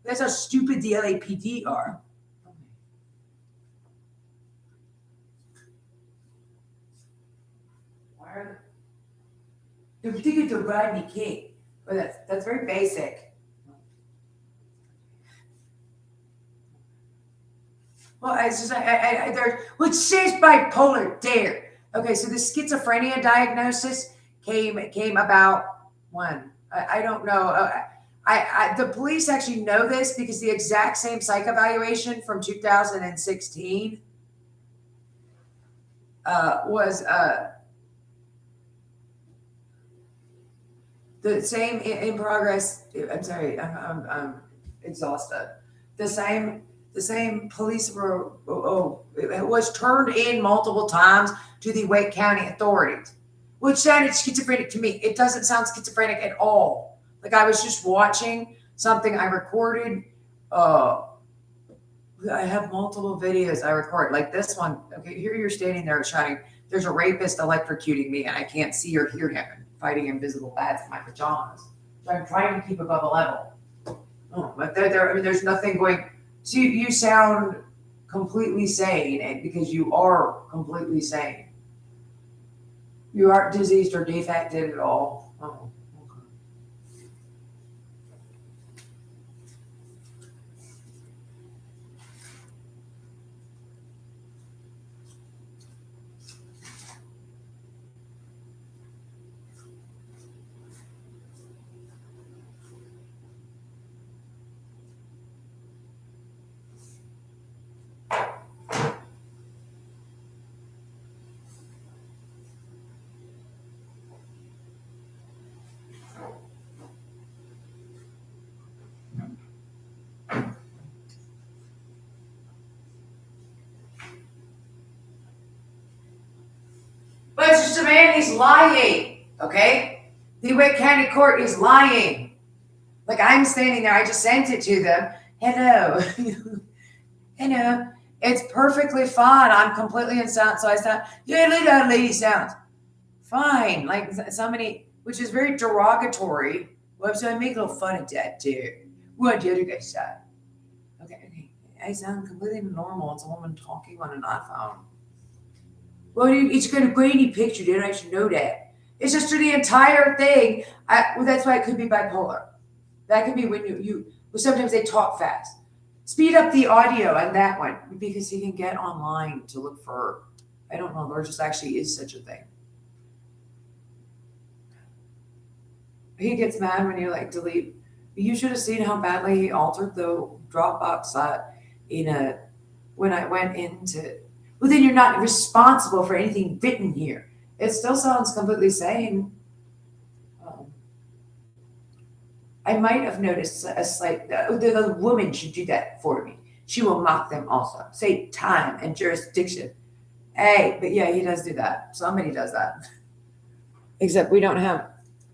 That's how stupid the LAPD are. Why are they're particular to Rodney King? Well, that's very basic. Well, it says bipolar there. Okay, so the schizophrenia diagnosis came about when? I don't know. The police actually know this because the exact same psych evaluation from 2016 was The same in progress. I'm sorry. I'm exhausted. The same police were. It was turned in multiple times to the Wake County authorities, which sounded schizophrenic to me. It doesn't sound schizophrenic at all. Like I was just watching something I recorded. I have multiple videos I record, like this one. Okay, here you're standing there shouting, "There's a rapist electrocuting me, and I can't see or hear him, and fighting invisible bats in my pajamas." So I'm trying to keep above a level. Oh, but I mean, there's nothing going. So you sound completely sane, and because you are completely sane. You aren't diseased or defected at all. Oh, okay. But it's just a man, he's lying, okay? The Wake County Court is lying. Like I'm standing there, I just sent it to them. Hello. Hello. It's perfectly fine. I'm completely unsound. So I sound, yeah, that lady sounds fine. Like somebody, which is very derogatory. Well, so I make a little fun of that too. What the other guy said. Okay. I sound completely normal. It's a woman talking on an iPhone. Well, it's got a grainy picture, dude. I should know that. It's just through the entire thing. Well, that's why it could be bipolar. That could be when well, sometimes they talk fast. Speed up the audio on that one because you can get online to look for, I don't know, there just actually is such a thing. He gets mad when you like delete. You should have seen how badly he altered the Dropbox when I went into. Well, then you're not responsible for anything written here. It still sounds completely sane. I might have noticed a slight. The woman should do that for me. She will mock them also. Say time and jurisdiction. Hey, but yeah, he does do that. Somebody does that. Except we don't have.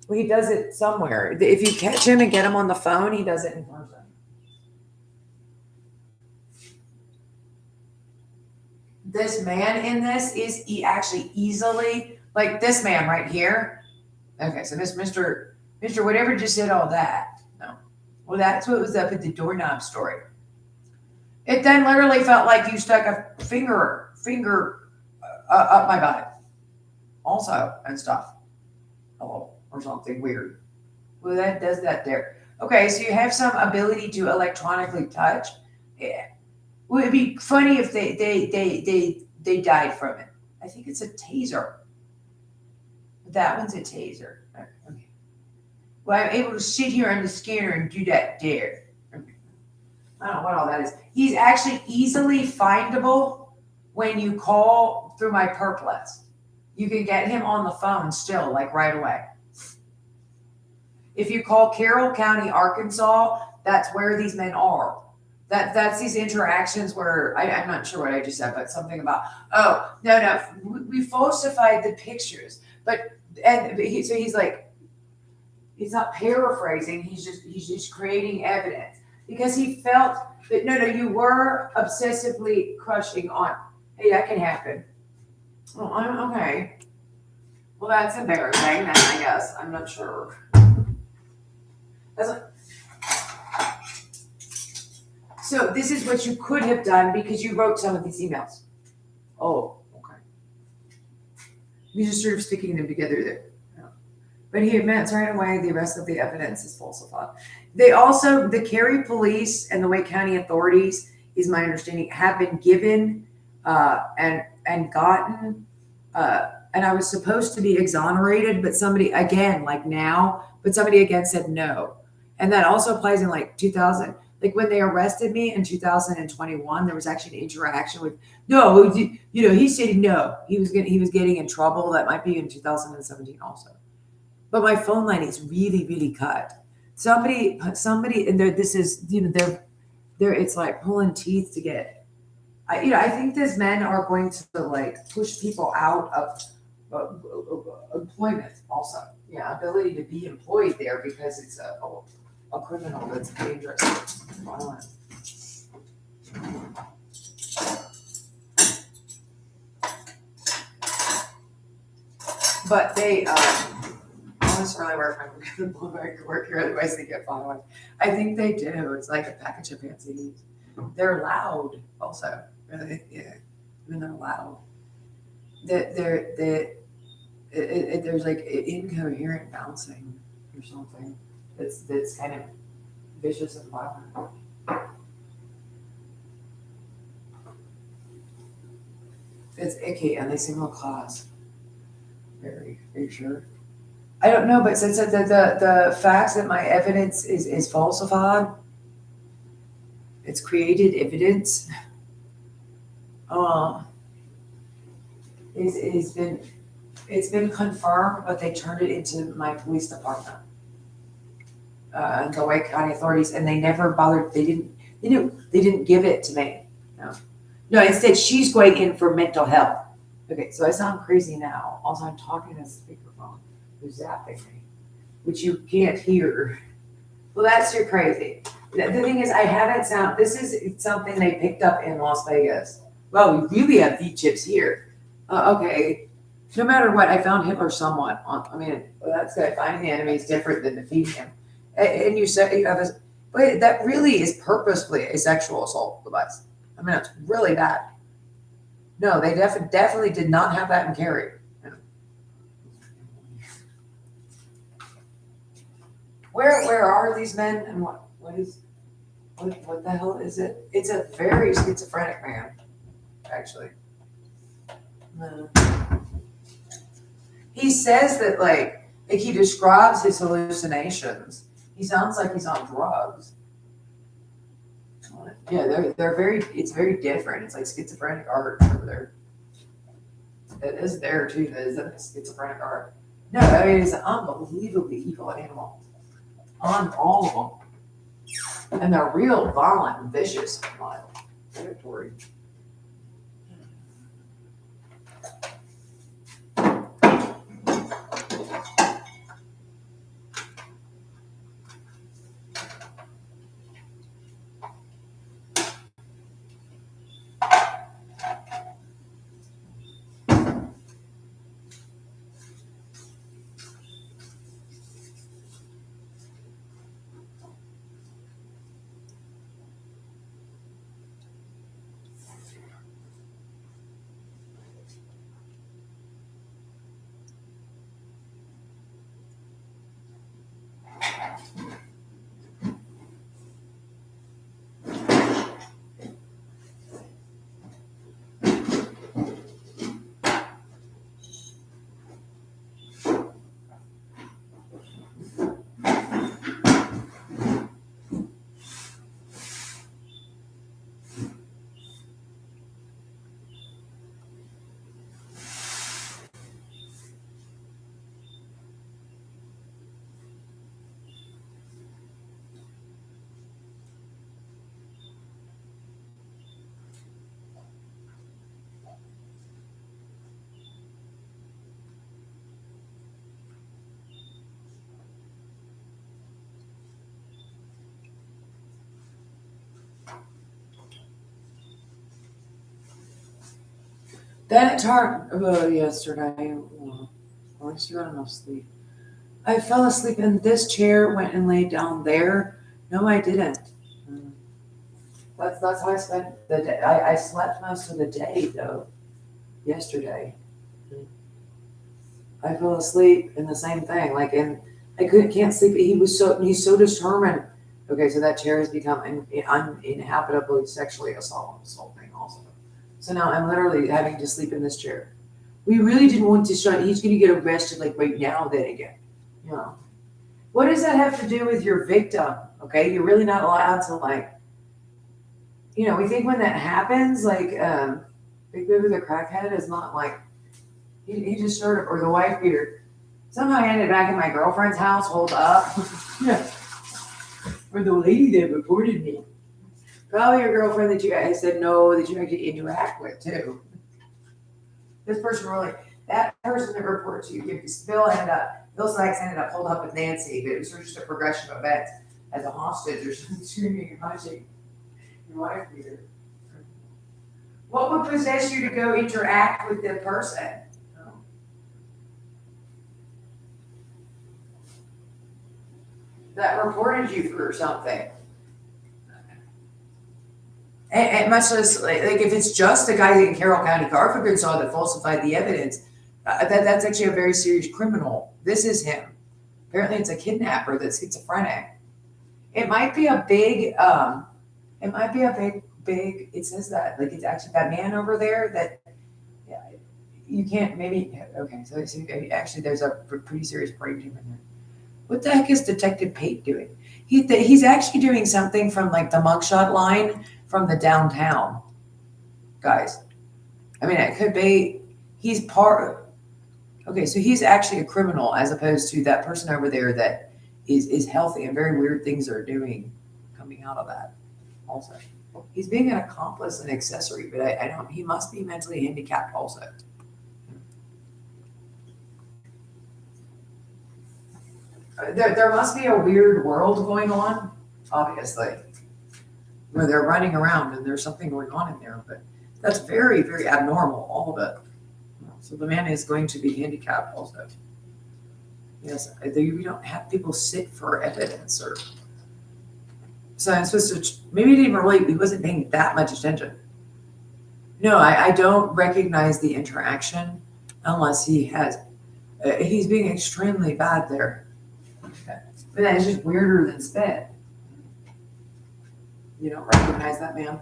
Well, he does it somewhere. If you catch him and get him on the phone, he does it in person. This man in this is actually easily, like this man right here. Okay, so this Mr. Whatever just did all that. No. Well, that's what was up at the doorknob story. It then literally felt like you stuck a finger up my butt. Also, and stuff. Oh, or something weird. Well, that does that there. Okay, so you have some ability to electronically touch. Yeah. Well, it'd be funny if they died from it. I think it's a taser. That one's a taser. Okay. Well, I'm able to sit here on the scanner and do that there. Okay. I don't know what all that is. He's actually easily findable when you call through my perp list. You can get him on the phone still, like right away. If you call Carroll County, Arkansas, that's where these men are. That's these interactions where I'm not sure what I just said, but something about no, we falsified the pictures, he's like, he's not paraphrasing, he's just creating evidence because he felt that no, you were obsessively crushing on. Hey, that can happen. Oh, I'm okay. Well, that's embarrassing then, I guess. I'm not sure. So this is what you could have done because you wrote some of these emails. Oh, okay. You're just sort of sticking them together there. Yeah. But he admits right away the rest of the evidence is falsified. They also, the Cary police and the Wake County authorities, is my understanding, have been given and gotten, and I was supposed to be exonerated, but somebody again, like now, but somebody again said no. And that also applies in like 2000. Like when they arrested me in 2021, there was actually an interaction with no, he said no. He was getting in trouble. That might be in 2017 also. but my phone line is really, really cut. Somebody, and this is, they're, it's like pulling teeth to get. I think these men are going to like push people out of employment also. Yeah, ability to be employed there because it's a criminal that's dangerous, violent. But they, I was really work here, otherwise they get followed. I think they do. It's like a package of pansies. They're loud also. Really, yeah. I mean, they're loud. There's like incoherent bouncing or something. That's kind of vicious and violent. It's icky and they seem low class. Very, very sure. I don't know, but since the facts that my evidence is falsified, it's created evidence. It's been confirmed, but they turned it into my police department, and the Wake County authorities, and they never bothered. They didn't give it to me. No. Instead, she's going in for mental health. Okay, so I sound crazy now. Also, I'm talking to a speakerphone who's zapping me, which you can't hear. Well, that's your crazy. The thing is, I haven't sound. This is something they picked up in Las Vegas. Well, we really have V-chips here. Okay, no matter what, I found Hitler somewhat. That's good. Finding the enemy is different than defeating him. And you said you have this, but that really is purposefully a sexual assault device. I mean, it's really bad. No, they definitely did not have that in Cary. Where are these men and what the hell is it? It's a very schizophrenic man, actually. He says that like he describes his hallucinations. He sounds like he's on drugs. Yeah, they're very. It's very different. It's like schizophrenic art over there. It is there too. That is a schizophrenic art. No, I mean it's an unbelievably evil animal. On all of them, and they're real violent and vicious, wild, predatory. Then it's hard. Yesterday, at least you got enough sleep. I fell asleep in this chair, went and laid down there. No, I didn't. That's how I spent the day. I slept most of the day though. Yesterday, I fell asleep in the same thing. Can't sleep. He's so determined. Okay, so that chair has become uninhabitably sexually assaulting also. So now I'm literally having to sleep in this chair. We really didn't want to start. He's going to get arrested like right now, then again. What does that have to do with your victim? Okay, you're really not allowed to we think when that happens, Big Baby the crackhead is not like, he just sort of, or the wife beater. Somehow I ended back in my girlfriend's house, hold up. Or the lady that reported me. Probably your girlfriend that you guys said no, that you actually interact with too. This person really, that person that reports you, Bill Sykes ended up pulled up with Nancy, but it was just a progression of events as a hostage or something, screaming and punching your wife here. What would possess you to go interact with the person? That reported you for something. And much less, like if it's just a guy in Carroll County, Arkansas that falsified the evidence, that's actually a very serious criminal. This is him. Apparently it's a kidnapper that's schizophrenic. It might be a big, it says that, like it's actually that man over there that, yeah, you can't, maybe, okay, so actually there's a pretty serious brain tumor in there. What the heck is Detective Pate doing? He's actually doing something from like the mugshot line from the downtown, guys. I mean, it could be, he's part, okay, so he's actually a criminal as opposed to that person over there that is healthy and very weird things are doing coming out of that also. He's being an accomplice and accessory, but I don't, he must be mentally handicapped also. There must be a weird world going on, obviously, where they're running around and there's something going on in there, but that's very, very abnormal, all of it. So the man is going to be handicapped also. Yes, you don't have people sit for evidence or, so I'm supposed to, maybe he didn't relate, he wasn't paying that much attention. No, I don't recognize the interaction unless he has, he's being extremely bad there. Okay. But that is just weirder than spit. You don't recognize that man?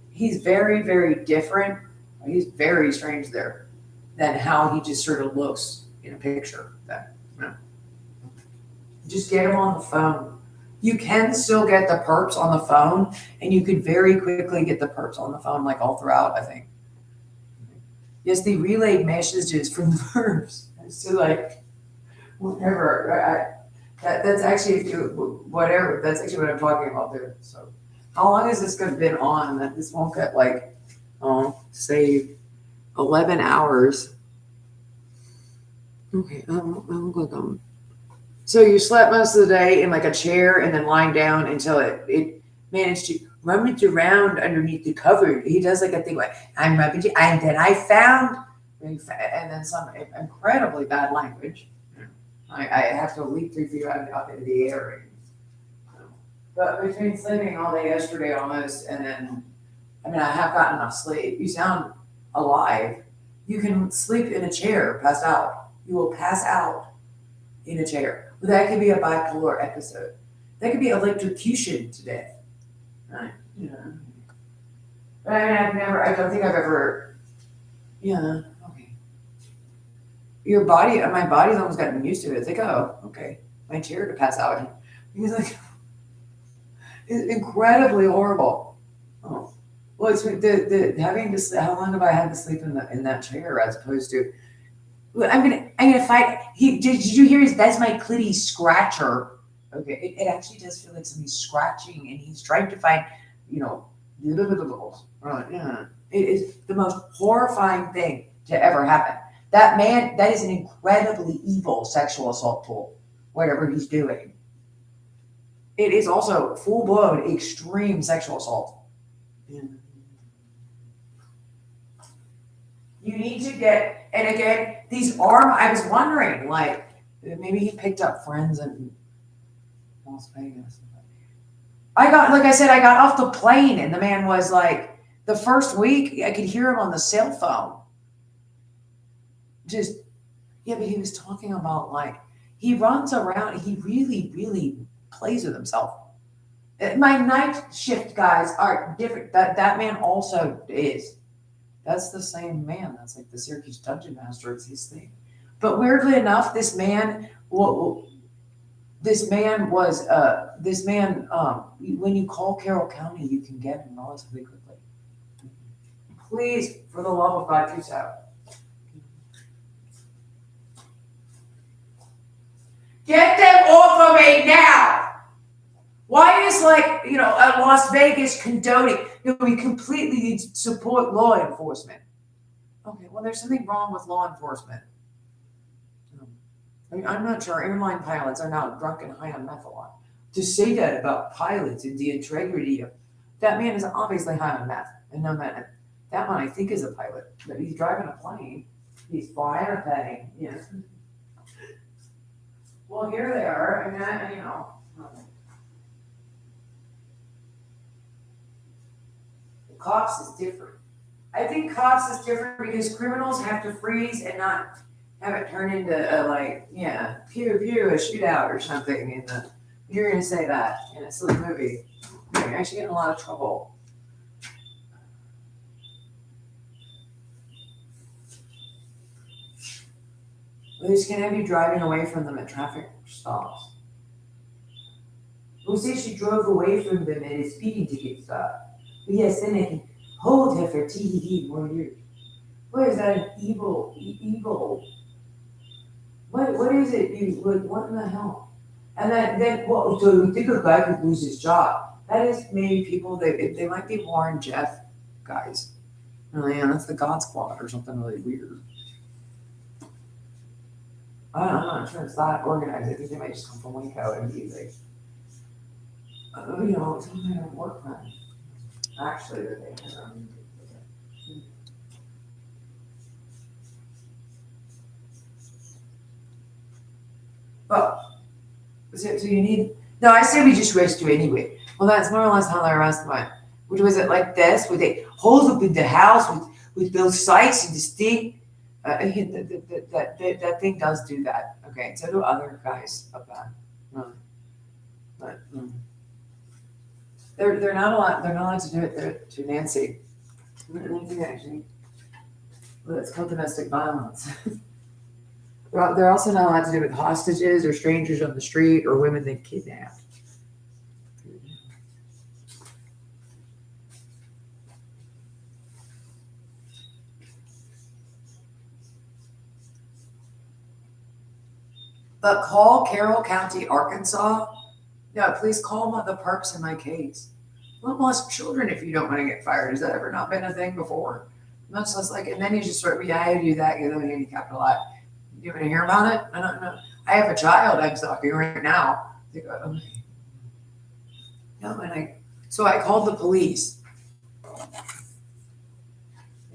He's very, very different. He's very strange there than how he just sort of looks in a picture. That, you know. Just get him on the phone. You can still get the perps on the phone, and you could very quickly get the perps on the phone, like all throughout, I think. Yes, they relayed messages from the perps. So like, whatever. That's actually, if you, whatever, that's actually what I'm talking about there. So how long has this been on? That this won't get like, say 11 hours. Okay, I'll click on. So you slept most of the day in like a chair and then lying down until it managed to rummage around underneath the cover. He does like a thing like, I'm rummaging, and then I found, and then some incredibly bad language. I have to leap 3 feet up into the air. But between sleeping all day yesterday almost, and then, I mean, I have gotten enough sleep. You sound alive. You can sleep in a chair, pass out. You will pass out in a chair. Well, that could be a bipolar episode. That could be electrocution to death. Right? Yeah. But I mean, I don't think I've ever, yeah. Your body, my body's almost gotten used to it. It's like, oh, okay, my chair to pass out in. He's like, it's incredibly horrible. Oh, well, it's the having to. How long have I had to sleep in that chair as opposed to? I'm gonna fight. Did you hear his? That's my clitty scratcher. Okay, it actually does feel like somebody's scratching, and he's trying to find, you know, right? Yeah, it is the most horrifying thing to ever happen. That man, that is an incredibly evil sexual assault tool, whatever he's doing. It is also full-blown extreme sexual assault. Yeah. You need to get, and again, I was wondering, like, maybe he picked up friends in Las Vegas. Like I said, I got off the plane and the man was like, the first week, I could hear him on the cell phone. Just, yeah, but he was talking about like, he runs around, he really, really plays with himself. My night shift guys are different. That man also is. That's the same man. That's like the Syracuse Dungeon Master. It's his thing. But weirdly enough, this man, when you call Carroll County, you can get him relatively quickly. Please, for the love of God, do so. Get them off of me now. Why is Las Vegas condoning? No, we completely need to support law enforcement. Okay, well, there's something wrong with law enforcement. I mean, I'm not sure airline pilots are now drunk and high on meth a lot. To say that about pilots and the integrity of that man is obviously high on meth. And no, that one I think is a pilot, but he's driving a plane. He's flying a plane. Yeah. Well, here they are, and cops is different. I think cops is different because criminals have to freeze and not have it turn into pew pew, a shootout or something. You're gonna say that in a silly movie. You're actually getting in a lot of trouble. Well, they just can't have you driving away from them at traffic stops. Who says she drove away from them at a speeding ticket stop? But yes, then they can hold her for TDD more years. What is that an evil? What is it? What in the hell? And then so you think a guy could lose his job? That is maybe people they might be Warren Jeff guys. Oh yeah, that's the God Squad or something really weird. I'm not sure it's that organized. I think they might just come from Waco and be like, some kind of work plan. Actually, that they have. Well, so you need. No, I say we just arrest you anyway. Well, that's more or less how the arrest went. Which was it like this? Would they hold up in the house with those sights and this thing? That thing does do that. Okay, so do other guys up that. But they're not allowed. They're not allowed to do it to Nancy. Actually, well, it's called domestic violence. They're also not allowed to do it with hostages or strangers on the street or women they kidnapped. But call Carroll County, Arkansas. Yeah, please call the perps in my case. Don't molest children if you don't want to get fired. Has that ever not been a thing before? Much less and then you just I do that because I'm handicapped a lot. You want to hear about it? I don't know. I have a child I'm stalking right now. So I called the police.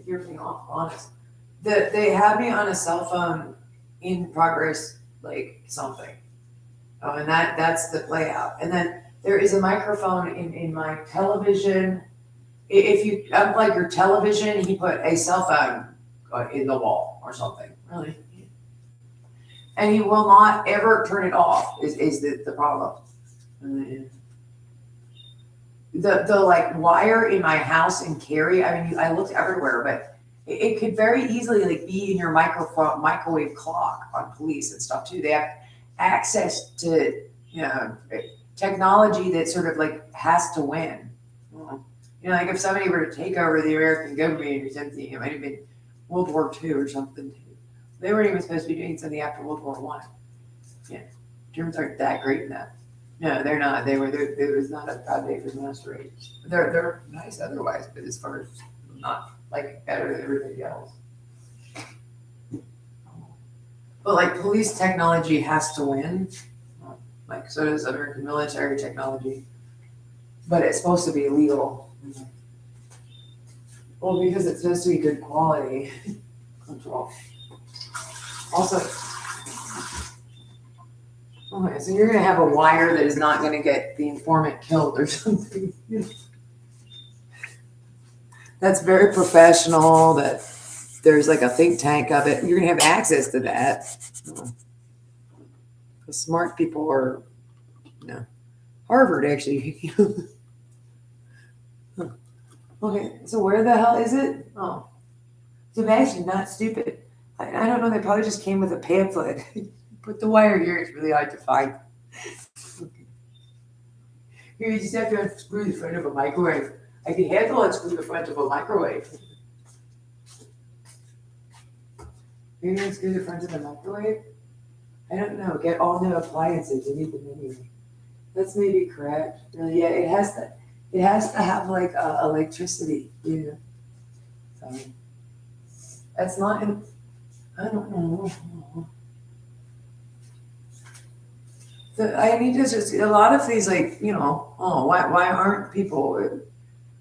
You're being off honest. They had me on a cell phone in progress, something. Oh, and that's the layout. And then there is a microphone in my television. If you unplug your television, he put a cell phone in the wall or something. Really? And he will not ever turn it off is the problem. The wire in my house in Cary, I looked everywhere, but it could very easily be in your microwave clock on police and stuff too. They have access to technology that sort of has to win. If somebody were to take over the American government or something, it might have been World War II or something. They weren't even supposed to be doing something after World War I. Yeah, Germans aren't that great in that. No, they're not. It was not a proud day for the master race. They're nice otherwise, but as far as not better than everybody else. But police technology has to win. So does American military technology. But it's supposed to be illegal. Well, because it's supposed to be good quality control. Also, okay, so you're going to have a wire that is not going to get the informant killed or something. That's very professional, that there's a think tank of it. You're going to have access to that. The smart people are, Harvard actually. Okay, so where the hell is it? Oh, it's imagine, not stupid. I don't know, they probably just came with a pamphlet. Put the wire here, it's really hard to find. Here, you just have to unscrew the front of a microwave. I can handle unscrew the front of a microwave. You're gonna unscrew the front of the microwave? I don't know, get all new appliances, you need them anyway. That's maybe correct, really, yeah, it has to have like, electricity, you know, so. That's not, I don't know. I need to just, a lot of these like, you know, oh, why aren't people,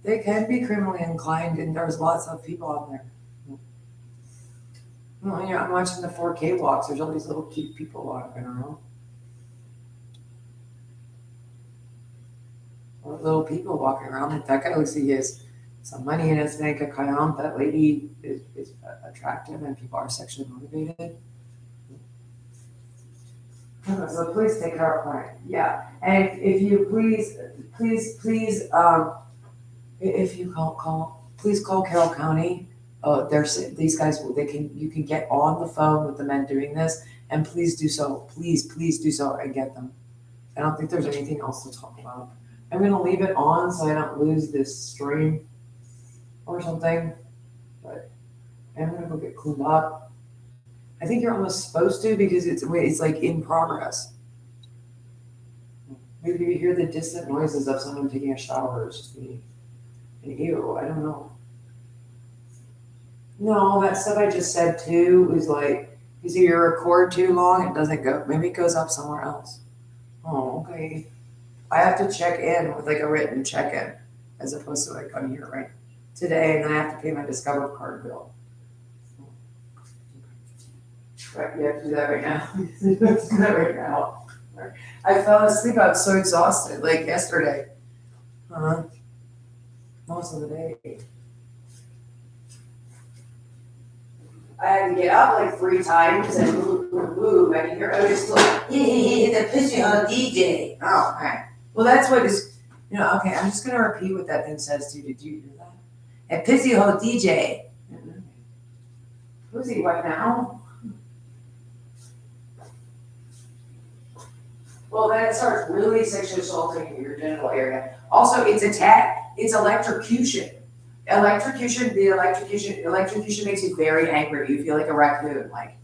they can be criminally inclined and there's lots of people out there. Well, yeah, I'm watching the 4K walks, there's all these little cute people walking around. All the little people walking around, like that guy looks like he has some money in his bank account, that lady is attractive and people are sexually motivated. So please take care of point. Yeah, and if you please, if you please call Carroll County. There's these guys. You can get on the phone with the men doing this, and please do so. Please do so and get them. I don't think there's anything else to talk about. I'm gonna leave it on so I don't lose this stream or something. But I'm gonna go get cleaned up. I think you're almost supposed to because it's like in progress. Maybe you hear the distant noises of someone taking a shower. It's just me. And ew, I don't know. No, that stuff I just said too is like, because you record too long, it doesn't go. Maybe it goes up somewhere else. Oh, okay. I have to check in with like a written check-in as opposed to like on here right today, and then I have to pay my Discover card bill. Right, you have to do that right now. You have to do that right now. I fell asleep. I was so exhausted, like yesterday. Most of the day. I had to get up like 3 times and move. I can hear Otis like, the pigeon DJ. Oh, okay. Well, that's what is, you know, okay, I'm just going to repeat what that thing says to you. Did you hear that? A pissy hole DJ. Who's he right now? Well, then it starts really sexually assaulting your genital area. Also, it's it's electrocution. Electrocution makes you very angry. You feel like a raccoon, like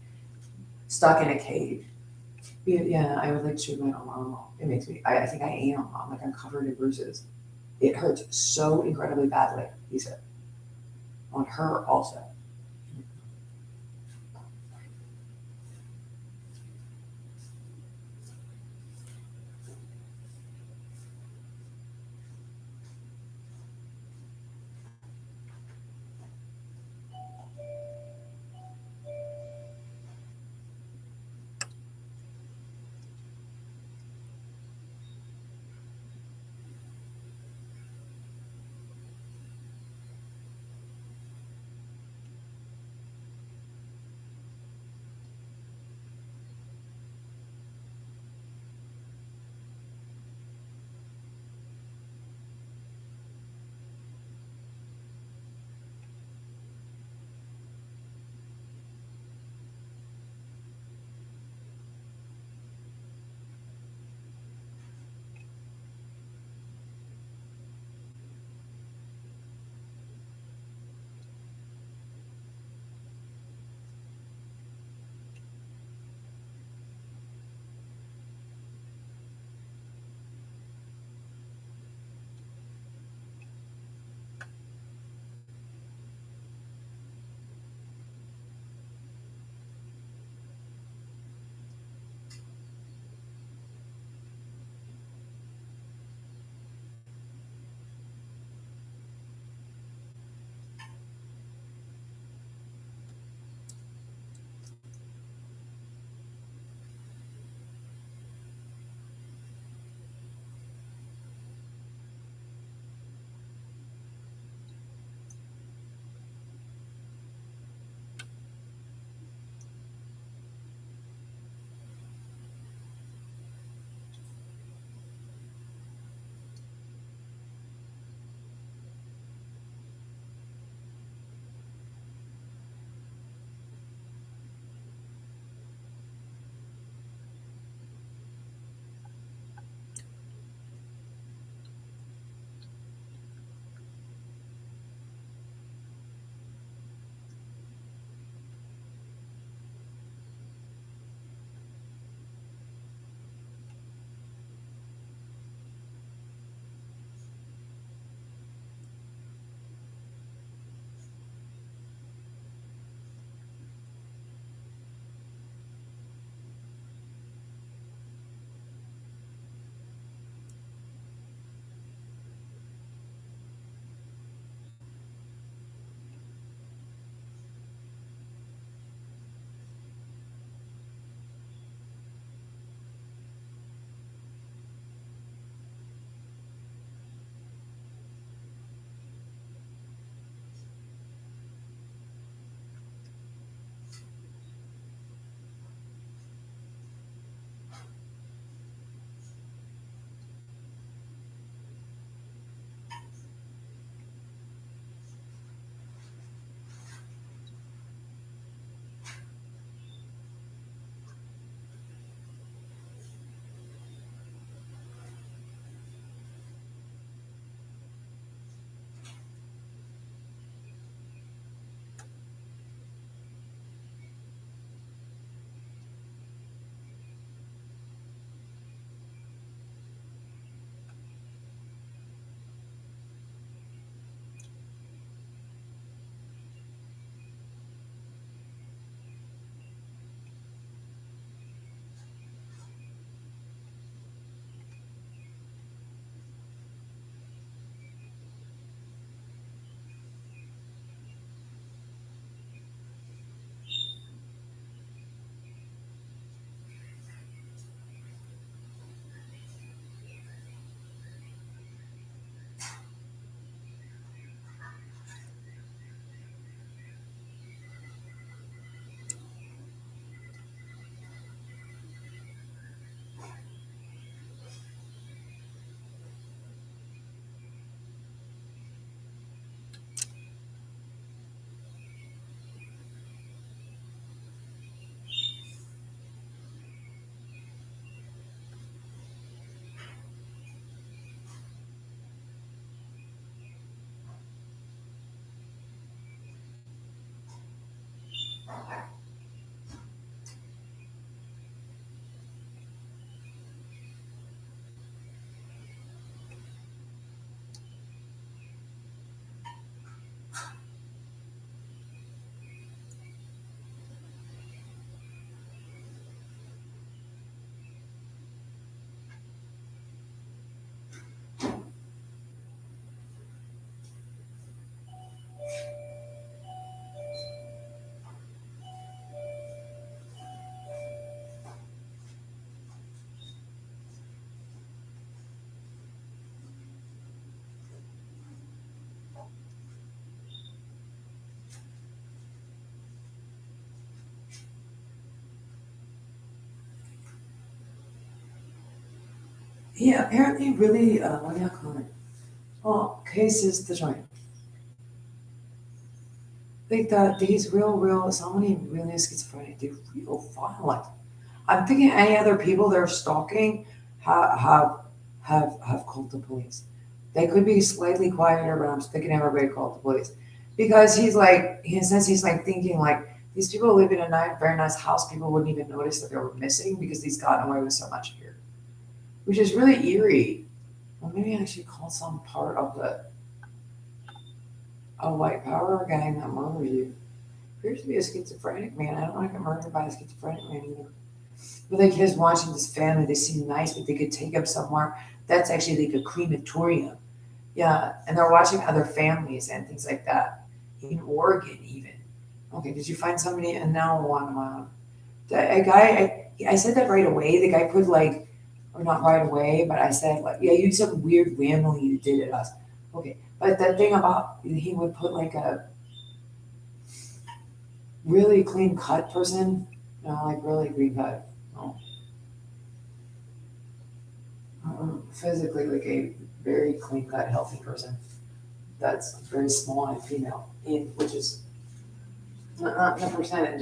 stuck in a cage. Yeah, I would like to shoot my arm off. It makes me, I think I am. I'm covered in bruises. It hurts so incredibly badly, he said. On her also. he apparently really, what do you call it? Well, cases the joint. Like that, he's real, somebody really schizophrenic, they're real violent. I'm thinking any other people they're stalking have called the police. They could be slightly quieter, but I'm thinking everybody called the police. Because he's like, he says he's like thinking like, these people live in a very nice house, people wouldn't even notice that they were missing because he's gotten away with so much here. Which is really eerie. Well, maybe I should call some part of the white power gang that murdered you. Appears to be a schizophrenic man. I don't want to get murdered by a schizophrenic man either. But like his watching this family, they seem nice, but they could take him somewhere. That's actually like a crematorium. Yeah, and they're watching other families and things like that. In Oregon, even. Okay, did you find somebody? And now one, a guy, I said that right away. The guy put like, or not right away, but I said like, yeah, you some weird family you did at us. Okay, but that thing about he would put like a really clean cut person, like really clean cut. No. Physically like a very clean cut, healthy person. That's very small and female, which is not the percentage of